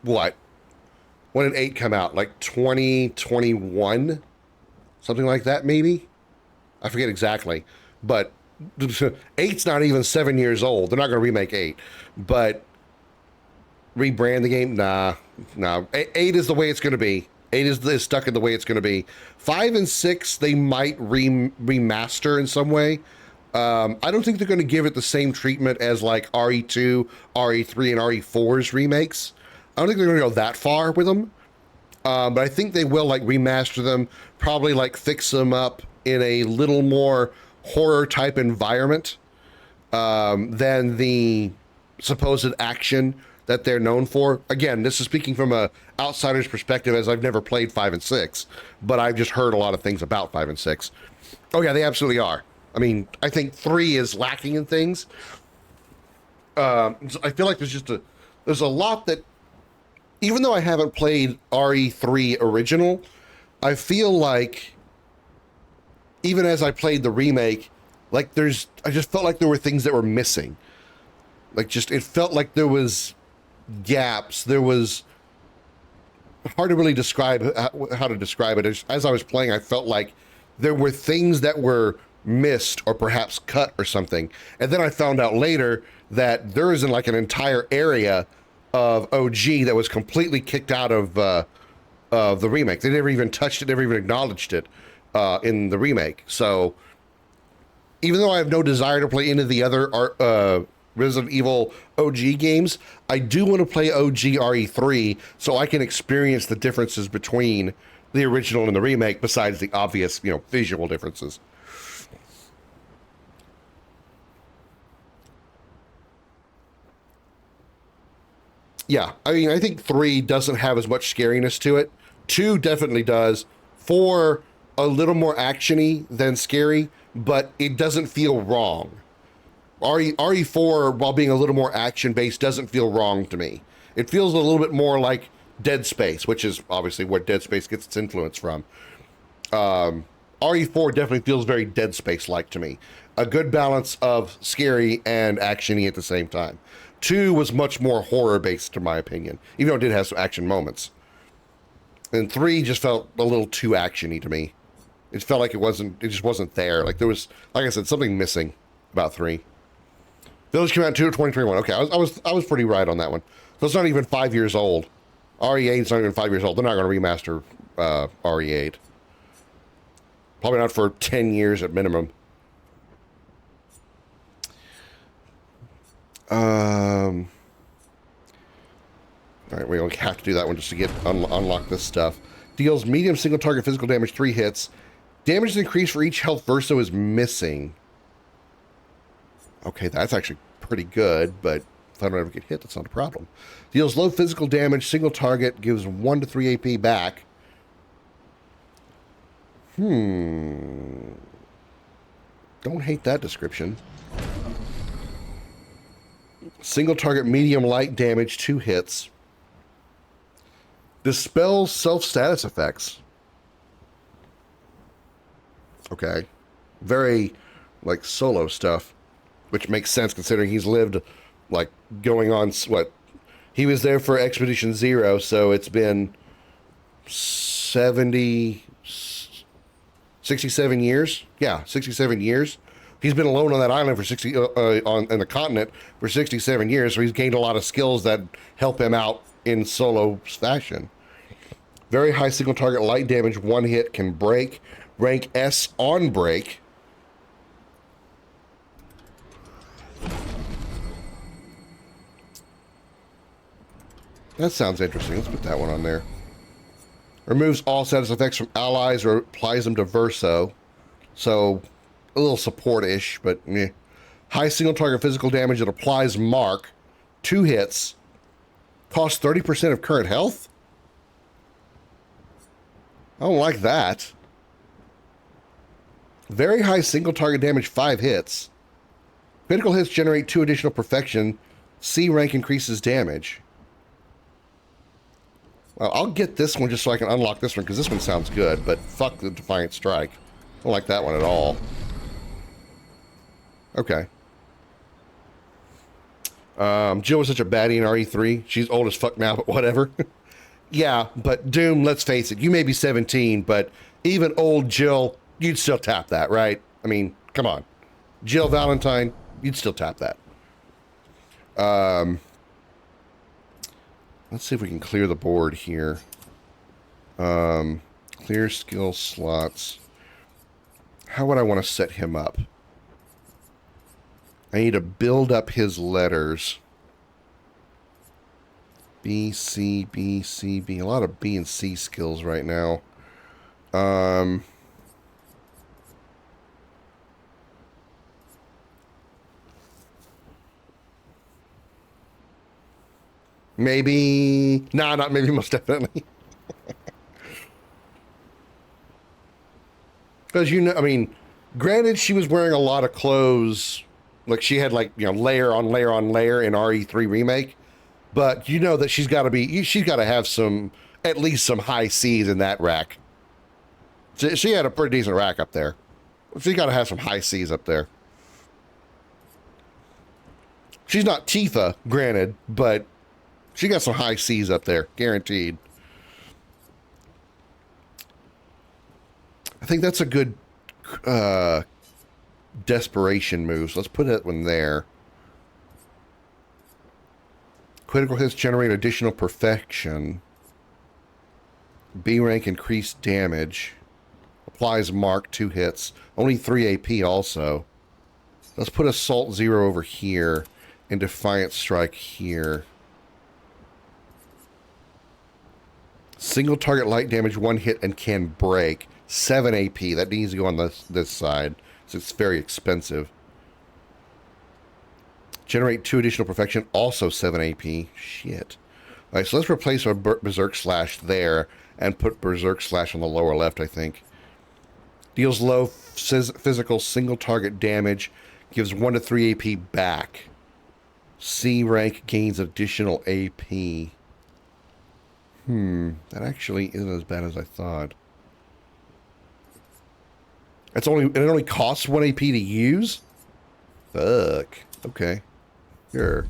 What? When did 8 come out? Like 2021? Something like that, maybe? I forget exactly. But 8's not even 7 years old. They're not going to remake 8. But rebrand the game? Nah. 8 is the way it's going to be. 8 is stuck in the way it's going to be. 5 and 6, they might remaster in some way. I don't think they're going to give it the same treatment as like RE2, RE3, and RE4's remakes. I don't think they're going to go that far with them. But I think they will like remaster them, probably like fix them up in a little more horror type environment than the supposed action that they're known for. Again, this is speaking from a outsider's perspective, as I've never played 5 and 6, but I've just heard a lot of things about 5 and 6. Oh yeah, they absolutely are. I mean, I think 3 is lacking in things. I feel like there's a lot that, even though I haven't played RE3 original, I feel like even as I played the remake, like I just felt like there were things that were missing. Like it felt like there was gaps. There was hard to really describe how to describe it. As I was playing, I felt like there were things that were missed or perhaps cut or something. And then I found out later that there isn't like an entire area of OG that was completely kicked out of the remake. They never even touched it, never even acknowledged it in the remake. So even though I have no desire to play any of the other Resident Evil OG games, I do want to play OG RE3 so I can experience the differences between the original and the remake, besides the obvious, visual differences. Yeah, I mean, I think 3 doesn't have as much scariness to it. 2 definitely does. 4, a little more action-y than scary, but it doesn't feel wrong. RE4, while being a little more action-based, doesn't feel wrong to me. It feels a little bit more like Dead Space, which is obviously where Dead Space gets its influence from. RE4 definitely feels very Dead Space-like to me. A good balance of scary and action-y at the same time. 2 was much more horror-based, in my opinion, even though it did have some action moments. And 3 just felt a little too action-y to me. It felt like it just wasn't there. Like there was, like I said, something missing about 3. Village came out in 2021. Okay, I was pretty right on that one. So it's not even 5 years old. RE8 is not even 5 years old. They're not going to remaster RE8. Probably not for 10 years at minimum. All right, we only have to do that one just to get unlock this stuff. Deals medium single target physical damage, 3 hits. Damage is increased for each health verso is missing. Okay, that's actually pretty good, but if I don't ever get hit, that's not a problem. Deals low physical damage, single target, gives 1 to 3 AP back. Don't hate that description. Single target, medium light damage, 2 hits. Dispels self-status effects. Okay. Very, like, solo stuff. Which makes sense considering he's lived, like, going on, he was there for Expedition 0, so it's been 67 years? Yeah, 67 years. He's been alone on that island for on the continent for 67 years, so he's gained a lot of skills that help him out in solo fashion. Very high single target light damage, 1 hit, can break. Rank S on break. That sounds interesting. Let's put that one on there. Removes all status effects from allies or applies them to Verso. So, a little support-ish, but eh. High single target physical damage that applies Mark. 2 hits. Costs 30% of current health? I don't like that. Very high single target damage, 5 hits. Critical hits generate 2 additional perfection. C rank increases damage. Well, I'll get this one just so I can unlock this one, because this one sounds good, but fuck the Defiant Strike. I don't like that one at all. Okay. Jill was such a baddie in RE3. She's old as fuck now, but whatever. Yeah, but Doom, let's face it, you may be 17, but even old Jill, you'd still tap that, right? I mean, come on. Jill Valentine, you'd still tap that. Let's see if we can clear the board here. Clear skill slots. How would I want to set him up? I need to build up his letters. B, C, B, C, B. A lot of B and C skills right now. Maybe... Nah, not maybe, most definitely. Because, you know, I mean, granted, she was wearing a lot of clothes. Like, she had, like, you know, layer on layer on layer in RE3 Remake. But you know that she's got to have some, at least some high C's in that rack. She had a pretty decent rack up there. She's got to have some high C's up there. She's not Tifa, granted, but she got some high C's up there, guaranteed. I think that's a good desperation move. So let's put that one there. Critical hits generate additional perfection. B rank increased damage. Applies mark 2 hits. Only 3 AP also. Let's put Assault 0 over here and Defiant Strike here. Single target light damage 1 hit and can break. 7 AP. That needs to go on this side. So it's very expensive. Generate 2 additional perfection, also 7 AP. Shit. Alright, so let's replace our Berserk Slash there and put Berserk Slash on the lower left, I think. Deals low physical single target damage, gives 1 to 3 AP back. C rank gains additional AP. That actually isn't as bad as I thought. It only costs 1 AP to use? Fuck. Okay. Sure.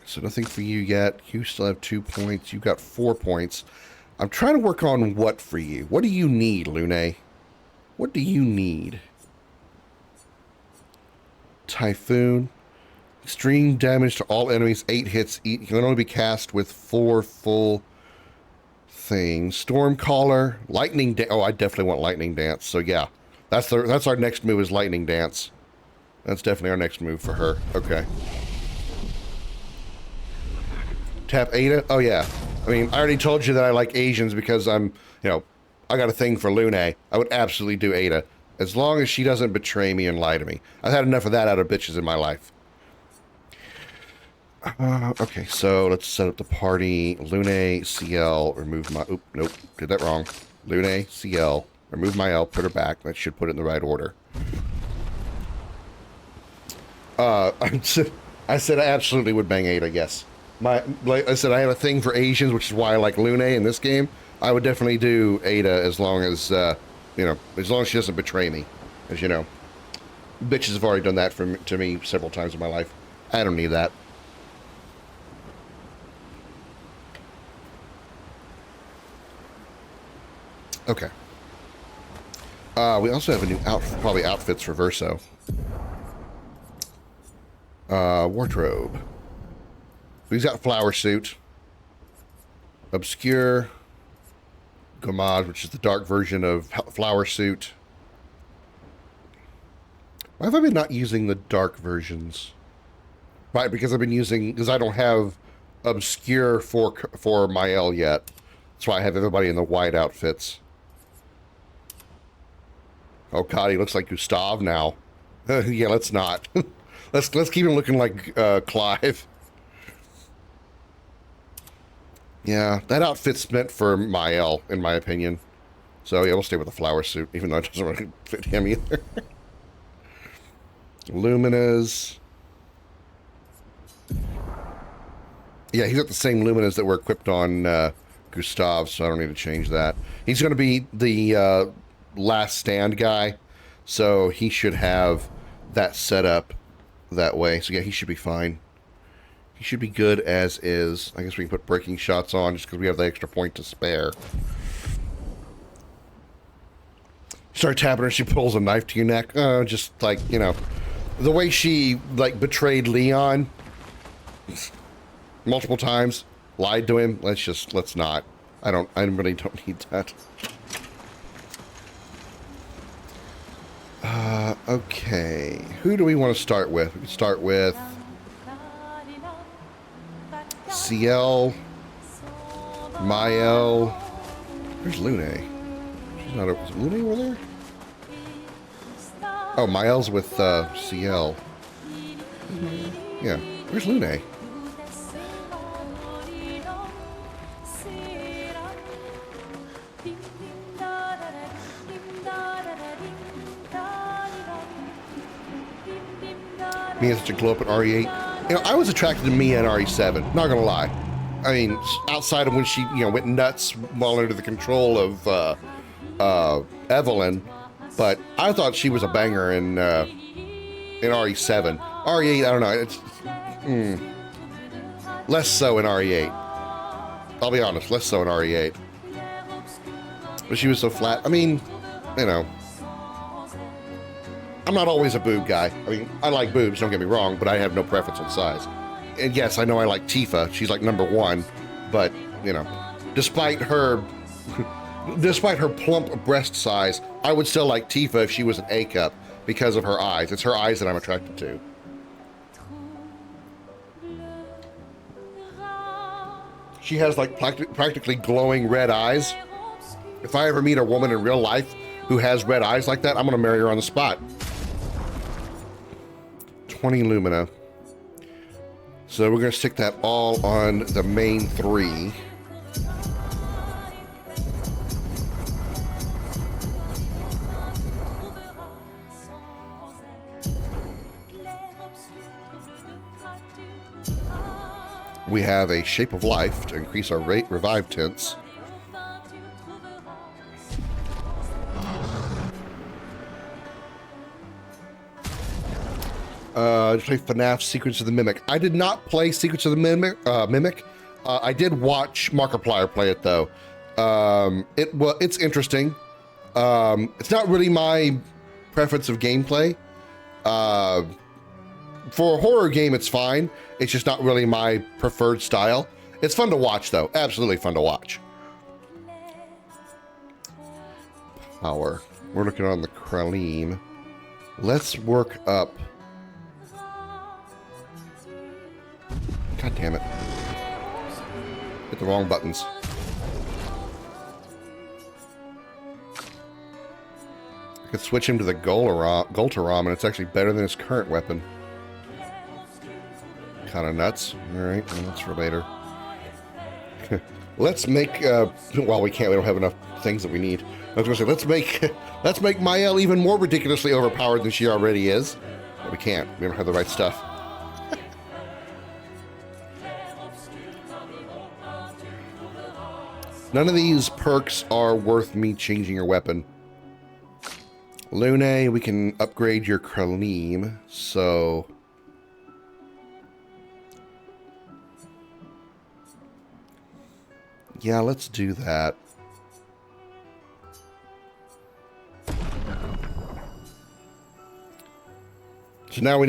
So nothing for you yet. You still have 2 points. You got 4 points. I'm trying to work on what for you. What do you need, Lune? What do you need? Typhoon. Extreme damage to all enemies. 8 hits. Can only be cast with 4 full things. Stormcaller. Lightning Dance. Oh, I definitely want Lightning Dance. So yeah. That's our next move is Lightning Dance. That's definitely our next move for her. Okay. Tap Ada? Oh, yeah. I mean, I already told you that I like Asians because I got a thing for Lune. I would absolutely do Ada. As long as she doesn't betray me and lie to me. I've had enough of that out of bitches in my life. Okay, so let's set up the party. Lune, CL, remove my... Oop, nope, did that wrong. Lune, CL, remove my L, put her back. That should put it in the right order. I said I absolutely would bang Ada, yes. Like I said, I have a thing for Asians, which is why I like Lune in this game. I would definitely do Ada as long as, as long as she doesn't betray me. As you know. Bitches have already done that to me several times in my life. I don't need that. Okay. We also have a new probably outfits for Verso. Wardrobe. He's got Flower Suit. Obscur. Gomage, which is the dark version of Flower Suit. Why have I been not using the dark versions? Right, because I don't have Obscur for my L yet. That's why I have everybody in the white outfits. Oh god, he looks like Gustav now. Yeah, let's not. let's keep him looking like Clive. Yeah, that outfit's meant for Mael, in my opinion. So yeah, we'll stay with the flower suit, even though it doesn't really fit him either. Luminas. Yeah, he's got the same Luminas that were equipped on Gustav, so I don't need to change that. He's going to be the last stand guy, so he should have that set up that way. So yeah, he should be fine. He should be good as is. I guess we can put breaking shots on just because we have the extra point to spare. Start tapping her, she pulls a knife to your neck. Just like, you know, the way she like betrayed Leon multiple times, lied to him. Let's not. I really don't need that. Okay. Who do we want to start with? We can start with CL, Mael. Where's Lune? She's not over. Is Lune over there? Oh, Mael's with CL. Yeah. Where's Lune? Mia has to glow up at RE8. You know, I was attracted to Mia in RE7. Not gonna lie. I mean, outside of when she, you know, went nuts while under the control of Evelyn, but I thought she was a banger in RE7. RE8, I don't know. It's less so in RE8. I'll be honest, less so in RE8. But she was so flat. I mean, you know. I'm not always a boob guy. I mean, I like boobs, don't get me wrong, but I have no preference on size. And yes, I know I like Tifa. She's like #1, but, you know, despite her plump breast size, I would still like Tifa if she was an A cup because of her eyes. It's her eyes that I'm attracted to. She has like practically glowing red eyes. If I ever meet a woman in real life who has red eyes like that, I'm gonna marry her on the spot. 20 Lumina. So we're gonna stick that all on the main 3. We have a Shape of Life to increase our revive tints. Play FNAF Secrets of the Mimic. I did not play Secrets of the Mimic. I did watch Markiplier play it though. It's interesting. It's not really my preference of gameplay. For a horror game, it's fine. It's just not really my preferred style. It's fun to watch though. Absolutely fun to watch. Power. We're looking on the Kralim. Let's work up. God damn it. Hit the wrong buttons. I could switch him to the Goltaram, and it's actually better than his current weapon. Kind of nuts. Alright, well, that's for later. Let's make, well, we can't, we don't have enough things that we need. I was gonna say, let's make Mael even more ridiculously overpowered than she already is. But we can't, we don't have the right stuff. None of these perks are worth me changing your weapon. Lune, we can upgrade your Kralim, so... yeah, let's do that. So now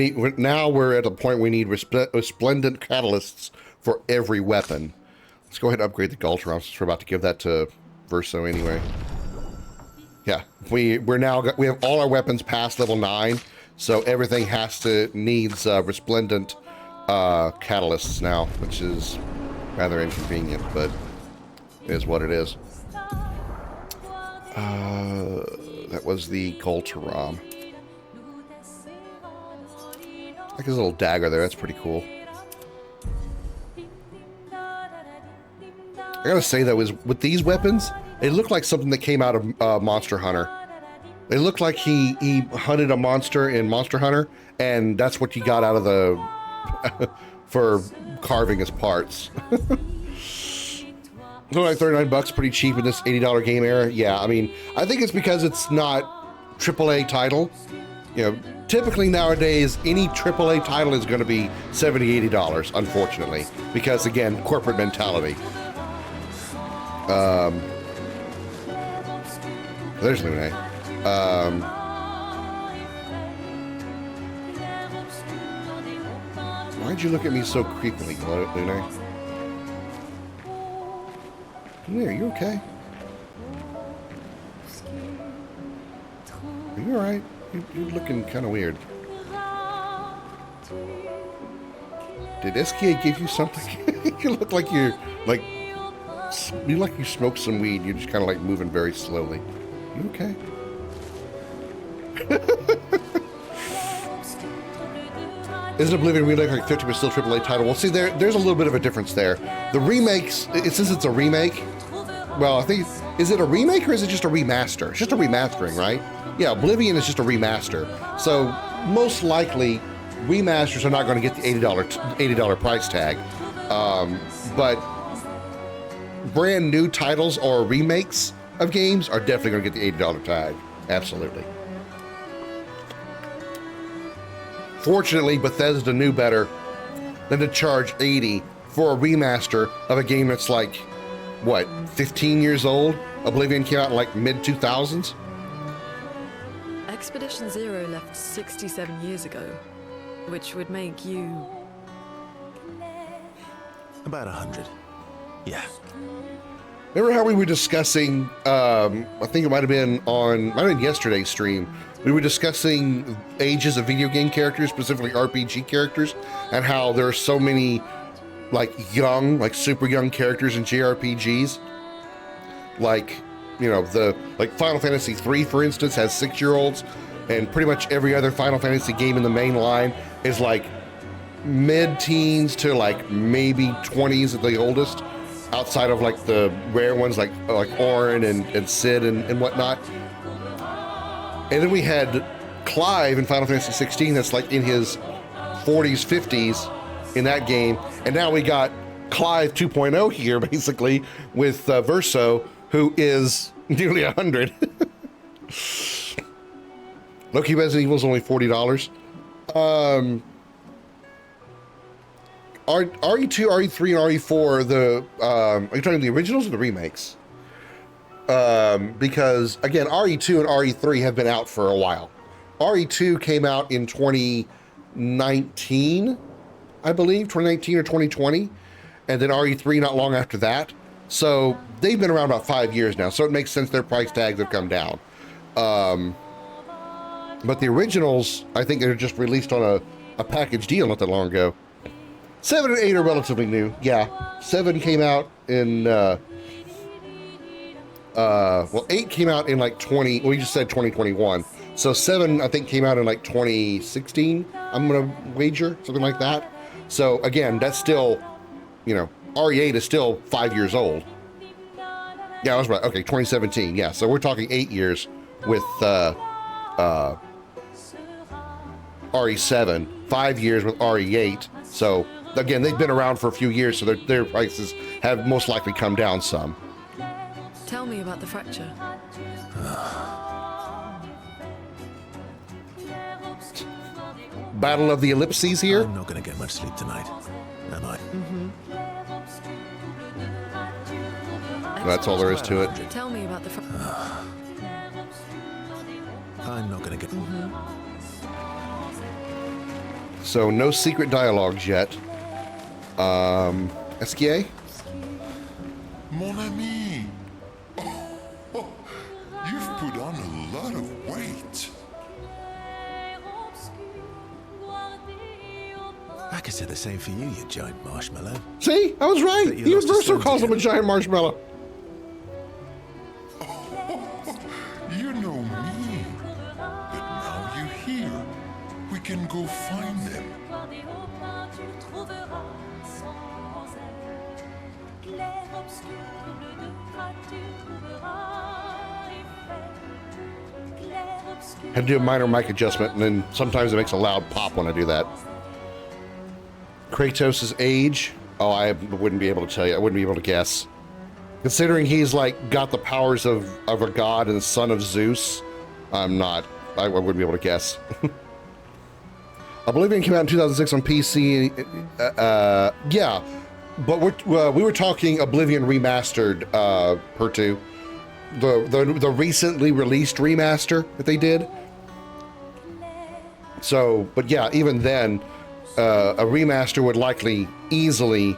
we're at a point we need resplendent catalysts for every weapon. Let's go ahead and upgrade the Goltaram since we're about to give that to Verso anyway. Yeah, we have all our weapons past level 9, so everything needs resplendent catalysts now, which is rather inconvenient, but it is what it is. That was the Goltaram. I like his little dagger there, that's pretty cool. I gotta say though, with these weapons, It looked like something that came out of Monster Hunter. It looked like he hunted a monster in Monster Hunter, and that's what you got out of the for carving his parts. So like $39, pretty cheap in this $80 game era. Yeah, I mean, I think it's because it's not AAA title. You know, typically nowadays, any AAA title is going to be $70, $80, unfortunately, because again, corporate mentality. There's Lune. Why'd you look at me so creepily, Lune? Lune, are you okay? Are you alright? You're looking kind of weird. Did SKA give you something? You look like you're like you smoked some weed. You're just kind of like moving very slowly. You okay? Isn't Oblivion remake like 50 but still AAA title? Well, see, there's a little bit of a difference there. The remakes, since it's a remake, well, I think, is it a remake or is it just a remaster? It's just a remastering, right? Yeah, Oblivion is just a remaster. So most likely, remasters are not going to get the $80 price tag. But brand new titles or remakes of games are definitely going to get the $80 tag. Absolutely. Fortunately, Bethesda knew better than to charge $80 for a remaster of a game that's like, what, 15 years old? Oblivion came out in like mid-2000s? Expedition Zero left 67 years ago, which would make you... About 100. Yeah. Remember how we were discussing, I think it might have been yesterday's stream, we were discussing ages of video game characters, specifically RPG characters, and how there are so many like super young characters in JRPGs. Like, you know, like Final Fantasy III, for instance, has 6-year-olds, and pretty much every other Final Fantasy game in the main line is like mid-teens to like maybe 20s at the oldest, outside of like the rare ones like Auron and Cid and whatnot. And then we had Clive in Final Fantasy 16 that's like in his 40s, 50s in that game. And now we got Clive 2.0 here, basically, with Verso, who is nearly 100. Loki Resident Evil is only $40. RE2, RE3, and RE4, are you talking the originals or the remakes? Because again, RE2 and RE3 have been out for a while. RE2 came out in 2019, I believe, 2019 or 2020, and then RE3 not long after that. So they've been around about 5 years now, so it makes sense their price tags have come down. But the originals, I think they're just released on a package deal not that long ago. 7 and 8 are relatively new. Yeah, 7 came out in, well, 8 came out in like we just said 2021. So 7, I think, came out in like 2016, I'm gonna wager, something like that. So again, that's still, you know, RE8 is still 5 years old. Yeah, I was right. Okay, 2017. Yeah, so we're talking 8 years with RE7, 5 years with RE8. So again, they've been around for a few years, so their prices have most likely come down some. Tell me about the fracture. Battle of the Ellipses here. I'm not going to get much sleep tonight, am I? That's all there is to it. Tell me about the I'm not going to get... So no secret dialogues yet. SKA? Mon ami. Oh, you've put on a lot of weight. I could say the same for you, you giant marshmallow. See, I was right. Even Verso calls him a giant marshmallow. You know me. But now you're here. We can go find them. Clair, obscur, double de fracture, trouvera effet. Clair, obscur. I had to do a minor mic adjustment, and then sometimes it makes a loud pop when I do that. Kratos' age? Oh, I wouldn't be able to tell you. I wouldn't be able to guess. Considering he's like got the powers of a god and son of Zeus, I wouldn't be able to guess. Oblivion came out in 2006 on PC. Yeah, but we were talking Oblivion remastered, Pertu. The recently released remaster that they did. So, but yeah, even then, a remaster would likely easily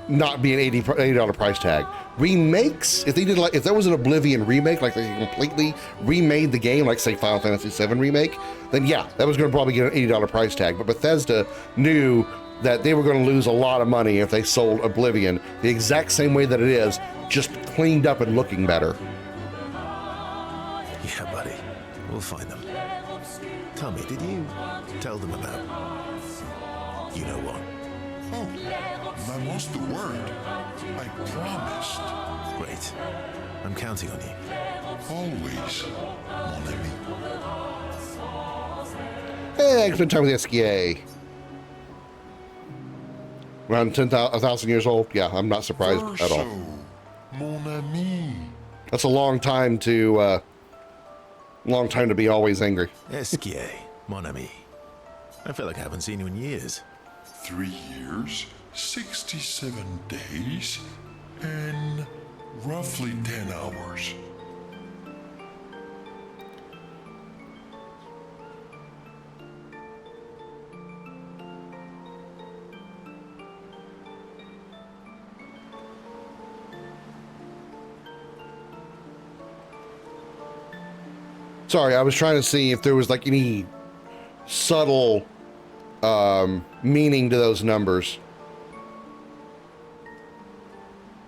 not be an $80 price tag. Remakes, if there was an Oblivion remake, like they completely remade the game, like say Final Fantasy VII remake, then yeah, that was going to probably get an $80 price tag. But Bethesda knew that they were going to lose a lot of money if they sold Oblivion the exact same way that it is, just cleaned up and looking better. Yeah, buddy, we'll find them. Tell me, did you tell them about you know what? Oh, I lost the word. I promised. Great. I'm counting on you. Always, mon ami. Hey, I spent time with SKA. Around 1,000 years old? Yeah, I'm not surprised at all. Mon ami. That's a long time to be always angry. SKA, mon ami. I feel like I haven't seen you in years. 3 years, 67 days, and roughly 10 hours. Sorry, I was trying to see if there was like any subtle meaning to those numbers.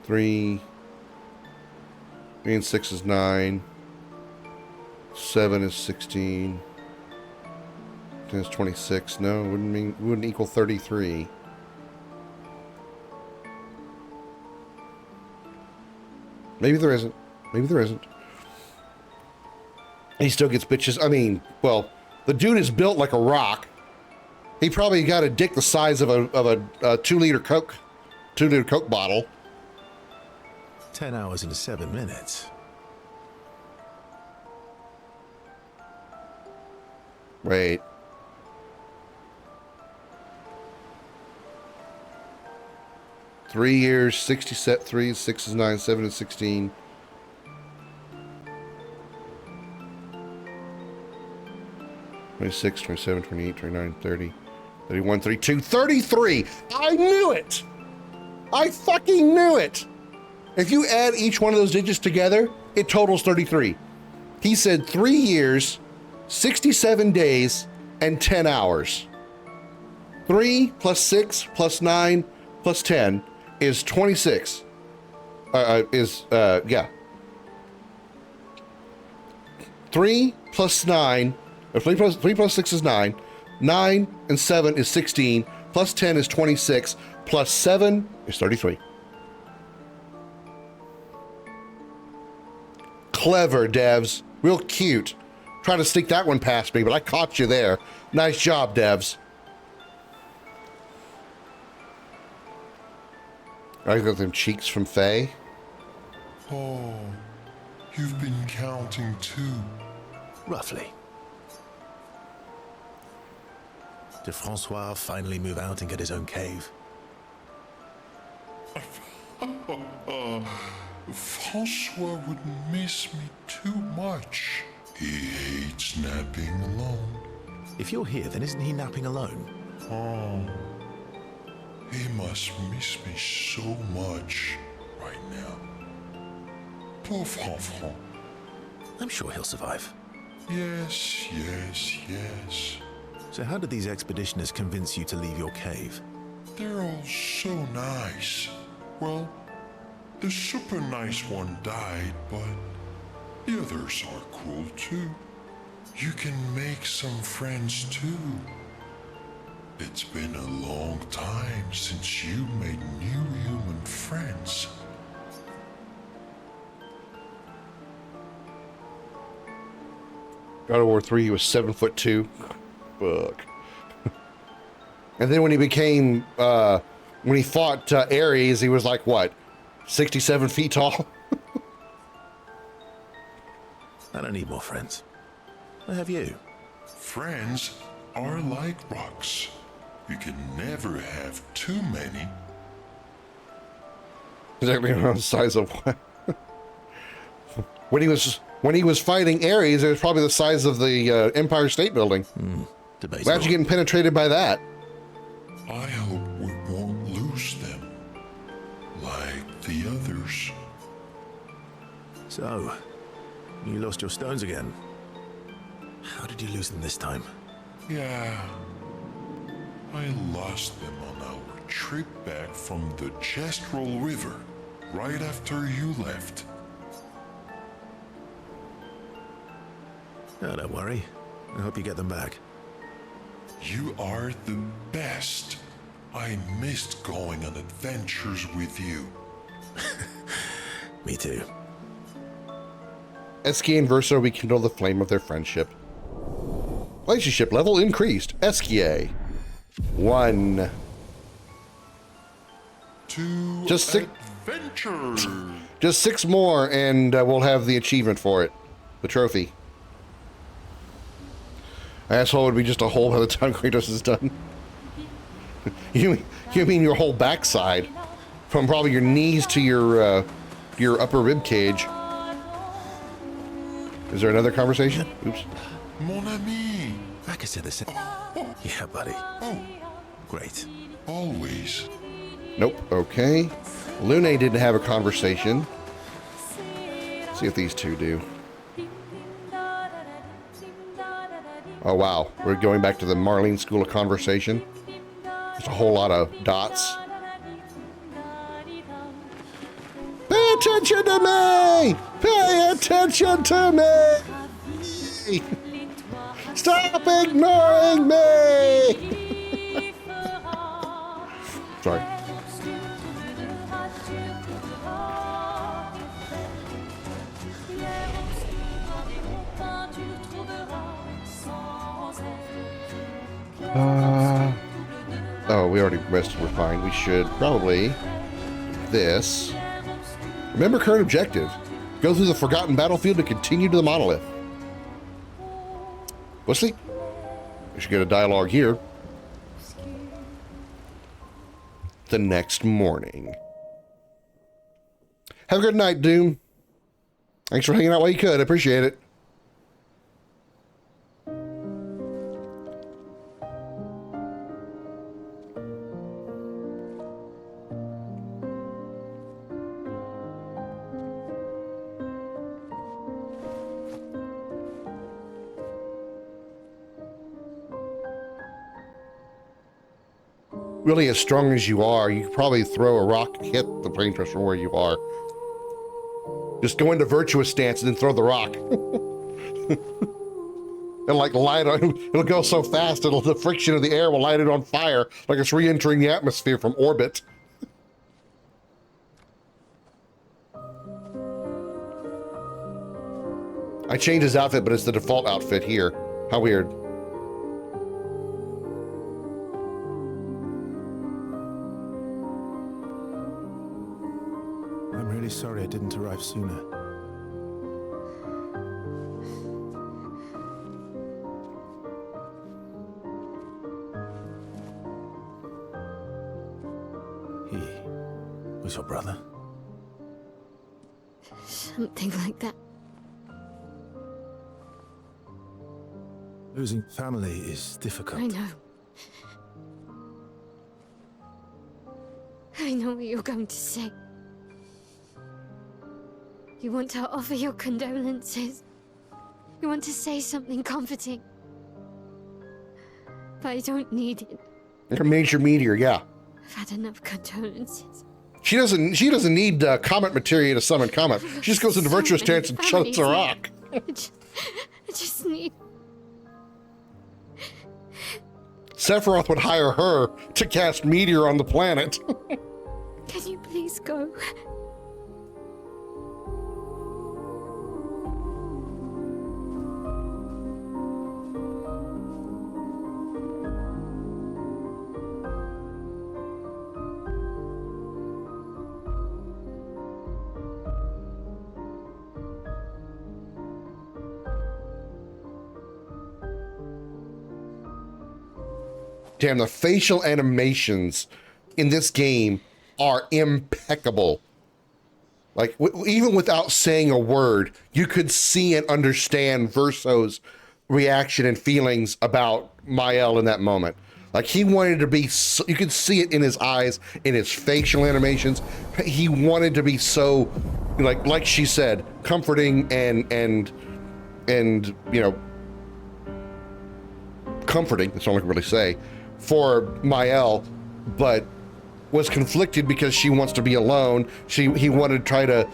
3 and 6 is 9. 7 is 16. 10 is 26. No, wouldn't equal 33. Maybe there isn't. Maybe there isn't. He still gets bitches. I mean, well, the dude is built like a rock. He probably got a dick the size of a 2-liter Coke bottle. 10 hours and 7 minutes. Wait. Three years, 60 set 3, 6 is 9, 7 is 16. 26, 27, 28, 29, 30, 31, 32, 33! I knew it! I fucking knew it! If you add each one of those digits together, it totals 33. He said 3 years, 67 days, and 10 hours. 3 plus 6 plus 9 plus 10 is 26. Yeah. 3 plus 9, or 3 plus 6 is 9. 9 and 7 is 16. Plus 10 is 26. Plus 7 is 33. Clever, devs. Real cute. Trying to sneak that one past me, but I caught you there. Nice job, devs. I got them cheeks from Faye. Oh, you've been counting too. Roughly. Did Francois finally move out and get his own cave? Francois would miss me too much. He hates napping alone. If you're here, then isn't he napping alone? Oh, he must miss me so much right now. Poor Francois. I'm sure he'll survive. Yes, yes, yes. So how did these expeditioners convince you to leave your cave? They're all so nice. Well, the super nice one died, but the others are cool too. You can make some friends too. It's been a long time since you made new human friends. God of War 3, he was 7'2". Fuck. And then when he became, when he fought Ares, he was like, what, 67 feet tall? I don't need more friends. I have you. Friends are like rocks. You can never have too many. Exactly around the size of what? When he was fighting Ares, it was probably the size of the Empire State Building. Debatable. Imagine getting penetrated by that. I hope we won't lose them, like the others. So, you lost your stones again. How did you lose them this time? Yeah, I lost them on our trip back from the Chestrel River, right after you left. Oh, don't worry. I hope you get them back. You are the best. I missed going on adventures with you. Me too. Eskie and Verso rekindle the flame of their friendship. Relationship level increased. Eskie. 1. Just 6. Adventures. Just 6 more, and we'll have the achievement for it. The trophy. Asshole would be just a hole by the time Kratos is done. You mean your whole backside, from probably your knees to your upper rib cage. Is there another conversation? Oops. Mon ami. Like I said, the same. Yeah, buddy. Oh, great. Always. Nope. Okay. Lune didn't have a conversation. Let's see if these two do. Oh wow, we're going back to the Marlene School of Conversation. There's a whole lot of dots. Pay attention to me! Pay attention to me! Stop ignoring me! Sorry. Oh, we already rested. We're fine. We should probably this. Remember current objective. Go through the forgotten battlefield to continue to the monolith. Wesley? We should get a dialogue here. The next morning. Have a good night, Doom. Thanks for hanging out while you could. I appreciate it. Really, as strong as you are, you could probably throw a rock and hit the paintbrush from where you are. Just go into virtuous stance and then throw the rock. And like light on, it'll go so fast, the friction of the air will light it on fire, like it's re-entering the atmosphere from orbit. I changed his outfit, but it's the default outfit here. How weird. I'm really sorry I didn't arrive sooner. He was your brother? Something like that. Losing family is difficult. I know. I know what you're going to say. You want to offer your condolences. You want to say something comforting. But I don't need it. You're a major meteor, yeah. I've had enough condolences. She doesn't need comet materia to summon comet. She just goes into virtuous stance and chucks a rock. I just need... Sephiroth would hire her to cast Meteor on the planet. Can you please go? Damn, the facial animations in this game are impeccable. Like, even without saying a word, you could see and understand Verso's reaction and feelings about Mael in that moment. Like, he wanted to be, so, you could see it in his eyes, in his facial animations. He wanted to be so, like she said, comforting and you know, comforting, that's all I can really say, for Mael, but was conflicted because she wants to be alone. He wanted to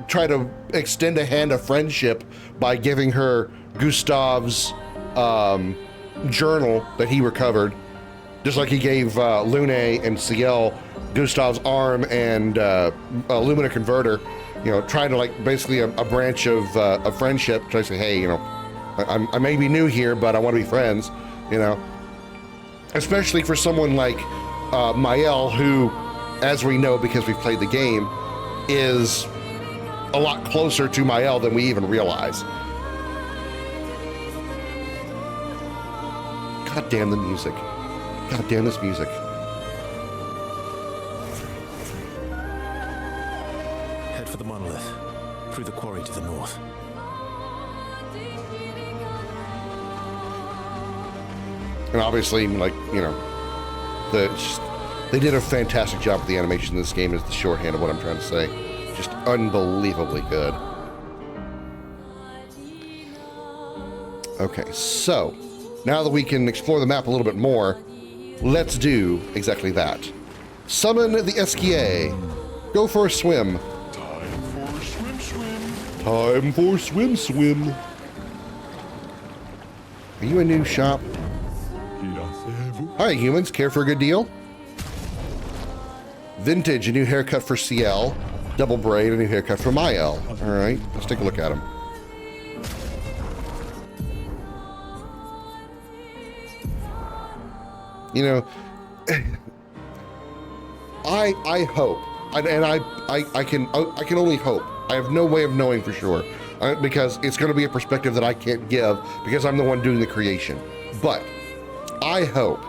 try to extend a hand of friendship by giving her Gustav's journal that he recovered, just like he gave Lune and Ciel Gustav's arm and Lumina Converter. You know, trying to, like, basically a branch of friendship. Try to say, hey, you know, I may be new here, but I want to be friends, you know. Especially for someone like Mael, who, as we know because we've played the game, is a lot closer to Mael than we even realize. God damn the music. God damn this music. Head for the monolith, through the quarry to the north. And obviously, like, you know, they did a fantastic job with the animation in this game is the shorthand of what I'm trying to say. Just unbelievably good. Okay, so now that we can explore the map a little bit more, let's do exactly that. Summon the Esquier. Go for a swim. Time for swim, swim. Time for swim, swim. Are you a new shop? Hi, humans. Care for a good deal? Vintage, a new haircut for Ciel. Double braid, a new haircut for Mael. All right, let's take a look at them. You know, I hope, and I can only hope. I have no way of knowing for sure because it's going to be a perspective that I can't give because I'm the one doing the creation. But I hope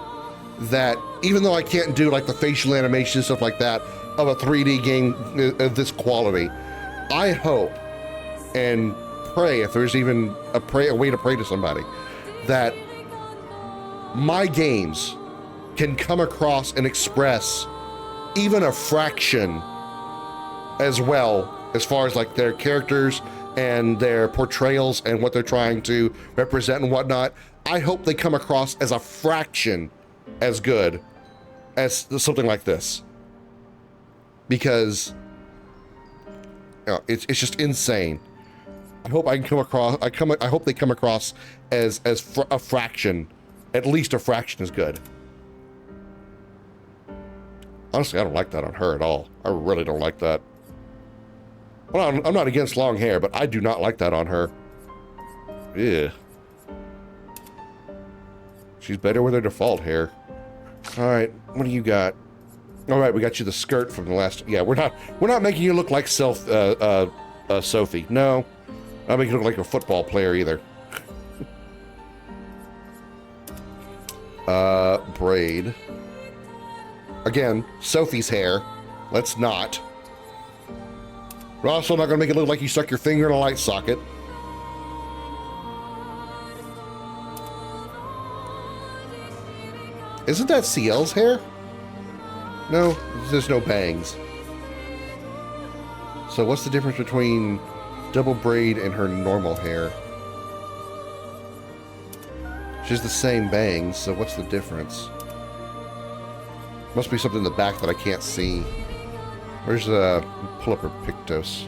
that even though I can't do like the facial animation stuff like that of a 3D game of this quality, I hope and pray, if there's even a way to pray to somebody, that my games can come across and express even a fraction as well as far as like their characters and their portrayals and what they're trying to represent and whatnot. I hope they come across as a fraction as good as something like this, because you know, it's just insane. I hope I can come across. I hope they come across as a fraction, at least a fraction as good. Honestly, I don't like that on her at all. I really don't like that. Well, I'm not against long hair, but I do not like that on her. Yeah. She's better with her default hair. All right, what do you got? All right, we got you the skirt from the last. Yeah, we're not making you look like Sophie. No, not making you look like a football player either. Braid. Again, Sophie's hair. Let's not. We're also not gonna make it look like you stuck your finger in a light socket. Isn't that Ciel's hair? No, there's no bangs. So what's the difference between double braid and her normal hair? She has the same bangs, so what's the difference? Must be something in the back that I can't see. Where's pull up her Pictos.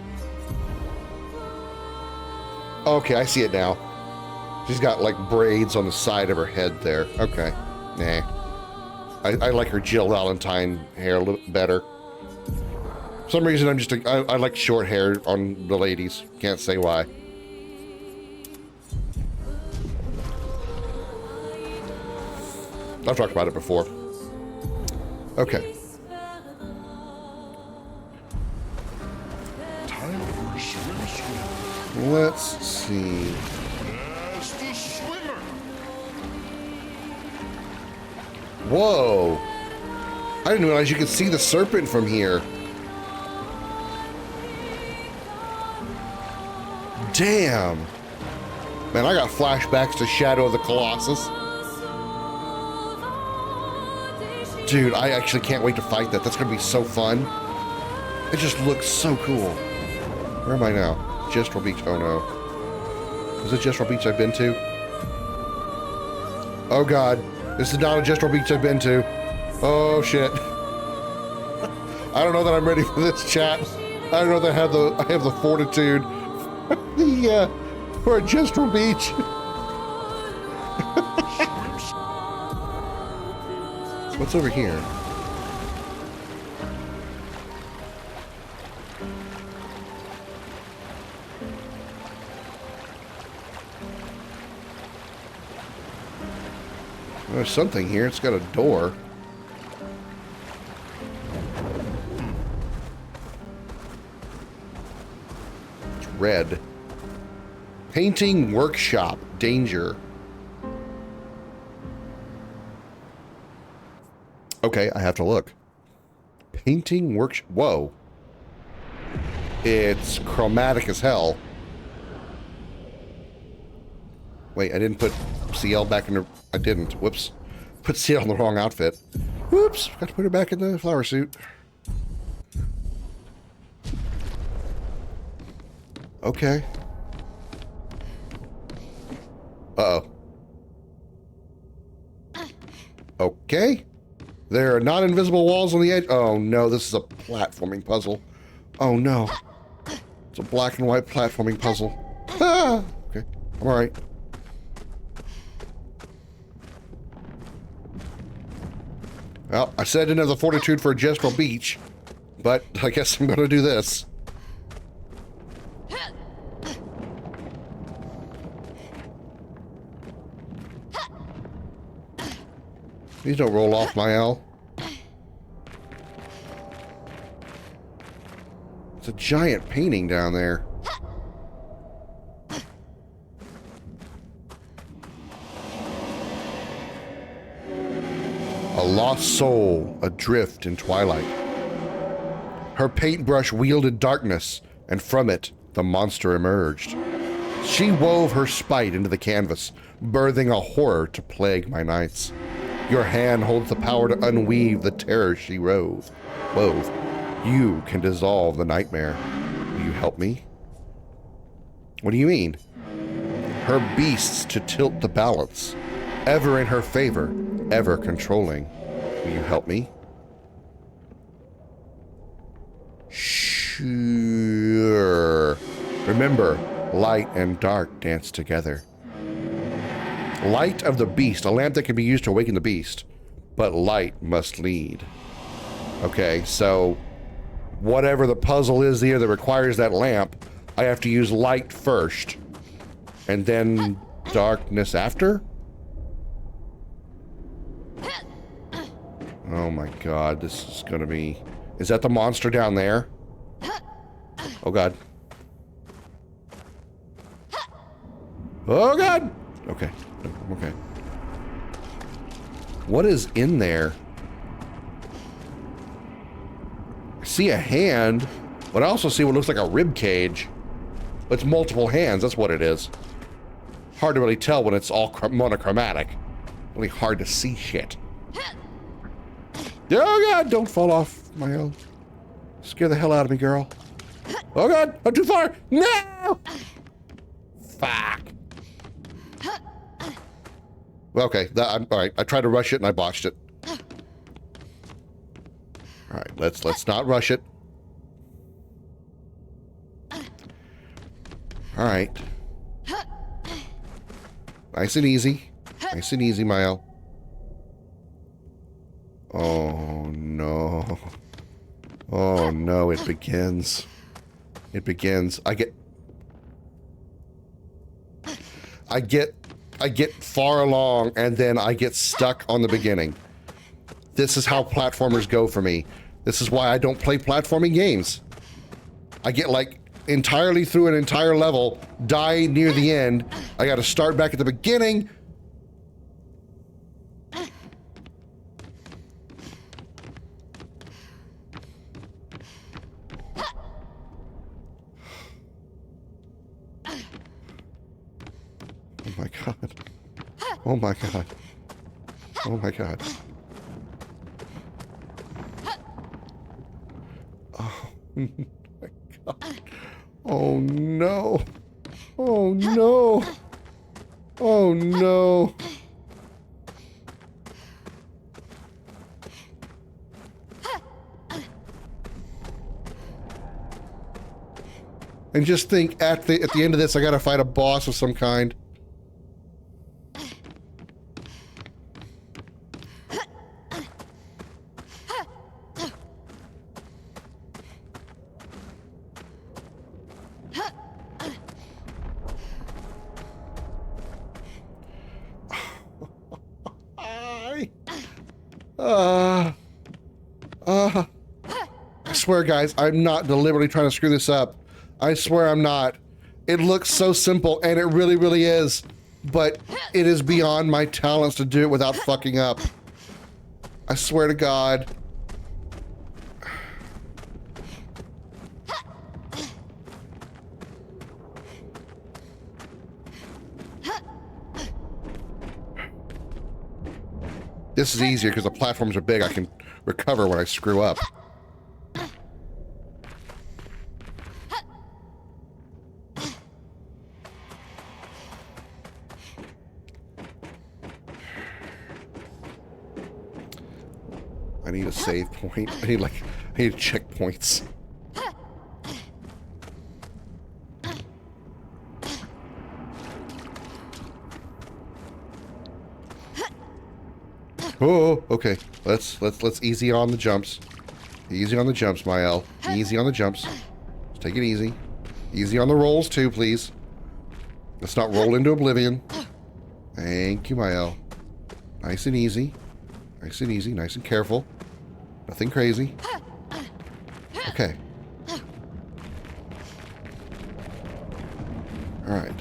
Okay, I see it now. She's got like braids on the side of her head there. Okay. Nah. I like her Jill Valentine hair a little better. For some reason I like short hair on the ladies. Can't say why. I've talked about it before. Okay. Time for a swim. Let's see. As the swimmer. Whoa! I didn't realize you could see the serpent from here. Damn! Man, I got flashbacks to Shadow of the Colossus. Dude, I actually can't wait to fight that. That's gonna be so fun. It just looks so cool. Where am I now? Gestrel Beach. Oh no. Is it Gestrel Beach I've been to? Oh god. This is not a Gestrel Beach I've been to. Oh shit. I don't know that I'm ready for this, chat. I don't know that I have the fortitude for a Gestrel Beach. What's over here? There's something here. It's got a door. It's red. Painting workshop. Danger. Okay, I have to look. Painting workshop. Whoa. It's chromatic as hell. Wait, I didn't put CL back in the... I didn't. Whoops. Put CL in the wrong outfit. Whoops. Got to put her back in the flower suit. Okay. Uh-oh. Okay. There are not invisible walls on the edge. Oh no, this is a platforming puzzle. Oh no. It's a black and white platforming puzzle. Ah! Okay, I'm alright. Well, I said I didn't have the fortitude for a Gestrel Beach, but I guess I'm gonna do this. Please don't roll off my L. It's a giant painting down there. A lost soul adrift in twilight. Her paintbrush wielded darkness, and from it the monster emerged. She wove her spite into the canvas, birthing a horror to plague my nights. Your hand holds the power to unweave the terror she wove. You can dissolve the nightmare. Will you help me? What do you mean? Her beasts to tilt the balance, ever in her favor, ever controlling. Will you help me? Sure. Remember, light and dark dance together. Light of the beast, a lamp that can be used to awaken the beast, but light must lead. Okay, so whatever the puzzle is here that requires that lamp, I have to use light first, and then darkness after? Oh my god, this is gonna be... Is that the monster down there? Oh god. Oh god! Okay. Okay. What is in there? I see a hand, but I also see what looks like a rib cage. It's multiple hands, that's what it is. Hard to really tell when it's all monochromatic. Really hard to see shit. Oh god, don't fall off my own. Scare the hell out of me, girl. Oh god, I'm too far! No! Fuck. Okay, all right. I tried to rush it and I botched it. All right, let's not rush it. All right. Nice and easy. Nice and easy, Mael. Oh, no. Oh, no, it begins. It begins. I get far along, and then I get stuck on the beginning. This is how platformers go for me. This is why I don't play platforming games. I get like entirely through an entire level, die near the end. I gotta start back at the beginning. Oh my god. Oh my god. Oh my god. Oh my god. Oh no. Oh no. Oh no. And just think at the end of this I gotta fight a boss of some kind. I swear, guys, I'm not deliberately trying to screw this up. I swear I'm not. It looks so simple, and it really, really is. But it is beyond my talents to do it without fucking up. I swear to God. This is easier because the platforms are big. I can recover when I screw up. I need a save point. I need checkpoints. Oh, okay. Let's easy on the jumps. Easy on the jumps, Mael. Easy on the jumps. Just take it easy. Easy on the rolls too, please. Let's not roll into oblivion. Thank you, Mael. Nice and easy. Nice and easy. Nice and careful. Nothing crazy. Okay. Alright.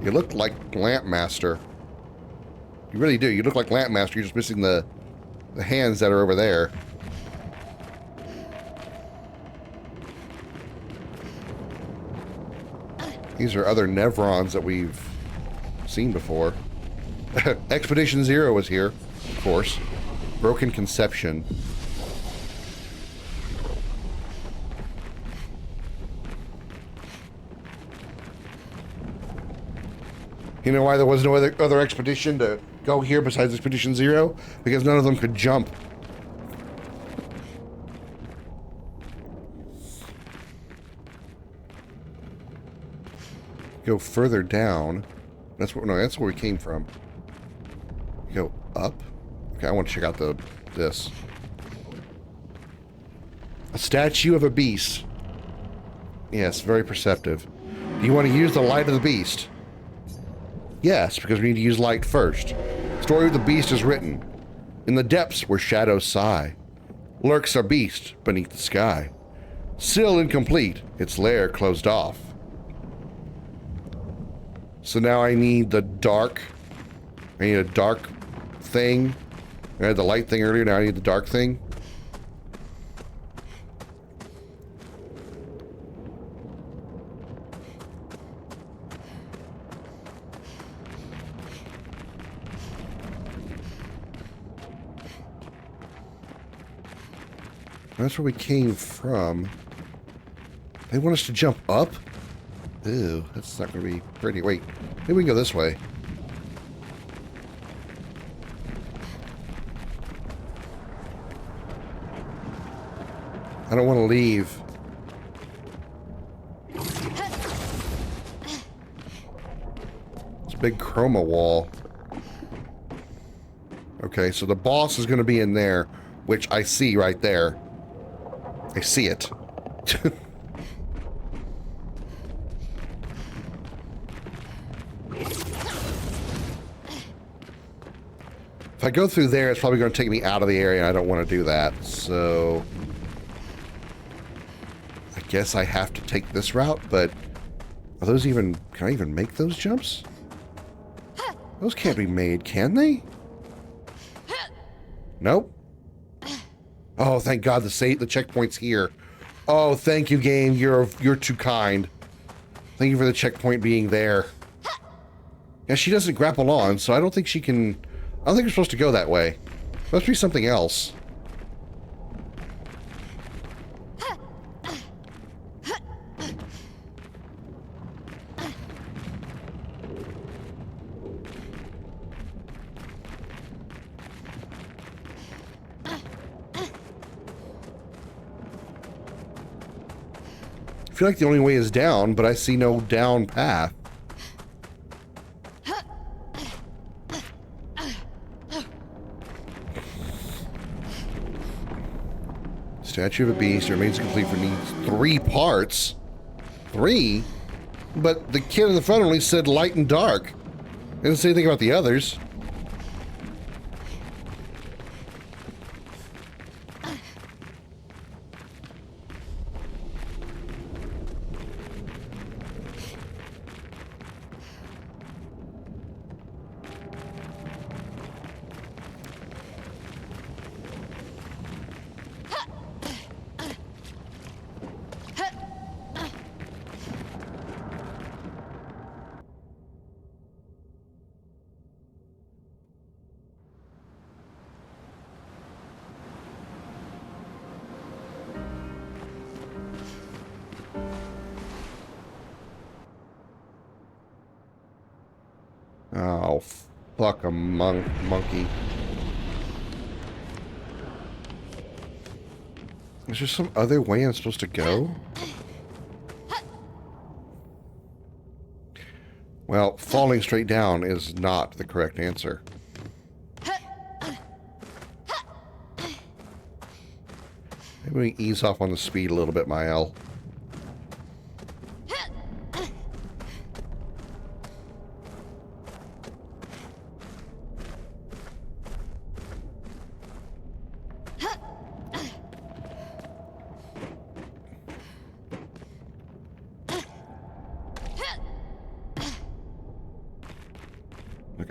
You look like Lamp Master. You really do. You look like Lamp Master. You're just missing the hands that are over there. These are other Nevrons that we've seen before. Expedition Zero was here, of course. Broken Conception. You know why there was no other expedition to go here besides Expedition Zero? Because none of them could jump. Go further down. That's where we came from. Go up. Okay, I want to check out this. A statue of a beast. Yes, very perceptive. Do you want to use the light of the beast? Yes, because we need to use light first. Story of the beast is written. In the depths where shadows sigh, lurks a beast beneath the sky. Still incomplete, its lair closed off. So now I need the dark. I need a dark thing. I had the light thing earlier, now I need the dark thing. That's where we came from. They want us to jump up? Ew, that's not going to be pretty. Wait, maybe we can go this way. I don't want to leave. a big chroma wall. Okay, so the boss is going to be in there, which I see right there. I see it. If I go through there, it's probably going to take me out of the area, and I don't want to do that. So I guess I have to take this route, but are those even... Can I even make those jumps? Those can't be made, can they? Nope. Oh, thank God the checkpoint's here. Oh, thank you, game. You're too kind. Thank you for the checkpoint being there. Yeah, she doesn't grapple on, so I don't think she can... I don't think we're supposed to go that way. Must be something else. I feel like the only way is down, but I see no down path. Statue of a Beast remains complete for needs 3 parts. 3? But the kid in the front only said light and dark. It didn't say anything about the others. Oh, fuck a monkey. Is there some other way I'm supposed to go? Well, falling straight down is not the correct answer. Maybe we ease off on the speed a little bit, Mael.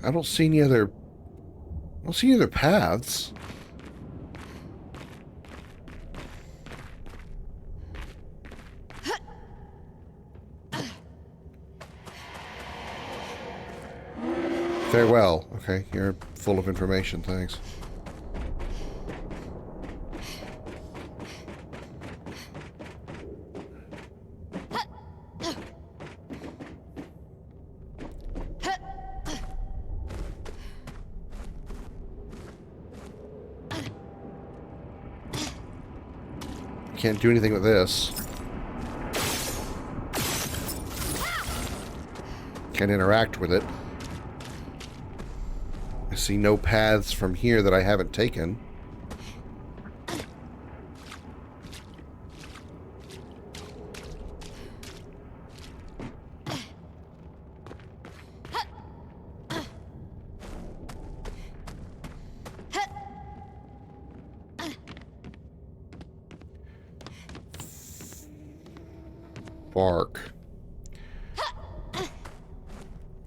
I don't see any other... I don't see any other paths. Farewell. Okay, you're full of information, thanks. Can't do anything with this. Can't interact with it. I see no paths from here that I haven't taken. Bark.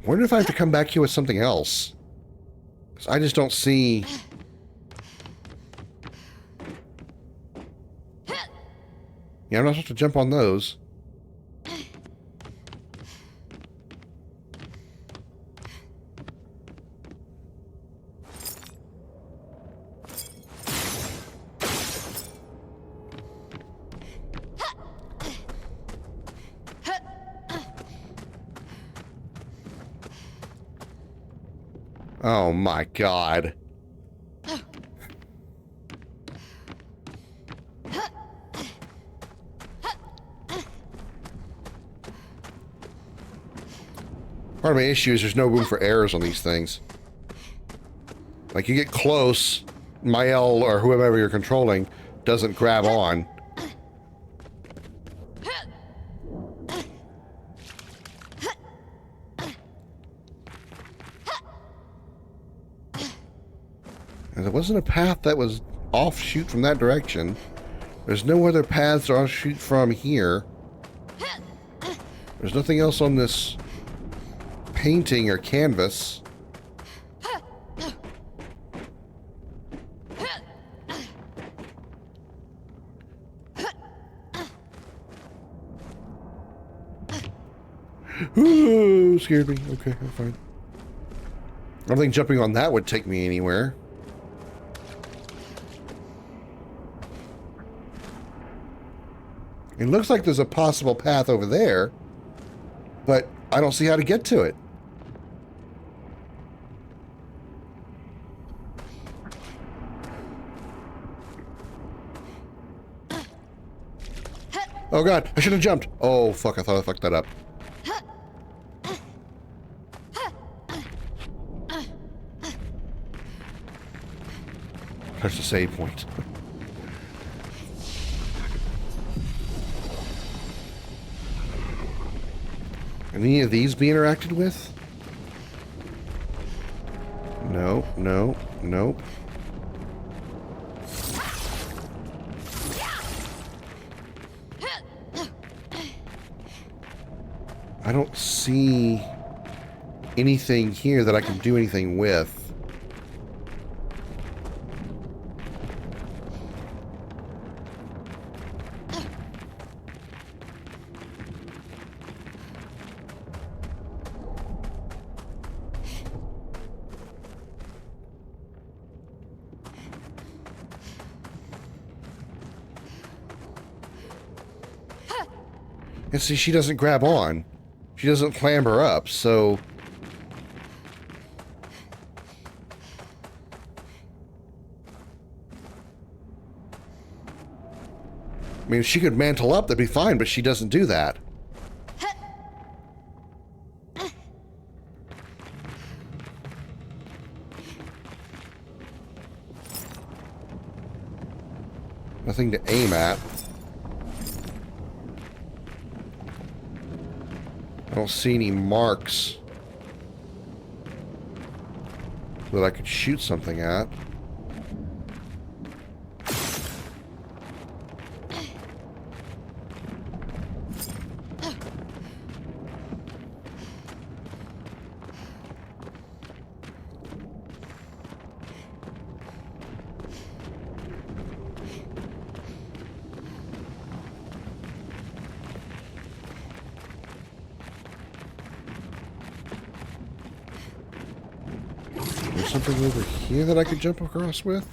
Wonder if I have to come back here with something else. 'Cause I just don't see... Yeah, I'm not supposed to jump on those. Oh my God. Part of my issue is there's no room for errors on these things. Like, you get close, Mael or whoever you're controlling doesn't grab on. And there wasn't a path that was offshoot from that direction. There's no other paths to offshoot from here. There's nothing else on this painting or canvas. Ooh, scared me. Okay, I'm fine. I don't think jumping on that would take me anywhere. It looks like there's a possible path over there, but I don't see how to get to it. Oh god, I should have jumped. Oh fuck, I thought I fucked that up. There's a save point. Any of these be interacted with? No, no, nope. I don't see anything here that I can do anything with. And see, she doesn't grab on. She doesn't clamber up, so... I mean, if she could mantle up, that'd be fine, but she doesn't do that. Nothing to aim at. I don't see any marks that I could shoot something at. Something over here that I could jump across with?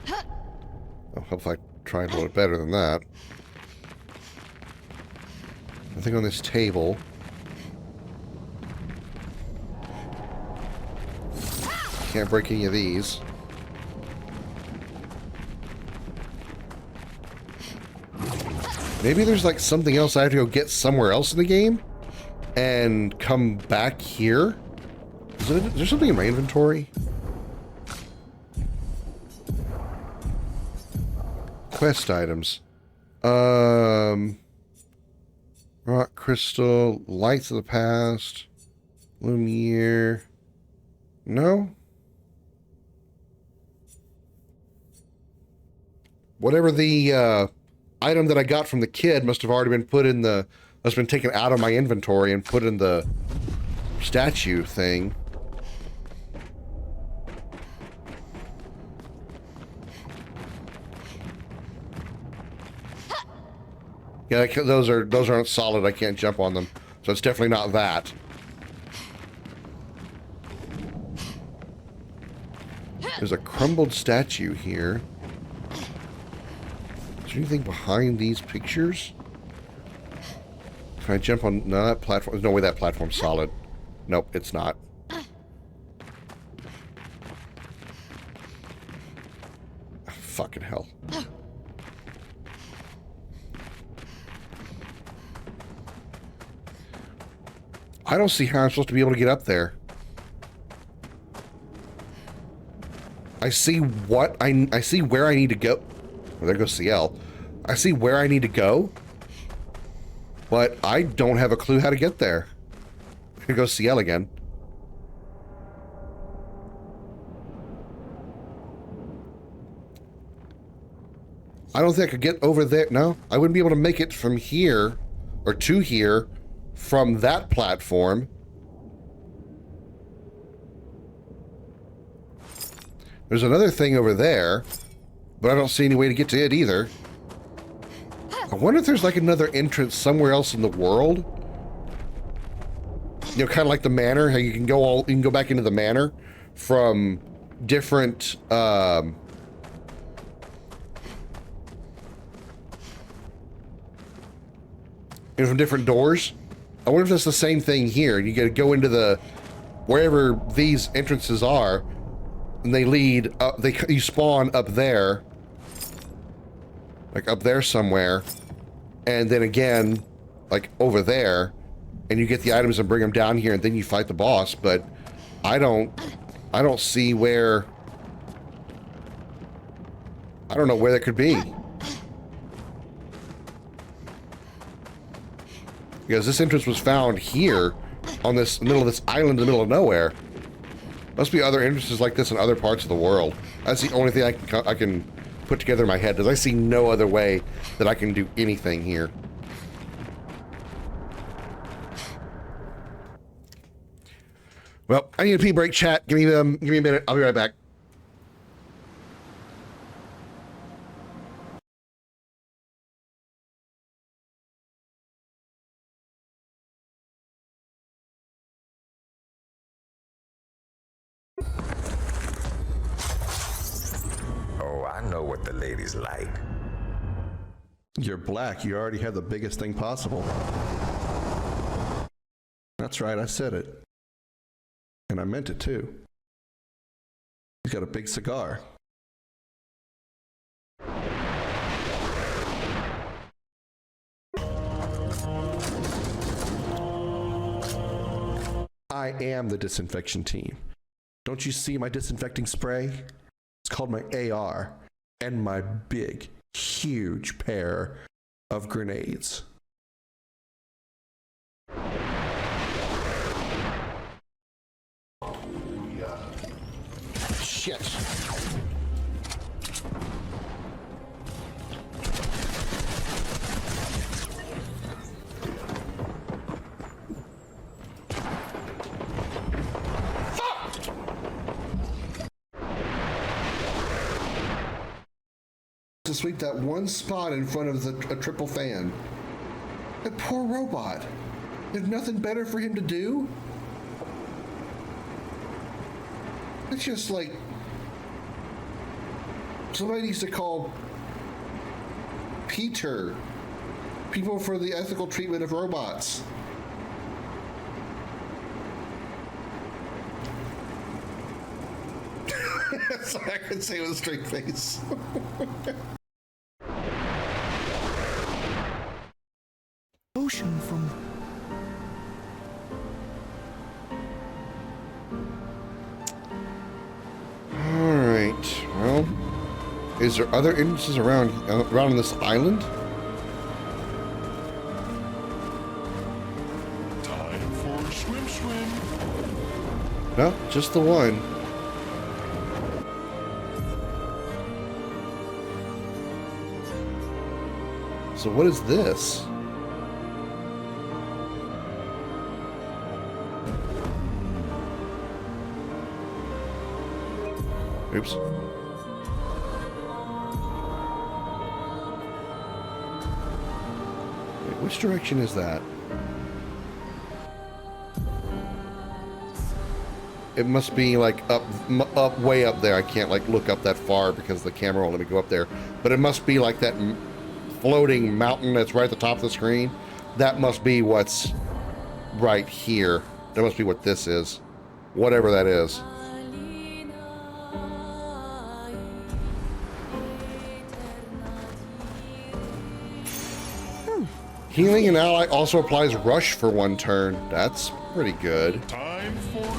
Oh, hope I tried a little bit better than that. Nothing on this table. Can't break any of these. Maybe there's like something else I have to go get somewhere else in the game and come back here. Is there something in my inventory? Quest items. Rock crystal, lights of the past, Lumiere. No? Whatever the item that I got from the kid must have already been put in the, must have been taken out of my inventory and put in the statue thing. Yeah, those aren't solid. I can't jump on them. So it's definitely not that. There's a crumbled statue here. Is there anything behind these pictures? Can I jump on... No, that platform... There's no way that platform's solid. Nope, it's not. Fucking hell. I don't see how I'm supposed to be able to get up there. I see what I see where I need to go. Well, there goes CL. I see where I need to go, but I don't have a clue how to get there. Here goes CL again. I don't think I could get over there. No, I wouldn't be able to make it from here or to here from that platform. There's another thing over there, but I don't see any way to get to it either. I wonder if there's like another entrance somewhere else in the world. You know, kind of like the manor, how you can go back into the manor from different you know, from different doors. I wonder if that's the same thing here. You got to go into the wherever these entrances are, and they lead up. You spawn up there, like up there somewhere, and then again, like over there, and you get the items and bring them down here, and then you fight the boss. But I don't see where. I don't know where that could be. Because this entrance was found here on this middle of this island in the middle of nowhere. Must be other entrances like this in other parts of the world. That's the only thing I can put together in my head, because I see no other way that I can do anything here. Well, I need a pee break, chat. Give me a minute. I'll be right back. Oh, I know what the ladies like. You're black. You already have the biggest thing possible. That's right. I said it. And I meant it too. He's got a big cigar. I am the disinfection team. Don't you see my disinfecting spray? It's called my AR and my big, huge pair of grenades. Shit. To sweep that one spot in front of a triple fan. That poor robot. There's nothing better for him to do? It's just like somebody needs to call Peter, people for the ethical treatment of robots. Sorry, I couldn't say it with a straight face. Ocean from... Alright, well, is there other entrances around on this island? Time for a swim. No, just the one. So what is this? Oops. Wait, which direction is that? It must be like up, way up there. I can't like look up that far because the camera won't let me go up there. But it must be like that floating mountain that's right at the top of the screen. That must be what's right here. That must be what this is. Whatever that is. Healing an ally also applies rush for one turn. That's Pretty good.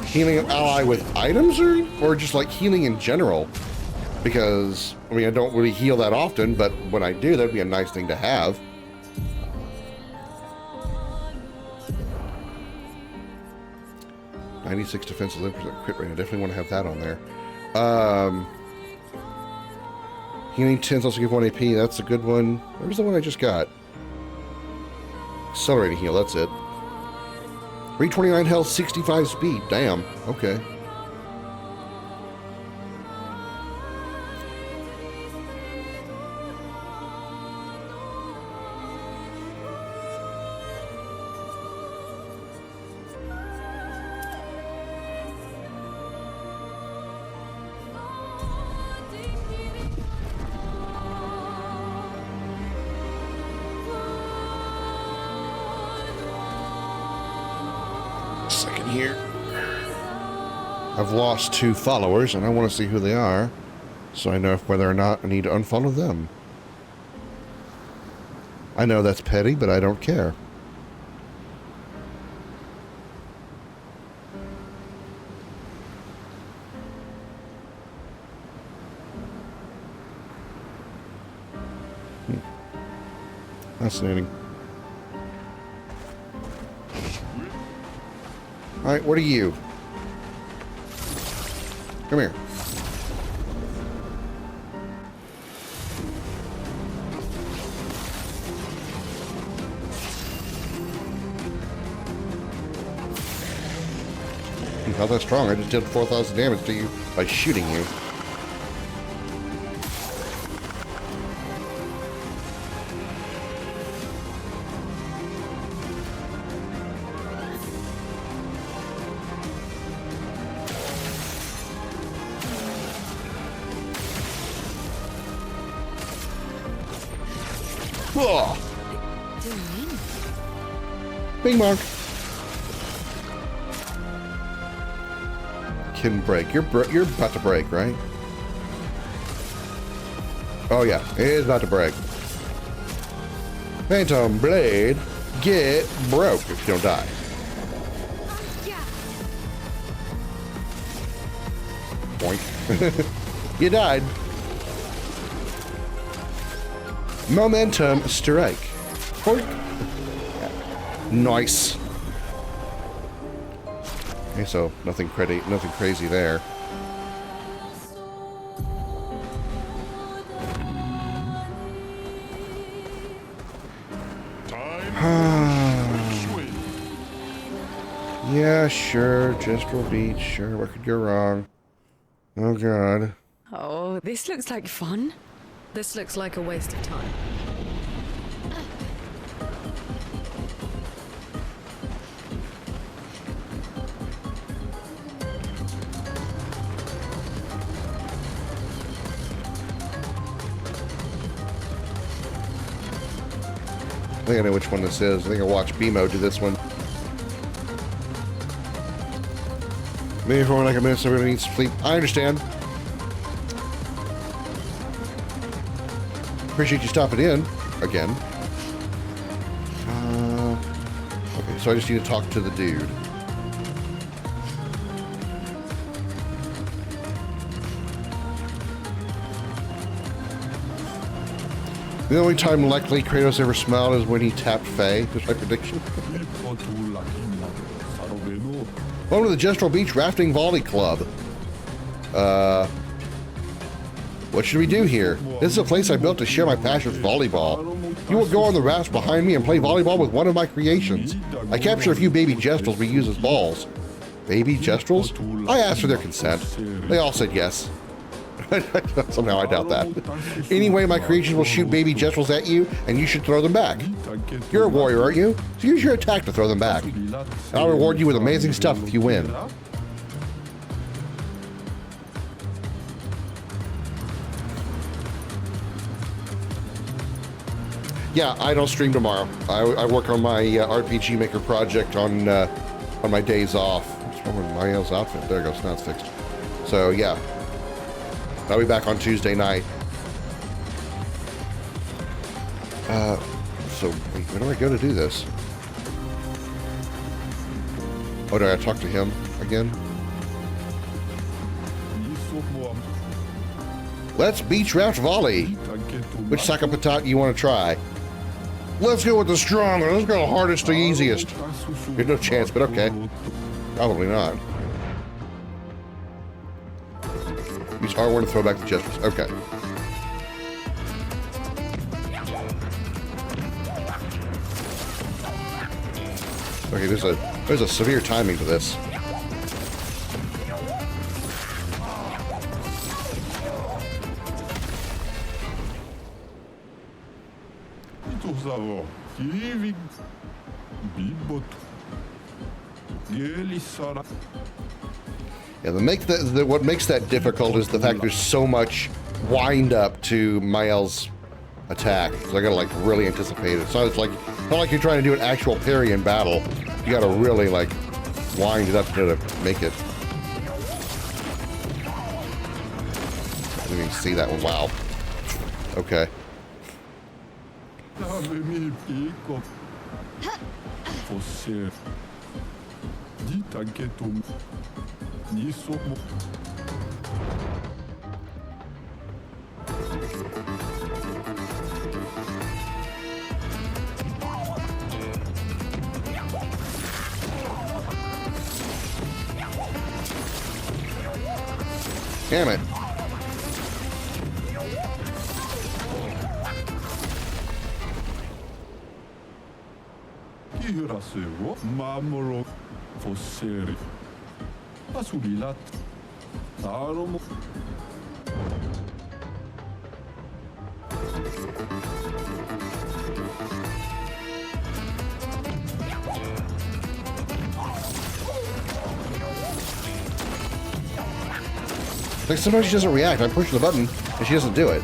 Healing an ally with items or just like healing in general? Because, I mean, I don't really heal that often, but when I do, that'd be a nice thing to have. .96 defense, 11% crit rate. I definitely want to have that on there. Healing 10s also give 1 AP. That's a good one. Where's the one I just got? Accelerating heal, that's it. 329 health, 65 speed. Damn. Okay. Here. I've lost 2 followers and I want to see who they are so I know whether or not I need to unfollow them. I know that's petty, but I don't care. Fascinating. Alright, what are you? Come here. You're not that strong. I just did 4,000 damage to you by shooting you. Bing bong. Can break. You're about to break, right? Oh yeah, it is about to break. Phantom Blade, get broke if you don't die. Boink. You died. Momentum strike. Boink. Nice. Okay, so nothing crazy there. Yeah, sure. Gestural Beach. Sure, what could go wrong? Oh god. Oh, this looks like fun. This looks like a waste of time. I think I know which one this is. I think I watched BMO do this one. Maybe for like a minute, so everybody needs to sleep. I understand. Appreciate you stopping in again. Okay, so I just need to talk to the dude. The only time likely Kratos ever smiled is when he tapped Faye. Just my prediction. Welcome to the Gestural Beach Rafting Volley Club. What should we do here? This is a place I built to share my passion for volleyball. You will go on the rafts behind me and play volleyball with one of my creations. I captured a few baby Gestrals we use as balls. Baby Gestrals? I asked for their consent. They all said yes. Somehow I doubt that. Anyway, my creations will shoot baby Gestrals at you, and you should throw them back. You're a warrior, aren't you? So use your attack to throw them back. And I'll reward you with amazing stuff if you win. Yeah, I don't stream tomorrow. I work on my RPG Maker project on my days off. What's wrong with Maya's outfit? There it goes. Now it's fixed. So yeah, I'll be back on Tuesday night. So wait, where do I go to do this? Oh, do I talk to him again? Let's beach raft volley. Which Sakapatat you want to try? Let's go with the strong one. Let's go hardest to easiest. There's no chance, but okay. Probably not. Use R1 to throw back the gestures. Okay. Okay, there's a severe timing to this. Yeah, what makes that difficult is the fact there's so much wind up to Mael's attack. So I gotta like really anticipate it. So it's like not like you're trying to do an actual parry in battle. You gotta really like wind it up to make it. I didn't even see that one. Wow. Okay. Damn it. Like sometimes she doesn't react. I'm pushing the button and she doesn't do it.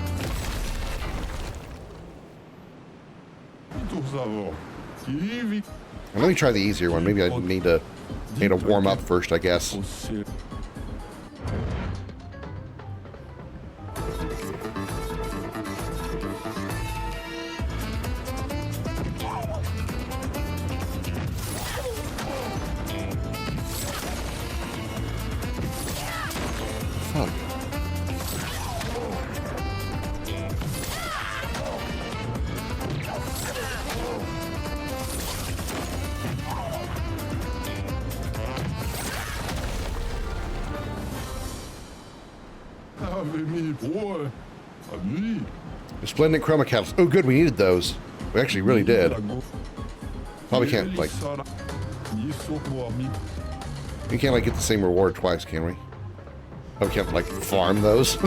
And let me try the easier one. Maybe I need to warm up first, I guess. Fuck. Resplendent chroma catalyst. Oh, good, we needed those. We actually really did. Probably can't, like... We can't, like, get the same reward twice, can we? Oh, we can't, like, farm those?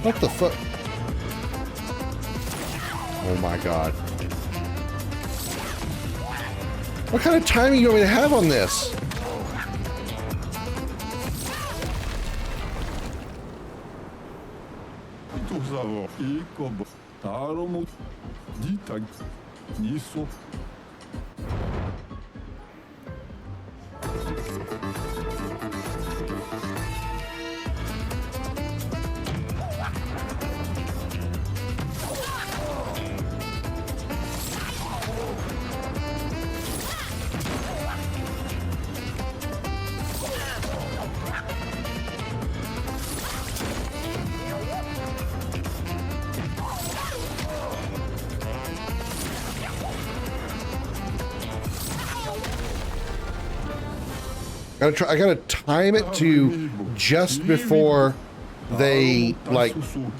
What the fuck? Oh my god. What kind of timing do you want me to have on this? I gotta time it to just before they like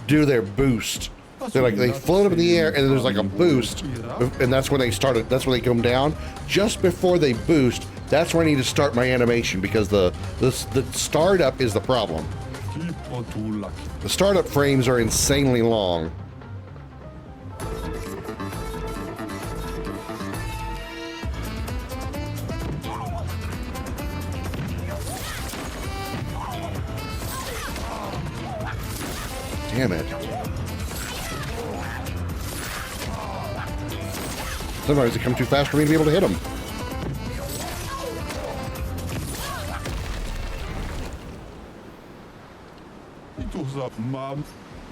do their boost. They're like they float up in the air and then there's like a boost, and that's when they started. That's when they come down. Just before they boost, that's when I need to start my animation because the startup is the problem. The startup frames are insanely long. Damn it. Sometimes they come too fast for me to be able to hit them.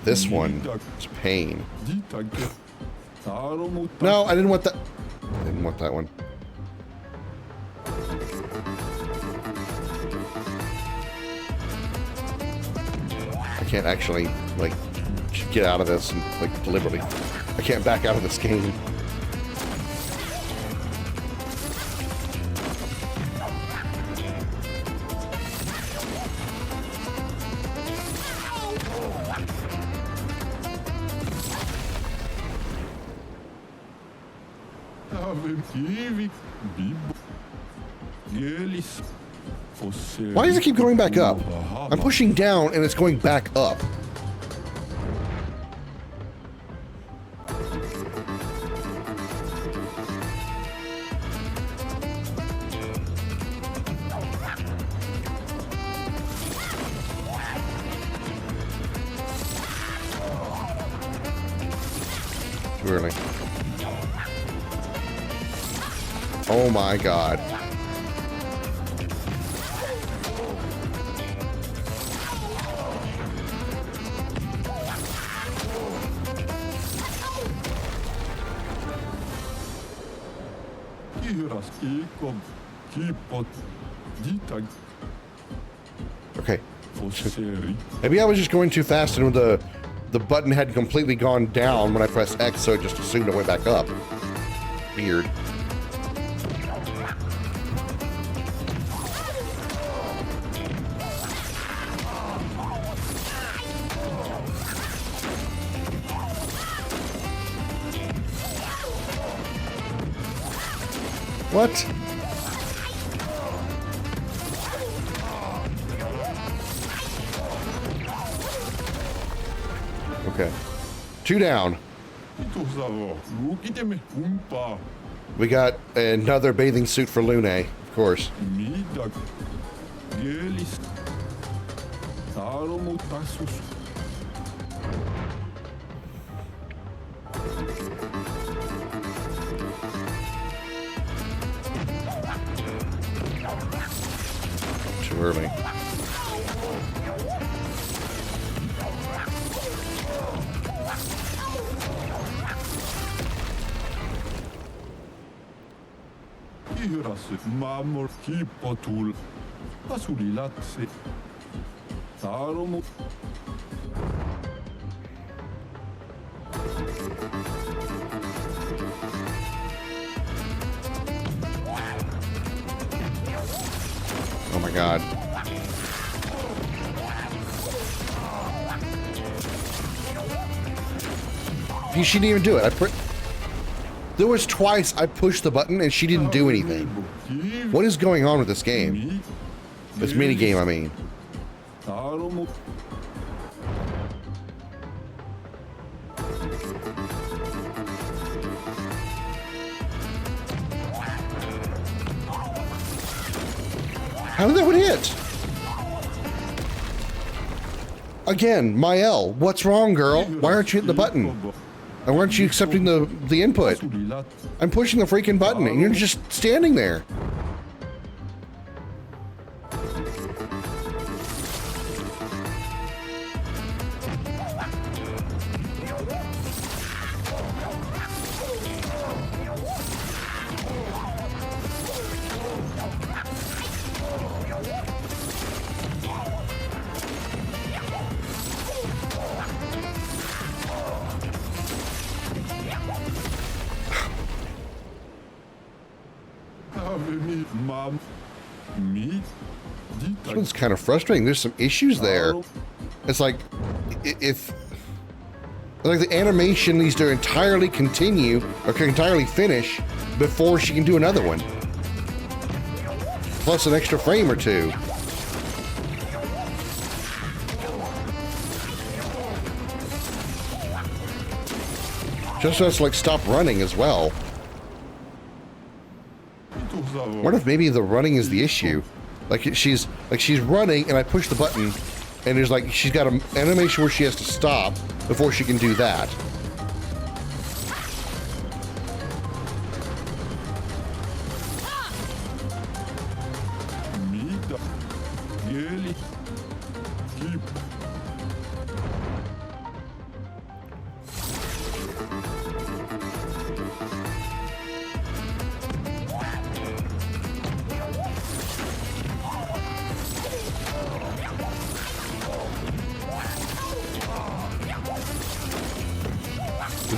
This one is pain. No, I didn't want that. I didn't want that one. I can't actually, like, get out of this and, like, deliberately. I can't back out of this game. Why does it keep going back up? I'm pushing down and it's going back up. Too early. Oh my god. Okay. Maybe I was just going too fast and the button had completely gone down when I pressed X, so it just assumed it went back up. Weird. What? Okay. 2 down. We got another bathing suit for Lune, of course. Too early. Oh my god. She didn't even do it. There was twice I pushed the button and she didn't do anything. What is going on with this game? This minigame, I mean. How did that one hit? Again, Mael, what's wrong, girl? Why aren't you hitting the button? And why aren't you accepting the input? I'm pushing the freaking button and you're just standing there. This one's kind of frustrating. There's some issues there. It's like, if like the animation needs to entirely continue or can entirely finish before she can do another one. Plus an extra frame or two. Just so it's like stop running as well. I wonder if maybe the running is the issue. Like she's running and I push the button and there's like she's got an animation where she has to stop before she can do that.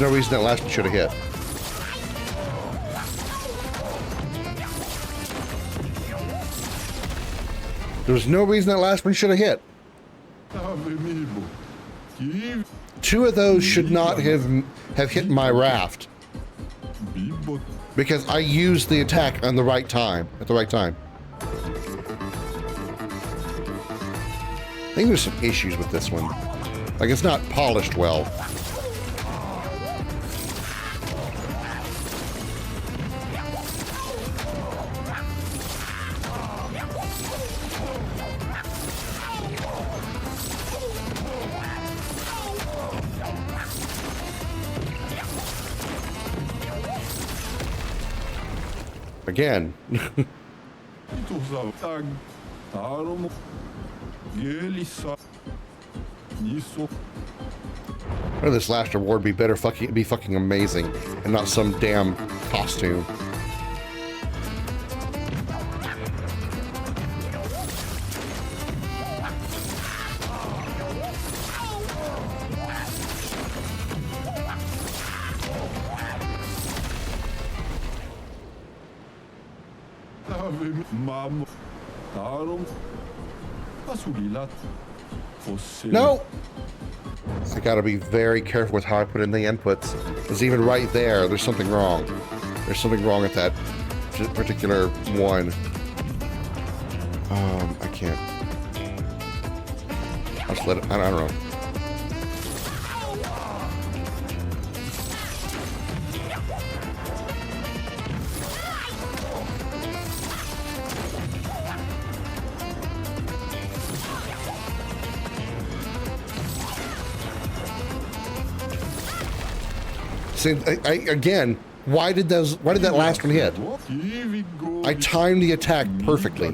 no reason that last one should have hit. There was no reason that last one should have hit. 2 of those should not have hit my raft. Because I used the attack on the right time, at the right time. I think there's some issues with this one. Like, it's not polished well. Again. Or this last reward be fucking amazing and not some damn costume. No! I gotta be very careful with how I put in the inputs. Because even right there, there's something wrong. There's something wrong with that particular one. I can't. I'll just let it, I don't know. See, again, why did that last one hit? I timed the attack perfectly.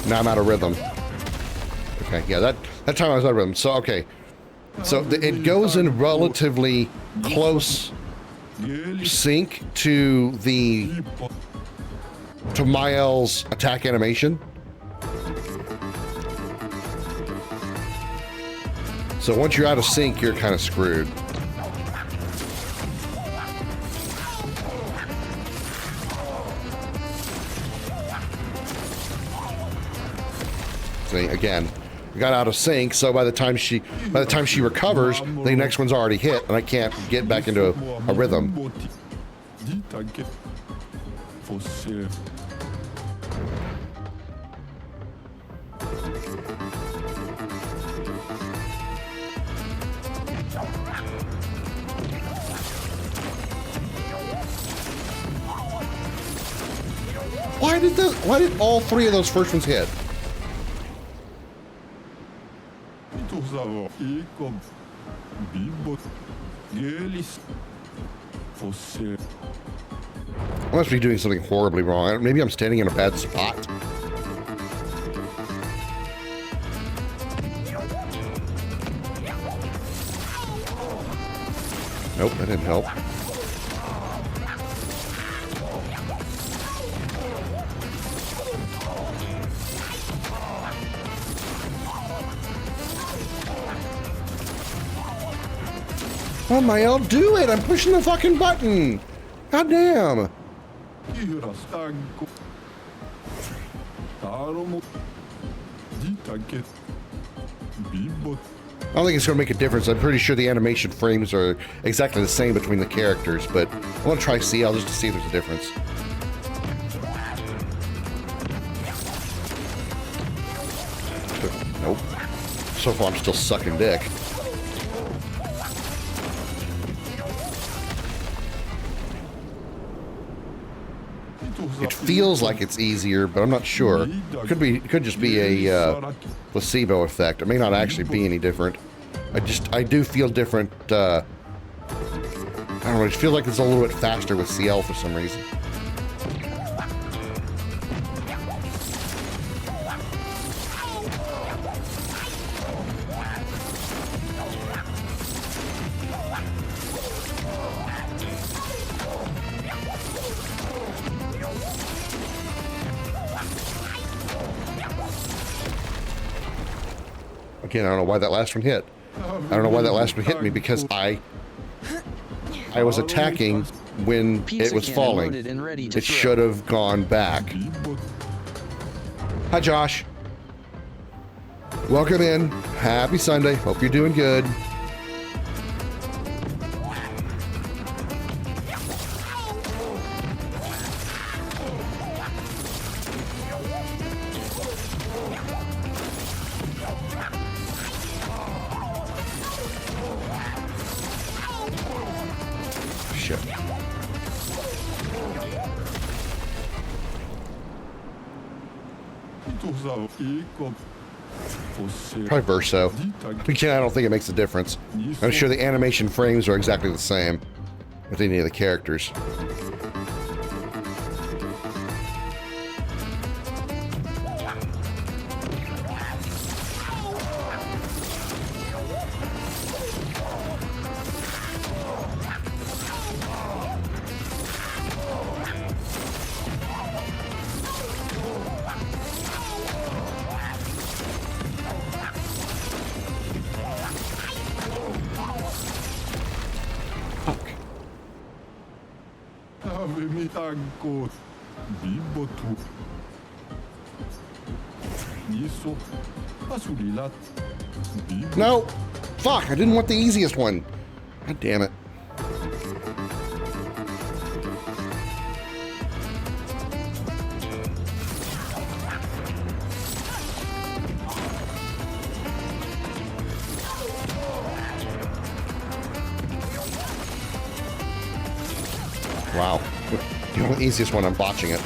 Now I'm out of rhythm. Okay, yeah, that time I was out of rhythm. So, okay. So it goes in relatively close sync to Mael's attack animation. So once you're out of sync, you're kind of screwed. See, again, we got out of sync, so by the time she recovers, the next one's already hit, and I can't get back into a rhythm. Why did all 3 of those first ones hit? I must be doing something horribly wrong. Maybe I'm standing in a bad spot. Nope, that didn't help. Oh my, I'll do it! I'm pushing the fucking button! God damn! I don't think it's going to make a difference. I'm pretty sure the animation frames are exactly the same between the characters, but I want to try CL just to see if there's a difference. Nope. So far I'm still sucking dick. It feels like it's easier, but I'm not sure. It could just be a placebo effect. It may not actually be any different. I do feel different. I don't know. I just feel like it's a little bit faster with CL for some reason. Again, I don't know why that last one hit. I don't know why that last one hit me because I was attacking when it was falling. It should have gone back. Hi, Josh. Welcome in. Happy Sunday. Hope you're doing good. Shit. Probably Verso. Again, I don't think it makes a difference. I'm sure the animation frames are exactly the same with any of the characters. No! Fuck, I didn't want the easiest one. God damn it. Wow. The easiest one, I'm botching it.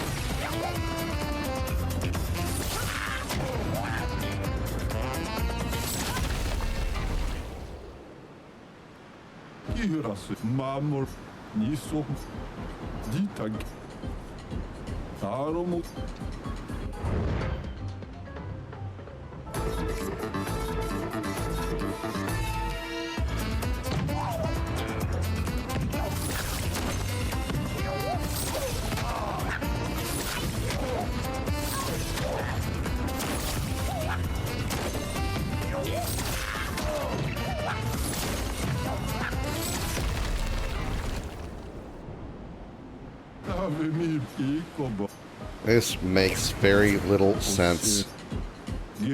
This makes very little sense. Too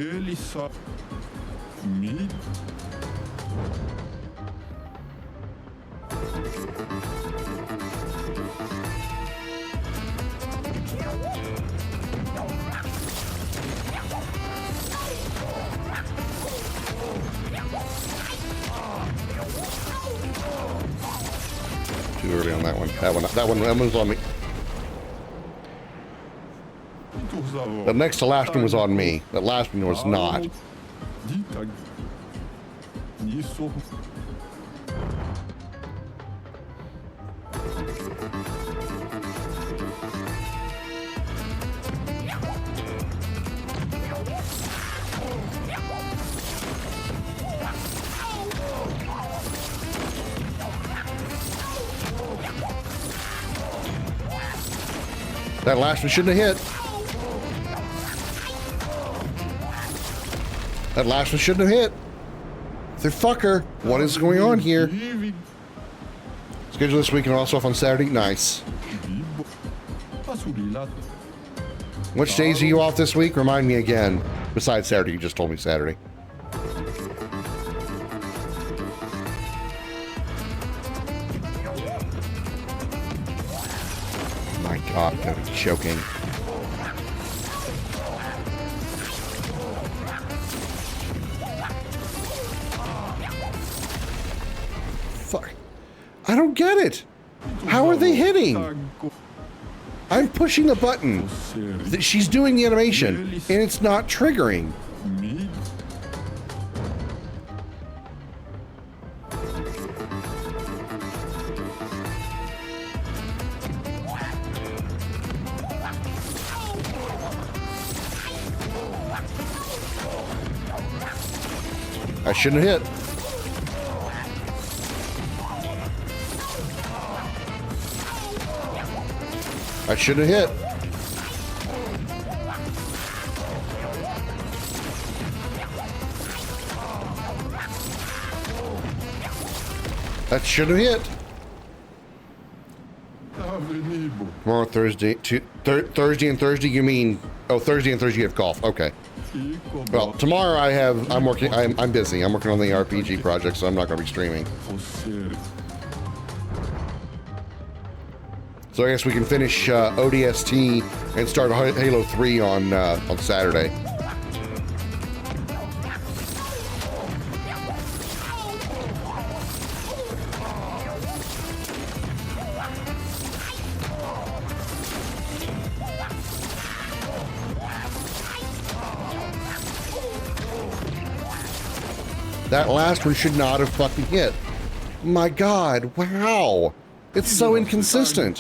early on that one. That one's on me. The next to last one was on me. The last one was not. That last one shouldn't have hit. That last one shouldn't have hit. The fucker. What is going on here? Schedule this week and also off on Saturday. Nice. Which days are you off this week? Remind me again. Besides Saturday, you just told me Saturday. My God, I'm choking. Fuck. I don't get it. How are they hitting? I'm pushing the button. She's doing the animation, and it's not triggering. I shouldn't have hit. I shouldn't have hit. That should have hit. Tomorrow, Thursday, Thursday and Thursday. You mean? Oh, Thursday and Thursday you have golf. Okay. Well, tomorrow I'm working. I'm busy. I'm working on the RPG project, so I'm not going to be streaming. So I guess we can finish ODST and start Halo 3 on Saturday. That last one should not have fucking hit. My God, wow. It's so inconsistent.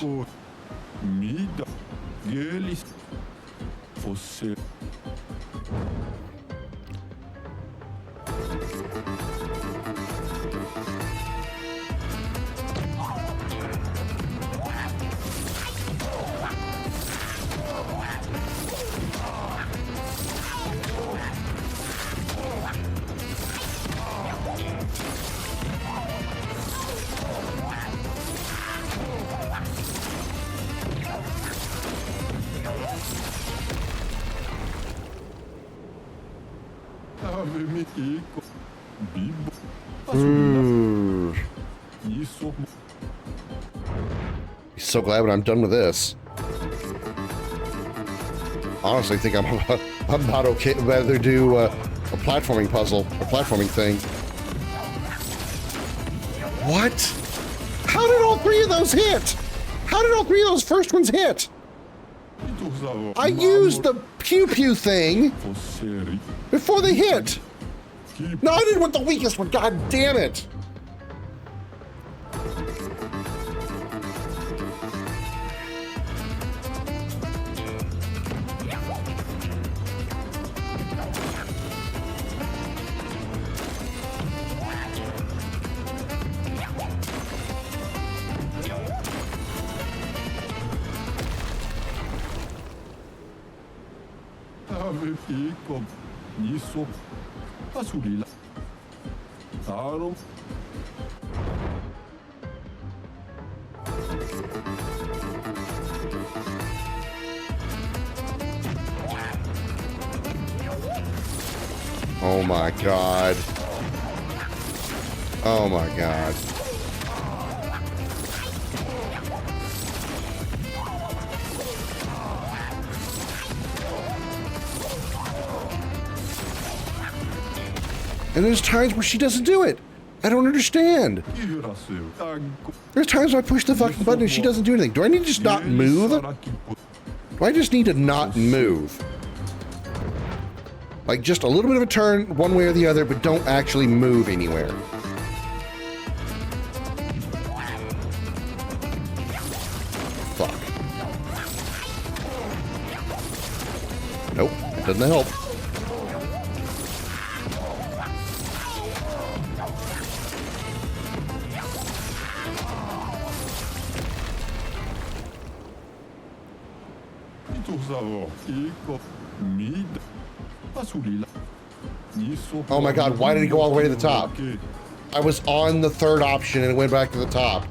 So glad when I'm done with this. Honestly, I think I'm about okay. Rather do a platforming puzzle, a platforming thing. What? How did all three of those hit? How did all three of those first ones hit? I used the pew pew thing before they hit. No, I didn't want the weakest one. God damn it. Oh my God. Oh my God. And there's times where she doesn't do it. I don't understand. There's times I push the fucking button and she doesn't do anything. Do I need to just not move? Do I just need to not move? Like just a little bit of a turn one way or the other, but don't actually move anywhere. Fuck. Nope, it doesn't help. Oh my God, why did he go all the way to the top? I was on the third option and it went back to the top.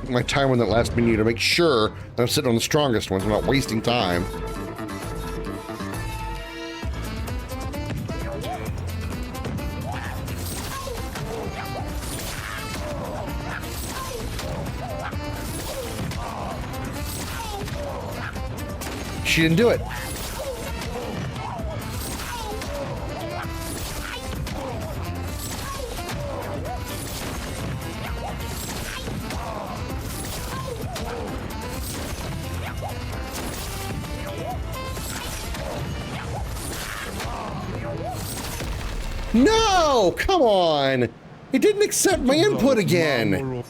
My timer on that last menu to make sure that I'm sitting on the strongest ones. I'm not wasting time. She didn't do it. No, come on. It didn't accept my input again.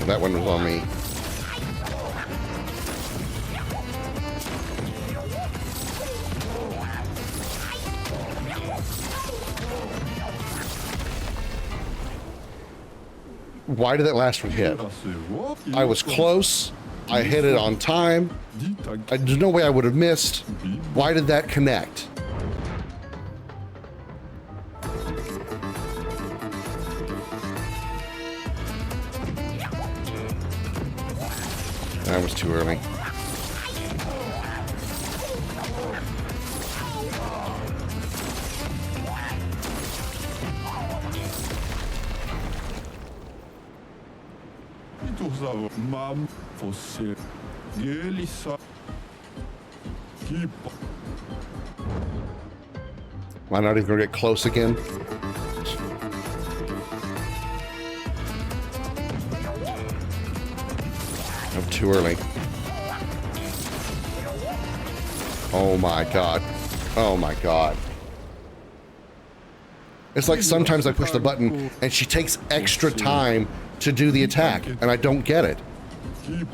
That one was on me. Why did that last one hit? I was close. I hit it on time. There's no way I would have missed. Why did that connect? That was too early. Am I not even gonna get close again? I'm too early. Oh my god. Oh my god. It's like sometimes I push the button and she takes extra time to do the attack and I don't get it.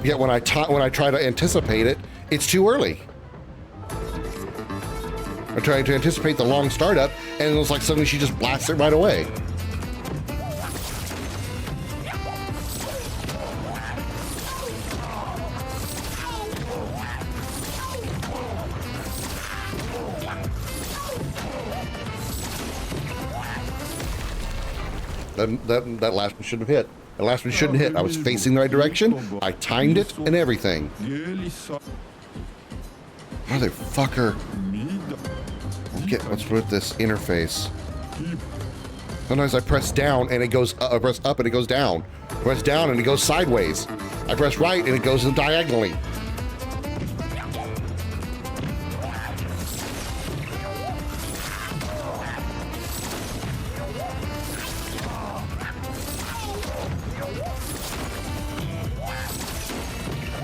Yet when I try to anticipate it, it's too early. I'm trying to anticipate the long startup and it's like suddenly she just blasts it right away. That last one shouldn't have hit. The last one shouldn't hit. I was facing the right direction. I timed it and everything. Motherfucker. Okay, what's with this interface? Sometimes I press down and it goes up, I press up and it goes down. Press down and it goes sideways. I press right and it goes diagonally.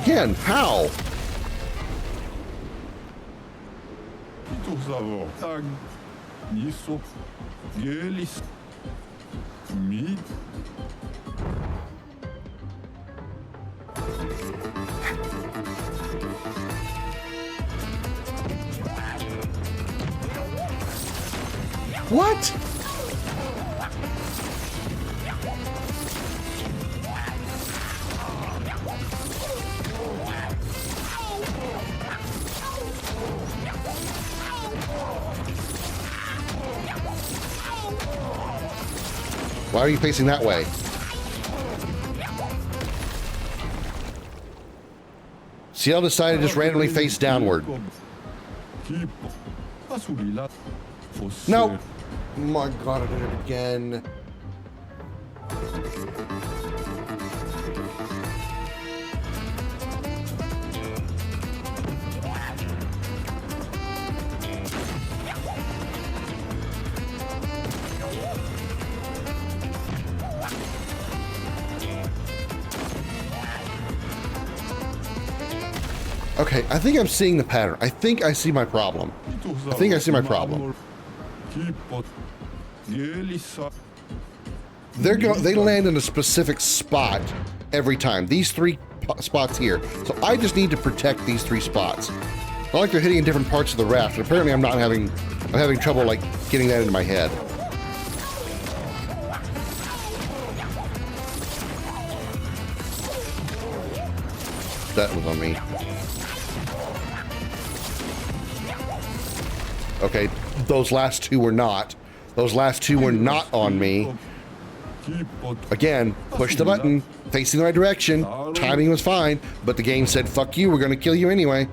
Again, how? What? Why are you facing that way? Ciel decided to just randomly face downward. No. Oh my god, I did it again. Okay, I think I'm seeing the pattern. I think I see my problem. I think I see my problem. They land in a specific spot every time. These three spots here. So I just need to protect these three spots. Not like they're hitting in different parts of the raft, but apparently I'm having trouble like getting that into my head. That was on me. Okay, those last two were not. Those last two were not on me. Again, push the button, facing the right direction. Timing was fine, but the game said, fuck you, we're gonna kill you anyway.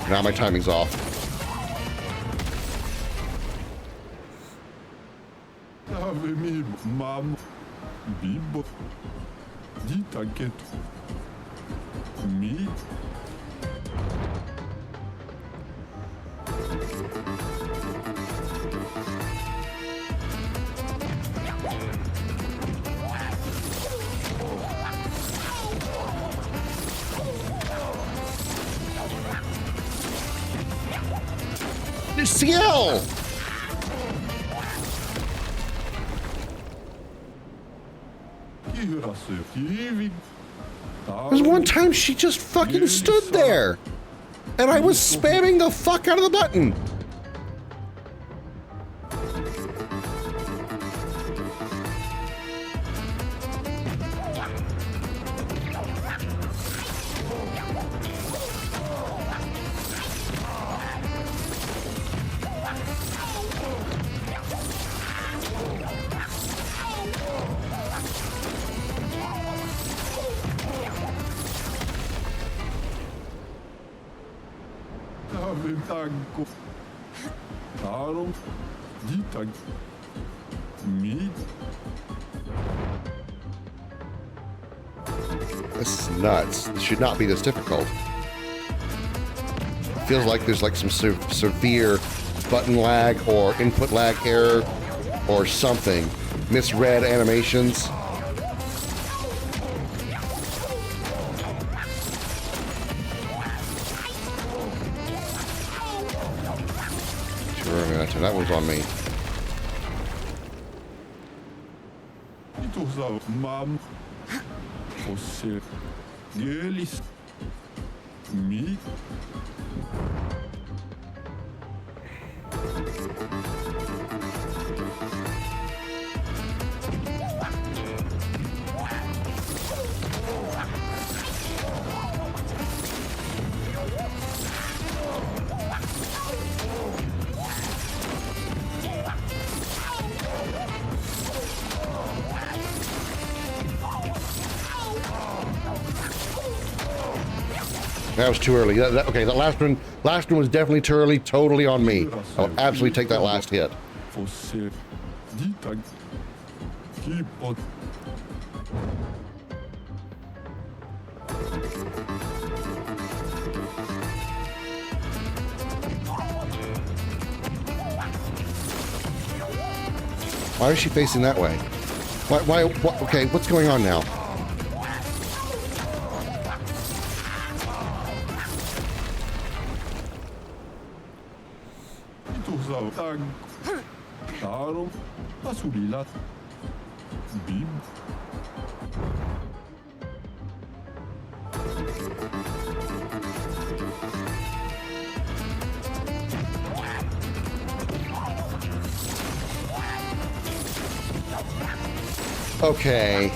Now my timing's off. Mam. Bibo. Ditaket. Me. CL! There's one time she just fucking stood there, and I was spamming the fuck out of the button. This is nuts. This should not be this difficult. Feels like there's like some severe button lag or input lag error or something. Misread animations. Sure, that one's on me. Mam. Gelis. Me. That was too early. Okay, that last one was definitely too early. Totally on me. I'll absolutely take that last hit. Why is she facing that way? Why okay, what's going on now? Okay.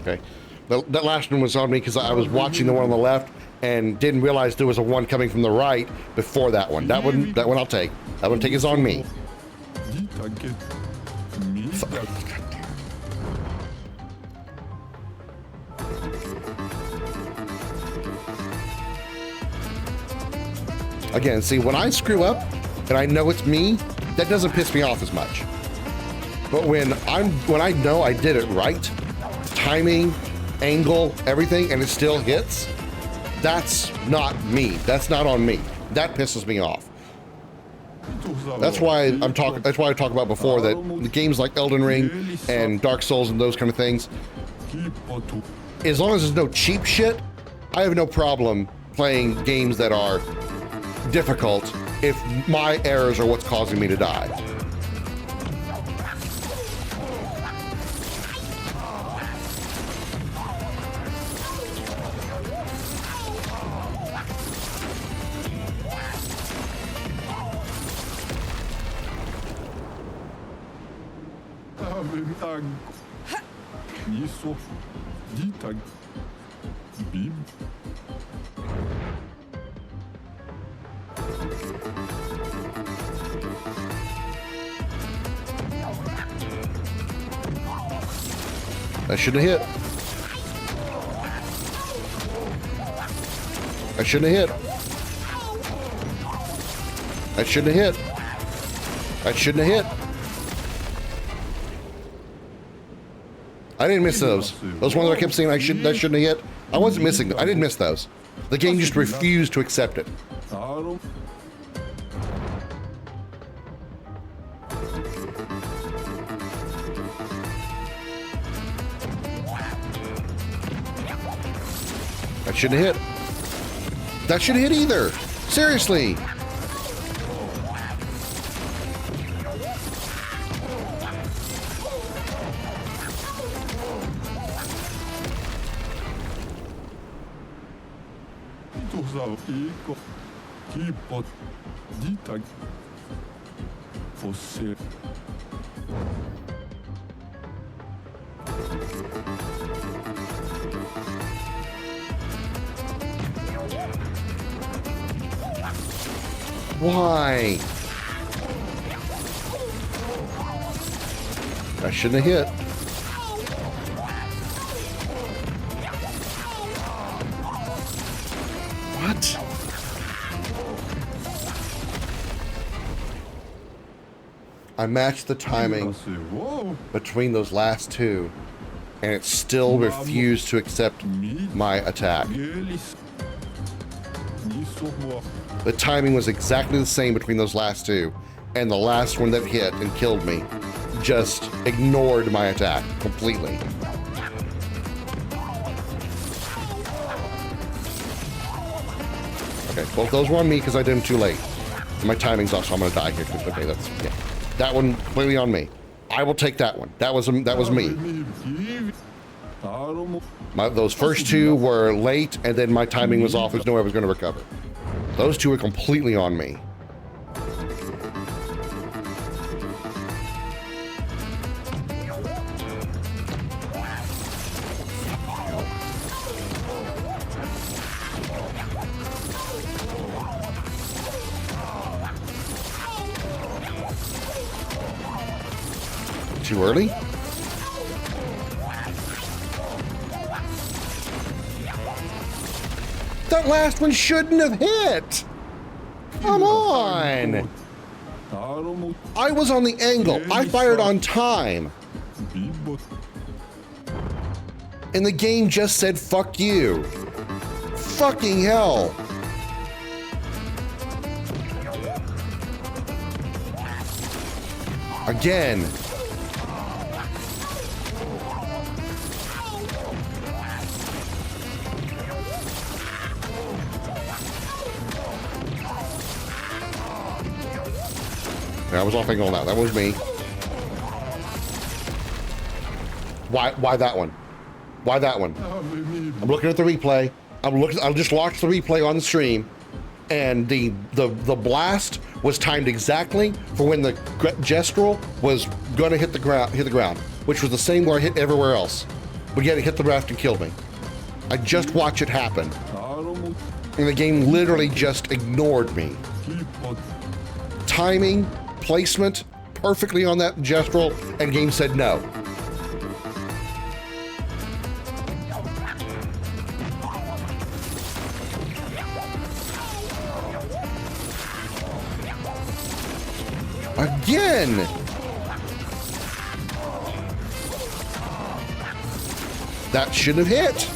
Okay, that last one was on me because I was watching the one on the left and didn't realize there was a one coming from the right before that one. That one I'll take. That one is on me. Again, see, when I screw up and I know it's me, that doesn't piss me off as much. But when I know I did it right, timing, angle, everything, and it still hits, that's not me. That's not on me. That pisses me off. That's why I talk about before that the games like Elden Ring and Dark Souls and those kind of things, as long as there's no cheap shit, I have no problem playing games that are difficult if my errors are what's causing me to die. Isso. Dita. Bib. I shouldn't have hit. I shouldn't have hit. I shouldn't have hit. I shouldn't have hit. I didn't miss those. Those ones that I kept saying that shouldn't have hit. I wasn't missing them. I didn't miss those. The game just refused to accept it. That shouldn't have hit. That shouldn't hit either. Seriously. Você. Why? I shouldn't have hit. What? I matched the timing between those last two, and it still refused to accept my attack. The timing was exactly the same between those last two, and the last one that hit and killed me just ignored my attack completely. Okay, both those were on me because I did them too late. And my timing's off, so I'm gonna die here. Okay, that's, yeah. That one completely on me. I will take that one. That was me. Those first two were late, and then my timing was off. There's no way I was going to recover. Those two are completely on me. Too early? That last one shouldn't have hit! Come on! I was on the angle. I fired on time. And the game just said, fuck you. Fucking hell. Again. I was off angle on that. That was me. Why that one? Why that one? I'm looking at the replay. I just watched the replay on the stream, and the blast was timed exactly for when the gestural was gonna hit the ground, which was the same where I hit everywhere else. But yet it hit the raft and killed me. I just watched it happen, and the game literally just ignored me. Timing, placement, perfectly on that gestural, and game said no. Again! That shouldn't have hit.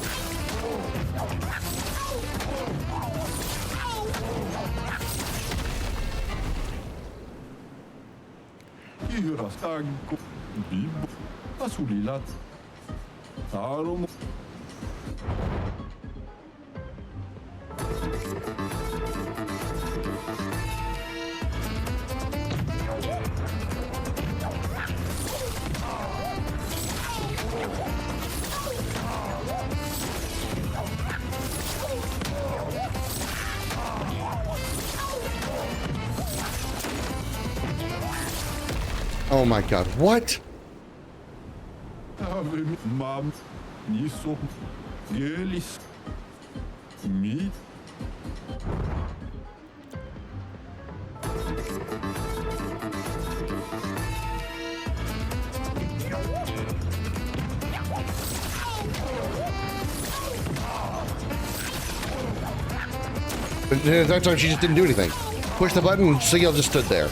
Oh my god, what? Mam, niso, gelis, mi. But that time she just didn't do anything. Push the button and Sigil just stood there.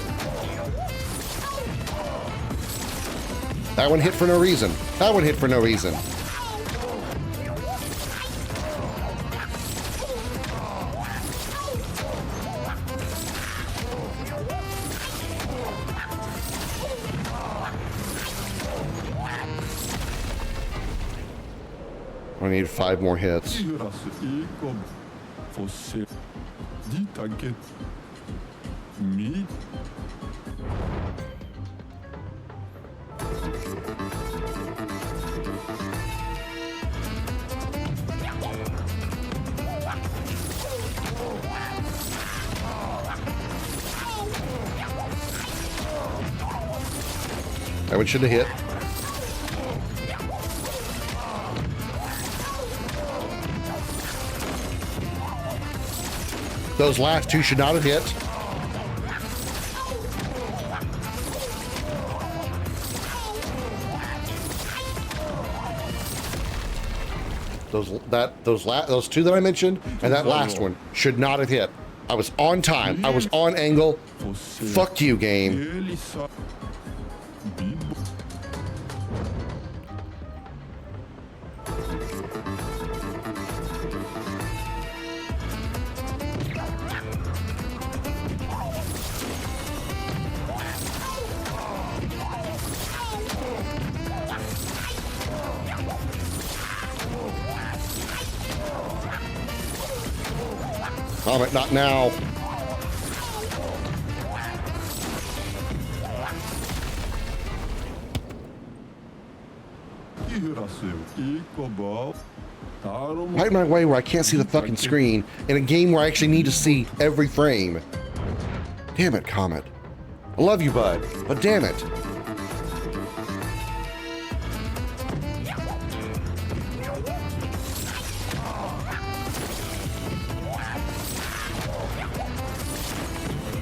That one hit for no reason. That one hit for no reason. I need 5 more hits. Mi. That one should have hit. Those last 2 should not have hit. Those 2 that I mentioned and that last one should not have hit. I was on time. I was on angle. Fuck you, game. Comet, not now. Right in my way where I can't see the fucking screen in a game where I actually need to see every frame. Damn it, Comet. I love you, bud, but damn it.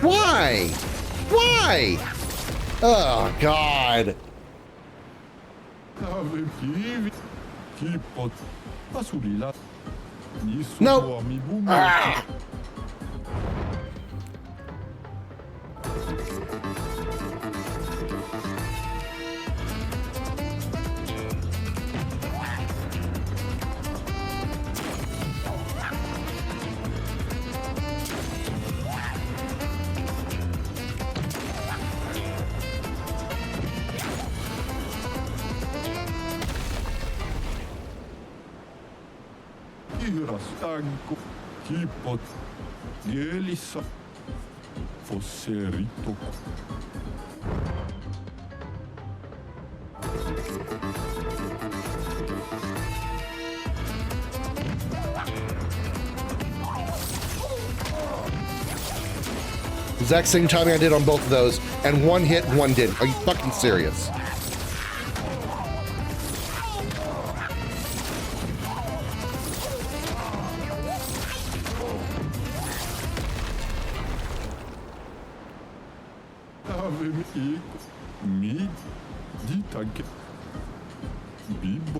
Why? Why? Oh, God. No. Ah. Stanco, tipo, Elisa, Fosserito. Exact same timing I did on both of those, and one hit and one didn't. Are you fucking serious? Mi, dita che Bibo.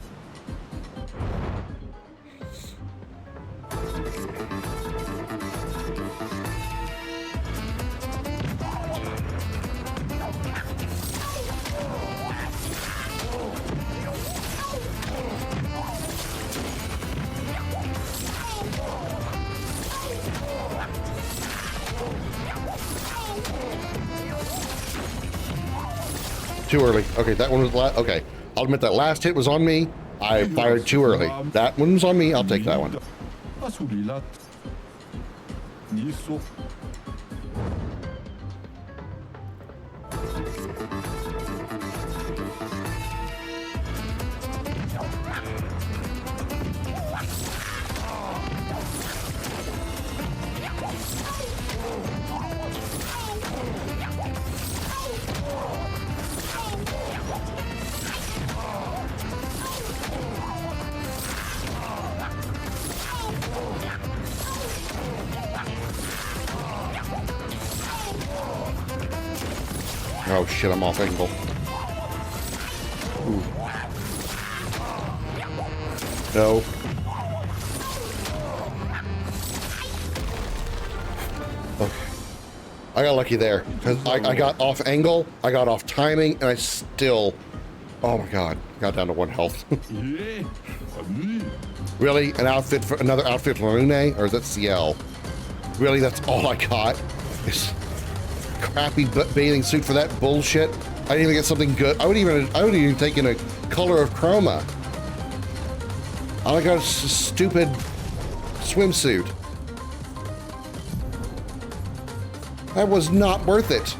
Too early. Okay, that one was okay. I'll admit that last hit was on me. I fired too early. That one was on me. I'll take that one. Oh shit, I'm off angle. Ooh. No. Okay. I got lucky there. Because I got off angle, I got off timing, and I still... Oh my god. Got down to 1 health. Really? Another outfit for Lune? Or is that CL? Really? That's all I got? This crappy bathing suit for that bullshit? I didn't even get something good. I would even taken a color of chroma. All I got is a stupid swimsuit. That was not worth it.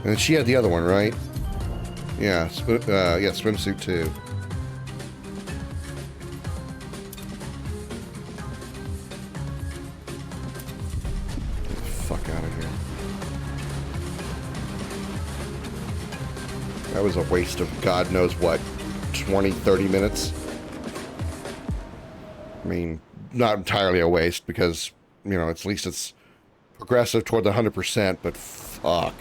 And she had the other one, right? Yeah, yeah, swimsuit too. Get the fuck out of here. That was a waste of God knows what, 20, 30 minutes. I mean, not entirely a waste because, you know, at least it's progressive toward the 100%, but fuck.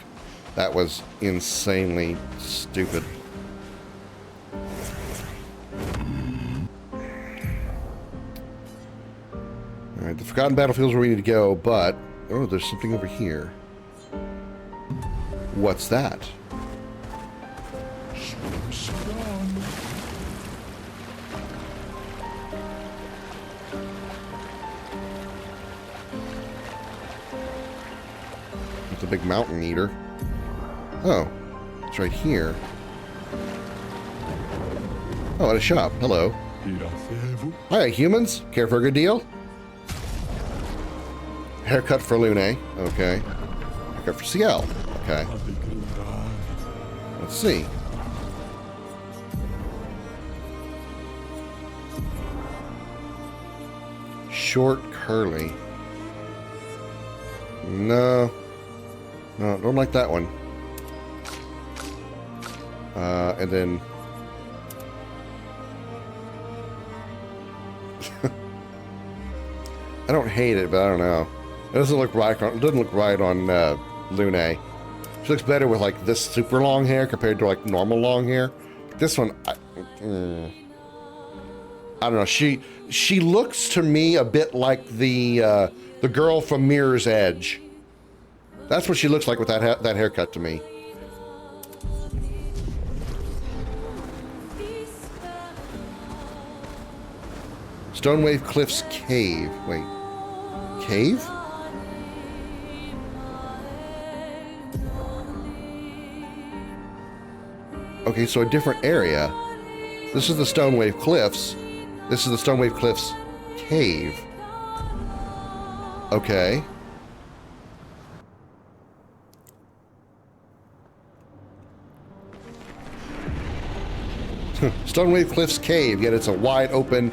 That was insanely stupid. Alright, the Forgotten Battlefield's where we need to go, but... Oh, there's something over here. What's that? It's a big mountain eater. Oh, it's right here. Oh, at a shop. Hello. Hi, humans. Care for a good deal? Haircut for Lune. Okay. Haircut for CL. Okay. Let's see. Short, curly. No. No, don't like that one. And then... I don't hate it, but I don't know. It doesn't look right on, Lune. She looks better with like this super long hair compared to like normal long hair. This one, I don't know. She looks to me a bit like the girl from Mirror's Edge. That's what she looks like with that haircut to me. Stonewave Cliffs Cave. Wait. Cave? Okay, so a different area. This is the Stonewave Cliffs. This is the Stonewave Cliffs Cave. Okay. Stonewave Cliffs Cave, yet it's a wide open,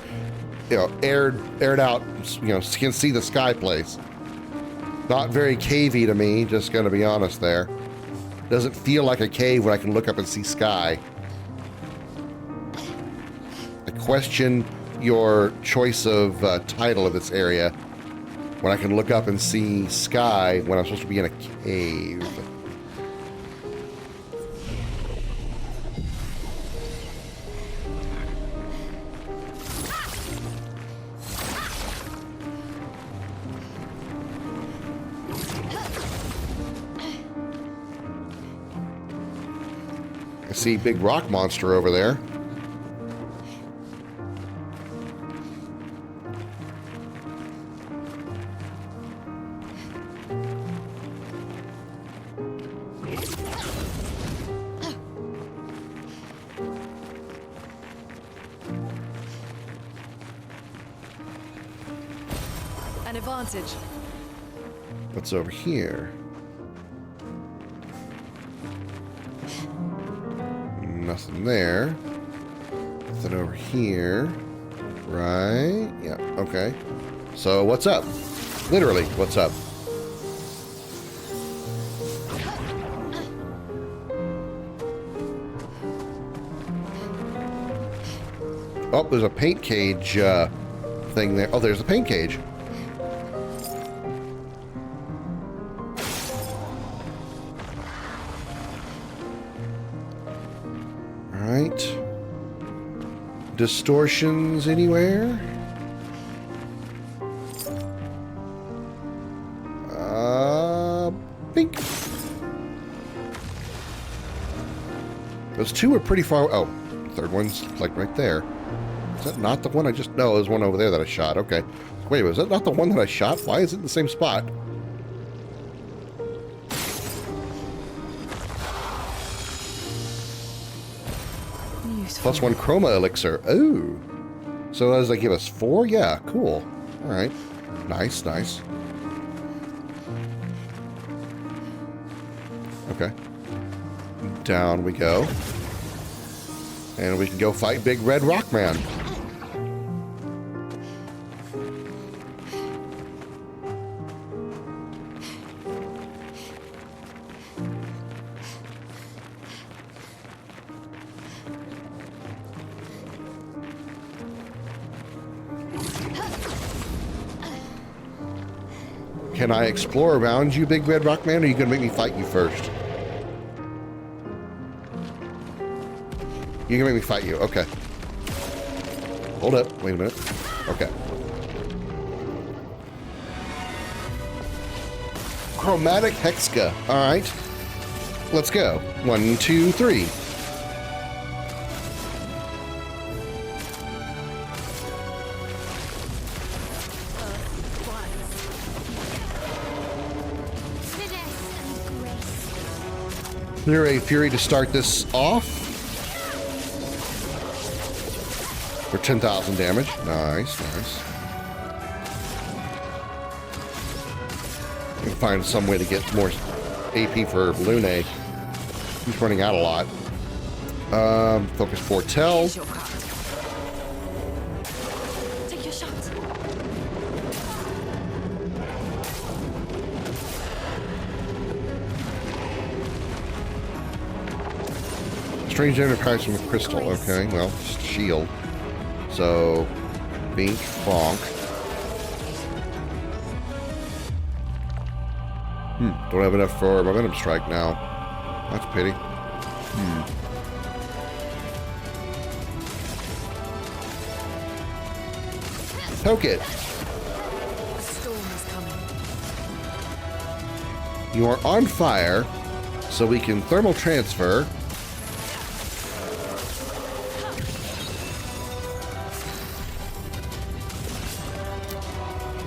you know, aired out, you know, can see the sky place. Not very cavey to me, just gonna be honest there. Doesn't feel like a cave when I can look up and see sky. I question your choice of title of this area when I can look up and see sky when I'm supposed to be in a cave. I see big rock monster over there. An advantage. What's over here? Nothing there. Nothing over here. Right? Yeah, okay. So what's up? Literally, what's up? Oh, there's a paint cage thing there. Oh, there's the paint cage. All right. Distortions anywhere? Bink. Those two are pretty far. Oh, third one's like right there. Is that not the one I just... No, there's one over there that I shot. Okay. Wait, was that not the one that I shot? Why is it in the same spot? Plus 1 chroma elixir. Ooh. So does that give us 4? Yeah, cool. All right. Nice, nice. Okay. Down we go. And we can go fight Big Red Rock Man. Can I explore around you, Big Red Rock Man, or are you going to make me fight you first? You're going to make me fight you. Okay. Hold up. Wait a minute. Okay. Chromatic Hexka. All right. Let's go. 1, 2, 3. Clear a Fury to start this off. For 10,000 damage. Nice, nice. Can find some way to get more AP for Lune. He's running out a lot. Focus Foretell. Take your shot. Strange enemy powers from a crystal. Okay, well, just shield. So, Bink, Bonk. Don't have enough for Momentum Strike now. That's a pity. Poke it. A storm is coming. You are on fire, so we can thermal transfer.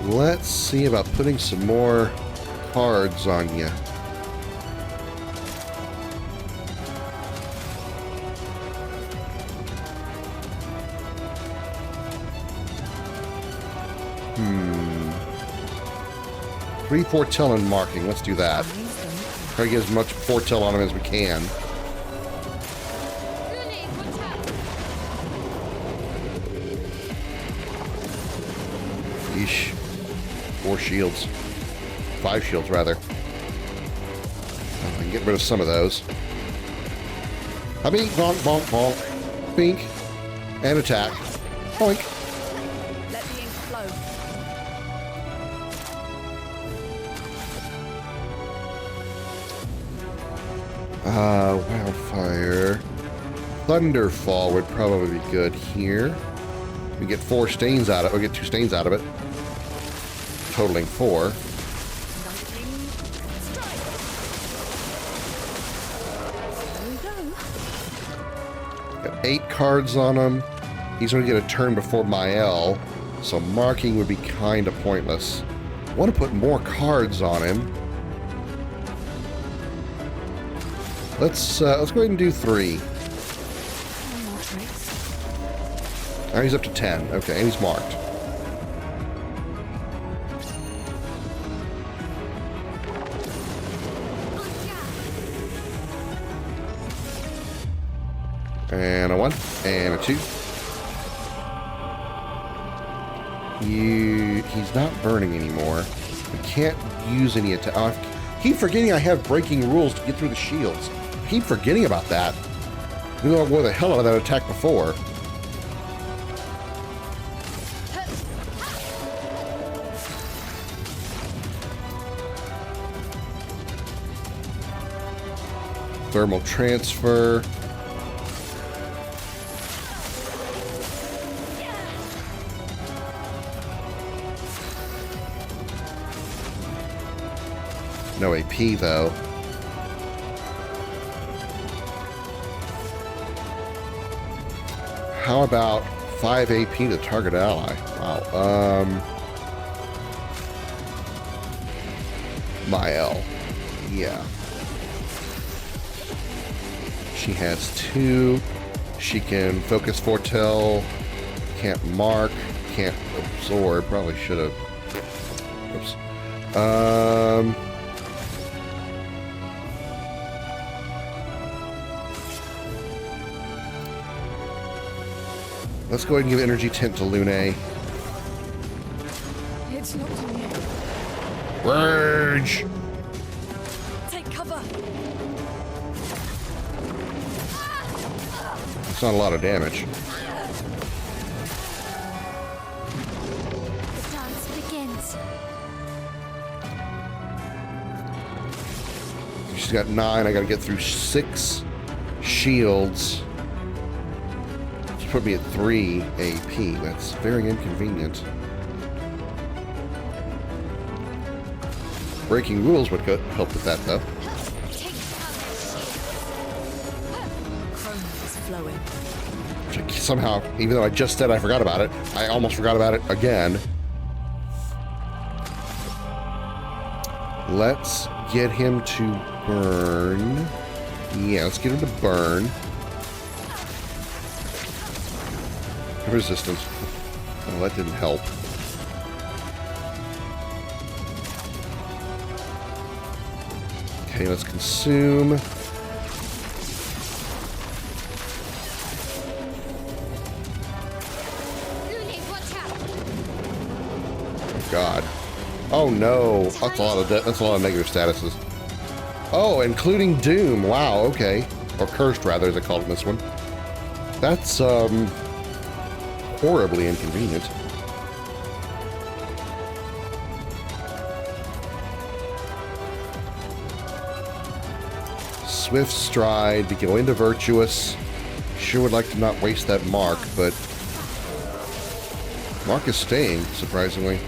Let's see about putting some more cards on you. Three foretell and marking. Let's do that. Try to get as much foretell on him as we can. Yeesh. 4 shields. 5 shields, rather. I can get rid of some of those. Bink, bonk, bonk, bonk. Bink. And attack. Boink. Let the ink flow. Wildfire. Thunderfall would probably be good here. We get 4 stains out of it. We get 2 stains out of it. Totaling 4. Got 8 cards on him. He's going to get a turn before Mael, so marking would be kind of pointless. I want to put more cards on him. Let's go ahead and do 3. Now he's up to 10. Okay, and he's marked. And a 1, and a 2. He's not burning anymore. We can't use any attack. Oh, I keep forgetting I have breaking rules to get through the shields. I keep forgetting about that. We went the hell out of that attack before. Thermal transfer. No AP though. How about 5 AP to target ally? Wow. Mael. Yeah. She has 2. She can focus foretell. Can't mark. Can't absorb. Probably should have. Oops. Let's go ahead and give energy tint to Lune. It's not to me. Rage! Take cover. It's not a lot of damage. The dance begins. She's got 9. I gotta get through 6 shields. She put me at 3 AP. That's very inconvenient. Breaking rules would help with that, though. Chrome is flowing. Which I somehow, even though I just said I forgot about it, I almost forgot about it again. Let's get him to burn. Yeah, let's get him to burn. Resistance. Oh, that didn't help. Okay, let's consume. Oh God. Oh no. That's a lot of negative statuses. Oh, including Doom. Wow, okay. Or Cursed rather, as I called it in this one. That's horribly inconvenient. Swift Stride to go into Virtuous. Sure would like to not waste that mark, but mark is staying, surprisingly.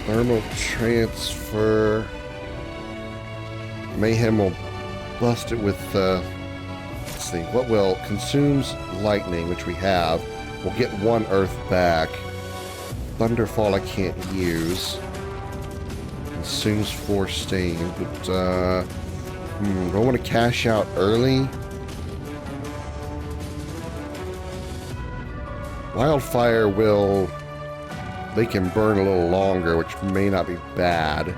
Thermal transfer. Mayhem will bust it with, let's see, what will? Consumes lightning, which we have. We'll get 1 earth back. Thunderfall I can't use. Consumes 4 stain, but, do I want to cash out early? Wildfire will... They can burn a little longer, which may not be bad.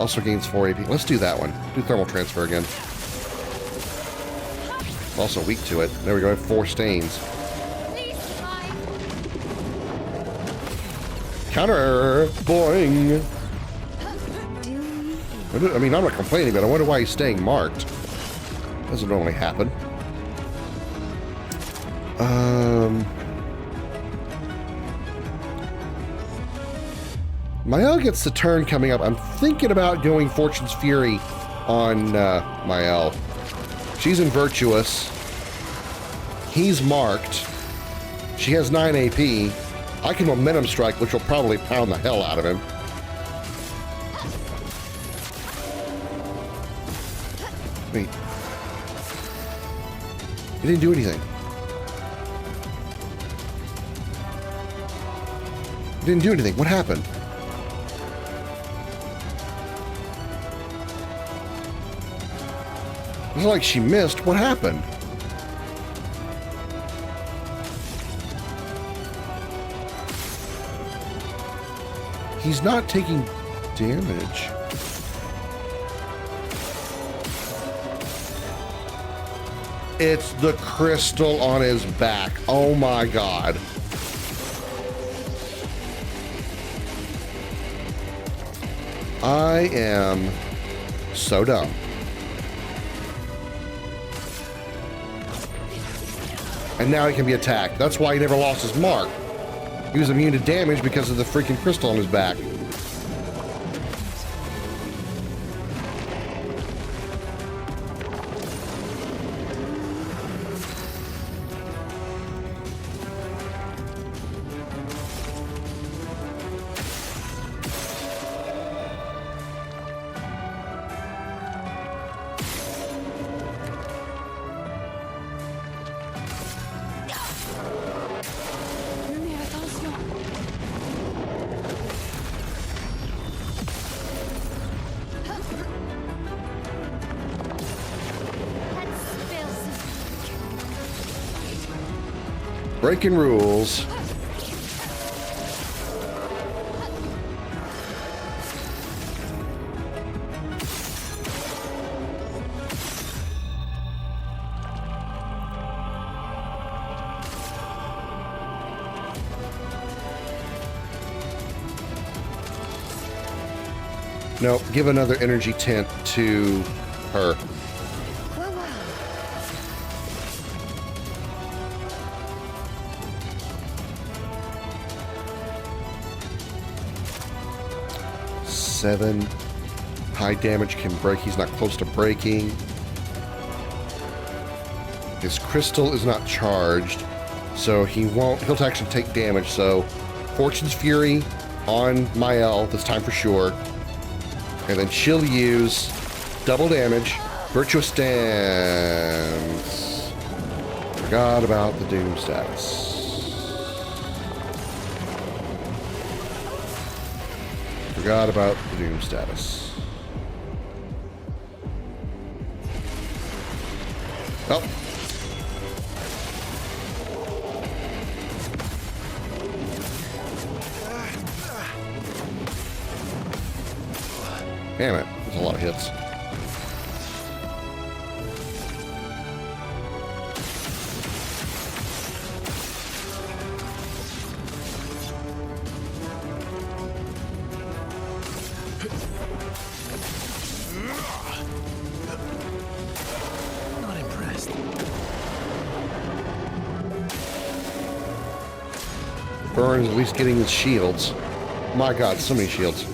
Also gains 4 AP. Let's do that one. Do thermal transfer again. Also weak to it. There we go. 4 stains. Counter! Boing! I mean, I'm not complaining, but I wonder why he's staying marked. Doesn't normally happen. Mael gets the turn coming up. I'm thinking about going Fortune's Fury on Mael. She's in Virtuous. He's marked. She has 9 AP. I can Momentum Strike, which will probably pound the hell out of him. Wait. He didn't do anything. He didn't do anything. What happened? It was like she missed. What happened? He's not taking damage. It's the crystal on his back. Oh my God. I am so dumb. And now he can be attacked. That's why he never lost his mark. He was immune to damage because of the freaking crystal on his back. Breaking rules. No, give another energy tint to her. Seven. High damage can break. He's not close to breaking. His crystal is not charged, so he won't. He'll actually take damage. So, Fortune's Fury on Mael this time for sure. And then she'll use double damage. Virtuous Stance. Forgot about the Doom status. Forgot about the Doom status. Oh. Damn it. There's a lot of hits. Not impressed. Burns at least getting his shields. My god, so many shields.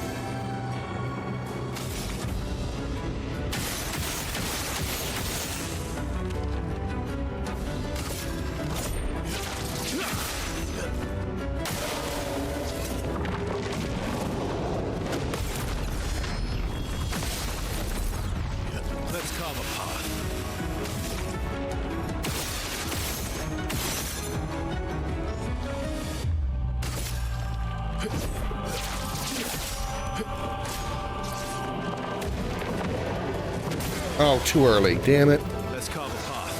Let's carve a path. Oh, too early. Damn it. Let's carve a path.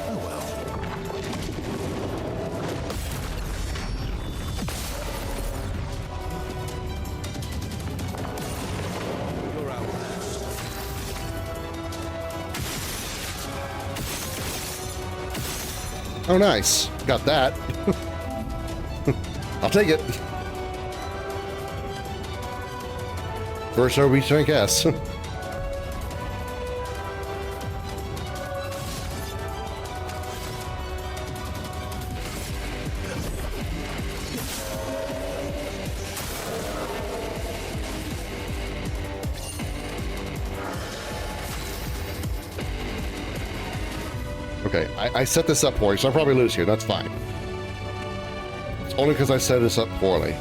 Oh well. You're out. Oh, nice. Got that. I'll take it. First OB tank S. Okay, I set this up poorly, so I'll probably lose here. That's fine. It's only because I set this up poorly.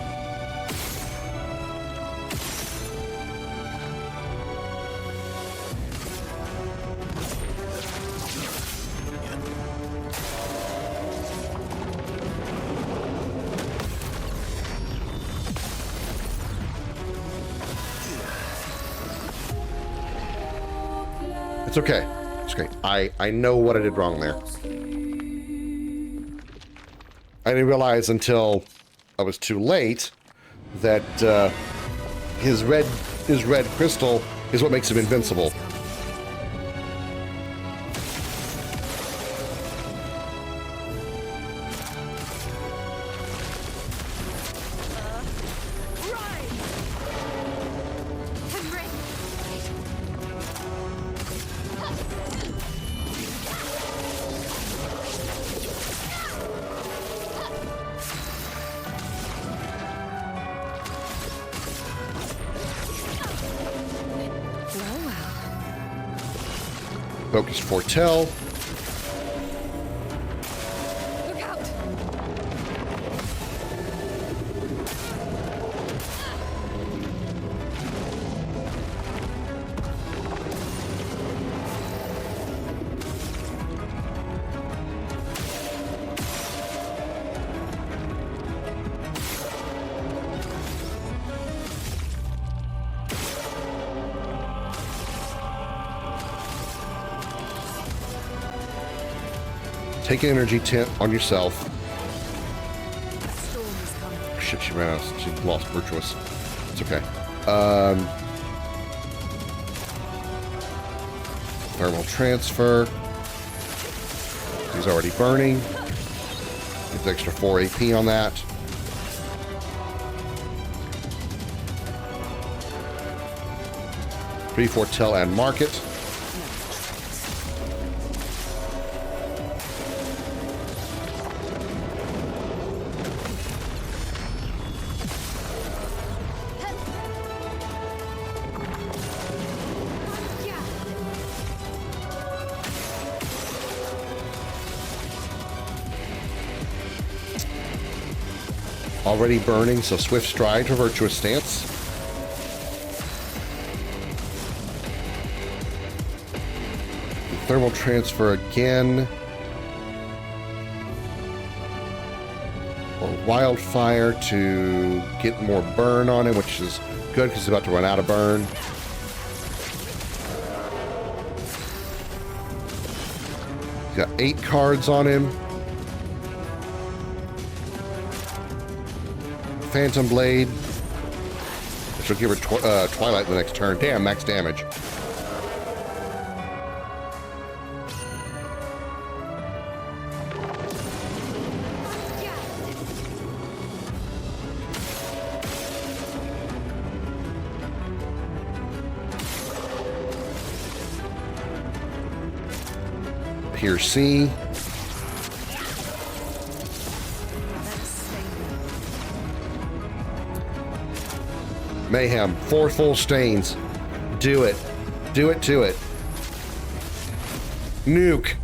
It's okay. It's okay. I know what I did wrong there. I didn't realize until I was too late that his red crystal is what makes him invincible. Focus Foretell. Look out! Take an energy tent on yourself. Shit, she ran out. She lost Virtuous. It's okay. Thermal transfer. He's already burning. Gets extra 4 AP on that. Foretell and market. Already burning, so Swift Stride to Virtuous Stance. Thermal transfer again. Or Wildfire to get more burn on him, which is good because he's about to run out of burn. He's got 8 cards on him. Phantom Blade. Which will give her Twilight the next turn. Damn, max damage. Piercy. Mayhem. 4 full stains. Do it. Do it to it. Nuke.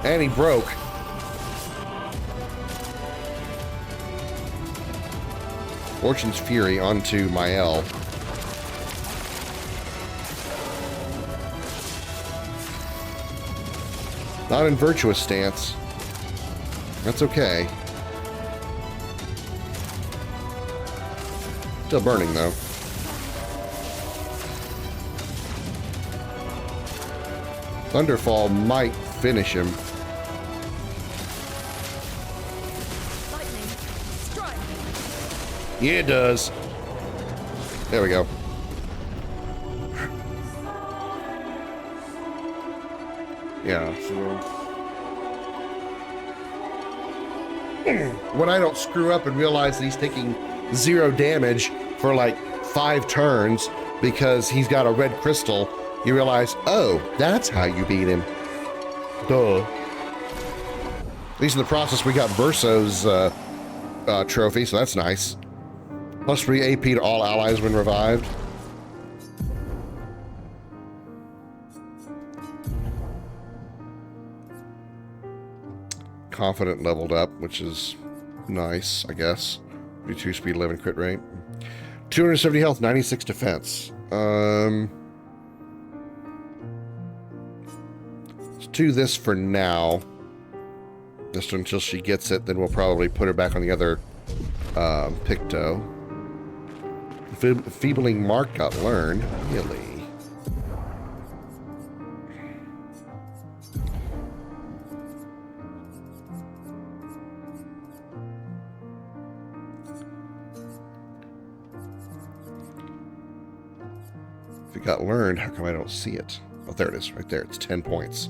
And he broke. Fortune's Fury onto Mael. Not in Virtuous Stance. That's okay. Still burning, though. Thunderfall might finish him. Yeah, it does. There we go. Yeah, so... when I don't screw up and realize that he's taking 0 damage for like 5 turns because he's got a red crystal, you realize, oh, that's how you beat him. Duh. At least in the process, we got Verso's trophy, so that's nice. Plus 3 AP to all allies when revived. Confident leveled up, which is nice, I guess. 32 speed, 11 crit rate. 270 health, 96 defense. Let's do this for now. Just until she gets it, then we'll probably put her back on the other Picto. Feebling Mark got learned. Really? If it got learned, how come I don't see it? Oh, there it is, right there. It's 10 points.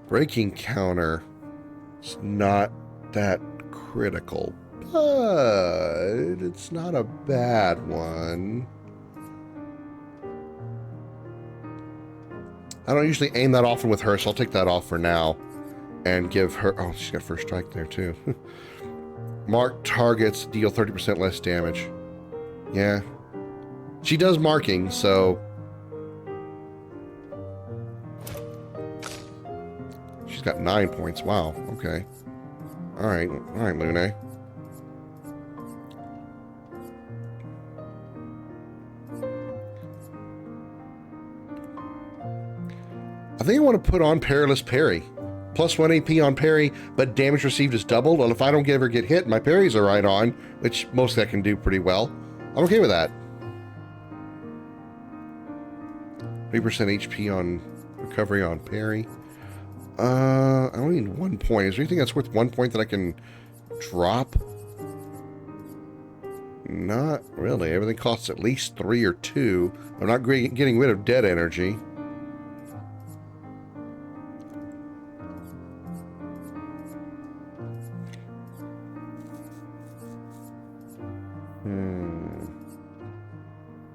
Breaking counter is not that critical, but it's not a bad one. I don't usually aim that often with her, so I'll take that off for now and give her... Oh, she's got first strike there, too. Mark targets deal 30% less damage. Yeah. She does marking, so... She's got 9 points. Wow, okay. Alright, Lune. I think I want to put on Perilous Parry. plus 1 AP on parry, but damage received is doubled. Well, if I don't ever get hit, my parries are right on, which mostly I can do pretty well. I'm okay with that. 3% HP on recovery on parry. I only need 1 point. Is there anything that's worth 1 point that I can drop? Not really. Everything costs at least 3 or 2. I'm not getting rid of dead energy.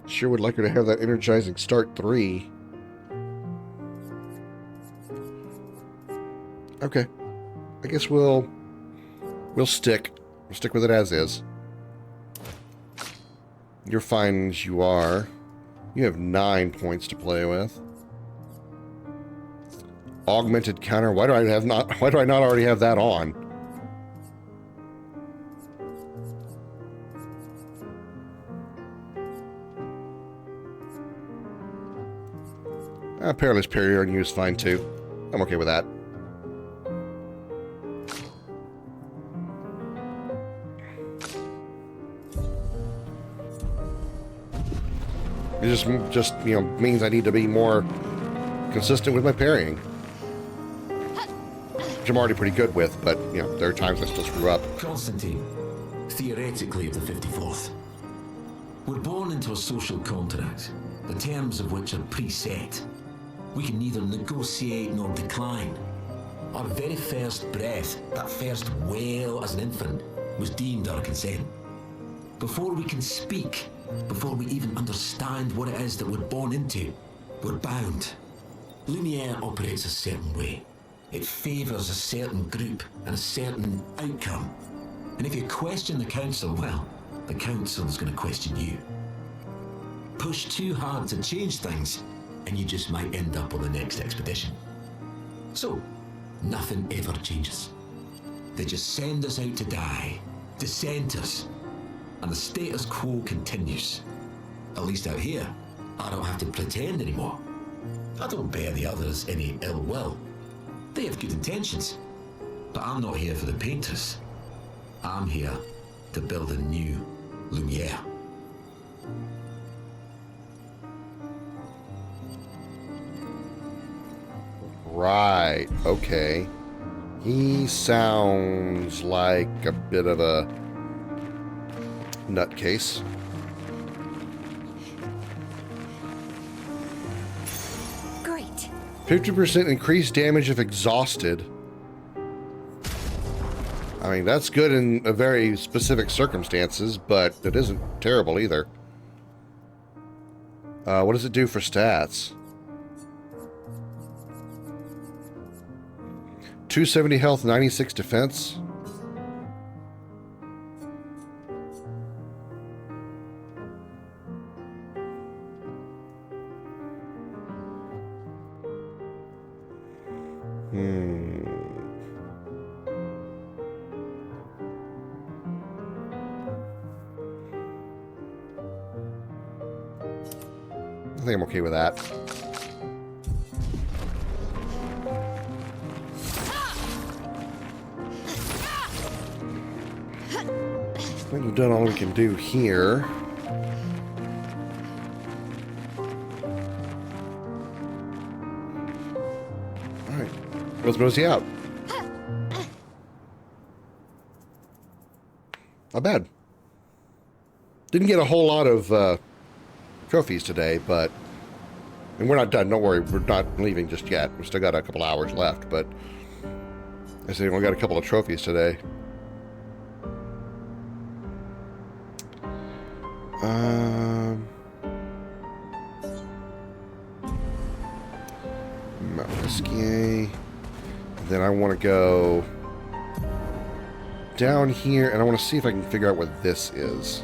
Sure would like her to have that energizing start 3. Okay. I guess we'll stick. We'll stick with it as is. You're fine as you are. You have 9 points to play with. Augmented counter. Why do I not already have that on? Perilous parry on you is fine too. I'm okay with that. It just you know, means I need to be more consistent with my parrying, which I'm already pretty good with, but you know, there are times I still screw up. Constantine, theoretically of the 54th. We're born into a social contract, the terms of which are preset. We can neither negotiate nor decline. Our very first breath, that first wail as an infant, was deemed our consent. Before we can speak, before we even understand what it is that we're born into, we're bound. Lumiere operates a certain way. It favours a certain group and a certain outcome. And if you question the Council, well, the Council's going to question you. Push too hard to change things, and you just might end up on the next expedition. So, nothing ever changes. They just send us out to die, dissent us, and the status quo continues. At least out here, I don't have to pretend anymore. I don't bear the others any ill will. They have good intentions, but I'm not here for the painters. I'm here to build a new Lumiere. Right, okay. He sounds like a bit of a nutcase. Great. 50% increased damage if exhausted. I mean, that's good in a very specific circumstances, but it isn't terrible either. What does it do for stats? 270 health, 96 defense. I think I'm okay with that. I think we've done all we can do here. Alright, let's mosey out. Not bad. Didn't get a whole lot of trophies today, but... And we're not done, don't worry, we're not leaving just yet. We've still got a couple hours left, but... I said we only got a couple of trophies today. Mount Esquier. Then I want to go down here, and I want to see if I can figure out what this is.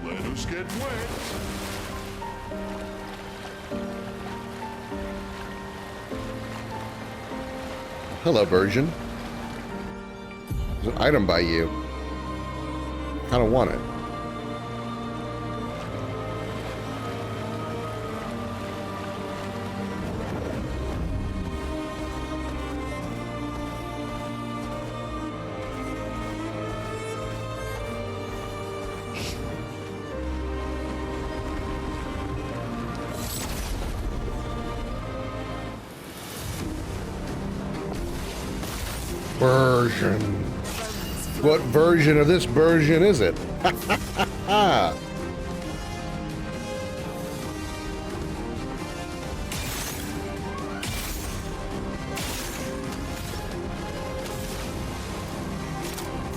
Let us get wet. Hello, Virgin. There's an item by you. I don't want it. Version. What version of this version is it?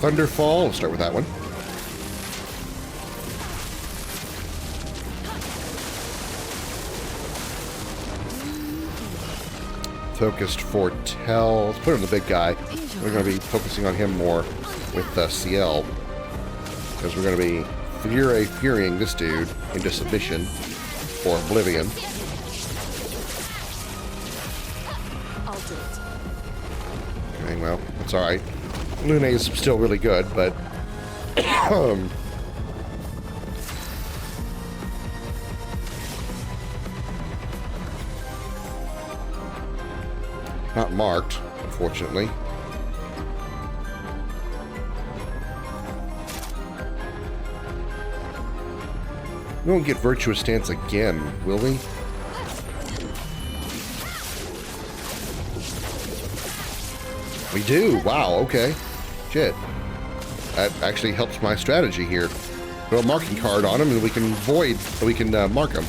Thunderfall, let's start with that one. Focused Foretell. Let's put him the big guy. We're going to be focusing on him more with CL. Because we're going to be furying this dude into submission for Oblivion. I'll do it. Okay, well, that's alright. Lune is still really good, but not marked, unfortunately. We won't get Virtuous Stance again, will we? We do. Wow, okay. Shit. That actually helps my strategy here. Put a marking card on him and we can mark him.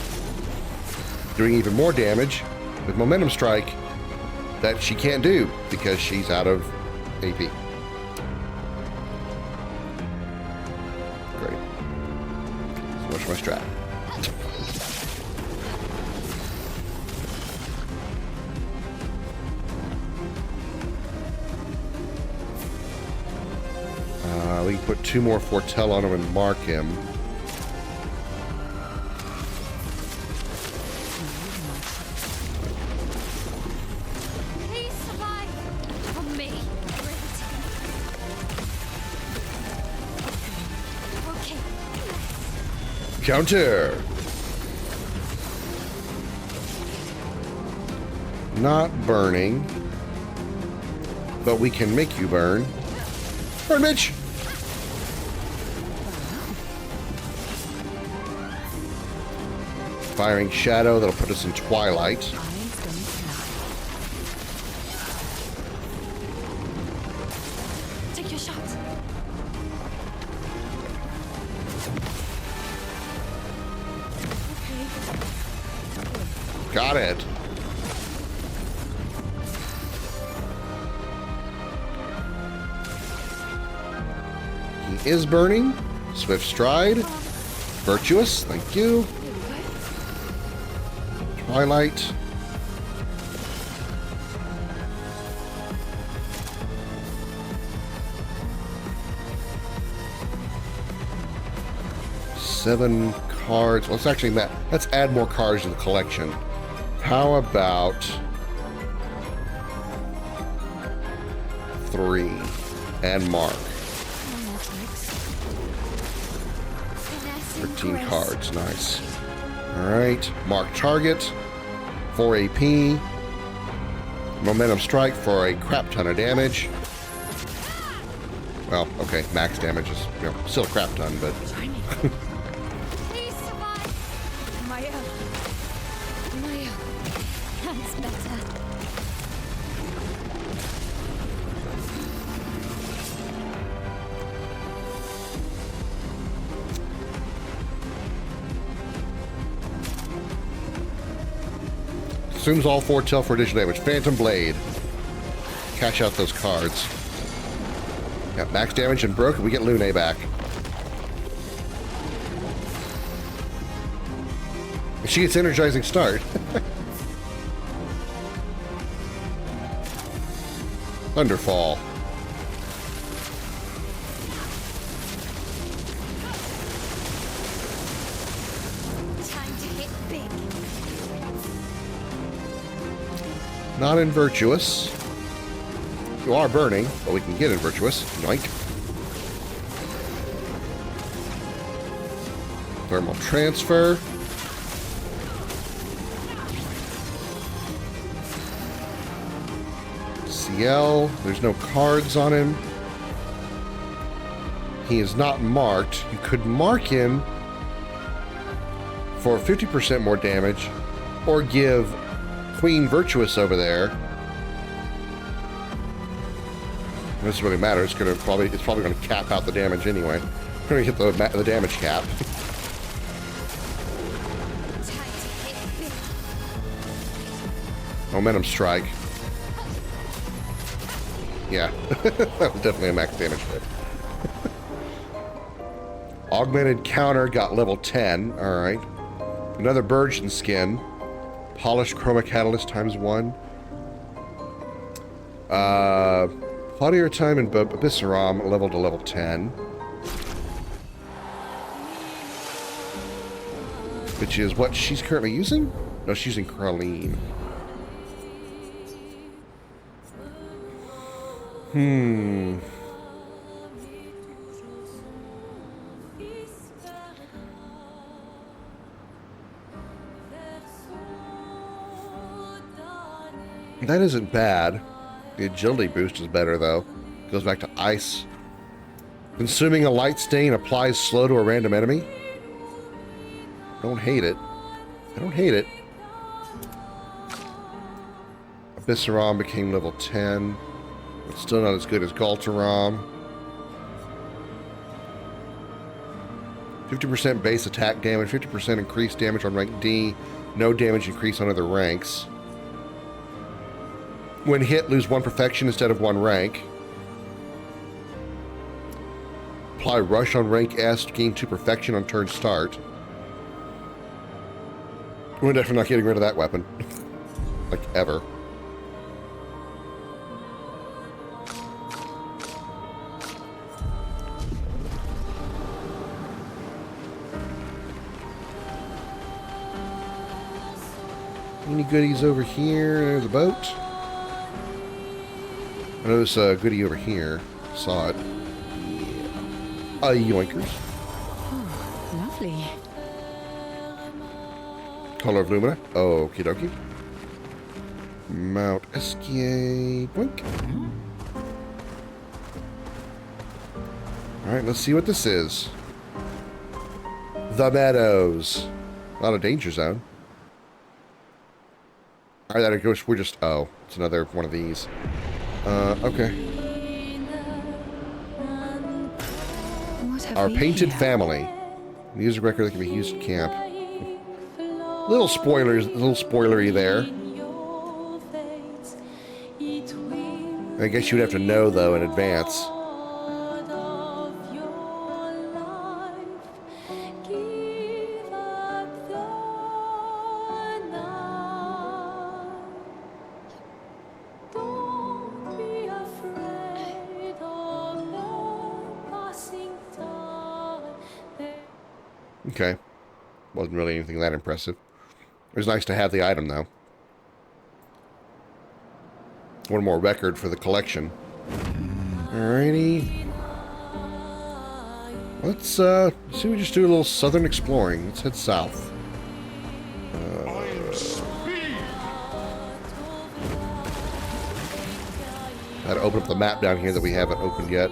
Doing even more damage with Momentum Strike that she can't do because she's out of AP. Great. So much for my strat. We can put 2 more Foretell on him and mark him. Please survive for me. Okay. Counter! Not burning. But we can make you burn. Burn, bitch! Firing Shadow, that'll put us in Twilight. Take your shot. Got it. He is burning. Swift Stride. Virtuous, thank you. Twilight. Seven cards. Let's actually let's add more cards to the collection. How about 3 and mark? 13 cards, nice. Alright, mark target, 4 AP, Momentum Strike for a crap ton of damage. Well, okay, max damage is, still a crap ton, but... Please survive. Maya. That's better. Consumes all Foretell for additional damage. Phantom Blade. Cash out those cards. Got max damage and broke, and we get Lune back. And she gets Energizing Start. Thunderfall. Time to hit big. Not in Virtuous. You are burning, but we can get in Virtuous. Yoink. Thermal Transfer. CL. There's no cards on him. He is not marked. You could mark him for 50% more damage, or give Queen Virtuous over there It doesn't really matter. It's probably gonna cap out the damage anyway. We're gonna hit the damage cap. Momentum strike. Yeah, that was definitely a max damage hit. Augmented counter got level 10. All right. Another Burgeon skin. Polished chroma catalyst ×1. Clodier time and Abyssaram leveled to level 10. Which is what she's currently using? No, she's using Kraline. That isn't bad. The agility boost is better, though. Goes back to ice. Consuming a light stain applies slow to a random enemy. Don't hate it. I don't hate it. Abyssaram became level 10. But still not as good as Galtaram. 50% base attack damage, 50% increased damage on rank D. No damage increase on other ranks. When hit, lose 1 perfection instead of 1 rank. Apply rush on rank S to gain 2 perfection on turn start. We're definitely not getting rid of that weapon. Like, ever. Any goodies over here? There's a boat. I know there's a goodie over here. Saw it. Yeah. Yoinkers. Oh, lovely. Color of Lumina. Okie dokie. Mount Esquier. Boink. Alright, let's see what this is. The Meadows. Not a danger zone. Alright, that goes. We're just. Oh, it's another one of these. Okay. Our painted family. Music record that can be used at camp. Little spoilers, little spoilery there. I guess you'd have to know though in advance. Okay. Wasn't really anything that impressive. It was nice to have the item, though. One more record for the collection. Alrighty. Let's, see, we just do a little southern exploring. Let's head south. Gotta open up the map down here that we haven't opened yet.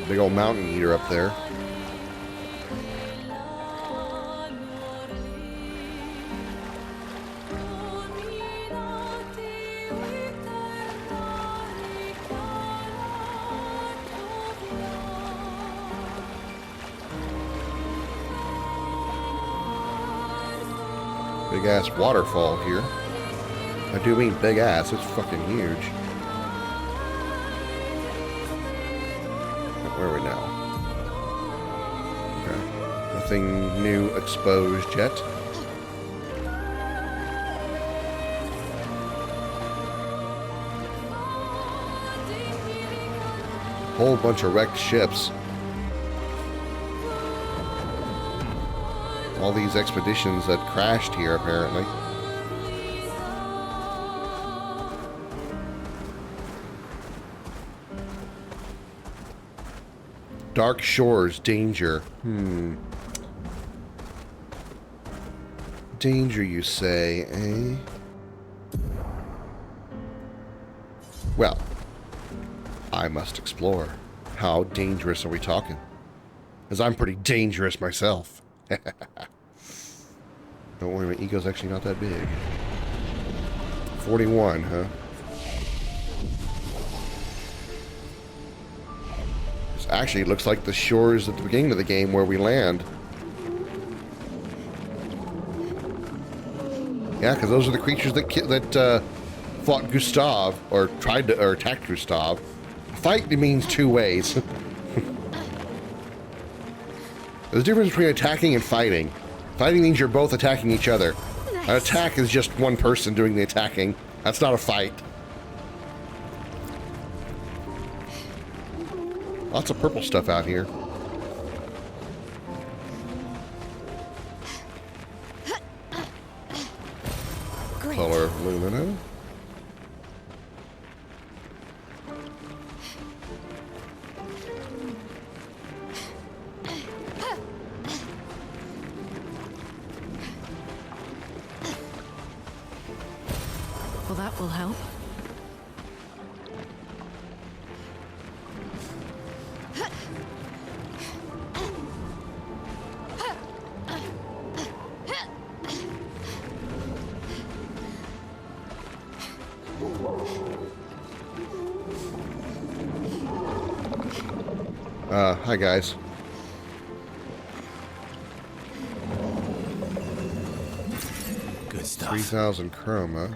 Big old mountain eater up there. Big ass waterfall here. I do mean big ass, it's fucking huge. Where are we now? Okay. Nothing new exposed yet. Whole bunch of wrecked ships. All these expeditions that crashed here, apparently. Dark shores, danger. Danger, you say, eh? Well, I must explore. How dangerous are we talking? Because I'm pretty dangerous myself. Don't worry, my ego's actually not that big. 41, huh? This actually looks like the shores at the beginning of the game where we land. Yeah, because those are the creatures that fought Gustav, or tried to, or attacked Gustav. Fight means two ways. There's a difference between attacking and fighting. Fighting means you're both attacking each other. An attack is just one person doing the attacking. That's not a fight. Lots of purple stuff out here. Color Lumina. Well, that will help. Hi guys. Good stuff. 3,000 chrome, huh?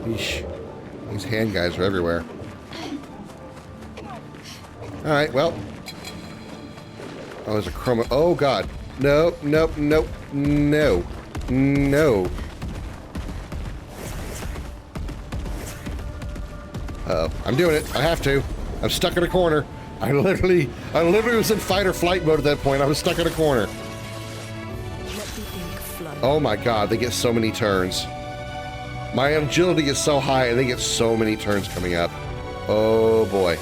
Yeesh. These hand guys are everywhere. Alright, well. Oh, there's a chroma. Oh, God. No, no, no, no. No. Uh-oh. I'm doing it. I have to. I'm stuck in a corner. I literally was in fight or flight mode at that point. I was stuck in a corner. Oh my God, they get so many turns. My agility is so high and they get so many turns coming up. Oh boy.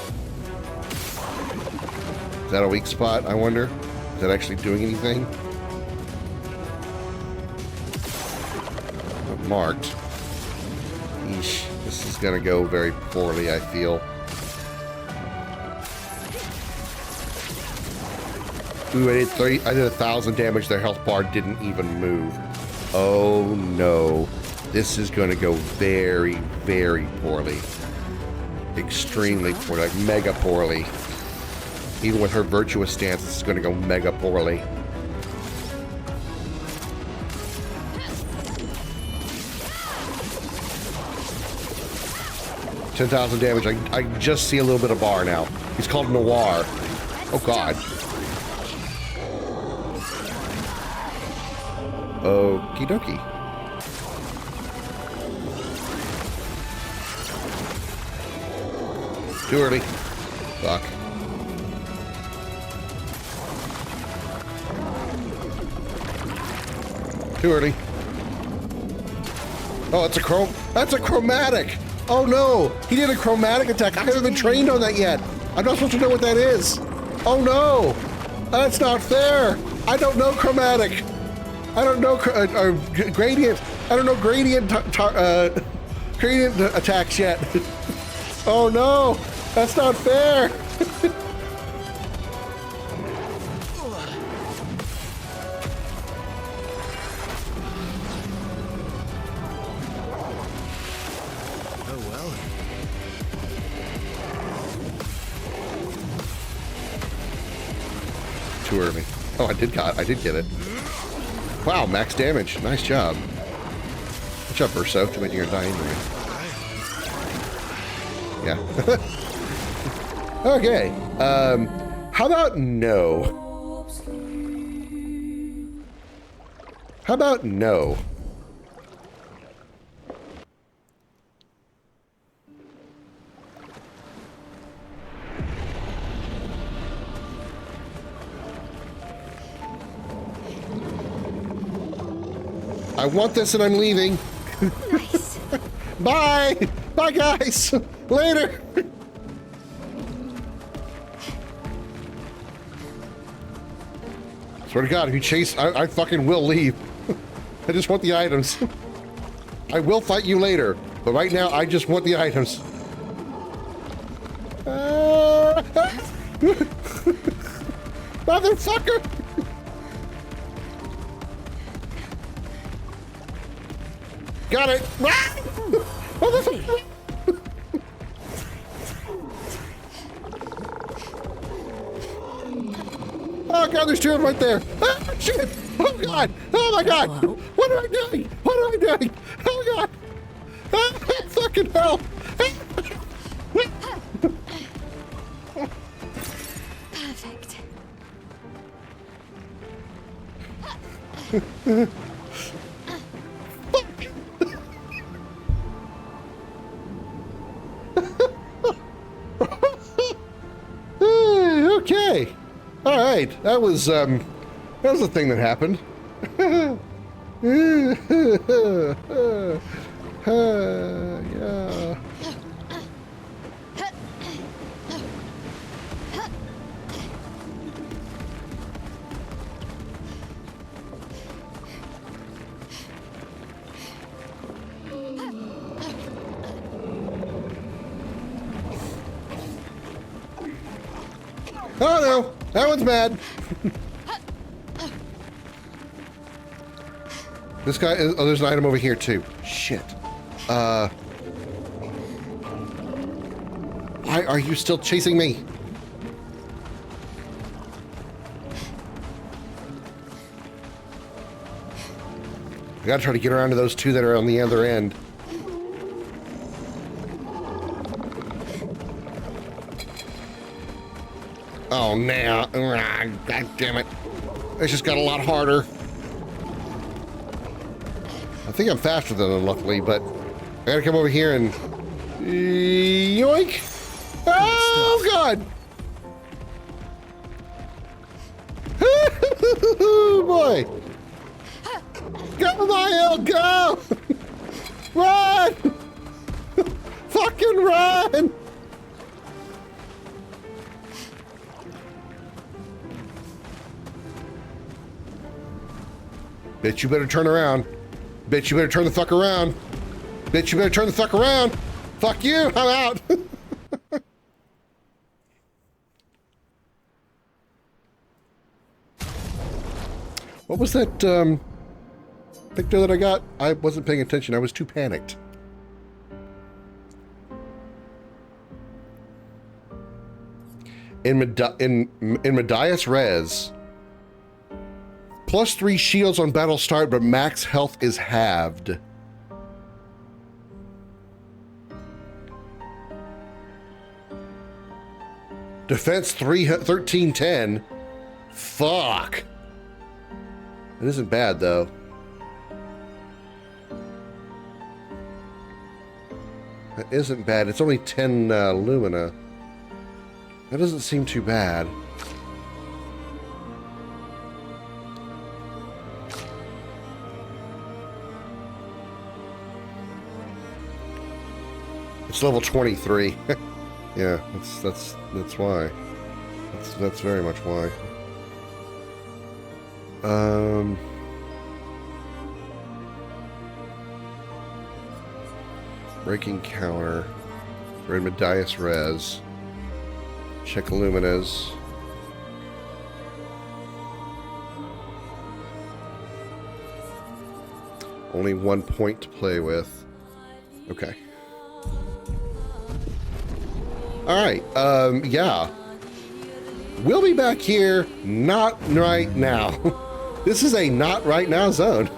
Is that a weak spot, I wonder? Is that actually doing anything? Marked. Eesh. This is gonna go very poorly, I feel. Ooh, I did 1,000 damage. Their health bar didn't even move. Oh no. This is gonna go very, very poorly. Extremely poorly, like mega poorly. Even with her virtuous stance, this is gonna go mega poorly. $10,000 damage. I just see a little bit of bar now. He's called Noir. Oh God. Okie dokie. Too early. Fuck. Too early. Oh, it's a chrome. That's a chromatic. Oh no, he did a chromatic attack. I haven't been trained on that yet. I'm not supposed to know what that is. Oh no, that's not fair. I don't know chromatic. I don't know gradient. I don't know gradient gradient attacks yet. Oh no, that's not fair. Too early. Oh, I did get it. Wow, max damage. Nice job. Good job, Urso. Too bad you're gonna die anyway. Yeah. Okay. How about no? How about no? I want this and I'm leaving. Nice. Bye! Bye, guys! Later! Swear to God, if you chase, I fucking will leave. I just want the items. I will fight you later, but right now I just want the items. Motherfucker! Got it! Ah! Oh god, there's two of them right there! Ah, shit! Oh god! Oh my god! What am I doing? What am I doing? Oh god! Ah, fucking hell! Perfect. Okay. All right. That was the thing that happened. Yeah. Oh no, that one's mad. This guy is, oh, there's an item over here too. Shit. Why are you still chasing me? I gotta try to get around to those two that are on the other end. Oh, now. God damn it. It's just got a lot harder. I think I'm faster than them, luckily, but I gotta come over here and... Yoink! Oh, God! Boy! Go, Mael, go! Run! Fucking run! Bitch, you better turn around. Bitch, you better turn the fuck around. Bitch, you better turn the fuck around. Fuck you, I'm out. What was that picture that I got? I wasn't paying attention. I was too panicked. In Medias Res, +3 shields on battle start, but max health is halved. Defense 1310. Fuck. It isn't bad though. That isn't bad. It's only 10 lumina. That doesn't seem too bad. It's level 23. Yeah, that's why. That's very much why. Breaking counter. Red Medias Res. Check Illuminas. Only 1 point to play with. Okay. Alright, yeah. We'll be back here, not right now. This is a not right now zone.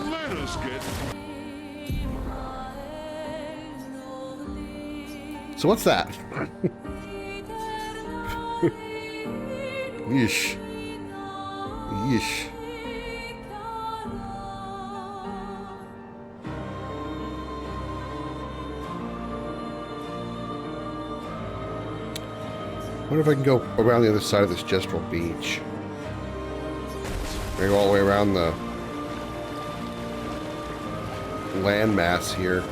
Let us get... So what's that? Yeesh. Yeesh. I wonder if I can go around the other side of this Gestural Beach. Maybe all the way around the landmass here.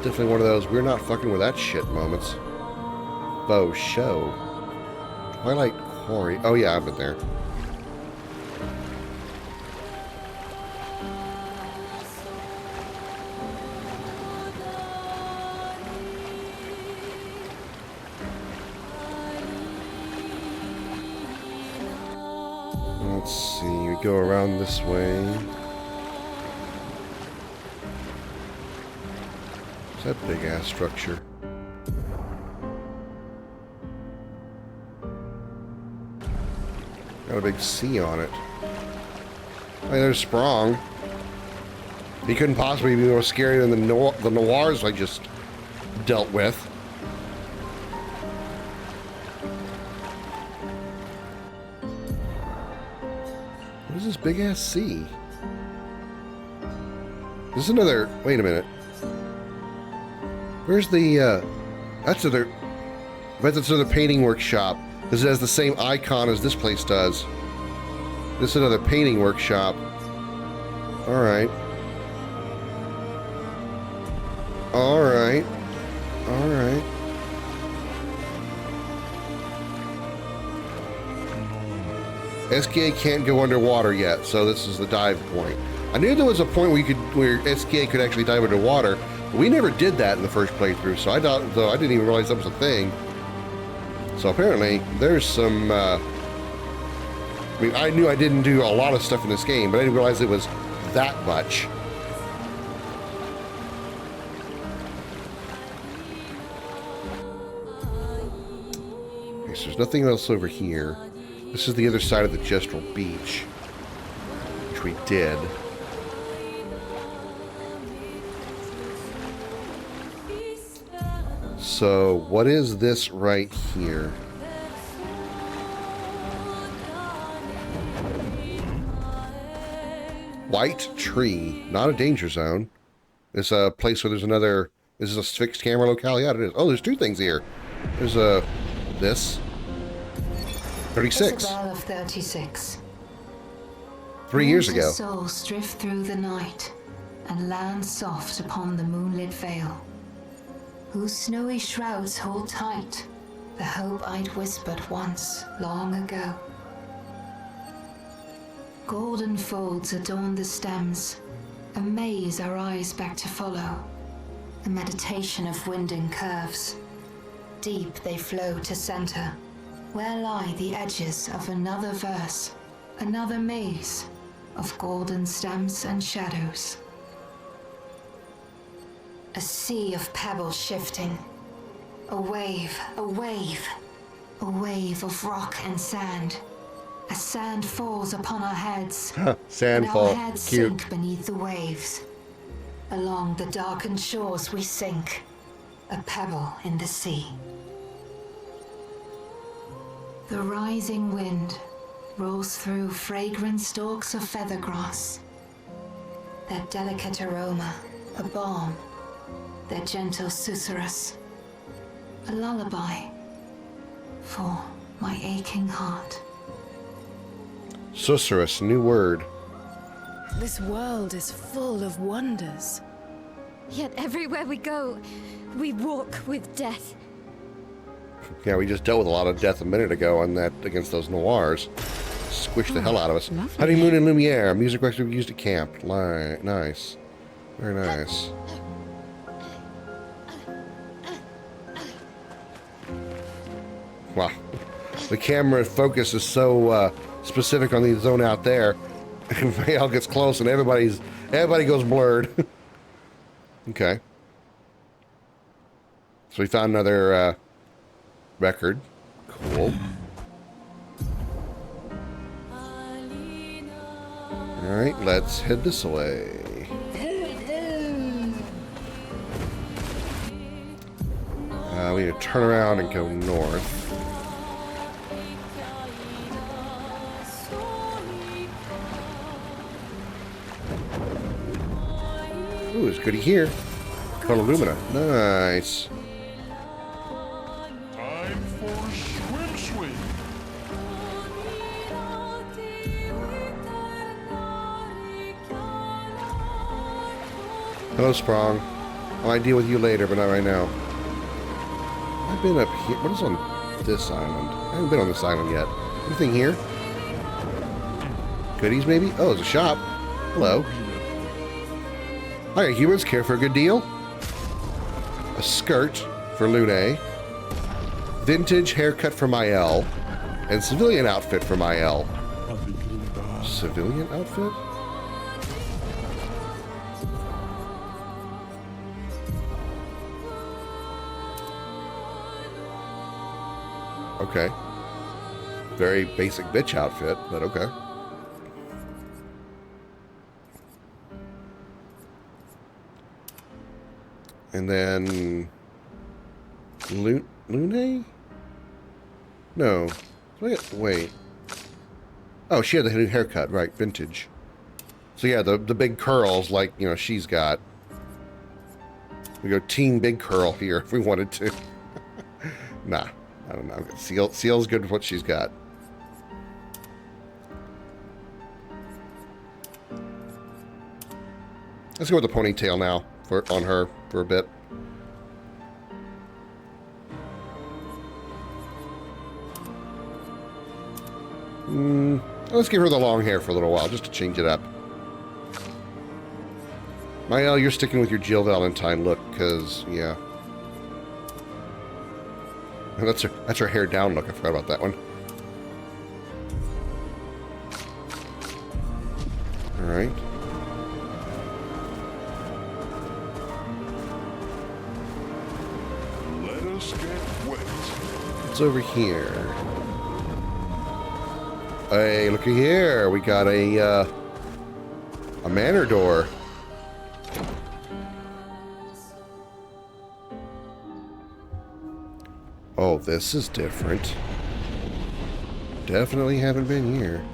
Definitely one of those we're not fucking with that shit moments. Faux show. Twilight quarry. Oh yeah, I've been there. Let's see, we go around this way. What's that big ass structure? Got a big C on it. Oh, there's Sprong. He couldn't possibly be more scary than the noirs I just dealt with. What is this big ass C? This is another. Wait a minute. Where's the? That's another. I bet that's another painting workshop. Because it has the same icon as this place does. This is another painting workshop. Alright. Alright. Alright. SKA can't go underwater yet, so this is the dive point. I knew there was a point where SKA could actually dive underwater, but we never did that in the first playthrough, so I didn't even realize that was a thing. So apparently, there's some, I mean, I knew I didn't do a lot of stuff in this game, but I didn't realize it was that much. Okay, so there's nothing else over here. This is the other side of the Gestural Beach, which we did. So, what is this right here? White tree, not a danger zone. It's a place where there's another. This is a fixed camera locale. Yeah, it is. Oh, there's two things here. There's a this 36. Isabel of 36. 3 years ago. Souls drift through the night and land soft upon the moonlit vale, whose snowy shrouds hold tight the hope I'd whispered once, long ago. Golden folds adorn the stems, a maze our eyes back to follow, a meditation of winding curves. Deep they flow to center, where lie the edges of another verse, another maze of golden stems and shadows. A sea of pebbles shifting. A wave, a wave. A wave of rock and sand. As sand falls upon our heads. Sandfall. And our heads Cute. sink beneath the waves. Along the darkened shores we sink. A pebble in the sea. The rising wind rolls through fragrant stalks of feathergrass. Their delicate aroma, a balm. Their gentle susurrus, a lullaby for my aching heart. Susurrus, new word. This world is full of wonders. Yet everywhere we go, we walk with death. Yeah, we just dealt with a lot of death a minute ago on that against those noirs. Squished the hell out of us. lovely. Honeymoon and Lumiere, music record we used at camp. Nice. Very nice. Wow. The camera focus is so specific on the zone out there. Vale gets close and everybody goes blurred. Okay. So we found another record. Cool. Alright, let's head this way. We need to turn around and go north. Ooh, it's goody here. Color Lumina. Nice. Time for swim swim. Hello, Sprong. I might deal with you later, but not right now. I've been up here. What is on this island? I haven't been on this island yet. Anything here? Goodies, maybe? Oh, there's a shop. Hello. Hiya, humans. Care for a good deal? A skirt for Lune. Vintage haircut for Mael. And civilian outfit for Mael. Civilian outfit? Okay. Very basic bitch outfit, but okay. And then... Lune? No. Wait. Oh, she had the new haircut, right, vintage. So yeah, the big curls like, you know, she's got. We go team big curl here if we wanted to. Nah, I don't know. Seal's good with what she's got. Let's go with the ponytail now on her for a bit. Let's give her the long hair for a little while, just to change it up. Mael, you're sticking with your Jill Valentine look, because, yeah. And that's her hair down look. I forgot about that one. Alright. Let us get wet. What's over here? Hey, looky here. We got a manor door. Oh, this is different. Definitely haven't been here.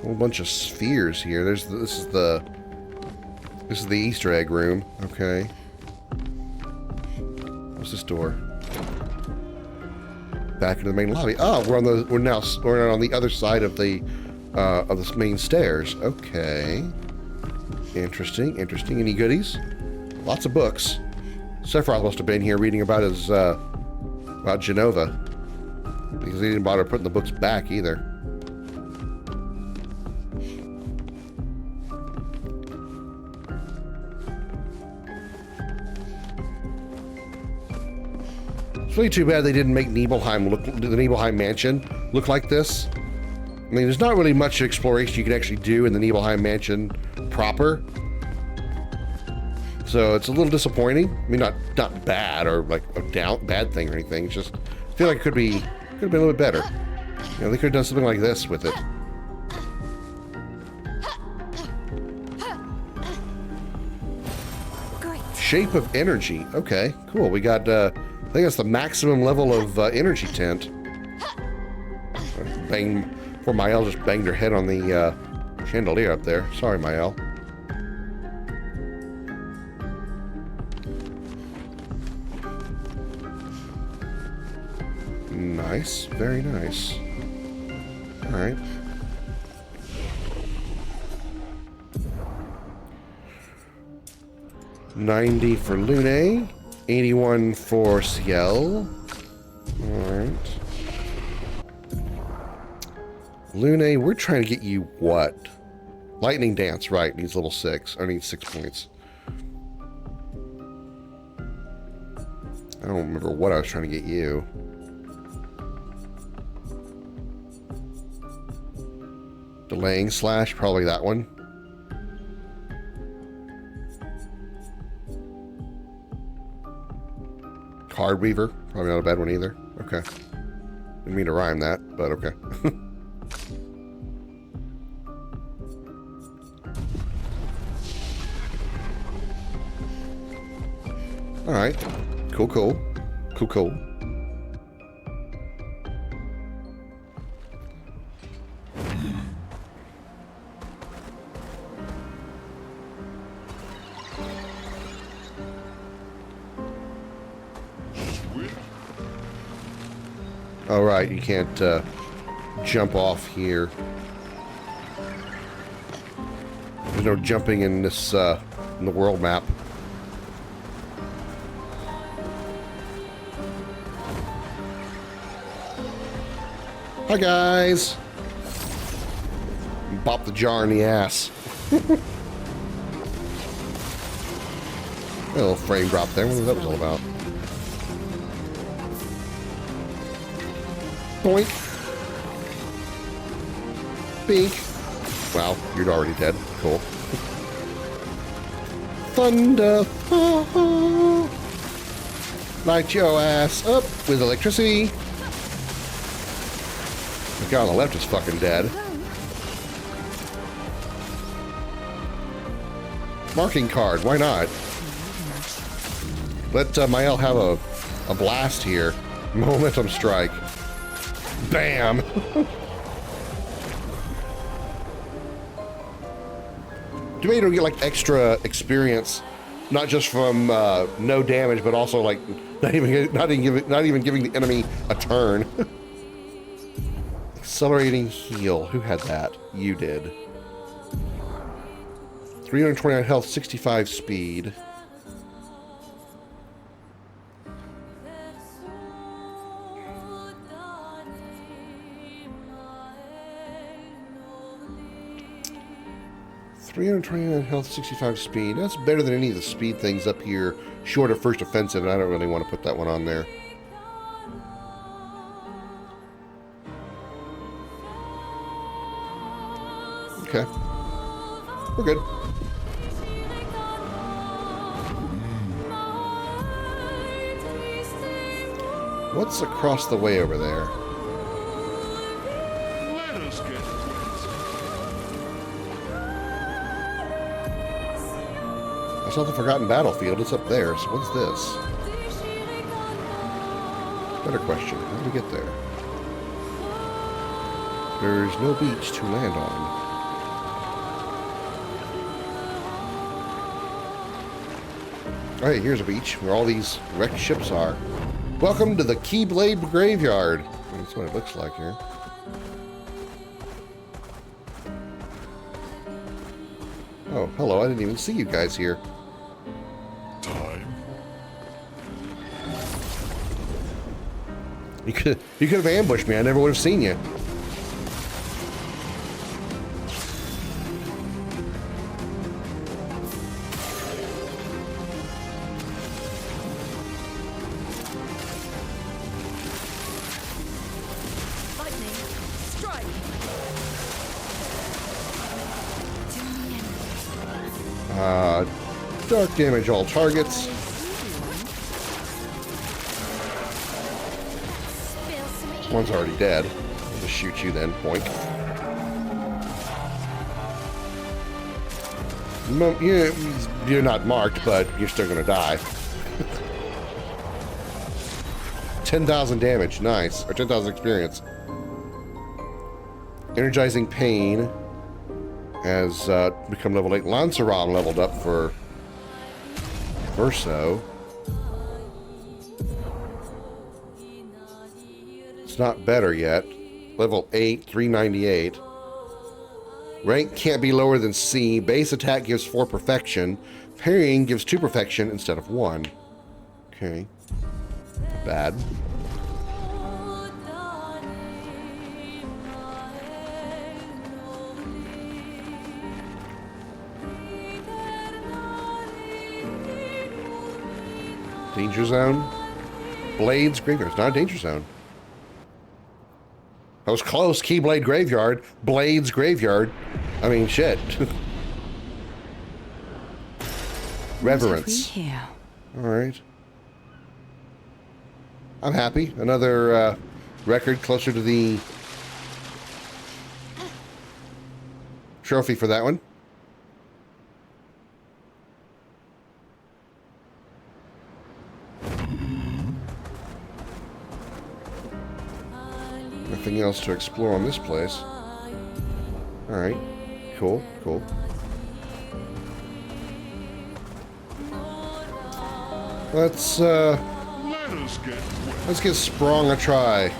Whole bunch of spheres here. This is the Easter egg room. Okay. What's this door? Back into the main lobby. Oh, we're now on the other side of the main stairs. Okay. Interesting. Any goodies? Lots of books. Sephiroth must have been here reading about about Genova, because he didn't bother putting the books back either. It's really too bad they didn't make the Nibelheim mansion look like this. I mean, there's not really much exploration you can actually do in the Nibelheim mansion proper. So it's a little disappointing. I mean, not bad or like a bad thing or anything. It's just, I feel like it could have been a little bit better. You know, they could have done something like this with it. Great. Shape of energy. Okay, cool. We got, I think that's the maximum level of energy tent. Poor Mael just banged her head on the chandelier up there. Sorry, Mael. Nice. Very nice. Alright. $90 for Lune. 81 for Ciel. Alright. Lune, we're trying to get you what? Lightning Dance, right. Needs level 6. Or needs 6 points. I don't remember what I was trying to get you. Delaying Slash, probably that one. Card Weaver, probably not a bad one either. Okay. Didn't mean to rhyme that, but okay. Alright. Cool. All right, you can't jump off here. There's no jumping in this in the world map. Hi, guys. Bop the jar in the ass. A little frame drop there. What was that all about? Boink. Bink. Wow, you're already dead. Cool. Thunder. Light your ass up with electricity. The guy on the left is fucking dead. Marking card, why not? Let Mael have a blast here. Momentum strike. Bam! Tomato get like extra experience, not just from no damage, but also like not even giving the enemy a turn. Accelerating heal. Who had that? You did. 329 health, 65 speed. $329 health, 65 speed. That's better than any of the speed things up here, short of first offensive, and I don't really want to put that one on there. Okay. We're good. What's across the way over there? Let us get I saw the Forgotten Battlefield. It's up there. So what's this? Better question. How do we get there? There's no beach to land on. Alright, here's a beach where all these wrecked ships are. Welcome to the Keyblade Graveyard. That's what it looks like here. Oh, hello. I didn't even see you guys here. time. You could have ambushed me. I never would have seen you. Dark damage all targets. One's already dead. I'll just shoot you then. Boink. You're not marked, but you're still gonna die. 10,000 damage. Nice. Or 10,000 experience. Energizing Pain has become level 8. Lanceron leveled up for Verso. It's not better yet. Level 8, 398. Rank can't be lower than C. Base attack gives 4 perfection. Parrying gives 2 perfection instead of 1. Okay. Bad. Danger zone? Blades Graveyard. It's not a danger zone. I was close. Keyblade Graveyard. Blades Graveyard. I mean, shit. Reverence. Alright. I'm happy. Another record closer to the trophy for that one. Nothing else to explore on this place. Alright. Cool, cool. Let's give Sprung a try.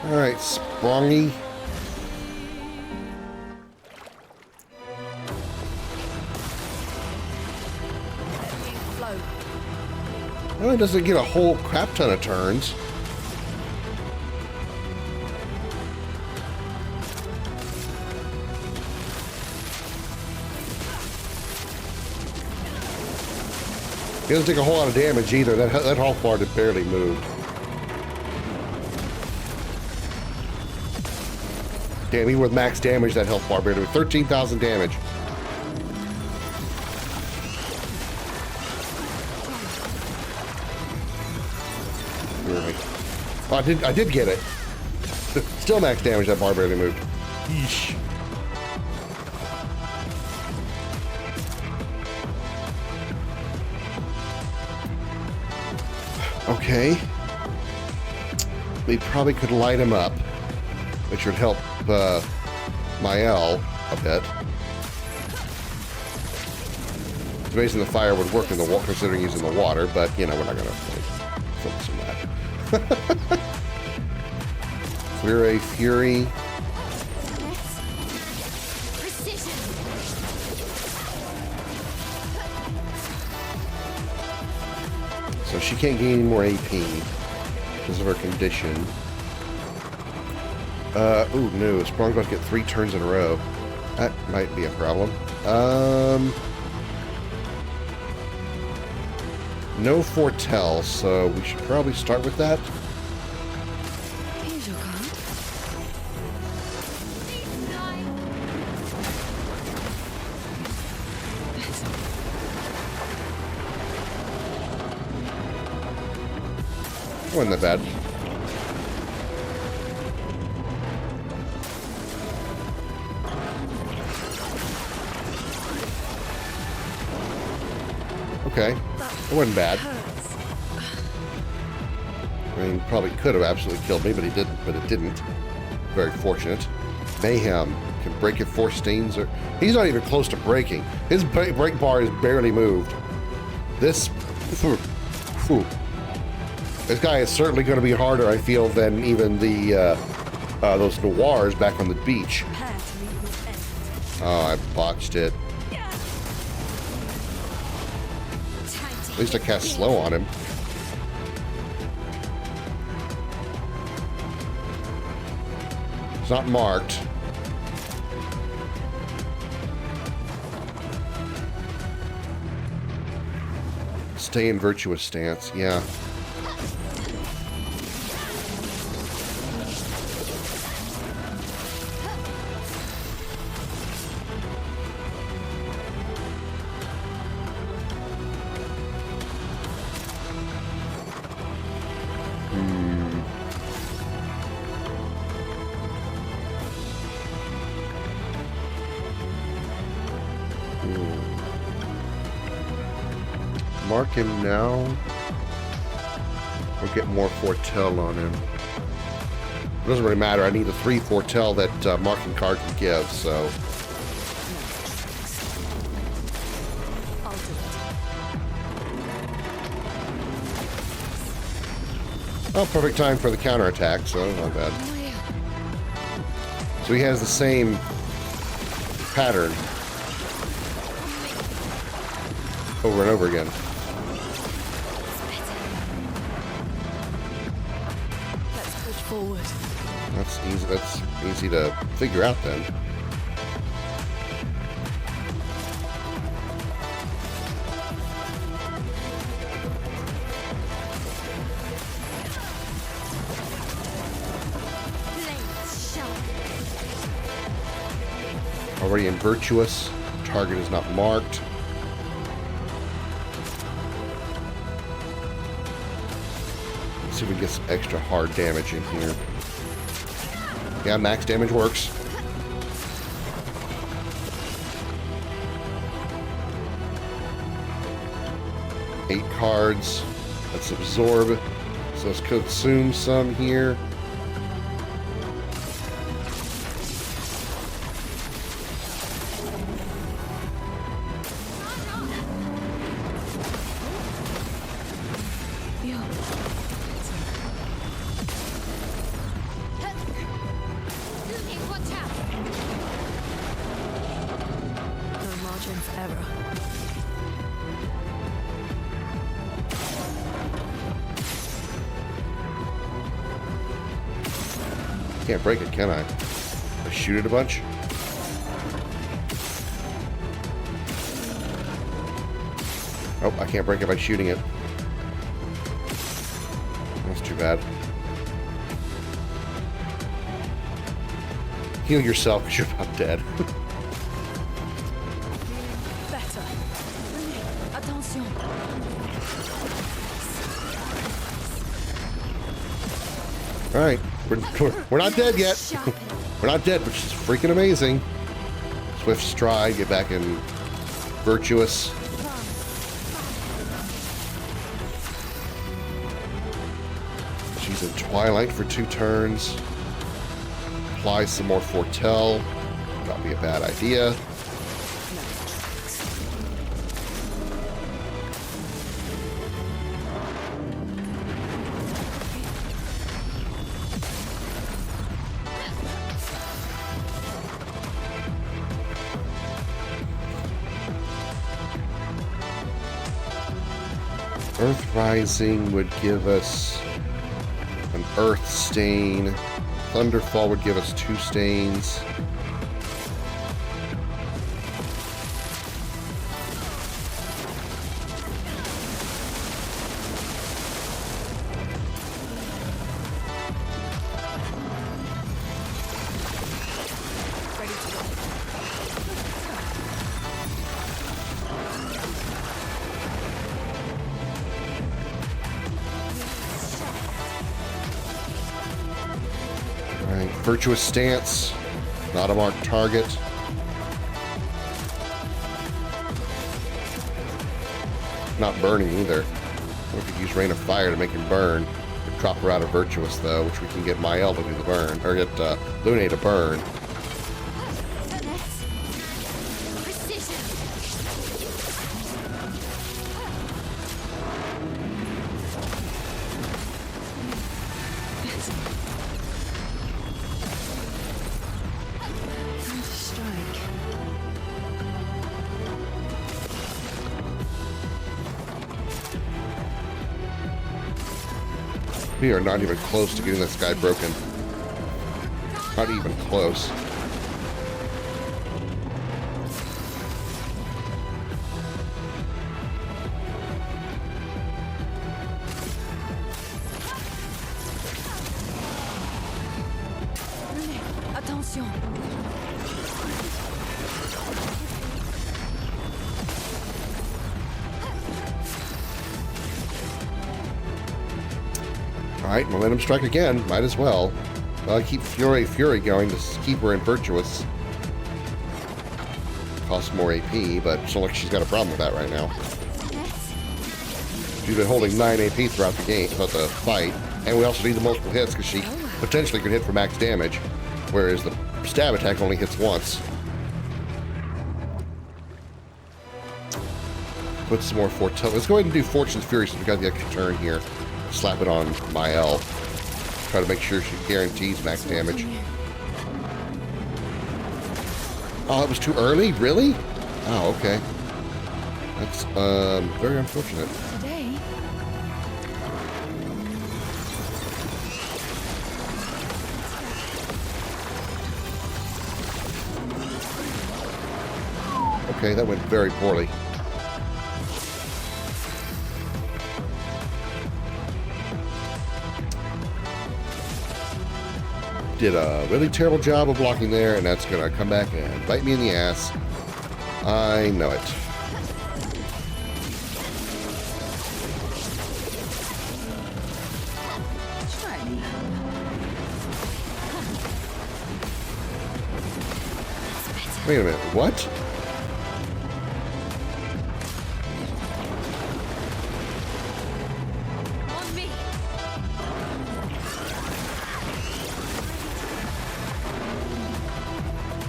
Alright, Sprungy. Well, it doesn't get a whole crap ton of turns. He doesn't take a whole lot of damage either. That health bar did barely move. Damn, even with max damage, that health bar barely moved. 13,000 damage. Oh, I did get it. Still max damage, that bar barely moved. Yeesh. Okay. We probably could light him up, which would help Mael a bit. It's amazing the fire would work in the water, considering using the water, but, you know, we're not going to focus on that. Clear a Fury. So she can't gain any more AP because of her condition. Ooh, no. Sprung's about to get 3 turns in a row. That might be a problem. No foretell, so we should probably start with that. Here's your card. Wasn't that bad. Okay, it wasn't bad. I mean, probably could have absolutely killed me, but he didn't. But it didn't. Very fortunate. Mayhem can break it 4 stains, or he's not even close to breaking. His break bar is barely moved. This, this guy is certainly going to be harder, I feel, than even the those noirs back on the beach. Oh, I botched it. At least I cast slow on him. It's not marked. Stay in virtuous stance, yeah. Mark him now, or get more foretell on him. It doesn't really matter. I need a 3 foretell that marking card can give, so. Oh, perfect time for the counterattack, so not bad. So he has the same pattern over and over again. Forward. That's easy. That's easy to figure out then. Already in virtuous. Target is not marked. See if we can get some extra hard damage in here. Yeah, max damage works. Eight cards. Let's absorb. So let's consume some here. can't break it, can I? I shoot it a bunch? Oh, I can't break it by shooting it. That's too bad. Heal yourself because you're about dead. Better. Attention. Alright, we're not dead yet. We're not dead, which is freaking amazing. Swift stride, get back in virtuous. She's in Twilight for 2 turns. Apply some more foretell. That'd be a bad idea. Earth Rising would give us an Earth Stain. Thunderfall would give us 2 stains. Virtuous Stance, not a marked target. Not burning either. We could use Rain of Fire to make him burn. We'd drop her out of Virtuous though, which we can get Mael to do the burn, or get Lune to burn. We are not even close to getting this guy broken. Not even close. Attention. Alright, Momentum Strike again. Might as well. Keep Fury going to keep her in Virtuous. Costs more AP, but it's not like she's got a problem with that right now. She's been holding 9 AP throughout the game, throughout the fight. And we also need the multiple hits because she potentially could hit for max damage. Whereas the stab attack only hits once. Put some more foretell. Let's go ahead and do Fortune's Fury since we got the extra turn here. Slap it on Mael. Try to make sure she guarantees max damage. Oh, it was too early? Really? Oh, okay. That's very unfortunate. Okay, that went very poorly. Did a really terrible job of blocking there, and that's going to come back and bite me in the ass. I know it. Wait a minute, what?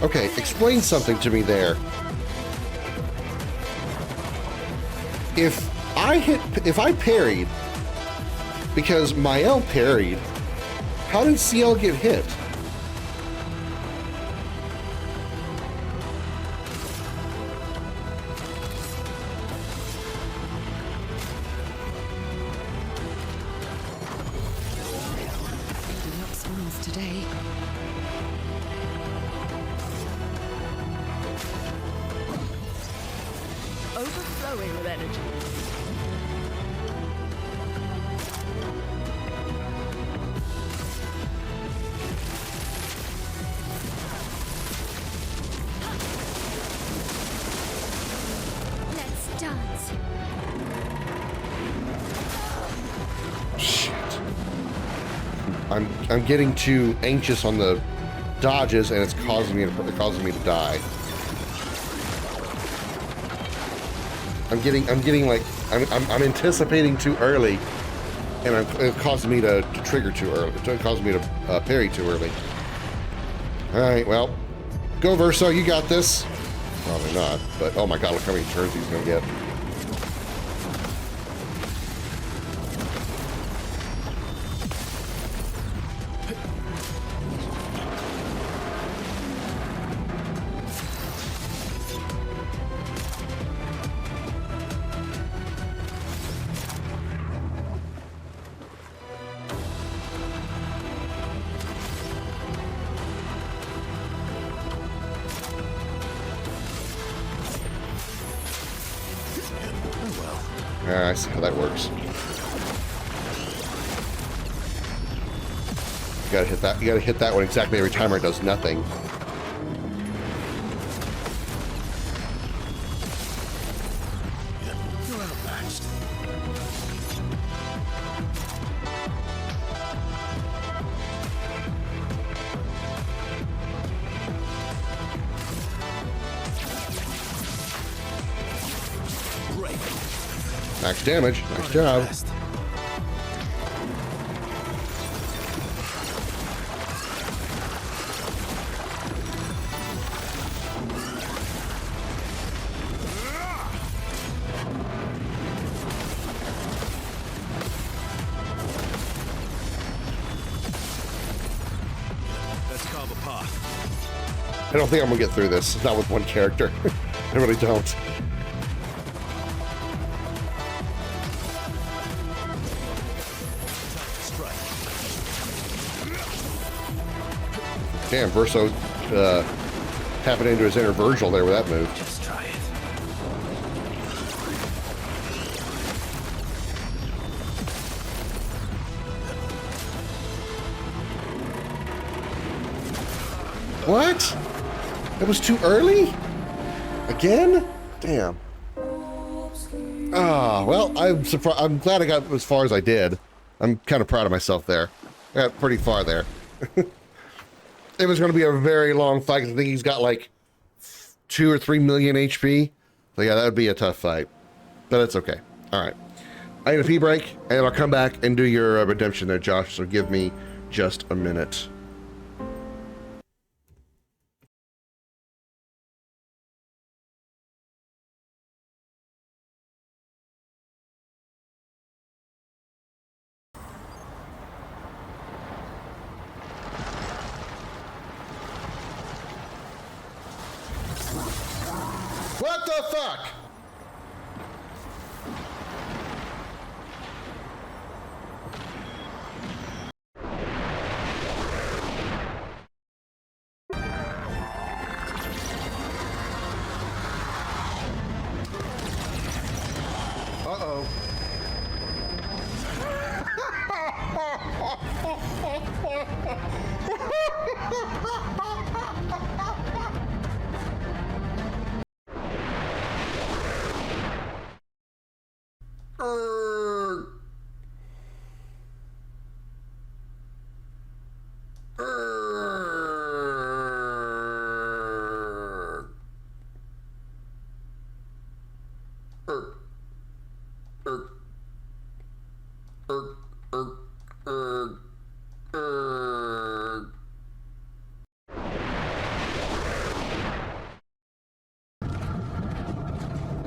Okay, explain something to me there. If I parried because Mael parried, how did CL get hit? Today. overflowing with energy. Let's dance. Shit. I'm getting too anxious on the dodges, and it's causing me to die. I'm getting like I'm anticipating too early, and it's causing me to trigger too early. It's causing me to parry too early. All right, well, go Verso, you got this. Probably not, but oh my god, look how many turns he's gonna get. I see how that works. You gotta hit that. You gotta hit that one exactly every time, or it does nothing. You're outmatched. Max damage. Nice job. Let's carve a path. I don't think I'm gonna get through this. Not with one character. I really don't. Damn, Verso tapping into his inner Virgil there with that move. Just try it. What? It was too early? Again? Damn. Ah, well, I'm surprised. I'm glad I got as far as I did. I'm kind of proud of myself there. I got pretty far there. It was going to be a very long fight. I think he's got like 2 or 3 million HP. So yeah, that would be a tough fight. But it's okay. All right. I need a pee break, and I'll come back and do your redemption there, Josh. So give me just a minute. What the fuck? Uh-oh.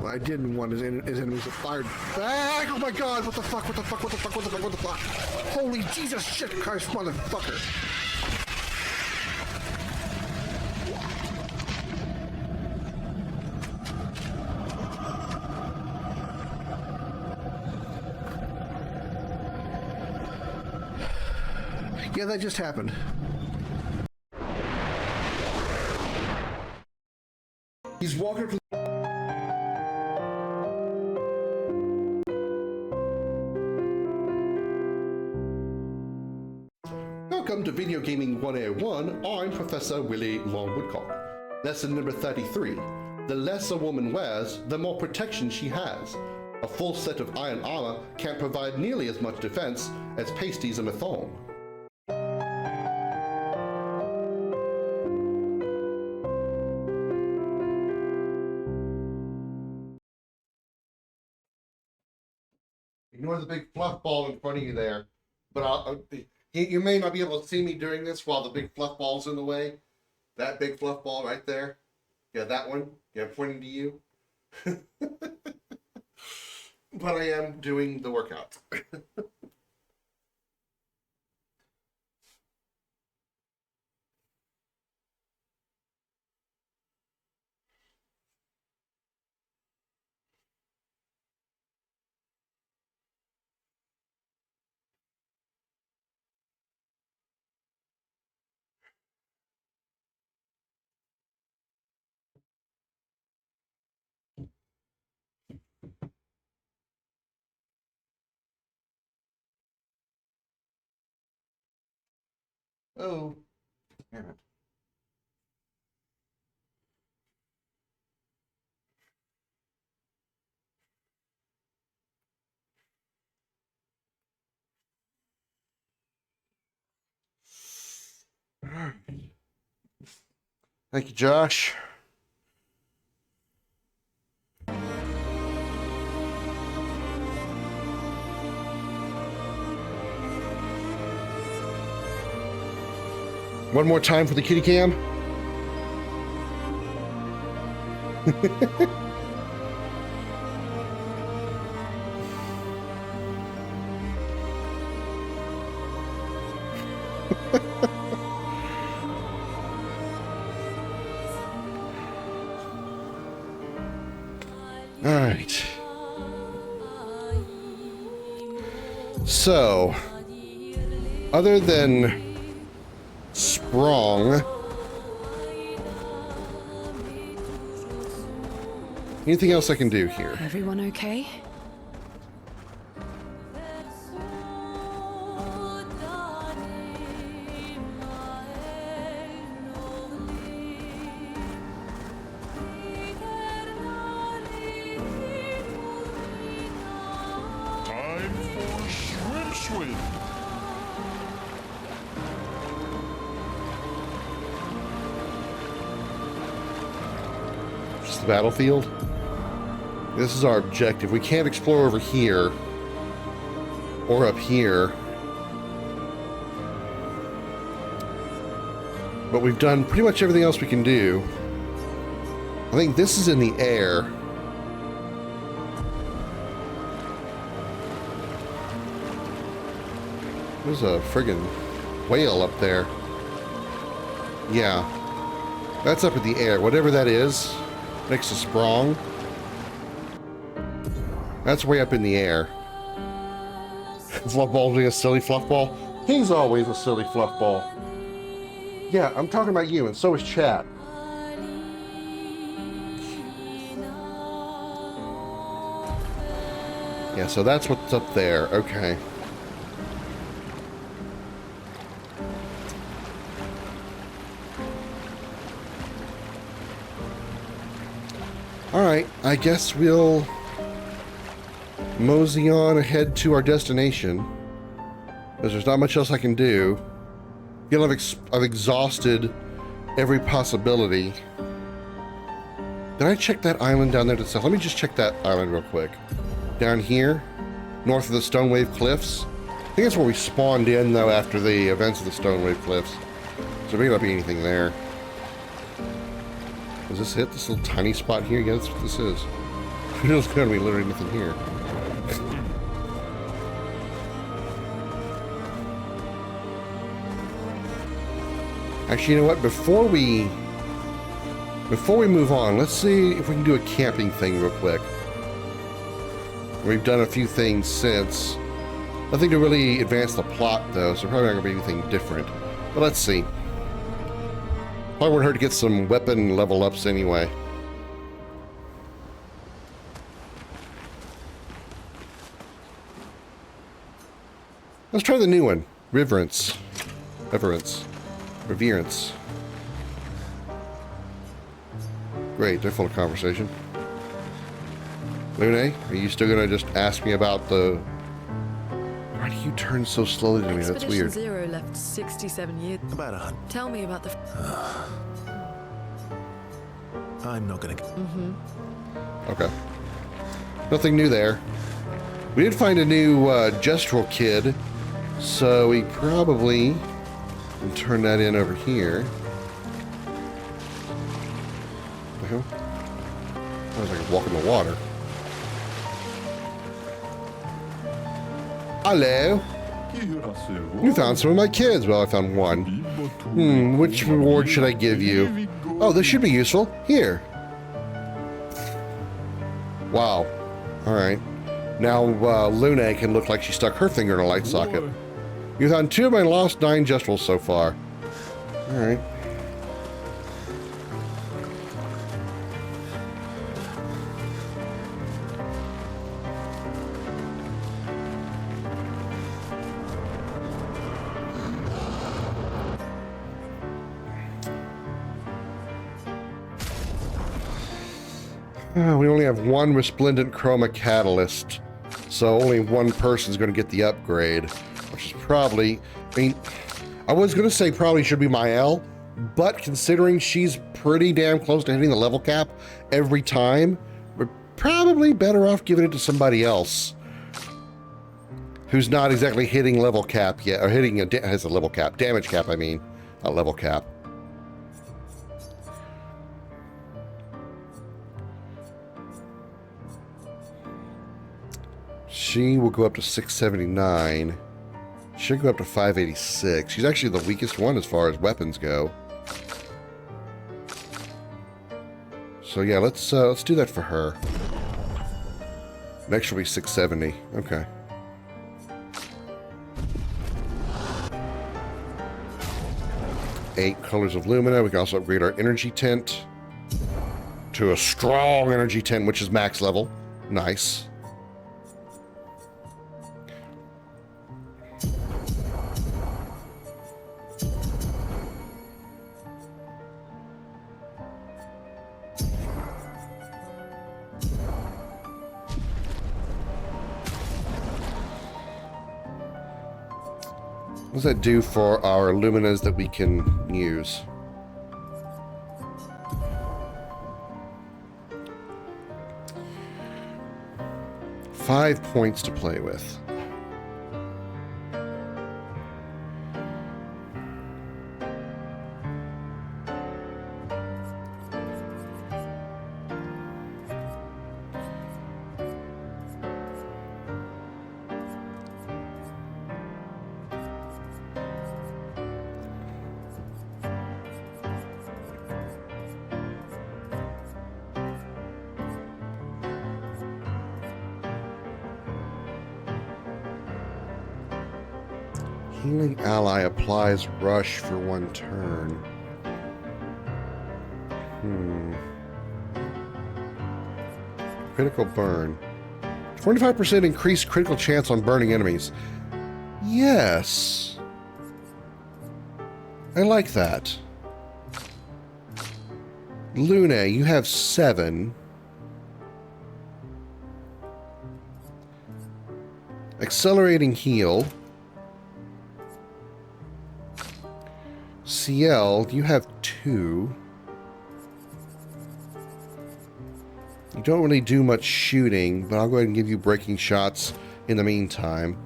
I didn't want his enemies to fire back. Oh my god, what the fuck, what the fuck, what the fuck, what the fuck, what the fuck? Holy Jesus shit Christ, motherfucker. Yeah, that just happened. He's walking up to Welcome to Video Gaming 101. I'm Professor Willie Longwoodcock. Lesson number 33. The less a woman wears, the more protection she has. A full set of iron armor can't provide nearly as much defense as pasties and a thong. Ignore the big fluff ball in front of you there, but you may not be able to see me during this while the big fluff ball's in the way. That big fluff ball right there. Yeah, that one. Yeah, pointing to you. But I am doing the workout. Oh, damn it. Thank you, Josh. One more time for the kitty cam. All right. So, other than Sprong, anything else I can do here? Everyone okay? Time for swim. Just the battlefield. This is our objective. We can't explore over here or up here, but we've done pretty much everything else we can do. I think this is in the air. There's a friggin' whale up there. Yeah. That's up in the air. Whatever that is, next to Sprong. That's way up in the air. Fluff ball being a silly fluff ball. He's always a silly fluff ball. Yeah, I'm talking about you, and so is chat. Yeah, so that's what's up there. Okay. Alright, I guess we'll mosey on ahead to our destination, because there's not much else I can do. You know, I've exhausted every possibility. Did I check that island down there to the south? Let me just check that island real quick. Down here, north of the Stonewave Cliffs. I think that's where we spawned in, though, after the events of the Stonewave Cliffs. So maybe not be anything there. Does this hit this little tiny spot here? Yeah, that's what this is. There's gonna be literally nothing here. Actually, you know what? Before we move on, let's see if we can do a camping thing real quick. We've done a few things since. Nothing to really advance the plot, though, so probably not gonna be anything different. But let's see. Probably wouldn't hurt to get some weapon level ups anyway. Let's try the new one, Riverence. Reverence. Great, they're full of conversation. Lune, are you still gonna just ask me about the... Why do you turn so slowly to me? That's Expedition weird. Zero left 67 years. About 100. Tell me about the... I'm not gonna... Okay. Nothing new there. We did find a new gestural kid, so we probably can turn that in over here. What the hell? I was like walking the water. Hello. You found some of my kids. Well, I found one. Which reward should I give you? Oh, this should be useful. Here. Wow. Alright. Now, Lune can look like she stuck her finger in a light socket. You found 2 of my lost 9 gestrals so far. Alright. We only have 1 resplendent chroma catalyst, so only 1 person's going to get the upgrade, which is probably, I mean, I was going to say probably should be Mael, but considering she's pretty damn close to hitting the level cap every time, we're probably better off giving it to somebody else who's not exactly hitting level cap yet, or hitting has a level cap, damage cap, I mean, not level cap. She will go up to 679. She'll go up to 586. She's actually the weakest one as far as weapons go. So yeah, let's do that for her. Next will be 670. Okay. Eight colors of lumina. We can also upgrade our energy tent to a strong energy tent, which is max level. Nice. What does that do for our luminas that we can use? Five points to play with. Healing ally applies rush for 1 turn. Critical burn. 25% increased critical chance on burning enemies. Yes. I like that. Lune, you have 7. Accelerating heal. CL, you have 2. You don't really do much shooting, but I'll go ahead and give you breaking shots in the meantime.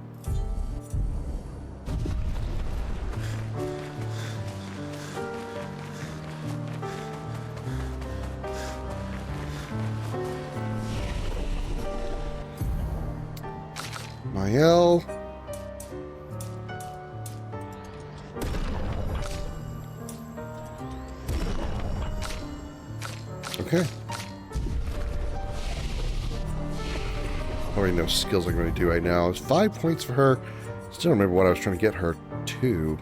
Mael. Okay. Already know skills I'm going to do right now. It's 5 points for her. Still don't remember what I was trying to get her to.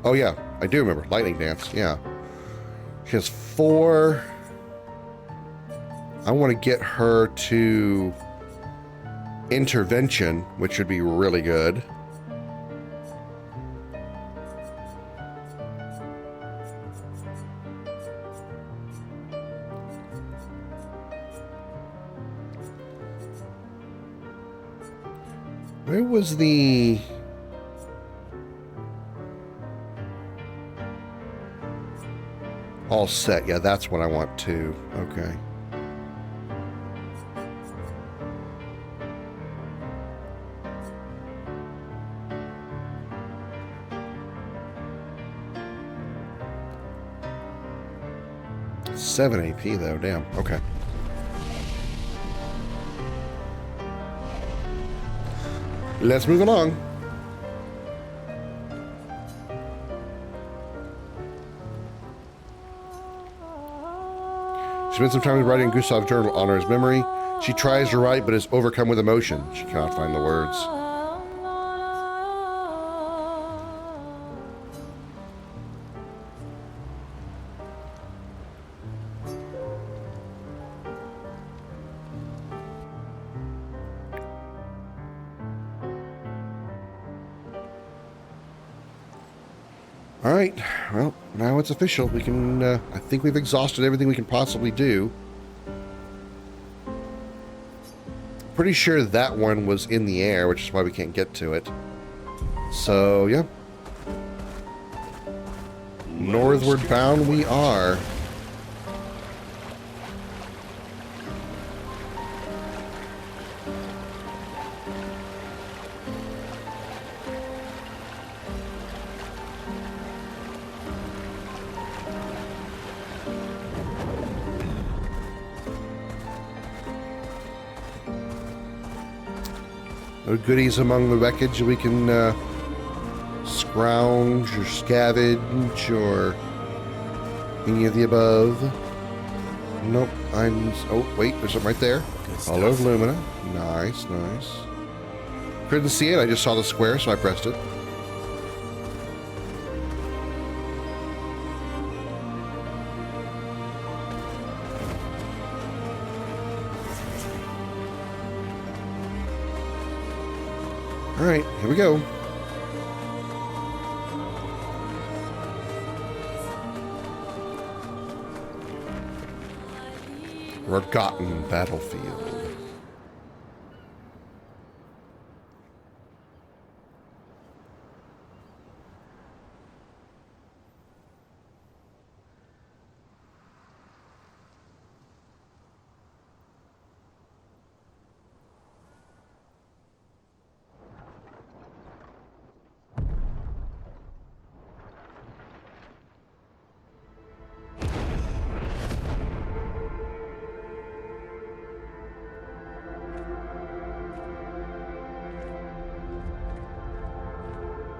Oh yeah, I do remember. Lightning Dance, yeah. She has 4. I want to get her to Intervention, which would be really good. Where was the... All set. Yeah, that's what I want too. Okay. $7 AP though. Damn. Okay. Let's move along. She spent some time writing Gustav's journal on his memory. She tries to write, but is overcome with emotion. She cannot find the words. All right, well, now it's official. We can, I think we've exhausted everything we can possibly do. Pretty sure that one was in the air, which is why we can't get to it. So, yeah. Northward bound we are. No goodies among the wreckage we can scrounge or scavenge or any of the above. Nope. Oh, wait, there's something right there. Hollow of Lumina. Nice, nice. Couldn't see it. I just saw the square, so I pressed it. All right, here we go. Forgotten battlefield.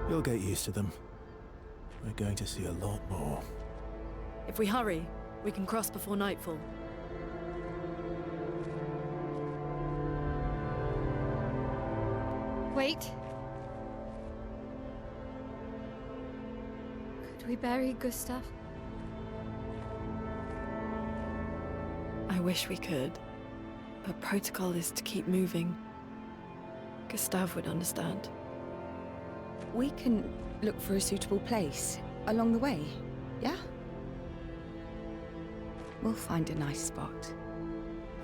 You'll get used to them. We're going to see a lot more. If we hurry, we can cross before nightfall. Wait. Could we bury Gustav? I wish we could, but protocol is to keep moving. Gustav would understand. We can look for a suitable place along the way, yeah? We'll find a nice spot.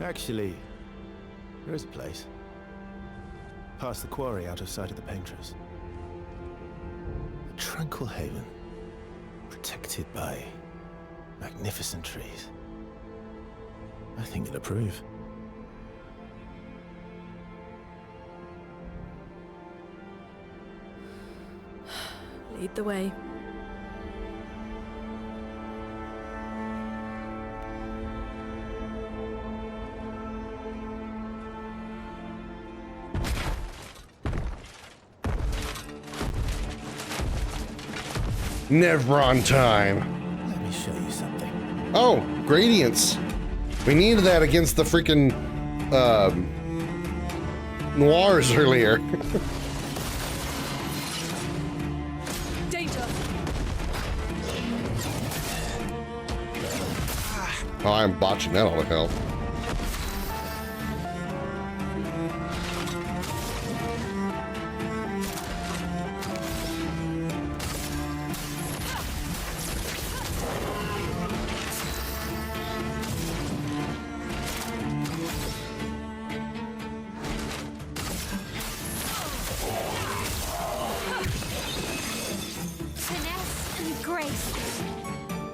Actually, there is a place. Past the quarry, out of sight of the painters. A tranquil haven, protected by magnificent trees. I think you'll approve. Lead the way. Never on time. Let me show you something. Oh, gradients. We needed that against the freaking noirs earlier. Danger! Oh, I'm botching that all to hell.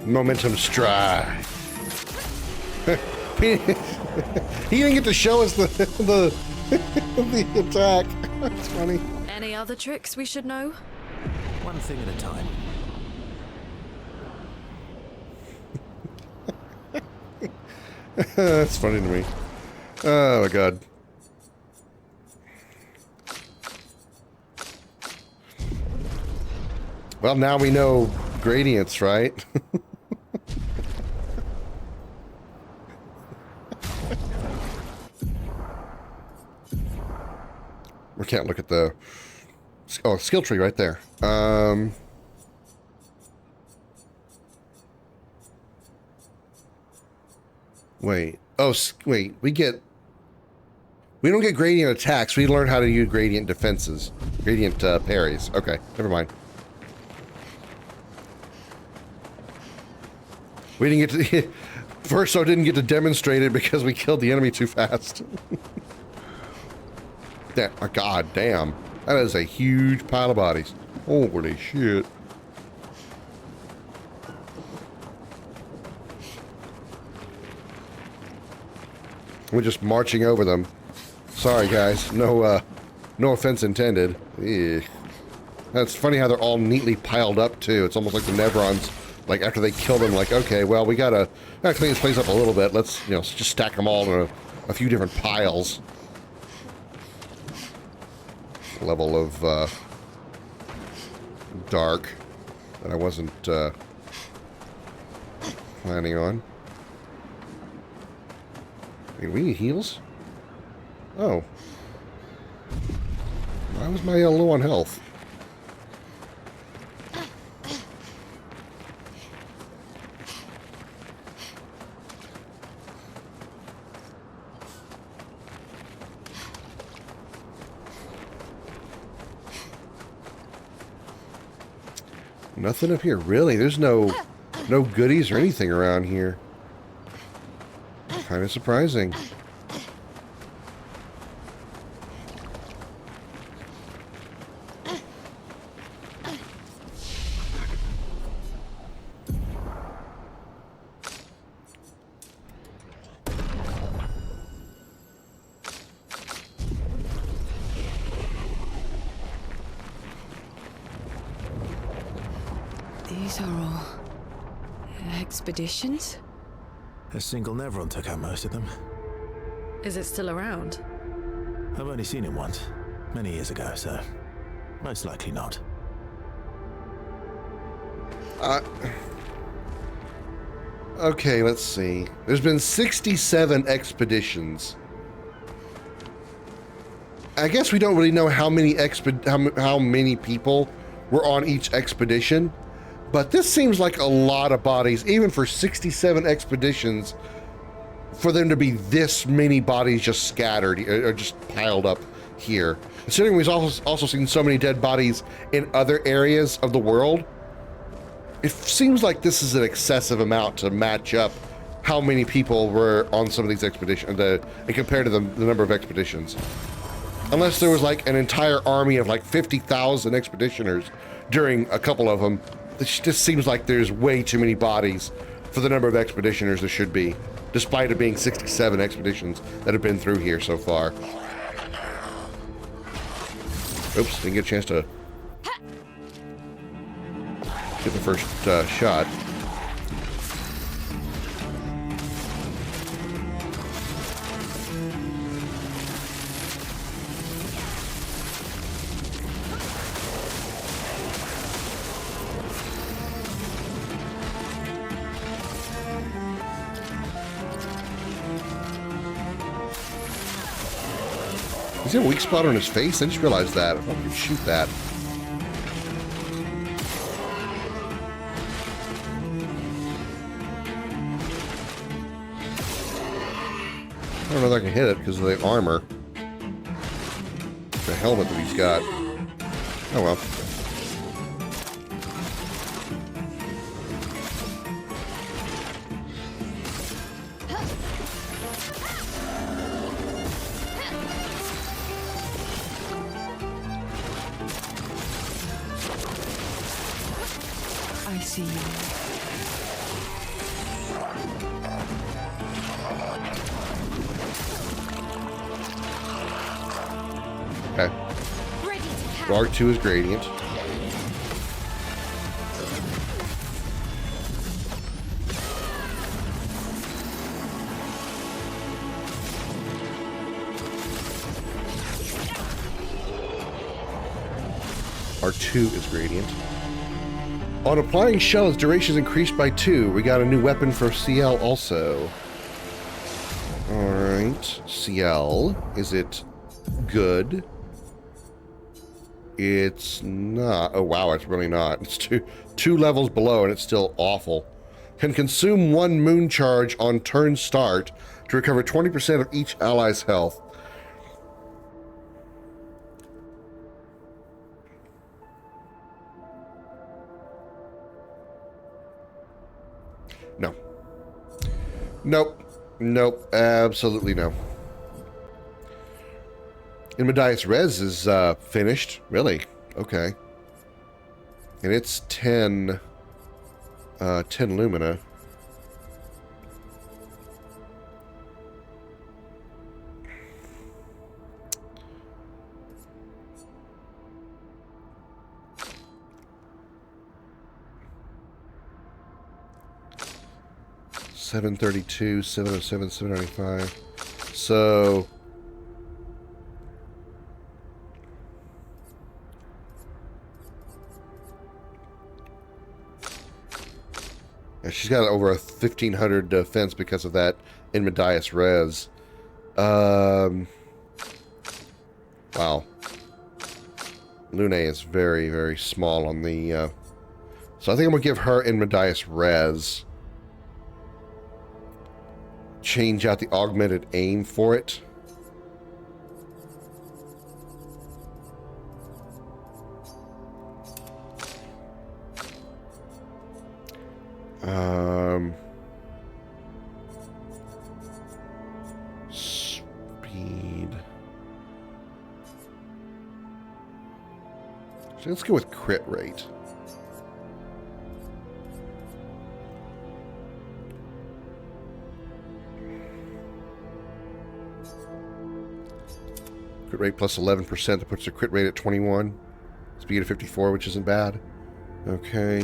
Momentum's dry. He didn't get to show us the the attack. That's funny. Any other tricks we should know? One thing at a time. That's funny to me. Oh my god. Well, now we know gradients, right? We can't look at the skill tree right there. Wait. Oh, wait. We don't get gradient attacks. We learn how to use gradient defenses. Gradient parries. Okay, never mind. We didn't get to... First, I didn't get to demonstrate it because we killed the enemy too fast. God damn. That is a huge pile of bodies. Holy shit. We're just marching over them. Sorry, guys. No offense intended. Eugh. That's funny how they're all neatly piled up, too. It's almost like the Nevrons, like, after they kill them, like, okay, well, we gotta clean this place up a little bit. Let's, just stack them all in a few different piles. Level of, dark that I wasn't, planning on. Wait, we need heals? Oh. Why was my low on health? Nothing up here, really. There's no goodies or anything around here. Kind of surprising. These are all expeditions? A single Nevron took out most of them. Is it still around? I've only seen it once, many years ago, so most likely not. Okay, let's see. There's been 67 expeditions. I guess we don't really know how many how many people were on each expedition, but this seems like a lot of bodies, even for 67 expeditions, for them to be this many bodies just scattered or just piled up here. Considering we've also seen so many dead bodies in other areas of the world, it seems like this is an excessive amount to match up how many people were on some of these expeditions, compared to the number of expeditions. Unless there was like an entire army of like 50,000 expeditioners during a couple of them. It just seems like there's way too many bodies for the number of expeditioners there should be, despite it being 67 expeditions that have been through here so far. Oops, didn't get a chance to get the first shot. Is there a weak spot on his face? I just realized that. I thought we could shoot that. I don't know if I can hit it because of the armor. The helmet that he's got. Oh well. I see you. Okay. R2 is gradient. R2 is gradient. On applying shell, its duration is increased by 2. We got a new weapon for CL also. Alright. CL. Is it good? It's not. Oh, wow, it's really not. It's two levels below, and it's still awful. Can consume 1 moon charge on turn start to recover 20% of each ally's health. No. Nope. Nope. Absolutely no. And Medias Res is finished. Really? Okay. And it's 10 Lumina. $732, $707, $795. So yeah, she's got over a 1,500 defense because of that in Medias Res. Wow. Lune is very, very small on the... So I think I'm going to give her in Medias Res. Change out the augmented aim for it. Speed. So let's go with crit rate. Crit rate plus 11%, that puts the crit rate at 21. Speed of 54, which isn't bad. Okay.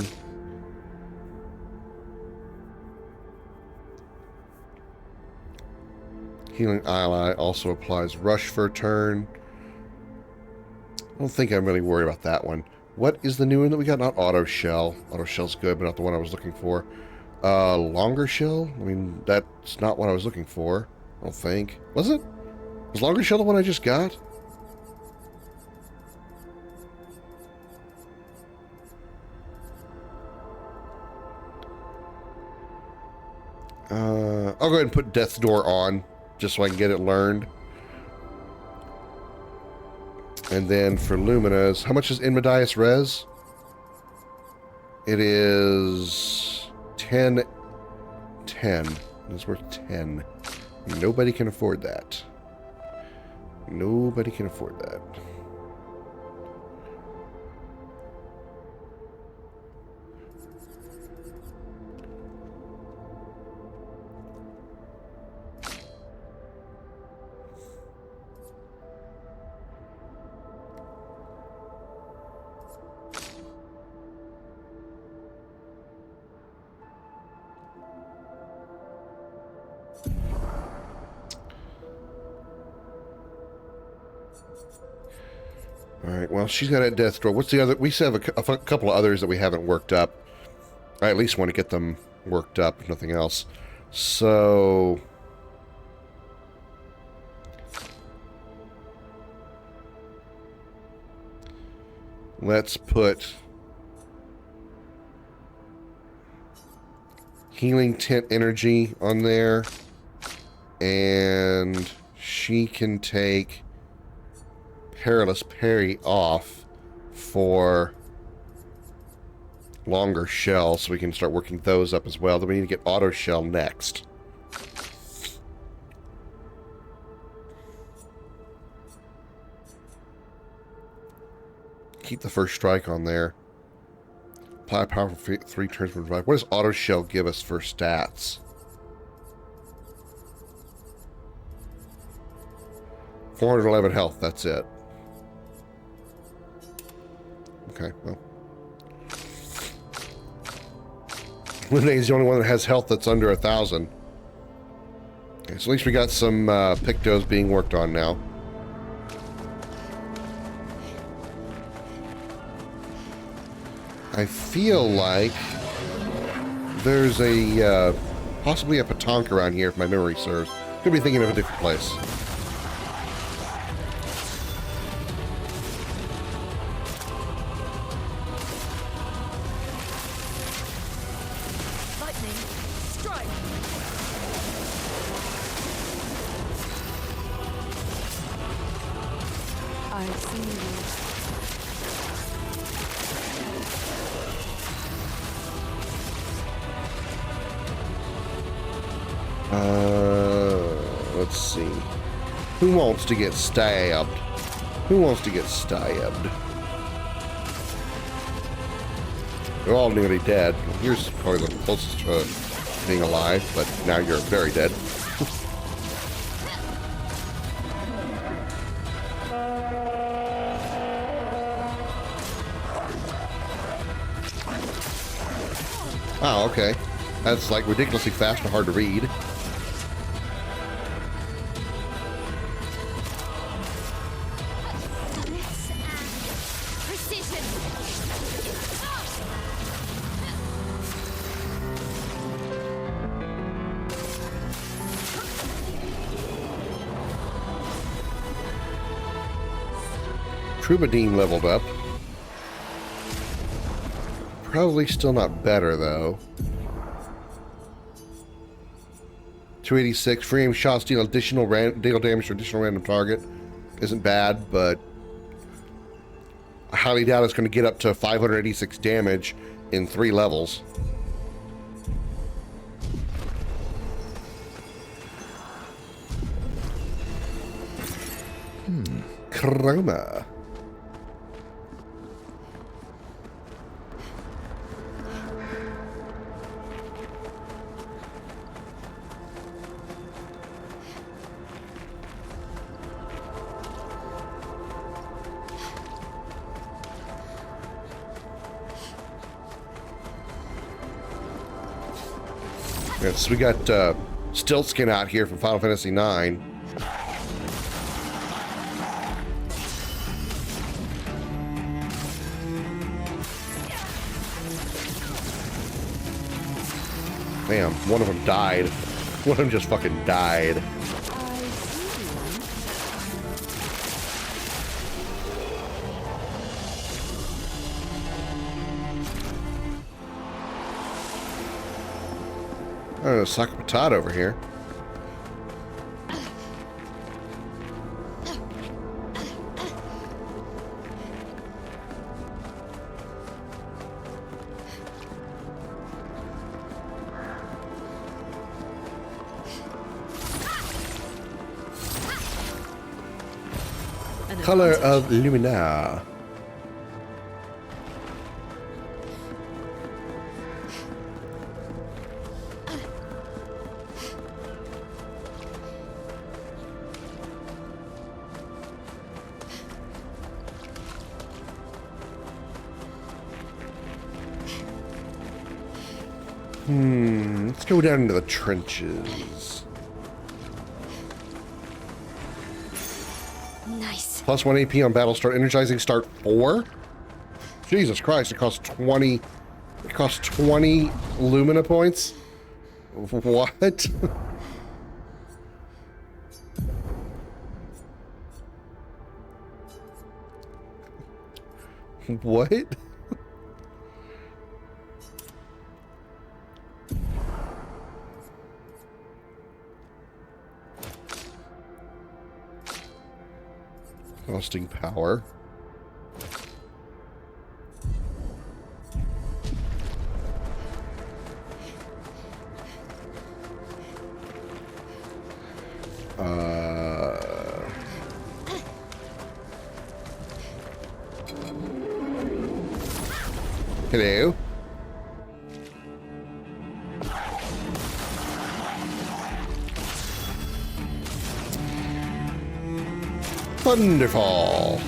Healing ally also applies rush for a turn. I don't think I'm really worried about that one. What is the new one that we got? Not auto shell. Auto shell's good, but not the one I was looking for. Longer shell? I mean, that's not what I was looking for. I don't think. Was it? Was longer shell the one I just got? I'll go ahead and put Death's Door on, just so I can get it learned. And then for Lumina's, how much is in Medias Res? It is 10. It's worth 10. Nobody can afford that. Nobody can afford that. Alright, well, she's got a death door. What's the other? We still have a couple of others that we haven't worked up. I at least want to get them worked up, if nothing else. So... let's put... Healing Tent Energy on there. And she can take... Perilous Parry off for longer shell, so we can start working those up as well. Then we need to get auto shell next. Keep the first strike on there. Apply power for 3 turns per revive. What does auto shell give us for stats? 411 health, that's it. Okay, well. Renee's the only one that has health that's under 1,000. Okay, so at least we got some pictos being worked on now. I feel like there's a possibly a petanque around here if my memory serves. Could be thinking of a different place. I see you. Let's see. Who wants to get stabbed? Who wants to get stabbed? They're all nearly dead. Yours probably the closest to being alive, but now you're very dead. Wow, okay. That's like ridiculously fast and hard to read. Troubadour leveled up. Probably still not better, though. 286. Free aim shots deal deal damage to additional random target. Isn't bad, but I highly doubt it's going to get up to 586 damage in 3 levels. Chroma. Yes, we got Stiltskin out here from Final Fantasy IX. Damn, one of them died. One of them just fucking died. I don't know, suck a potato over here. Color of Luminar. Let's go down into the trenches. Nice. Plus 1 AP on battle start. Energizing start 4? Jesus Christ, it costs 20. It costs 20 Lumina points? What? What? Costing power. Hello. Wonderful.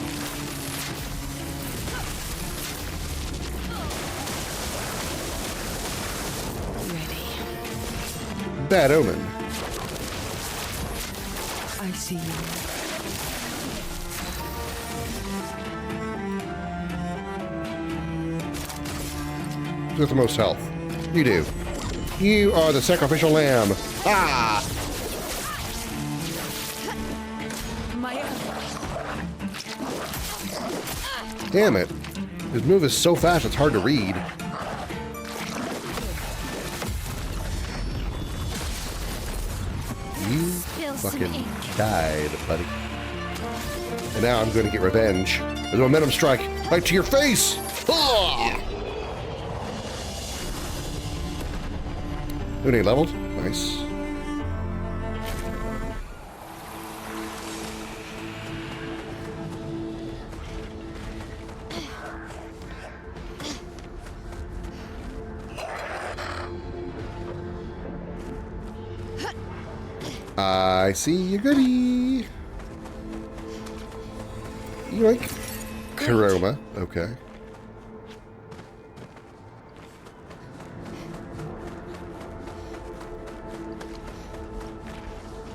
Bad omen. I see you. Who's got the most health? You do. You are the sacrificial lamb. Ah! Damn it. His move is so fast it's hard to read. You fucking died, buddy. And now I'm going to get revenge. There's a momentum strike right to your face! Ah! Lune leveled. Nice. I see you, goodie. Yoink. Karoma. Okay.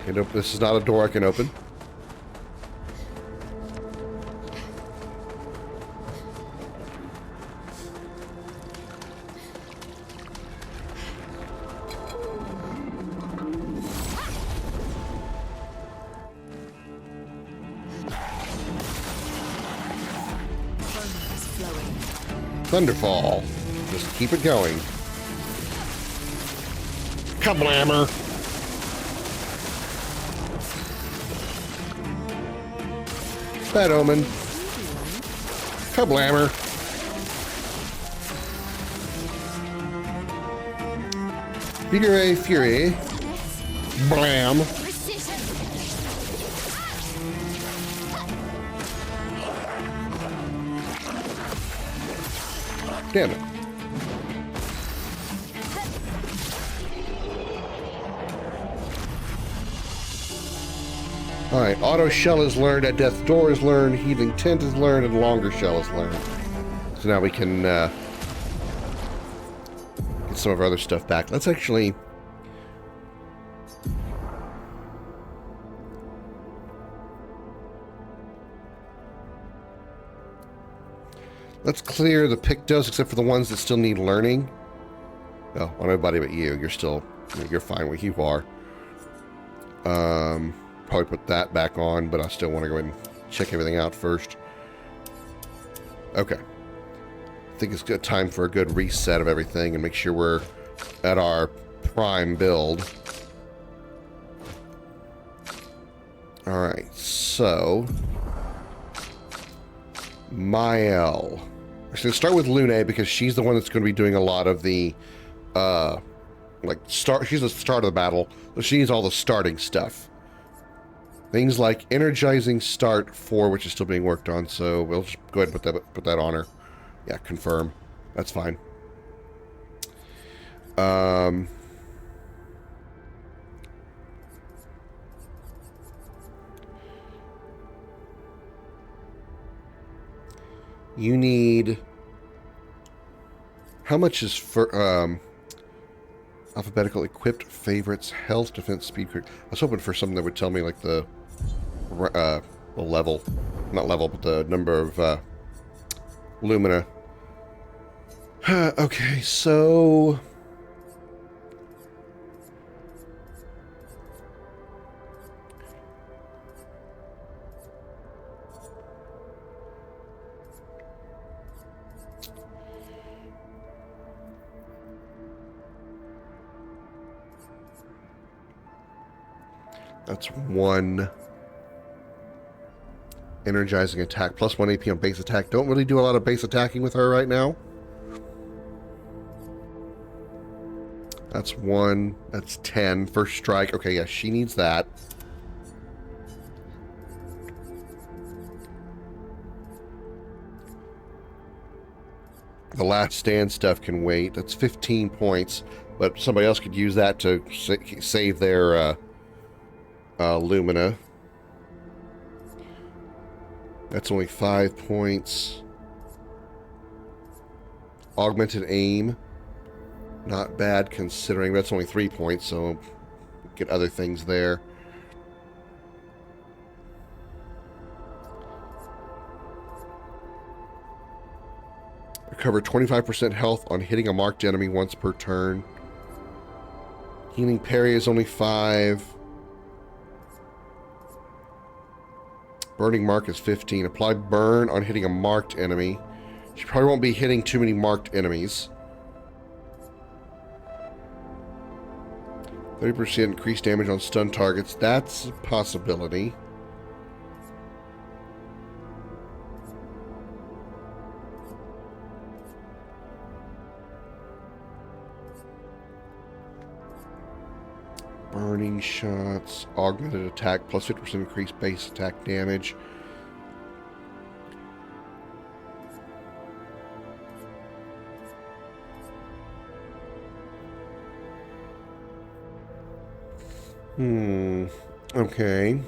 Nope, this is not a door I can open. Thunderfall. Just keep it going. Kablammer. Bad omen. Kablammer. Figure Fury. Blam. Damn it. Alright, auto shell is learned, at death door is learned, healing tent is learned, and longer shell is learned. So now we can get some of our other stuff back. Let's actually... Let's clear the pictos, except for the ones that still need learning. Oh, on nobody but you. You're fine where you are. Probably put that back on, but I still want to go ahead and check everything out first. Okay. I think it's good time for a good reset of everything and make sure we're at our prime build. Alright, so... Mael. I'm going to start with Lune because she's the one that's going to be doing a lot of the, she's the start of the battle, so she needs all the starting stuff. Things like energizing start 4, which is still being worked on, so we'll just go ahead and put that on her. Yeah, confirm. That's fine. You need... How much is for alphabetical equipped favorites, health, defense, speed? I was hoping for something that would tell me like the level, not level, but the number of lumina. Okay, so that's 1 energizing attack, plus 1 AP on base attack. Don't really do a lot of base attacking with her right now. That's 1. That's 10. First strike. Okay, yeah, she needs that. The last stand stuff can wait. That's 15 points, but somebody else could use that to save their Lumina. That's only 5 points. Augmented aim. Not bad considering that's only 3 points, so get other things there. Recover 25% health on hitting a marked enemy once per turn. Healing parry is only 5. Burning mark is 15. Apply burn on hitting a marked enemy. She probably won't be hitting too many marked enemies. 30% increased damage on stun targets. That's a possibility. Burning shots, augmented attack, plus 50% increased base attack damage. Okay.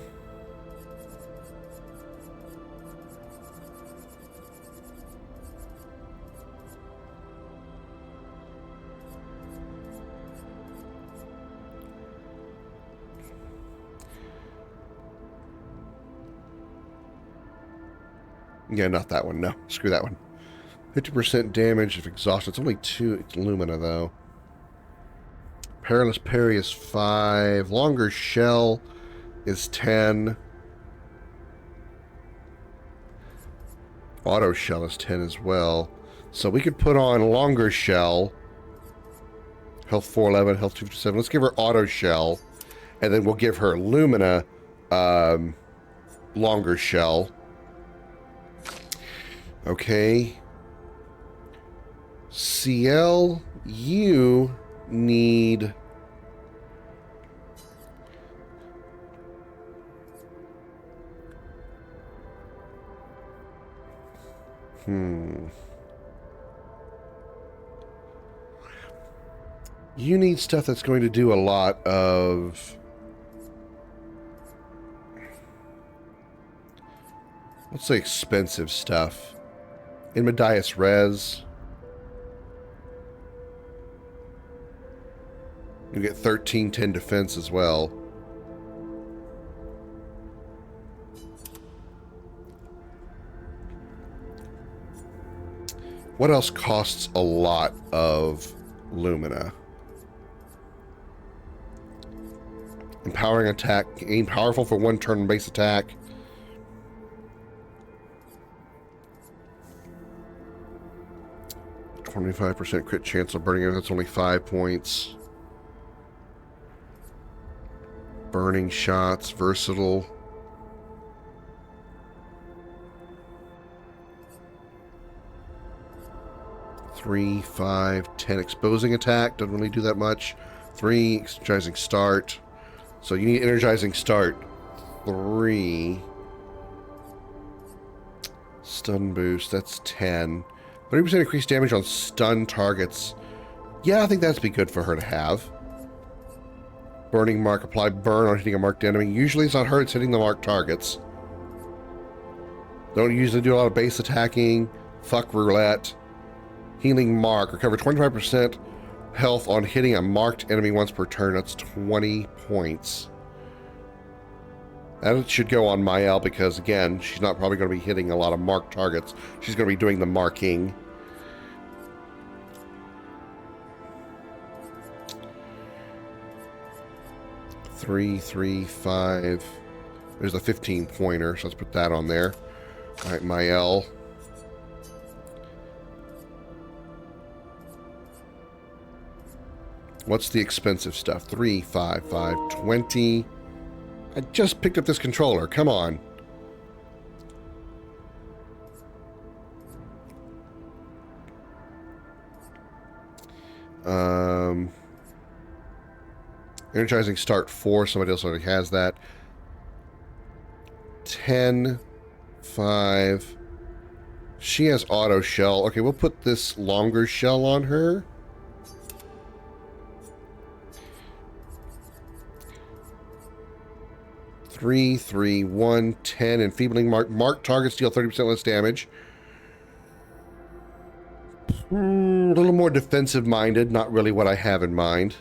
Yeah, not that one. No, screw that one. 50% damage if exhausted. It's only 2 Lumina, though. Perilous parry is 5. Longer shell is 10. Auto shell is 10 as well. So we could put on longer shell. Health 411, health 257. Let's give her auto shell. And then we'll give her Lumina longer shell. Okay. CL, you need... You need stuff that's going to do a lot of... Let's say expensive stuff. In Medias Res. You get 1310 defense as well. What else costs a lot of Lumina? Empowering attack. Aim powerful for 1 turn base attack. %25 crit chance of burning it. That's only 5 points. Burning shots. Versatile. Three, 5, 10. Exposing attack. Doesn't really do that much. 3. Energizing start. So you need energizing start. 3. Stun boost. That's 10. 30% increased damage on stun targets. Yeah, I think that'd be good for her to have. Burning mark. Apply burn on hitting a marked enemy. Usually it's not her, it's hitting the marked targets. Don't usually do a lot of base attacking. Fuck roulette. Healing mark. Recover 25% health on hitting a marked enemy once per turn. That's 20 points. That should go on Mael because, again, she's not probably going to be hitting a lot of marked targets. She's going to be doing the marking. Three, 3, 5. There's a 15-pointer, so let's put that on there. All right, Mael. What's the expensive stuff? 3, 5, 5, 20. I just picked up this controller. Come on. Energizing start 4. Somebody else already has that. 10, 5. She has auto shell. Okay, we'll put this longer shell on her. Three, 3, 1, 10. Enfeebling mark. Marked targets deal 30% less damage. A little more defensive minded. Not really what I have in mind.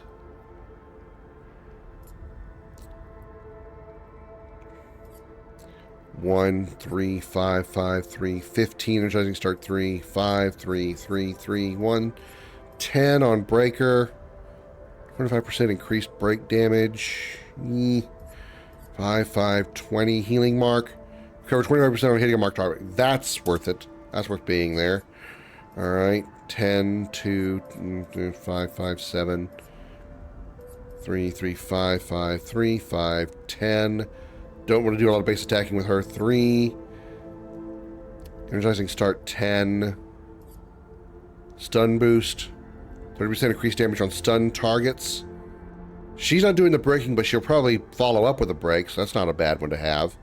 1, 3, 5, 5, 3, 15. Energizing start 3, 5, 3, 3, 3, 1. 10 on breaker. 25% increased break damage. 5, 5, 20. Healing mark. Cover 25% on hitting a mark target. That's worth it. That's worth being there. Alright. 10, 2, 5, 5, 7. 3, 3, 5, 5, 3, 5, 10. Don't want to do a lot of base attacking with her. 3. Energizing start 10. Stun boost. 30% increased damage on stun targets. She's not doing the breaking, but she'll probably follow up with a break, so that's not a bad one to have.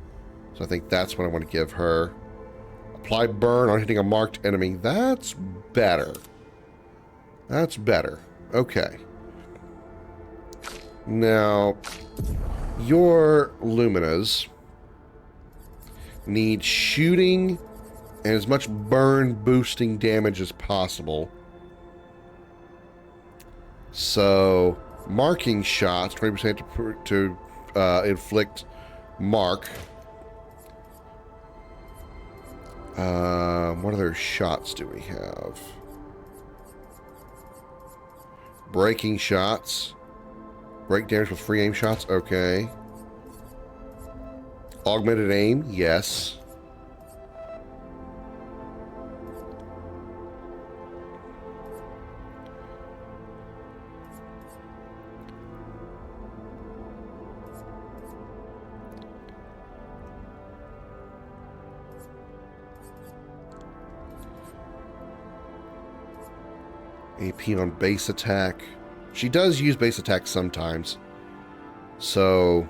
So I think that's what I want to give her. Apply burn on hitting a marked enemy. That's better. That's better. Okay. Now, your Luminas need shooting and as much burn boosting damage as possible. So, marking shots, 20% to inflict mark. What other shots do we have? Breaking shots. Break damage with free aim shots, okay. Augmented aim, yes. AP on base attack. She does use base attack sometimes. So...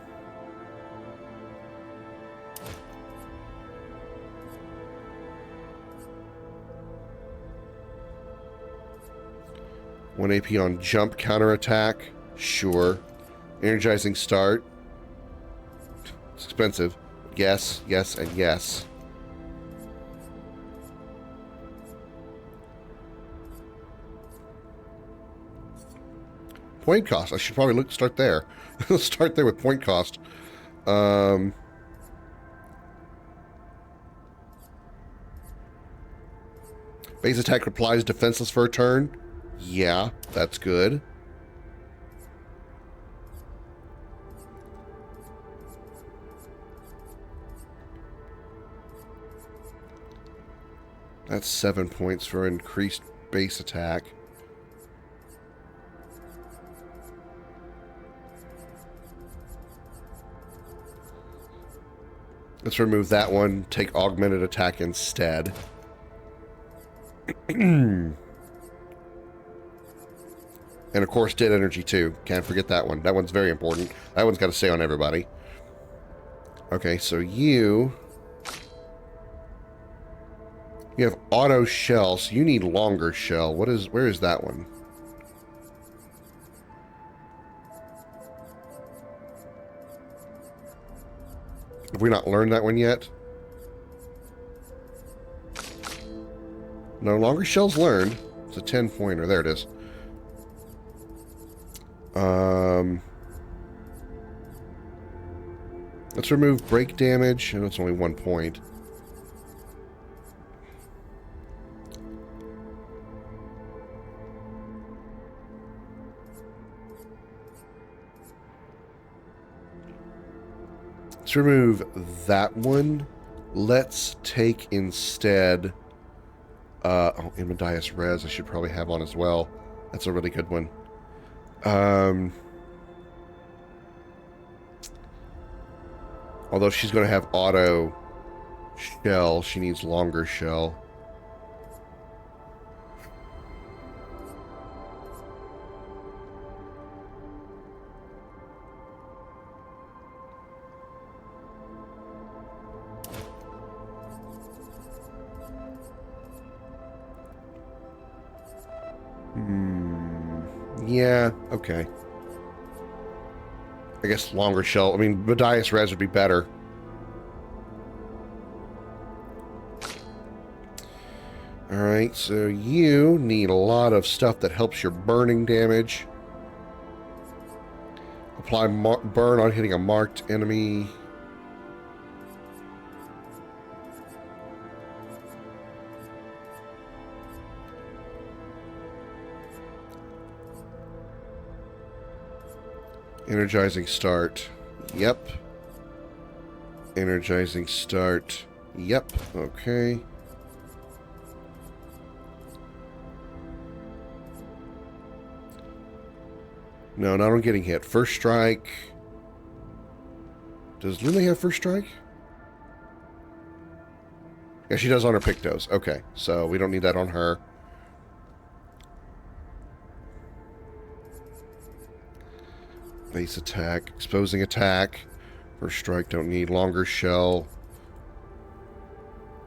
One AP on jump counterattack. Sure. Energizing start. It's expensive. Yes, yes, and yes. Point cost. I should probably start there. Start there with point cost. Base attack replies defenseless for a turn. Yeah, that's good. That's 7 points for increased base attack. Let's remove that one. Take augmented attack instead. And of course, dead energy too. Can't forget that one. That one's very important. That one's got to stay on everybody. Okay, so you have auto shell, so you need longer shell. Where is that one? Have we not learned that one yet? No longer shells learned. It's a 10-pointer. There it is. Let's remove break damage. And it's only 1 point. Let's remove that one. Let's take instead... oh, Imadias Res I should probably have on as well. That's a really good one. Although she's going to have auto shell, she needs longer shell. Yeah, okay. I guess longer shell. I mean, Badias Res would be better. Alright, so you need a lot of stuff that helps your burning damage. Apply burn on hitting a marked enemy. Energizing start. Yep. Energizing start. Yep. Okay. No, not on getting hit. First strike. Does Lily have first strike? Yeah, she does on her Pictos. Okay, so we don't need that on her. Base attack. Exposing attack. First strike, don't need. Longer shell.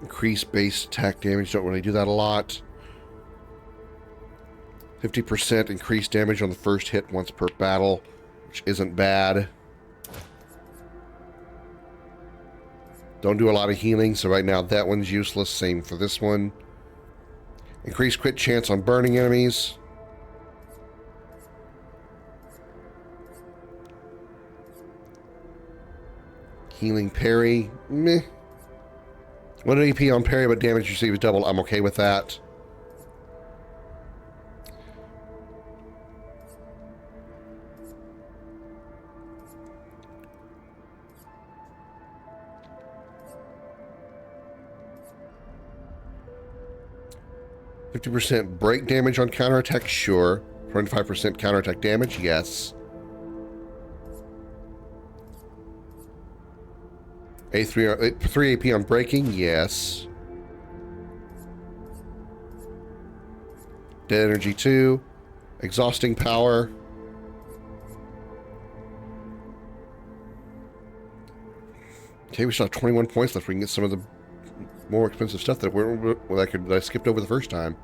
Increase base attack damage. Don't really do that a lot. 50% increased damage on the first hit once per battle, which isn't bad. Don't do a lot of healing, so right now that one's useless. Same for this one. Increased crit chance on burning enemies. Healing parry. Meh. 1 AP on parry, but damage received is double. I'm okay with that. %, break damage on counterattack, sure. 25% counterattack damage, yes. A3 AP on breaking, yes. Dead energy 2. Exhausting power. Okay, we still have 21 points left. We can get some of the more expensive stuff that that I skipped over the first time.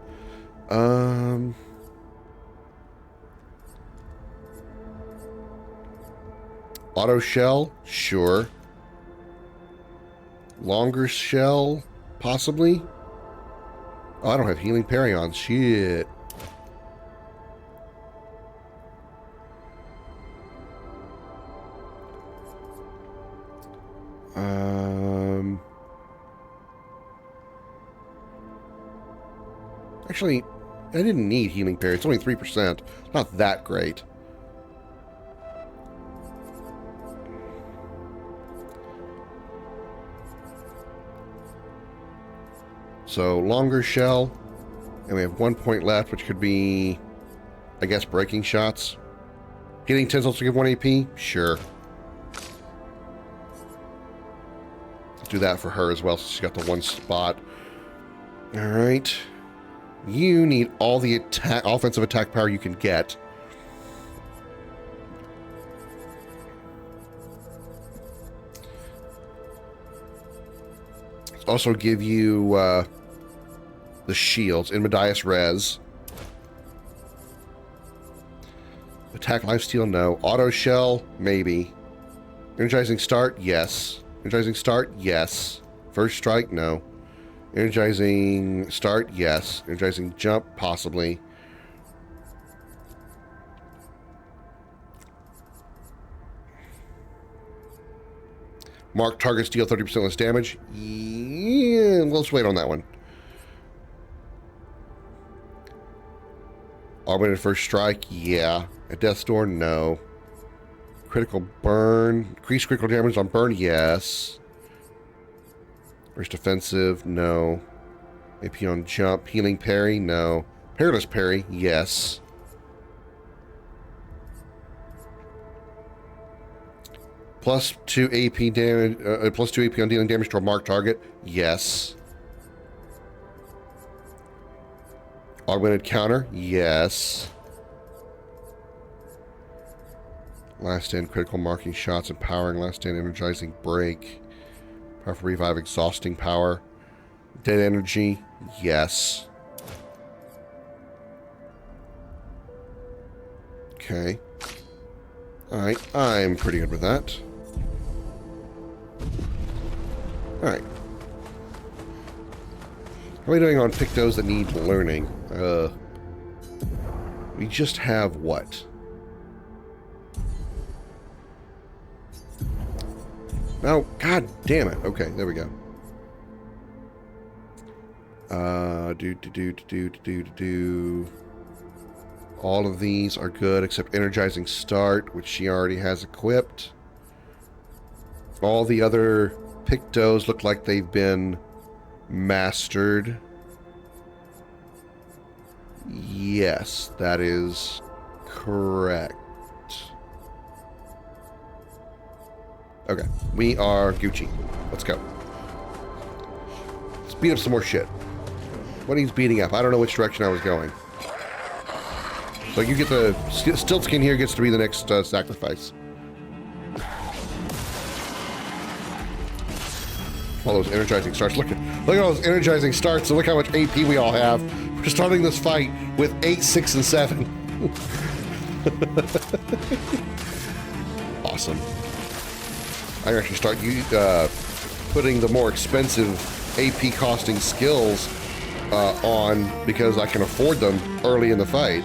Auto shell, sure. Longer shell, possibly. Oh, I don't have healing parry on. Shit. Actually, I didn't need healing parry. It's only 3%. Not that great. So, longer shell. And we have 1 point left, which could be, I guess, breaking shots. Hitting tinsels to give 1 AP? Sure. Let's do that for her as well, so she's got the one spot. Alright. You need all the offensive attack power you can get. Let's also give you the shields. Inmedius Res. Attack lifesteal, no. Auto shell, maybe. Energizing start, yes. Energizing start, yes. First strike, no. Energizing start, yes. Energizing jump, possibly. Mark targets deal 30% less damage. Yeah, let's wait on that one. Augmented first strike, yeah. A death store, no. Critical burn. Increased critical damage on burn, yes. Burst defensive, no. AP on jump. Healing parry, no. Perilous parry, yes. Plus 2 AP damage. Plus 2 AP on dealing damage to a marked target, yes. Augmented counter, yes. Last stand critical marking shots, empowering last stand energizing break. Powerful revive, exhausting power. Dead energy, yes. Okay. Alright, I'm pretty good with that. Alright. How are we doing on Pictos that need learning? We just have what? Oh, god damn it. Okay, there we go. All of these are good except Energizing Start, which she already has equipped. All the other Pictos look like they've been mastered. Yes, that is correct. Okay, we are Gucci. Let's go. Let's beat up some more shit. What he's beating up? I don't know which direction I was going. So you get the stilt skin here gets to be the next sacrifice. All those energizing starts. Look at all those energizing starts. And look how much AP we all have. We're starting this fight with 8, 6, and 7. Awesome. I can actually start putting the more expensive AP costing skills on because I can afford them early in the fight.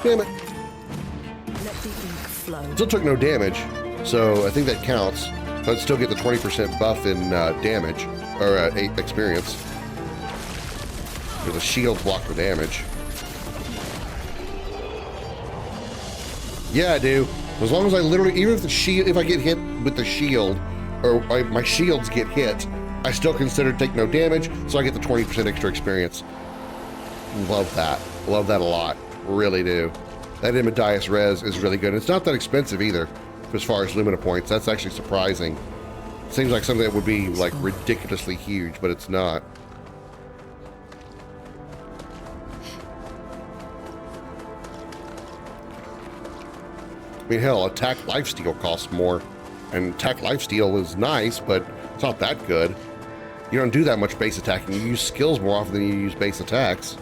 Damn it. Let the ink flow. Still took no damage, so I think that counts. But still get the 20% buff in damage, or 8 experience. Because the shield block the damage. Yeah, I do. As long as I literally, even if the shield, if I get hit with the shield, or my shields get hit, I still consider take no damage, so I get the 20% extra experience. Love that. Love that a lot. Really do. That Imidias res is really good. It's not that expensive either, as far as Lumina points. That's actually surprising. Seems like something that would be like ridiculously huge, but it's not. I mean, hell, attack lifesteal costs more, and attack lifesteal is nice, but it's not that good. You don't do that much base attacking. You use skills more often than you use base attacks.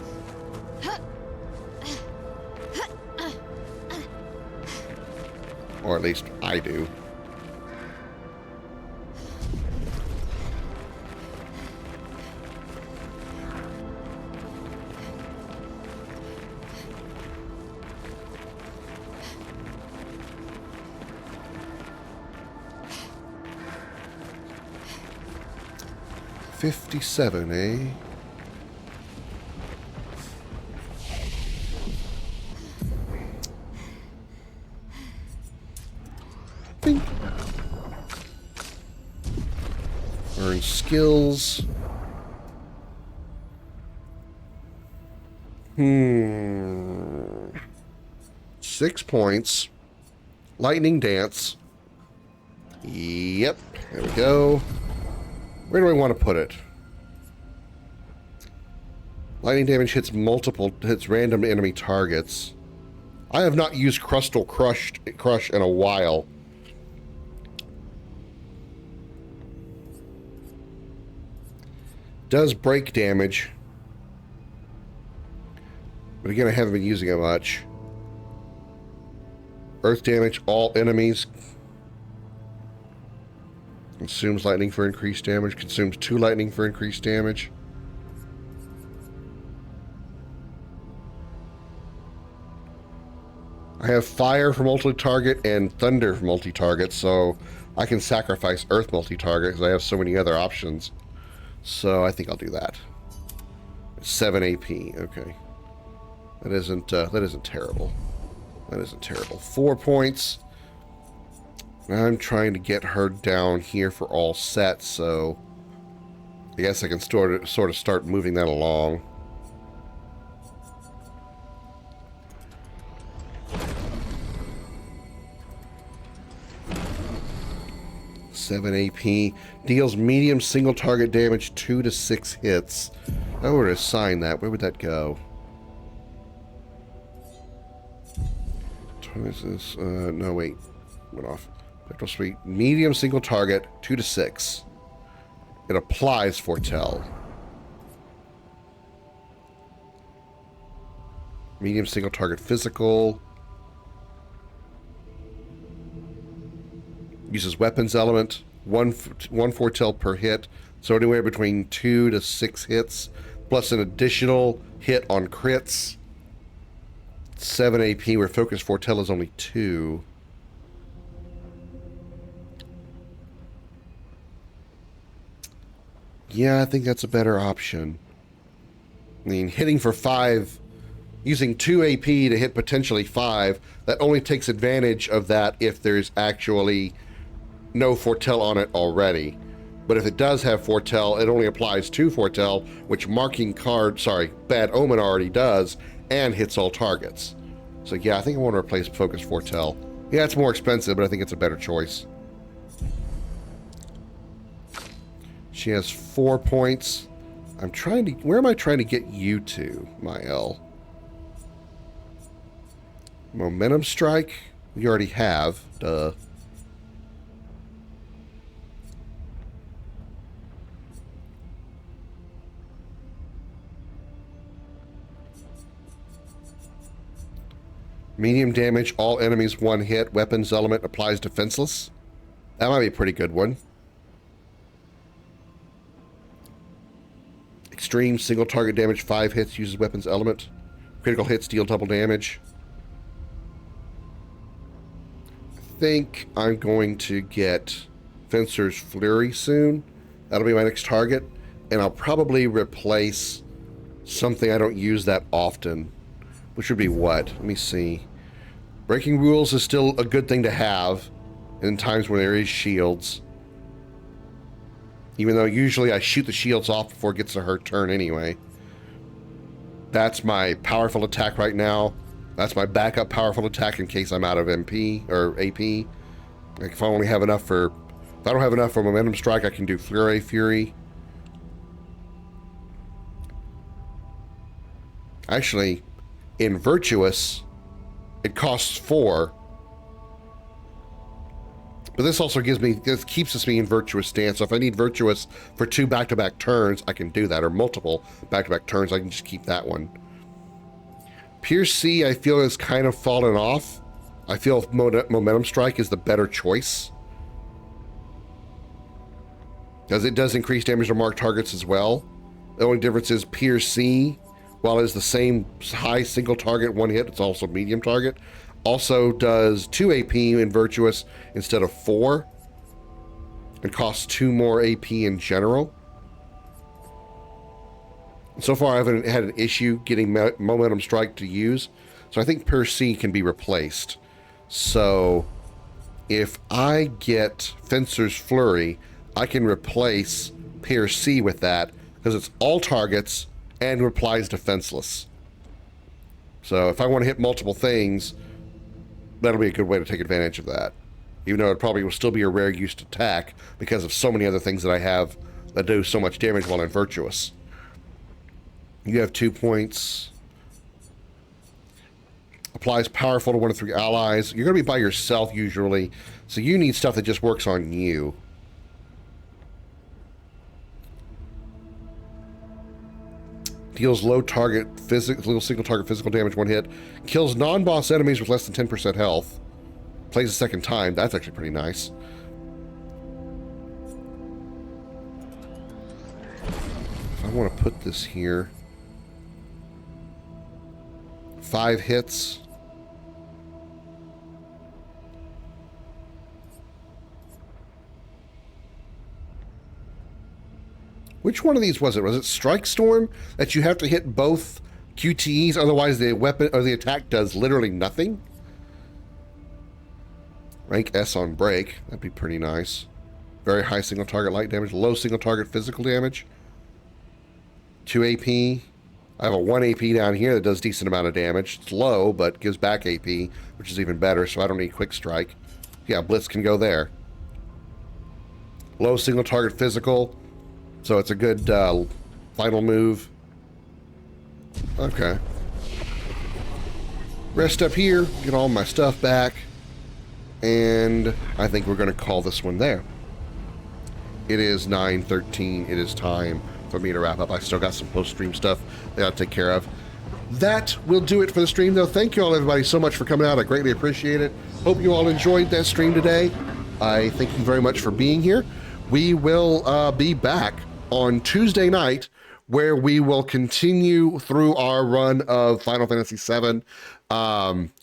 Or at least I do. $57, eh? Bing. Earn skills. 6 points. Lightning Dance. Yep, there we go. Where do I want to put it? Lightning damage hits random enemy targets. I have not used Crustal Crush in a while. Does break damage. But again, I haven't been using it much. Earth damage, all enemies. Consumes lightning for increased damage. Consumes 2 lightning for increased damage. I have fire for multi-target and thunder for multi-target, so I can sacrifice earth multi-target because I have so many other options. So I think I'll do that. 7 AP. Okay, that isn't terrible. That isn't terrible. 4 points. I'm trying to get her down here for all sets, so I guess I can sort of start moving that along. $7 AP. Deals medium single target damage 2 to 6 hits. If I were to assign that, where would that go? What is this? No, wait. Went off. Spectral Suite. Medium single target 2 to 6. It applies Foretell. Medium single target physical. Uses weapons element. One foretell per hit. So anywhere between 2 to 6 hits, plus an additional hit on crits. 7 AP, where Focus Foretell is only 2. Yeah, I think that's a better option. I mean, hitting for 5, using 2 AP to hit potentially 5, that only takes advantage of that if there's actually no Foretell on it already. But if it does have Foretell, it only applies to Foretell, which Bad Omen already does, and hits all targets. So yeah, I think I want to replace Focus Foretell. Yeah, it's more expensive, but I think it's a better choice. She has 4 points. Where am I trying to get you to, Mael? Momentum Strike? We already have. Duh. Medium damage, all enemies 1 hit. Weapons element applies defenseless. That might be a pretty good one. Extreme single target damage, 5 hits, uses weapons element. Critical hits deal double damage. I think I'm going to get Fencer's Flurry soon. That'll be my next target. And I'll probably replace something I don't use that often. Which would be what? Let me see. Breaking rules is still a good thing to have in times when there is shields. Even though usually I shoot the shields off before it gets to her turn anyway. That's my powerful attack right now. That's my backup powerful attack in case I'm out of MP or AP. Like if I don't have enough for Momentum Strike, I can do Flurry Fury. Actually, in Virtuous, it costs 4. But this also keeps me in Virtuous stance. So if I need Virtuous for 2 back-to-back turns, I can do that. Or multiple back-to-back turns, I can just keep that one. Pierce C, I feel, has kind of fallen off. I feel Momentum Strike is the better choice. Because it does increase damage to marked targets as well. The only difference is Pierce C, while it's the same high single target, 1 hit, it's also medium target. Also does 2 AP in Virtuous instead of 4. It costs 2 more AP in general. So far I haven't had an issue getting Momentum Strike to use. So I think Pierce C can be replaced. So if I get Fencer's Flurry, I can replace Pierce C with that because it's all targets and replies defenseless. So if I want to hit multiple things, that'll be a good way to take advantage of that. Even though it probably will still be a rare used attack because of so many other things that I have that do so much damage while in Virtuous. You have 2 points. Applies powerful to 1 of 3 allies. You're going to be by yourself usually, so you need stuff that just works on you. Deals low single target physical damage 1 hit. Kills non-boss enemies with less than 10% health. Plays a second time. That's actually pretty nice. I want to put this here. 5 hits. Which one of these was it? Was it Strike Storm? That you have to hit both QTEs, otherwise the weapon or the attack does literally nothing? Rank S on break. That'd be pretty nice. Very high single target light damage, low single target physical damage. 2 AP. I have a 1 AP down here that does decent amount of damage. It's low, but gives back AP, which is even better, so I don't need Quick Strike. Yeah, Blitz can go there. Low single target physical. So it's a good final move. Okay. Rest up here, get all my stuff back, and I think we're going to call this one there. It is 9:13. It is time for me to wrap up. I still got some post-stream stuff that I'll take care of. That will do it for the stream, though. Thank you all, everybody, so much for coming out. I greatly appreciate it. Hope you all enjoyed that stream today. I thank you very much for being here. We will be back on Tuesday night, where we will continue through our run of Final Fantasy VII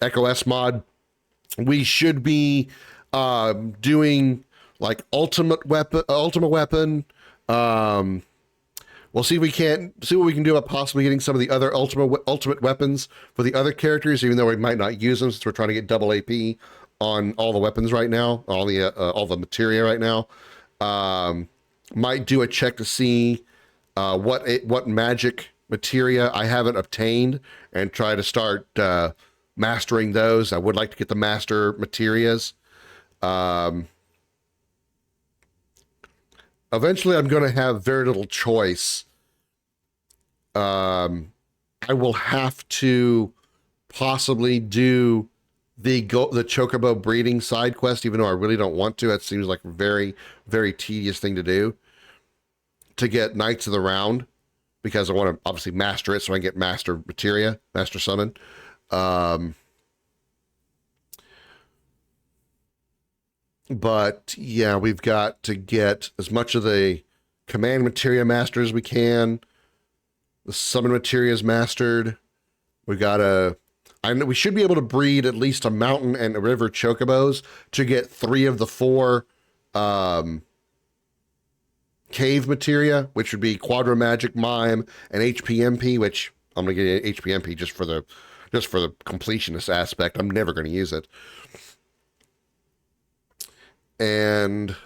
Echo S mod. We should be doing like ultimate weapon. We'll see if we can see what we can do about possibly getting some of the other ultimate weapons for the other characters, even though we might not use them since we're trying to get double AP on all the weapons right now, all the materia right now. Might do a check to see what magic materia I haven't obtained and try to start mastering those. I would like to get the master materias. Eventually, I'm going to have very little choice. I will have to possibly do the Chocobo breeding side quest, even though I really don't want to. That seems like a very, very tedious thing to do. To get Knights of the Round, because I want to obviously master it so I can get master materia, master summon. But yeah, we've got to get as much of the command materia mastered as we can. The summon materia is mastered. We we should be able to breed at least a mountain and a river chocobos to get 3 of the 4 cave materia, which would be Quadra Magic Mime and HPMP, which I'm gonna get HPMP just for the completionist aspect. I'm never gonna use it. And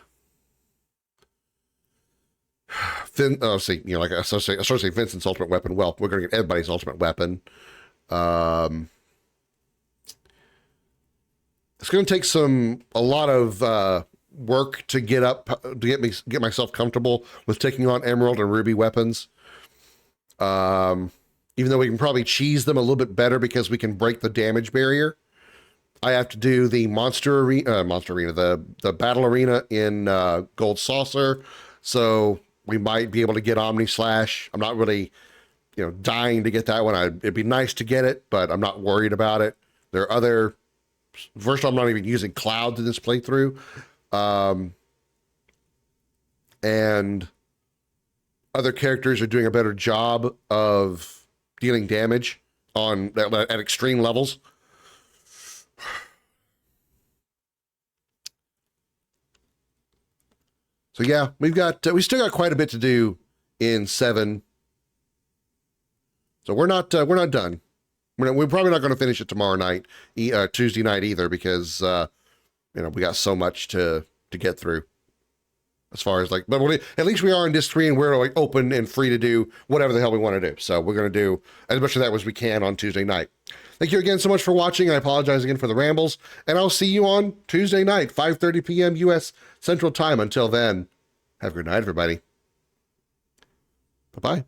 like I say Vincent's ultimate weapon. Well, we're gonna get everybody's ultimate weapon. It's gonna take a lot of work to get myself comfortable with taking on Emerald and Ruby weapons. Even though we can probably cheese them a little bit better because we can break the damage barrier. I have to do the the battle arena in Gold Saucer, so we might be able to get Omni Slash. I'm not really, dying to get that one. It'd be nice to get it, but I'm not worried about it. There are other. First, I'm not even using Cloud in this playthrough, and other characters are doing a better job of dealing damage at extreme levels. So yeah, we still got quite a bit to do in 7. So we're not done. We're probably not going to finish it tomorrow night, Tuesday night either, because we got so much to get through. As far as but at least we are in Disc 3 and we're open and free to do whatever the hell we want to do. So we're going to do as much of that as we can on Tuesday night. Thank you again so much for watching. I apologize again for the rambles, and I'll see you on Tuesday night, 5:30 p.m. U.S. Central Time. Until then, have a good night, everybody. Bye-bye.